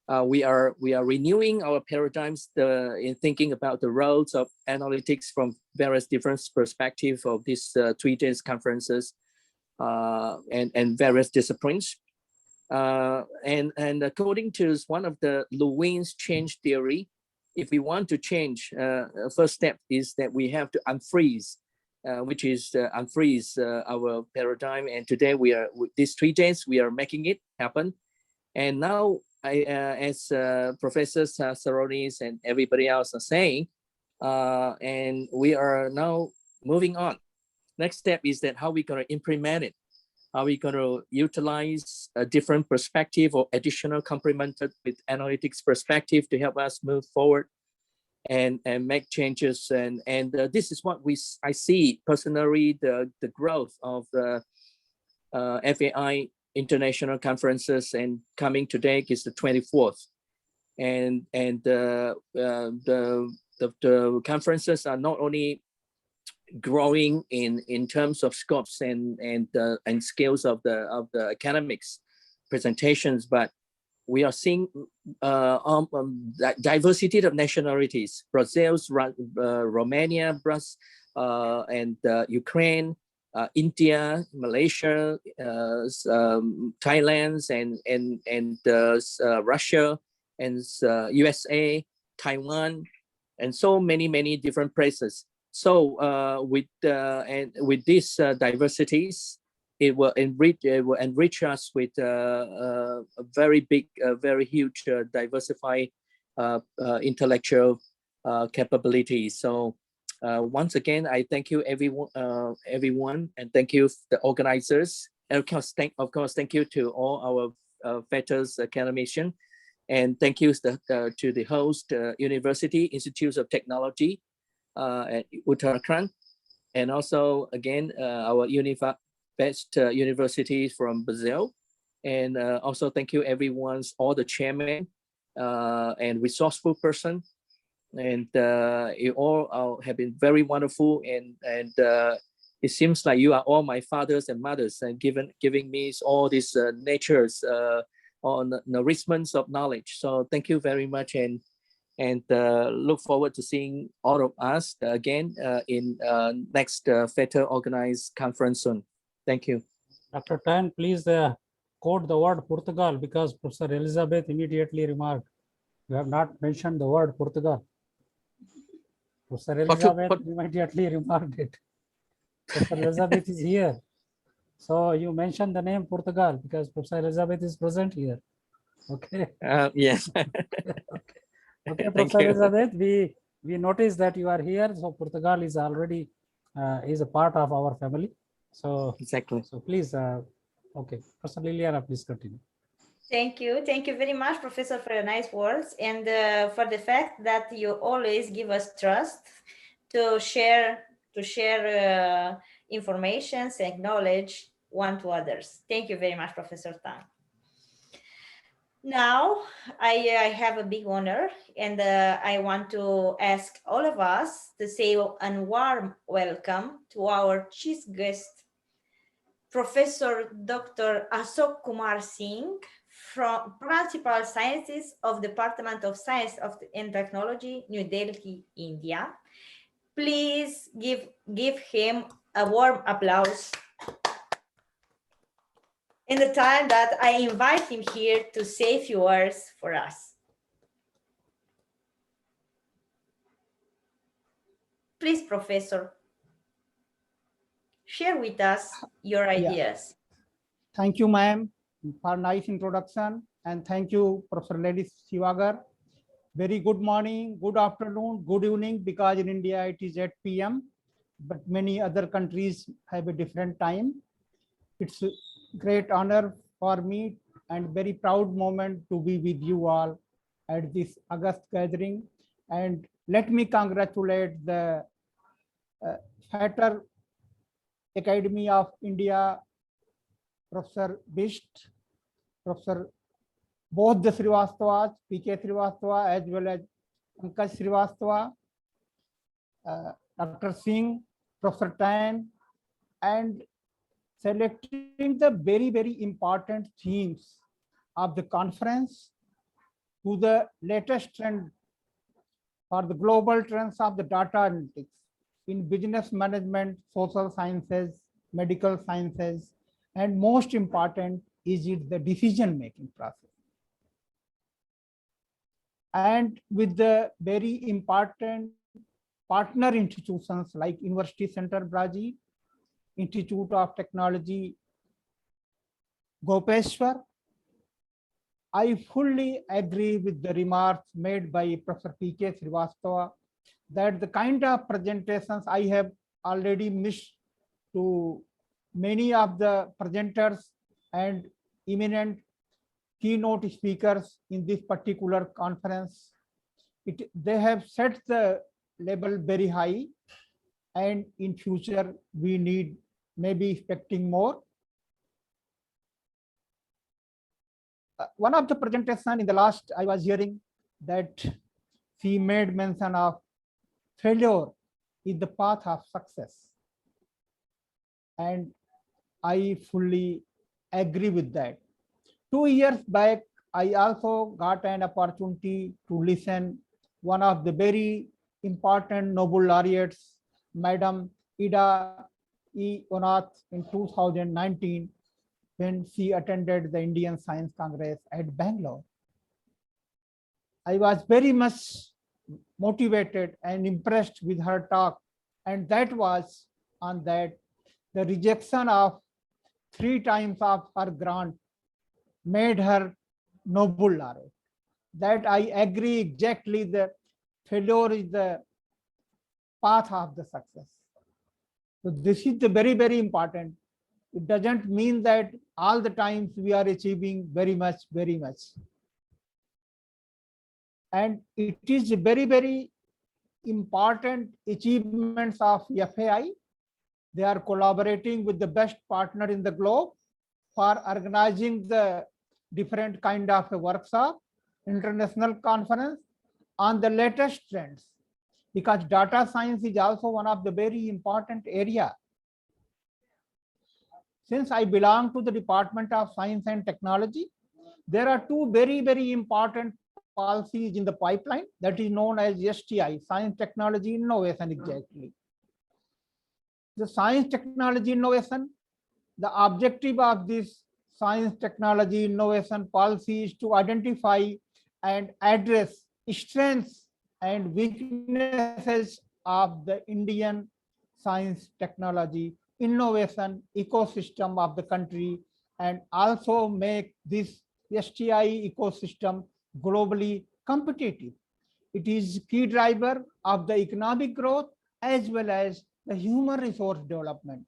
We are renewing our paradigms in thinking about the roles of analytics from various different perspectives of these 3 days conferences and various disciplines. And according to one of the Lewin's change theory, if we want to change, first step is that we have to unfreeze, which is unfreeze our paradigm. And today these 3 days, we are making it happen. And now, as Professors Saronis and everybody else are saying, and we are now moving on. Next step is that how we going to implement it. Are we going to utilize a different perspective or additional complemented with analytics perspective to help us move forward and make changes? And this is what I see personally, the growth of the FAI international conferences, and coming today is the 24th. And the conferences are not only growing in terms of scopes and scales of the academics presentations, but we are seeing diversity of nationalities: Brazil, Romania, and Ukraine, India, Malaysia, Thailand, and Russia, and USA, Taiwan, and so many different places. So with these diversities, it will enrich us with a very big, very huge, diversified intellectual capabilities. So once again, I thank you everyone, and thank you the organizers. And of course, thank you to all our FETA's academicians, and thank you to the host University Institutes of Technology at Uttarakhand, and also again our best universities from Brazil. And also thank you all the chairmen and resourceful person, and you all have been very wonderful, and it seems like you are all my fathers and mothers, and giving me all these natures on nourishments of knowledge. So thank you very much, and look forward to seeing all of us again in next FETA organized conference soon. Thank you. Dr. Tan, please quote the word Portugal, because Professor Elizabeth immediately remarked, you have not mentioned the word Portugal. Professor Elizabeth immediately remarked it. Professor Elizabeth is here. So you mentioned the name Portugal because Professor Elizabeth is present here. Okay. Yes. Okay, Professor Elizabeth, we noticed that you are here. So Portugal is already is a part of our family. So exactly. So please, okay, Professor Liliana, please continue. Thank you very much, Professor, for your nice words, and for the fact that you always give us trust to share information and knowledge one to others. Thank you very much, Professor Tan. Now, I have a big honor, and I want to ask all of us to say a warm welcome to our chief guest, Professor Dr. Ashok Kumar Singh, from Principal Scientist of Department of Science and Technology, New Delhi, India. Please give him a warm applause in the time that I invite him here to say a few words for us. Please, Professor, share with us your ideas. Thank you, ma'am, for nice introduction. And thank you, Professor Lady Sivagar. Very good morning, good afternoon, good evening, because in India it is 8 p.m., but many other countries have a different time. It's a great honor for me and very proud moment to be with you all at this August gathering. And let me congratulate the FAI-Academy of India, Professor Bisht, Professor both the Srivastava, PK Srivastava, as well as Pankaj Srivastava, Dr. Singh, Professor Tan, and selecting the very, very important themes of the conference to the latest trend for the global trends of the data analytics in business management, social sciences, medical sciences, and most important is it the decision-making process. And with the very important partner institutions like University Center Brazil, Institute of Technology Gopeshwar, I fully agree with the remarks made by Professor PK Srivastava that the kind of presentations I have already missed to many of the presenters and eminent keynote speakers in this particular conference. They have set the level very high, and in future we need maybe expecting more. One of the presentation in the last I was hearing that she made mention of failure is the path of success, and I fully agree with that. 2 years back, I also got an opportunity to listen one of the very important Nobel laureates, Madam Ida E. Onath, in 2019 when she attended the Indian Science Congress at Bangalore. I was very much motivated and impressed with her talk, and that was on that the rejection of 3 times of her grant made her Nobel laureate. That I agree exactly, the failure is the path of the success. So this is the very, very important. It doesn't mean that all the times we are achieving very much, very much. And it is very, very important achievements of FAI. They are collaborating with the best partner in the globe for organizing the different kind of a workshop, international conference on the latest trends, because data science is also one of the very important area. Since I belong to the Department of Science and Technology, there are 2 very, very important policies in the pipeline that is known as STI, Science Technology Innovation exactly. The Science Technology Innovation, the objective of this Science Technology Innovation policy is to identify and address strengths and weaknesses of the Indian science technology innovation ecosystem of the country, and also make this STI ecosystem globally competitive. It is key driver of the economic growth as well as the human resource development.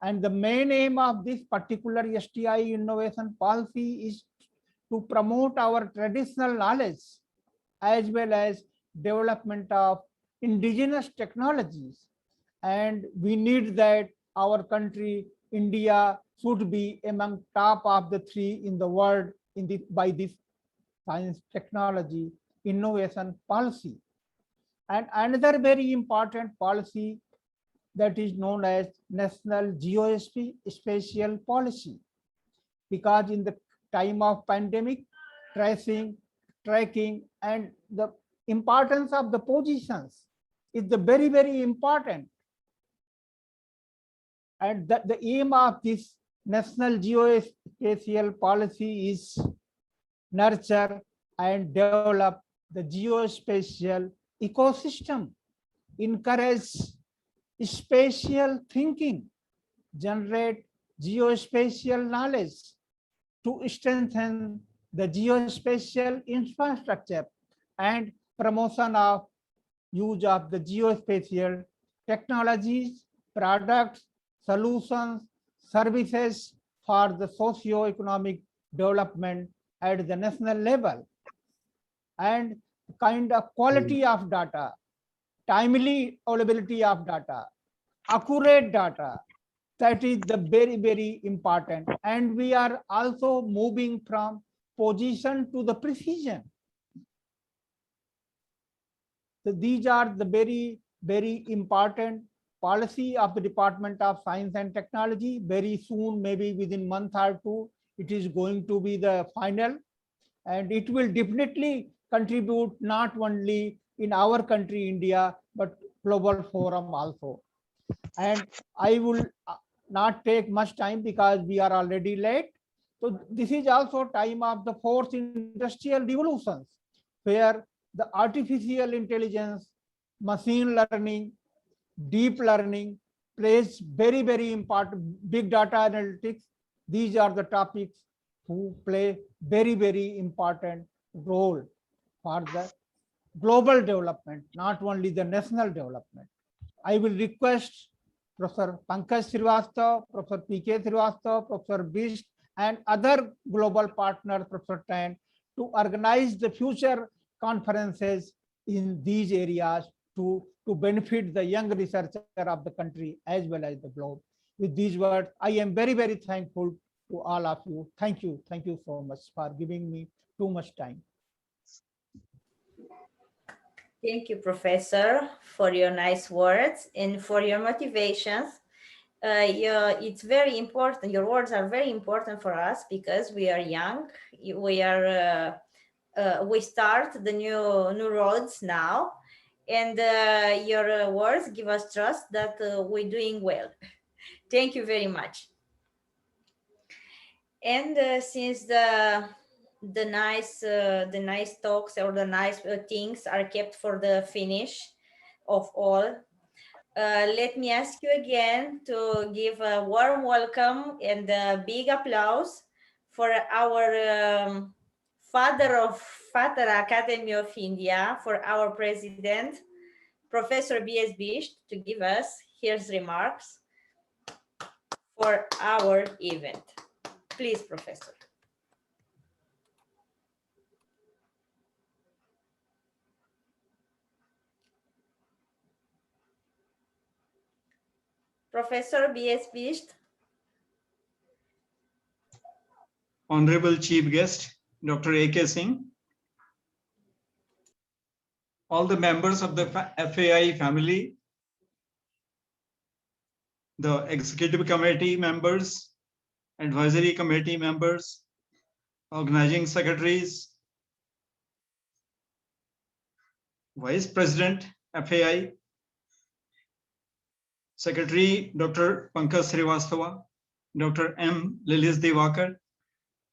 And the main aim of this particular STI innovation policy is to promote our traditional knowledge as well as development of indigenous technologies. And we need that our country, India, should be among top of the 3 in the world by this science technology innovation policy. And another very important policy that is known as National Geospatial Policy, because in the time of pandemic, tracing, tracking, and the importance of the positions is the very, very important. And the aim of this national geospatial policy is nurture and develop the geospatial ecosystem, encourage spatial thinking, generate geospatial knowledge to strengthen the geospatial infrastructure and promotion of use of the geospatial technologies, products, solutions, services for the socio-economic development at the national level, and kind of quality of data, timely availability of data, accurate data. That is the very, very important. And we are also moving from position to the precision. So these are the very, very important policy of the Department of Science and Technology. Very soon, maybe within a month or two, it is going to be the final. And it will definitely contribute not only in our country, India, but global forum also. And I will not take much time because we are already late. So this is also time of the fourth industrial revolutions, where the artificial intelligence, machine learning, deep learning plays very, very important, big data analytics. These are the topics who play very, very important role for the global development, not only the national development. I will request Professor Pankaj Srivastava, Professor P.K. Srivastava, Professor Bisht, and other global partners, Professor Tan, to organize the future conferences in these areas to benefit the young researcher of the country as well as the globe. With these words, I am very, very thankful to all of you. Thank you. Thank you so much for giving me too much time. Thank you, Professor, for your nice words and for your motivations. It's very important. Your words are very important for us because we are young. We start the new roads now, and your words give us trust that we're doing well. Thank you very much. And since the nice talks or the nice things are kept for the finish of all, let me ask you again to give a warm welcome and a big applause for our Father Academy of India, for our president, Professor B.S. Bisht, to give us his remarks for our event. Please, Professor. Professor B.S. Bisht. Honorable Chief Guest, Dr. A.K. Singh, all the members of the FAI family, the executive committee members, advisory committee members, organizing secretaries, Vice President FAI, Secretary Dr. Pankaj Srivastava, Dr. M. Lilis Devakar,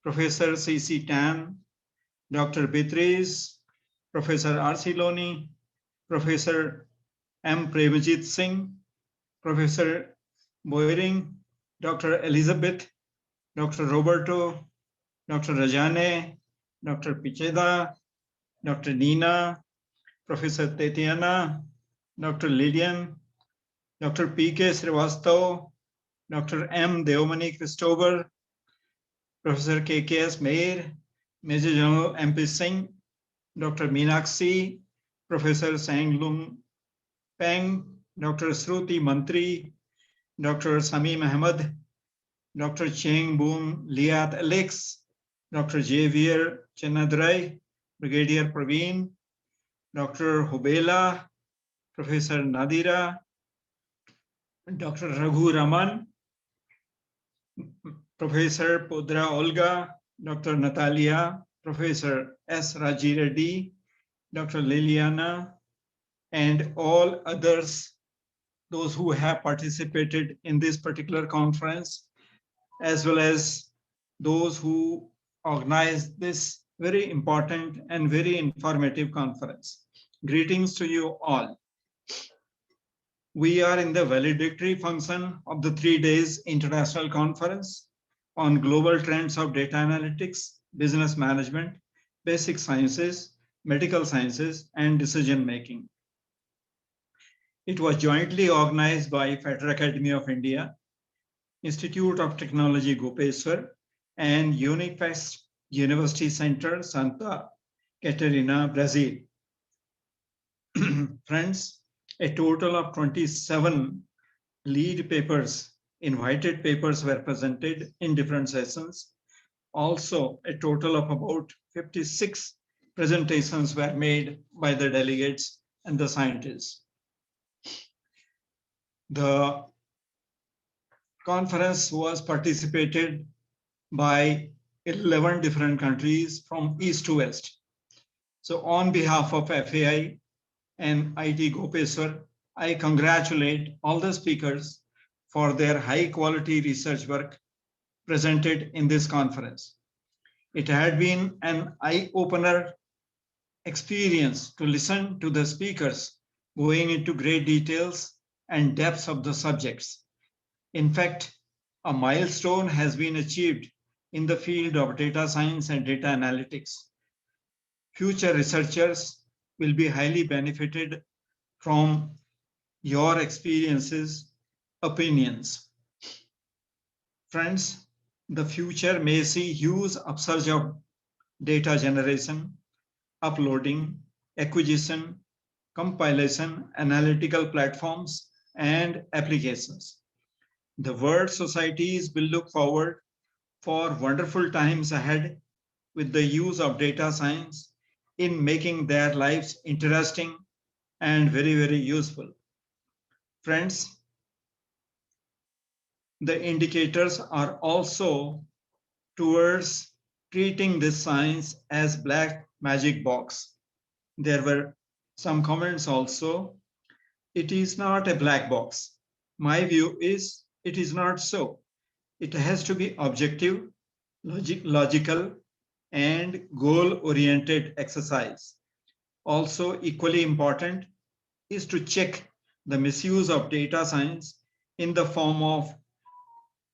Professor C.C. Tam, Dr. Beatrice, Professor R.C. Loni, Professor M. Premjit Singh, Professor Boyering, Dr. Elizabeth, Dr. Roberto, Dr. Rajane, Dr. Picheda, Dr. Nina, Professor Tatiana, Dr. Lydian, Dr. P.K. Srivastava, Dr. M. Deomani Christopher, Professor K.K.S. Mayer, Major General M.P. Singh, Dr. Meenakshi, Professor Sang-Lung Peng, Dr. Shruti Mantri, Dr. Samim Ahmed, Dr. Cheng Boom Liat Alex, Dr. Javier Chenadrai, Brigadier Praveen, Dr. Hubela, Professor Nadira, Dr. Raghu Raman, Professor Podra Olga, Dr. Natalia, Professor S. Raji Reddy, Dr. Liliana, and all others those who have participated in this particular conference, as well as those who organized this very important and very informative conference. Greetings to you all. We are in the valedictory function of the 3 days international conference on global trends of data analytics, business management, basic sciences, medical sciences, and decision making. It was jointly organized by Federal Academy of India, Institute of Technology Gopeshwar, and Unifest University Center, Santa Catarina, Brazil. Friends, a total of 27 lead papers, invited papers were presented in different sessions. Also, a total of about 56 presentations were made by the delegates and the scientists. The conference was participated by 11 different countries from east to west. So on behalf of FAI and IT Gopeshwar, I congratulate all the speakers for their high quality research work presented in this conference. It had been an eye-opener experience to listen to the speakers going into great details and depths of the subjects. In fact, a milestone has been achieved in the field of data science and data analytics. Future researchers will be highly benefited from your experiences, opinions. Friends, the future may see huge upsurge of data generation, uploading, acquisition, compilation, analytical platforms, and applications. The world societies will look forward for wonderful times ahead with the use of data science in making their lives interesting and very, very useful. Friends, the indicators are also towards treating this science as black magic box. There were some comments also. It is not a black box. My view is it is not so. It has to be objective, logical, and goal-oriented exercise. Also equally important is to check the misuse of data science in the form of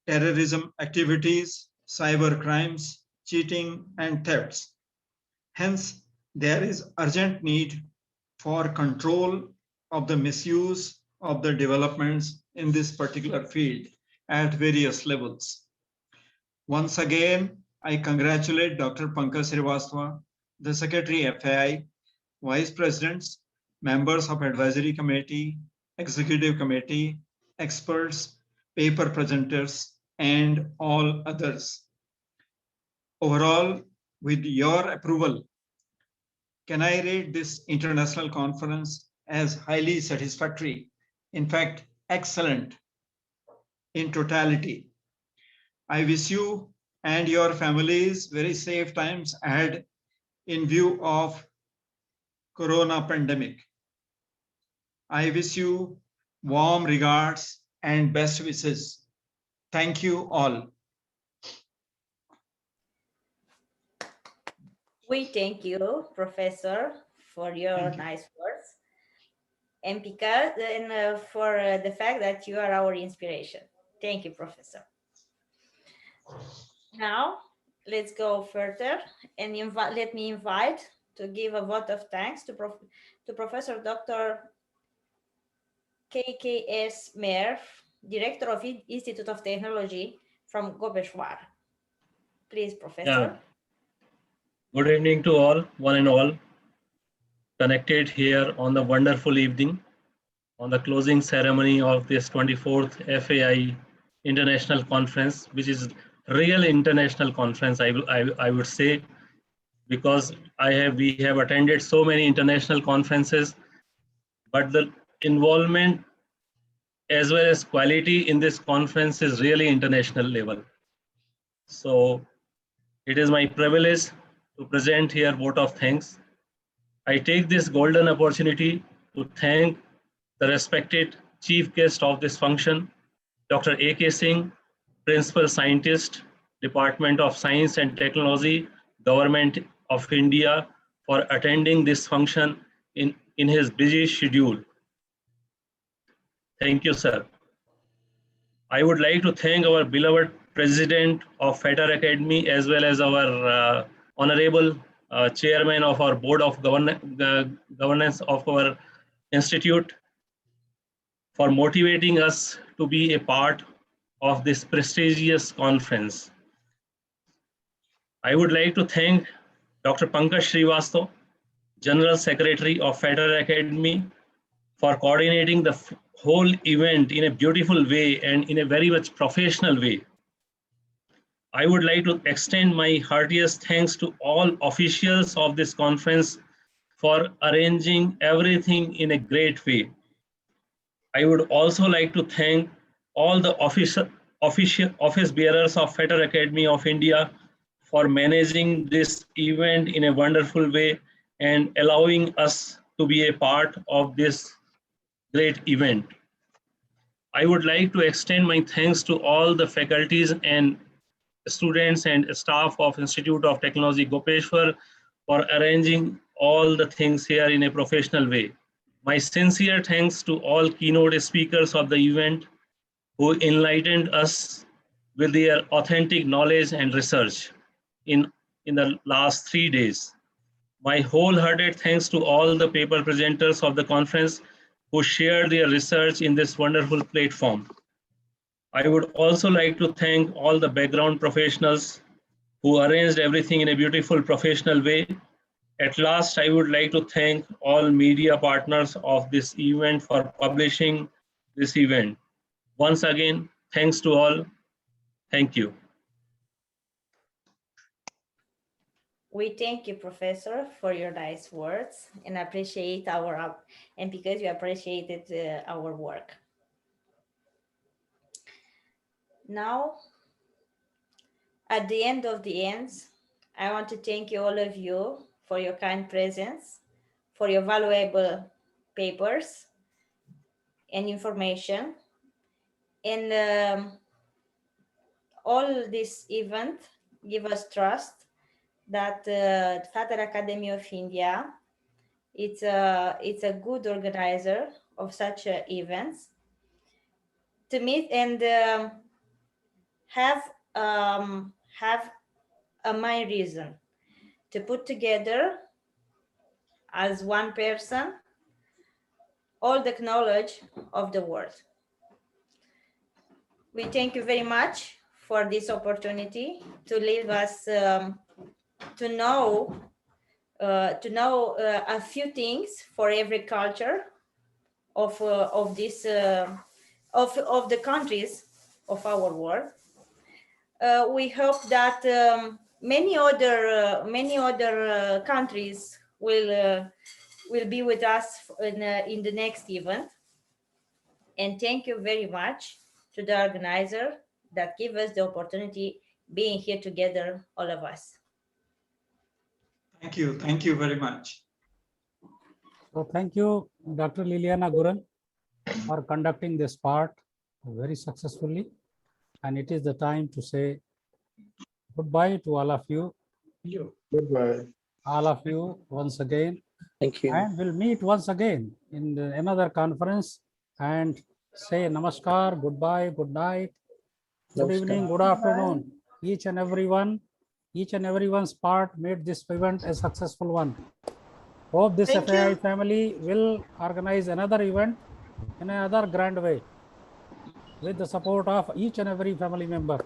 terrorism activities, cyber crimes, cheating, and thefts. Hence, there is urgent need for control of the misuse of the developments in this particular field at various levels. Once again, I congratulate Dr. Pankaj Srivastava, the Secretary FAI, Vice Presidents, members of Advisory Committee, Executive Committee, experts, paper presenters, and all others. Overall, with your approval, can I rate this international conference as highly satisfactory, in fact, excellent in totality. I wish you and your families very safe times ahead in view of Corona pandemic. I wish you warm regards and best wishes. Thank you all. We thank you, Professor, for your nice words, and because for the fact that you are our inspiration. Thank you, Professor. Now, let's go further and let me invite to give a vote of thanks to Professor Dr. KKS Mer, Director of Institute of Technology from Gopeshwar. Please, Professor. Yeah. Good evening to all, one and all, connected here on the wonderful evening on the closing ceremony of this 24th FAI International Conference, which is real international conference, I would say, because we have attended so many international conferences, but the involvement as well as quality in this conference is really international level. So it is my privilege to present here vote of thanks. I take this golden opportunity to thank the respected chief guest of this function, Dr. A.K. Singh, Principal Scientist, Department of Science and Technology, Government of India, for attending this function in his busy schedule. Thank you, sir. I would like to thank our beloved President of FATAR Academy, as well as our Honorable Chairman of our Board of Governance of our Institute, for motivating us to be a part of this prestigious conference. I would like to thank Dr. Pankaj Srivastava, General Secretary of FATAR Academy, for coordinating the whole event in a beautiful way and in a very much professional way. I would like to extend my heartiest thanks to all officials of this conference for arranging everything in a great way. I would also like to thank all the office bearers of FATAR Academy of India for managing this event in a wonderful way and allowing us to be a part of this great event. I would like to extend my thanks to all the faculties and students and staff of Institute of Technology Gopeshwar for arranging all the things here in a professional way. My sincere thanks to all keynote speakers of the event who enlightened us with their authentic knowledge and research in the last 3 days. My wholehearted thanks to all the paper presenters of the conference who shared their research in this wonderful platform. I would also like to thank all the background professionals who arranged everything in a beautiful professional way. At last, I would like to thank all media partners of this event for publishing this event. Once again, thanks to all. Thank you. We thank you, Professor, for your nice words and appreciate and because you appreciated our work. Now, at the end of the ends, I want to thank you, all of you, for your kind presence, for your valuable papers and information. And all this event give us trust that FATAR Academy of India, it's a good organizer of such events to meet and have a main reason to put together as one person all the knowledge of the world. We thank you very much for this opportunity to leave us to know a few things for every culture of the countries of our world. We hope that many other countries will be with us in the next event. And thank you very much to the organizer that gave us the opportunity being here together, all of us. Thank you very much. So thank you, Dr. Liliana Guran, for conducting this part very successfully. And it is the time to say goodbye to all of you. Goodbye. All of you once again. Thank you. And we'll meet once again in another conference and say namaskar, goodbye, good night, good evening, good afternoon. Each and everyone's part made this event a successful one. Hope this FAI family will organize another event in another grand way with the support of each and every family member.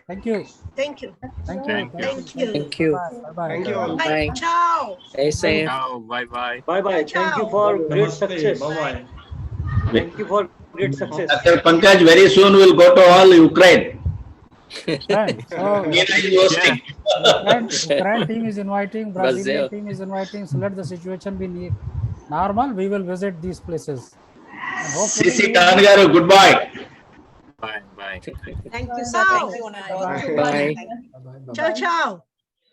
Thank you. Thank you. Thank you. Thank you. Thank you. Bye-bye. Thank you all. Bye. Ciao. Stay safe. Ciao. Bye-bye. Bye-bye. Thank you for great success. Bye-bye. Thank you for great success. Dr. Pankaj very soon will go to all Ukraine. Right. So Ukraine team is inviting, Brazilian team is inviting. So let the situation be normal. We will visit these places. And hopefully Sisi Kangaru, goodbye. Bye. Bye. Thank you, sir. Thank you. Bye. Ciao, ciao.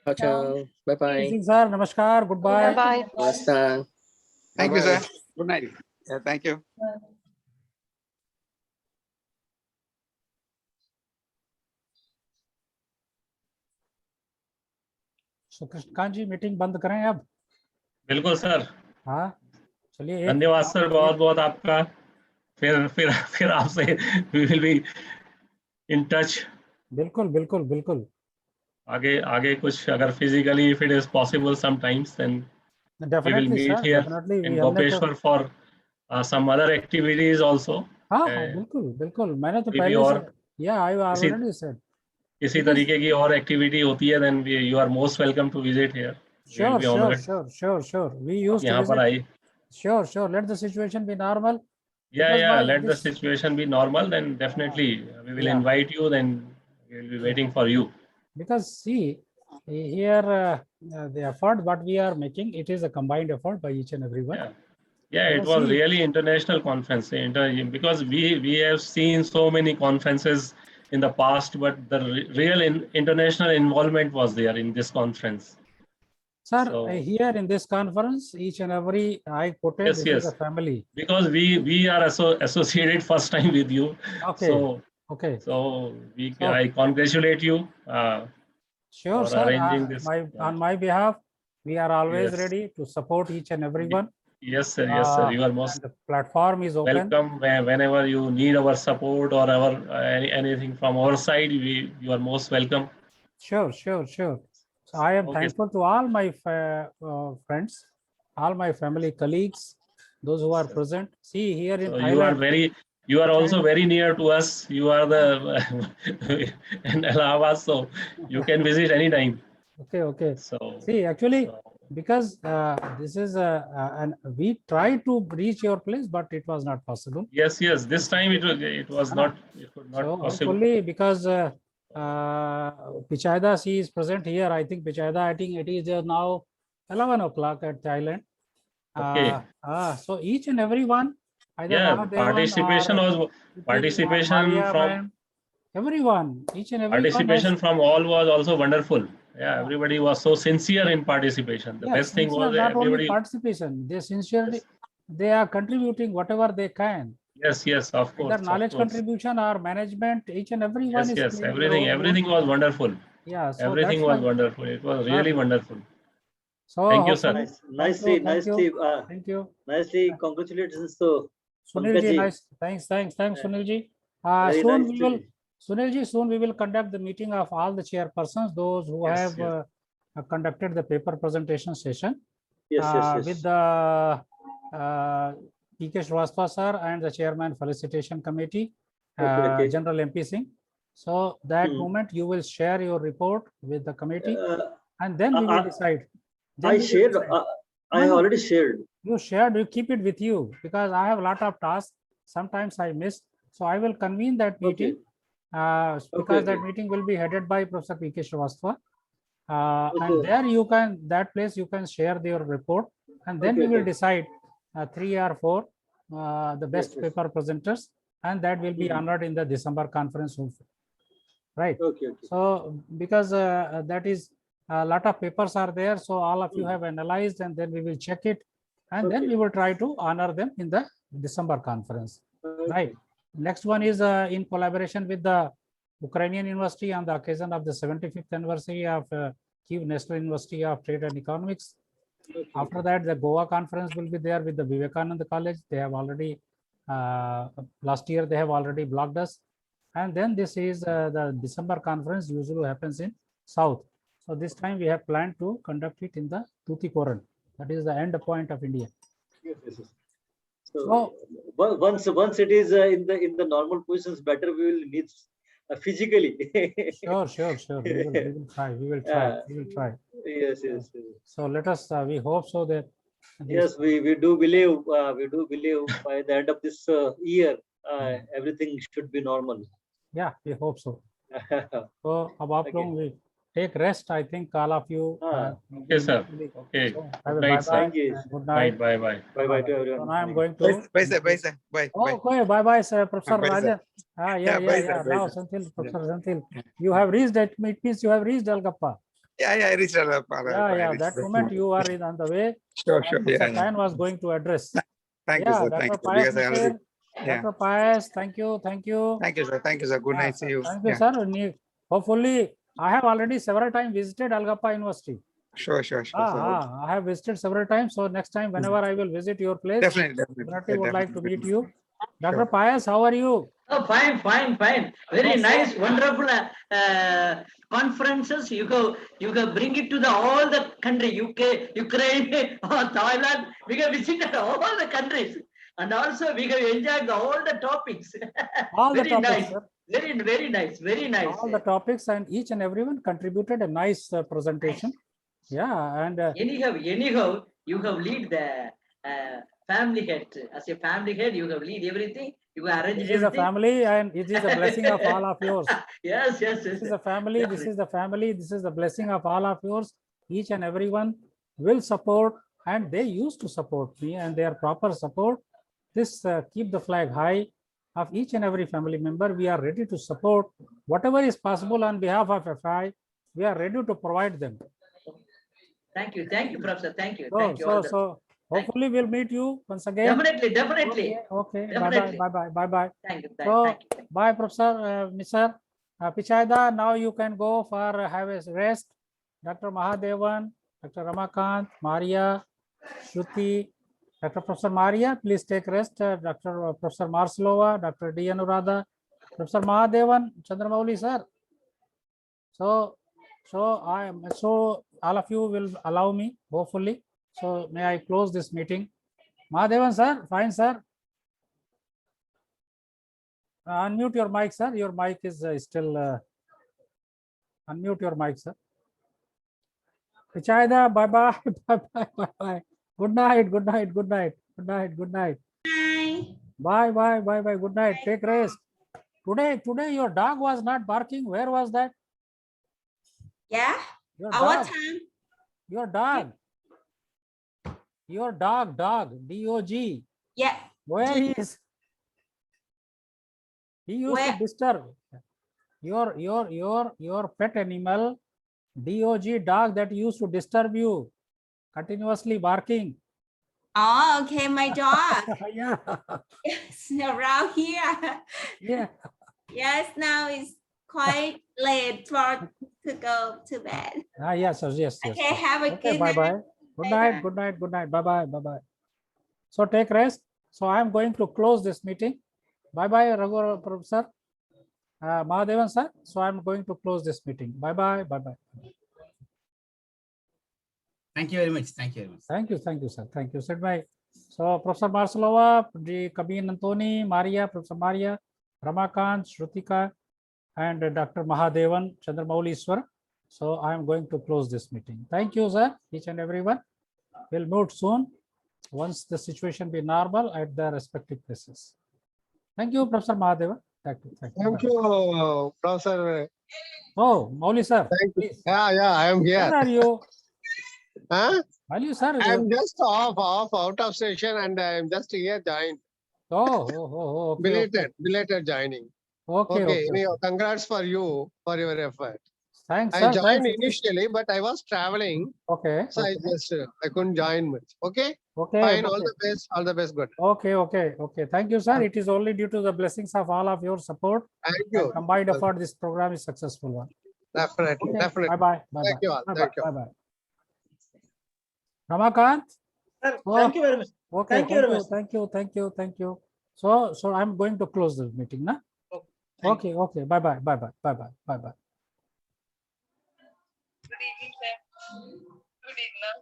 Ciao, ciao. Bye-bye. Evening, sir. Namaskar. Goodbye. Namaste. Thank you, sir. Good night. Yeah, thank you. So Krishnakant ji meeting बंद करें अब? बिल्कुल sir. हाँ चलिए एक धन्यवाद sir, बहुत बहुत आपका। फिर आपसे we will be in touch. बिल्कुल बिल्कुल बिल्कुल। आगे कुछ अगर physically if it is possible sometimes, then we will Definitely meet sir, here definitely in हमने तो Gopeshwar for some other activities also. हाँ हाँ बिल्कुल बिल्कुल, मैंने तो कोई भी पहले से और I किसी already said किसी because तरीके की और एक्टिविटी होती है, then you are most welcome to visit here. We will sure be sure honored. sure we आप used to यहाँ पर visit. आइए. Sure let the situation be normal. Yeah, Because let the this situation be normal, then definitely we will yeah. invite you, then we will be waiting for you. Because see here the effort what we are making, it is a combined effort by each and everyone. Yeah, it Because was see, really international conference, because we have seen so many conferences in the past, but the real international involvement was there in this conference. Sir, So, here in this conference, each and every I quoted, this is a family. because we are associated first time with you. Okay. So I congratulate you Sure, for sir. arranging this. On my behalf, we are always Yes. ready to support each and everyone. Yes, sir. Yes, sir. You are most the platform is open. welcome whenever you need our support or anything from our side. You are most welcome. Sure. So I am thankful to all my friends, all my family colleagues, those who are present. See here in So Thailand. you are also very near to us. You are the in Allahabad, so you can visit anytime. Okay. So see, actually, because this is and we tried to reach your place, but it was not possible. Yes. This time it was not So possible. hopefully, because Pichaida, she is present here. I think Pichaida, I think it is now 11 o'clock at Thailand. Okay. So each and every one, either participation or Maria from everyone, each and every one has, from all was also wonderful. Yeah, everybody was so sincere in participation. The best thing was not only everybody. participation, they sincerely, they are contributing whatever they can. Yes, of course. Either knowledge contribution or management, each and every one is Yes, playing the role. everything was wonderful. Yeah, so everything that's was why, wonderful. It was really wonderful. So Thank you, sir. Nicely, thank you. Nicely, congratulations to Sunil ji, Pankaj ji. nice. Thanks, Sunil ji. Very Soon nice we will, Sunil ji, soon we will conduct the meeting of all the chairpersons, those who have conducted the paper presentation session. Yes. With the P.K. Srivastava sir and the chairman felicitation committee, Okay. General MP Singh. So that moment you will share your report with the committee, and then we will decide. I shared. I have already shared. You shared. You keep it with you because I have a lot of tasks. Sometimes I miss, so I will convene that meeting because that meeting will be headed by Professor P.K. Srivastava. And there you can, that place you can share your report, and then we will decide 3 or 4 the best paper presenters, and that will be honored in the December conference, right? So because that is a lot of papers are there, so all of you have analyzed, and then we will check it, and then we will try to honor them in the December conference, right? Next one is in collaboration with the Ukrainian University on the occasion of the 75th anniversary of Kyiv National University of Trade and Economics. After that, the Goa conference will be there with the Vivekananda College. They have already, last year they have already blocked us. And then this is the December conference usually happens in South. So this time we have planned to conduct it in the Tuticorin. That is the end point of India. Yes. So once it is in the normal positions, better we will meet physically. Sure. We will try. Yes. So let us. We hope so that. Yes, we do believe. By the end of this year, everything should be normal. Yeah, we hope so. So अब आप लोग we take rest. I think all of you. Okay, sir. Okay. So, Good night, sir. Good night. Bye. Bye to everyone. So now I'm going to. Bye, sir. Bye. Okay, bye, sir, Professor Bye, sir. Rajan. Yeah, bye, sir. Now, Senthil, Professor Senthil, you have reached that. It means you have reached Algappa. Yeah, I reached Algappa. Yeah. That moment you are on the way. Sure. Professor Pan was going to address. Thank you, sir. Thank you. Because I already. Dr. Pius, thank you. Thank you, sir. Good night. See you. Thank you, sir. Hopefully, I have already several times visited Algappa University. Sure. I have visited several times. So next time, whenever I will visit your place, Definitely. would like to meet you. Dr. Pius, how are you? Oh, fine. Very nice, wonderful conferences. You go bring it to all the country, UK, Ukraine, or Thailand. We have visited all the countries, and also we have enjoyed all the topics. All the Very topics, nice. sir. Very nice. All the topics, and each and everyone contributed a nice presentation. Yeah, and Anyhow, you have lead the family head. As a family head, you have lead everything. You have arranged this is a everything. family, and it is a blessing of all of yours. Yes. This is a family. This is the family. This is the blessing of all of yours. Each and everyone will support, and they used to support me, and their proper support. This keep the flag high of each and every family member. We are ready to support whatever is possible on behalf of FAI. We are ready to provide them. Thank you, Professor. Thank you. So hopefully we'll meet you once again. Definitely. Okay. Definitely. Bye. Thank you. Bye, Professor. Mr. Pichaida. Now you can go for have a rest. Dr. Mahadevan, Dr. Ramakant, Maria, Shruti, Dr. Professor Maria, please take rest. Professor Marcelova, Dr. D. Anuradha, Professor Mahadevan, Chandramouli, sir. So all of you will allow me, hopefully. So may I close this meeting? Mahadevan, sir, fine, sir. Unmute your mic, sir. Your mic is still. Unmute your mic, sir. Pichaida, bye. Good night. Bye. Good night. Take rest. Today your dog was not barking. Where was that? Yeah. What time? Your dog. D-O-G. Yeah. Where he is? He used to disturb your pet animal, D-O-G, dog that used to disturb you, continuously barking. Oh, okay, my dog. Yeah. It's around here. Yeah. Yes, now it's quite late to go to bed. Yes. Okay, have a good bye. night. Good night. Bye. So take rest. So I am going to close this meeting. Bye, Raghu, Professor. Mahadevan, sir. So I am going to close this meeting. Bye. Thank you very much. Thank you, sir. Thank you. Said bye. So Professor Marcelova, Kabin Antoni, Maria, Professor Maria, Ramakant, Shrutika, and Dr. Mahadevan, Chandramouli. So I am going to close this meeting. Thank you, sir, each and everyone. We'll meet soon once the situation be normal at the respective places. Thank you, Professor Mahadevan. Thank you, Professor. Oh, Mauli, sir. Thank you. Yeah, I am here. Where are you? Huh? Are you, sir? I'm just off out of station, and I'm just here joined. Oh, okay. Belated joining. Okay. Anyhow, congrats for you for your effort. Thanks, I sir. joined initially, but I was traveling. Okay. So I couldn't join much. Okay. Fine. All the best. Good. Okay. Thank you, sir. It is only due to the blessings of all of your support. Thank you. Combined effort, this program is successful one. Definitely. Okay. Definitely. Bye. Thank you all. Thank you. Bye. Ramakant. Sir, thank you very much. Okay. Thank you. So I'm going to close the meeting, na? Okay. Bye. Good evening, sir. Good evening.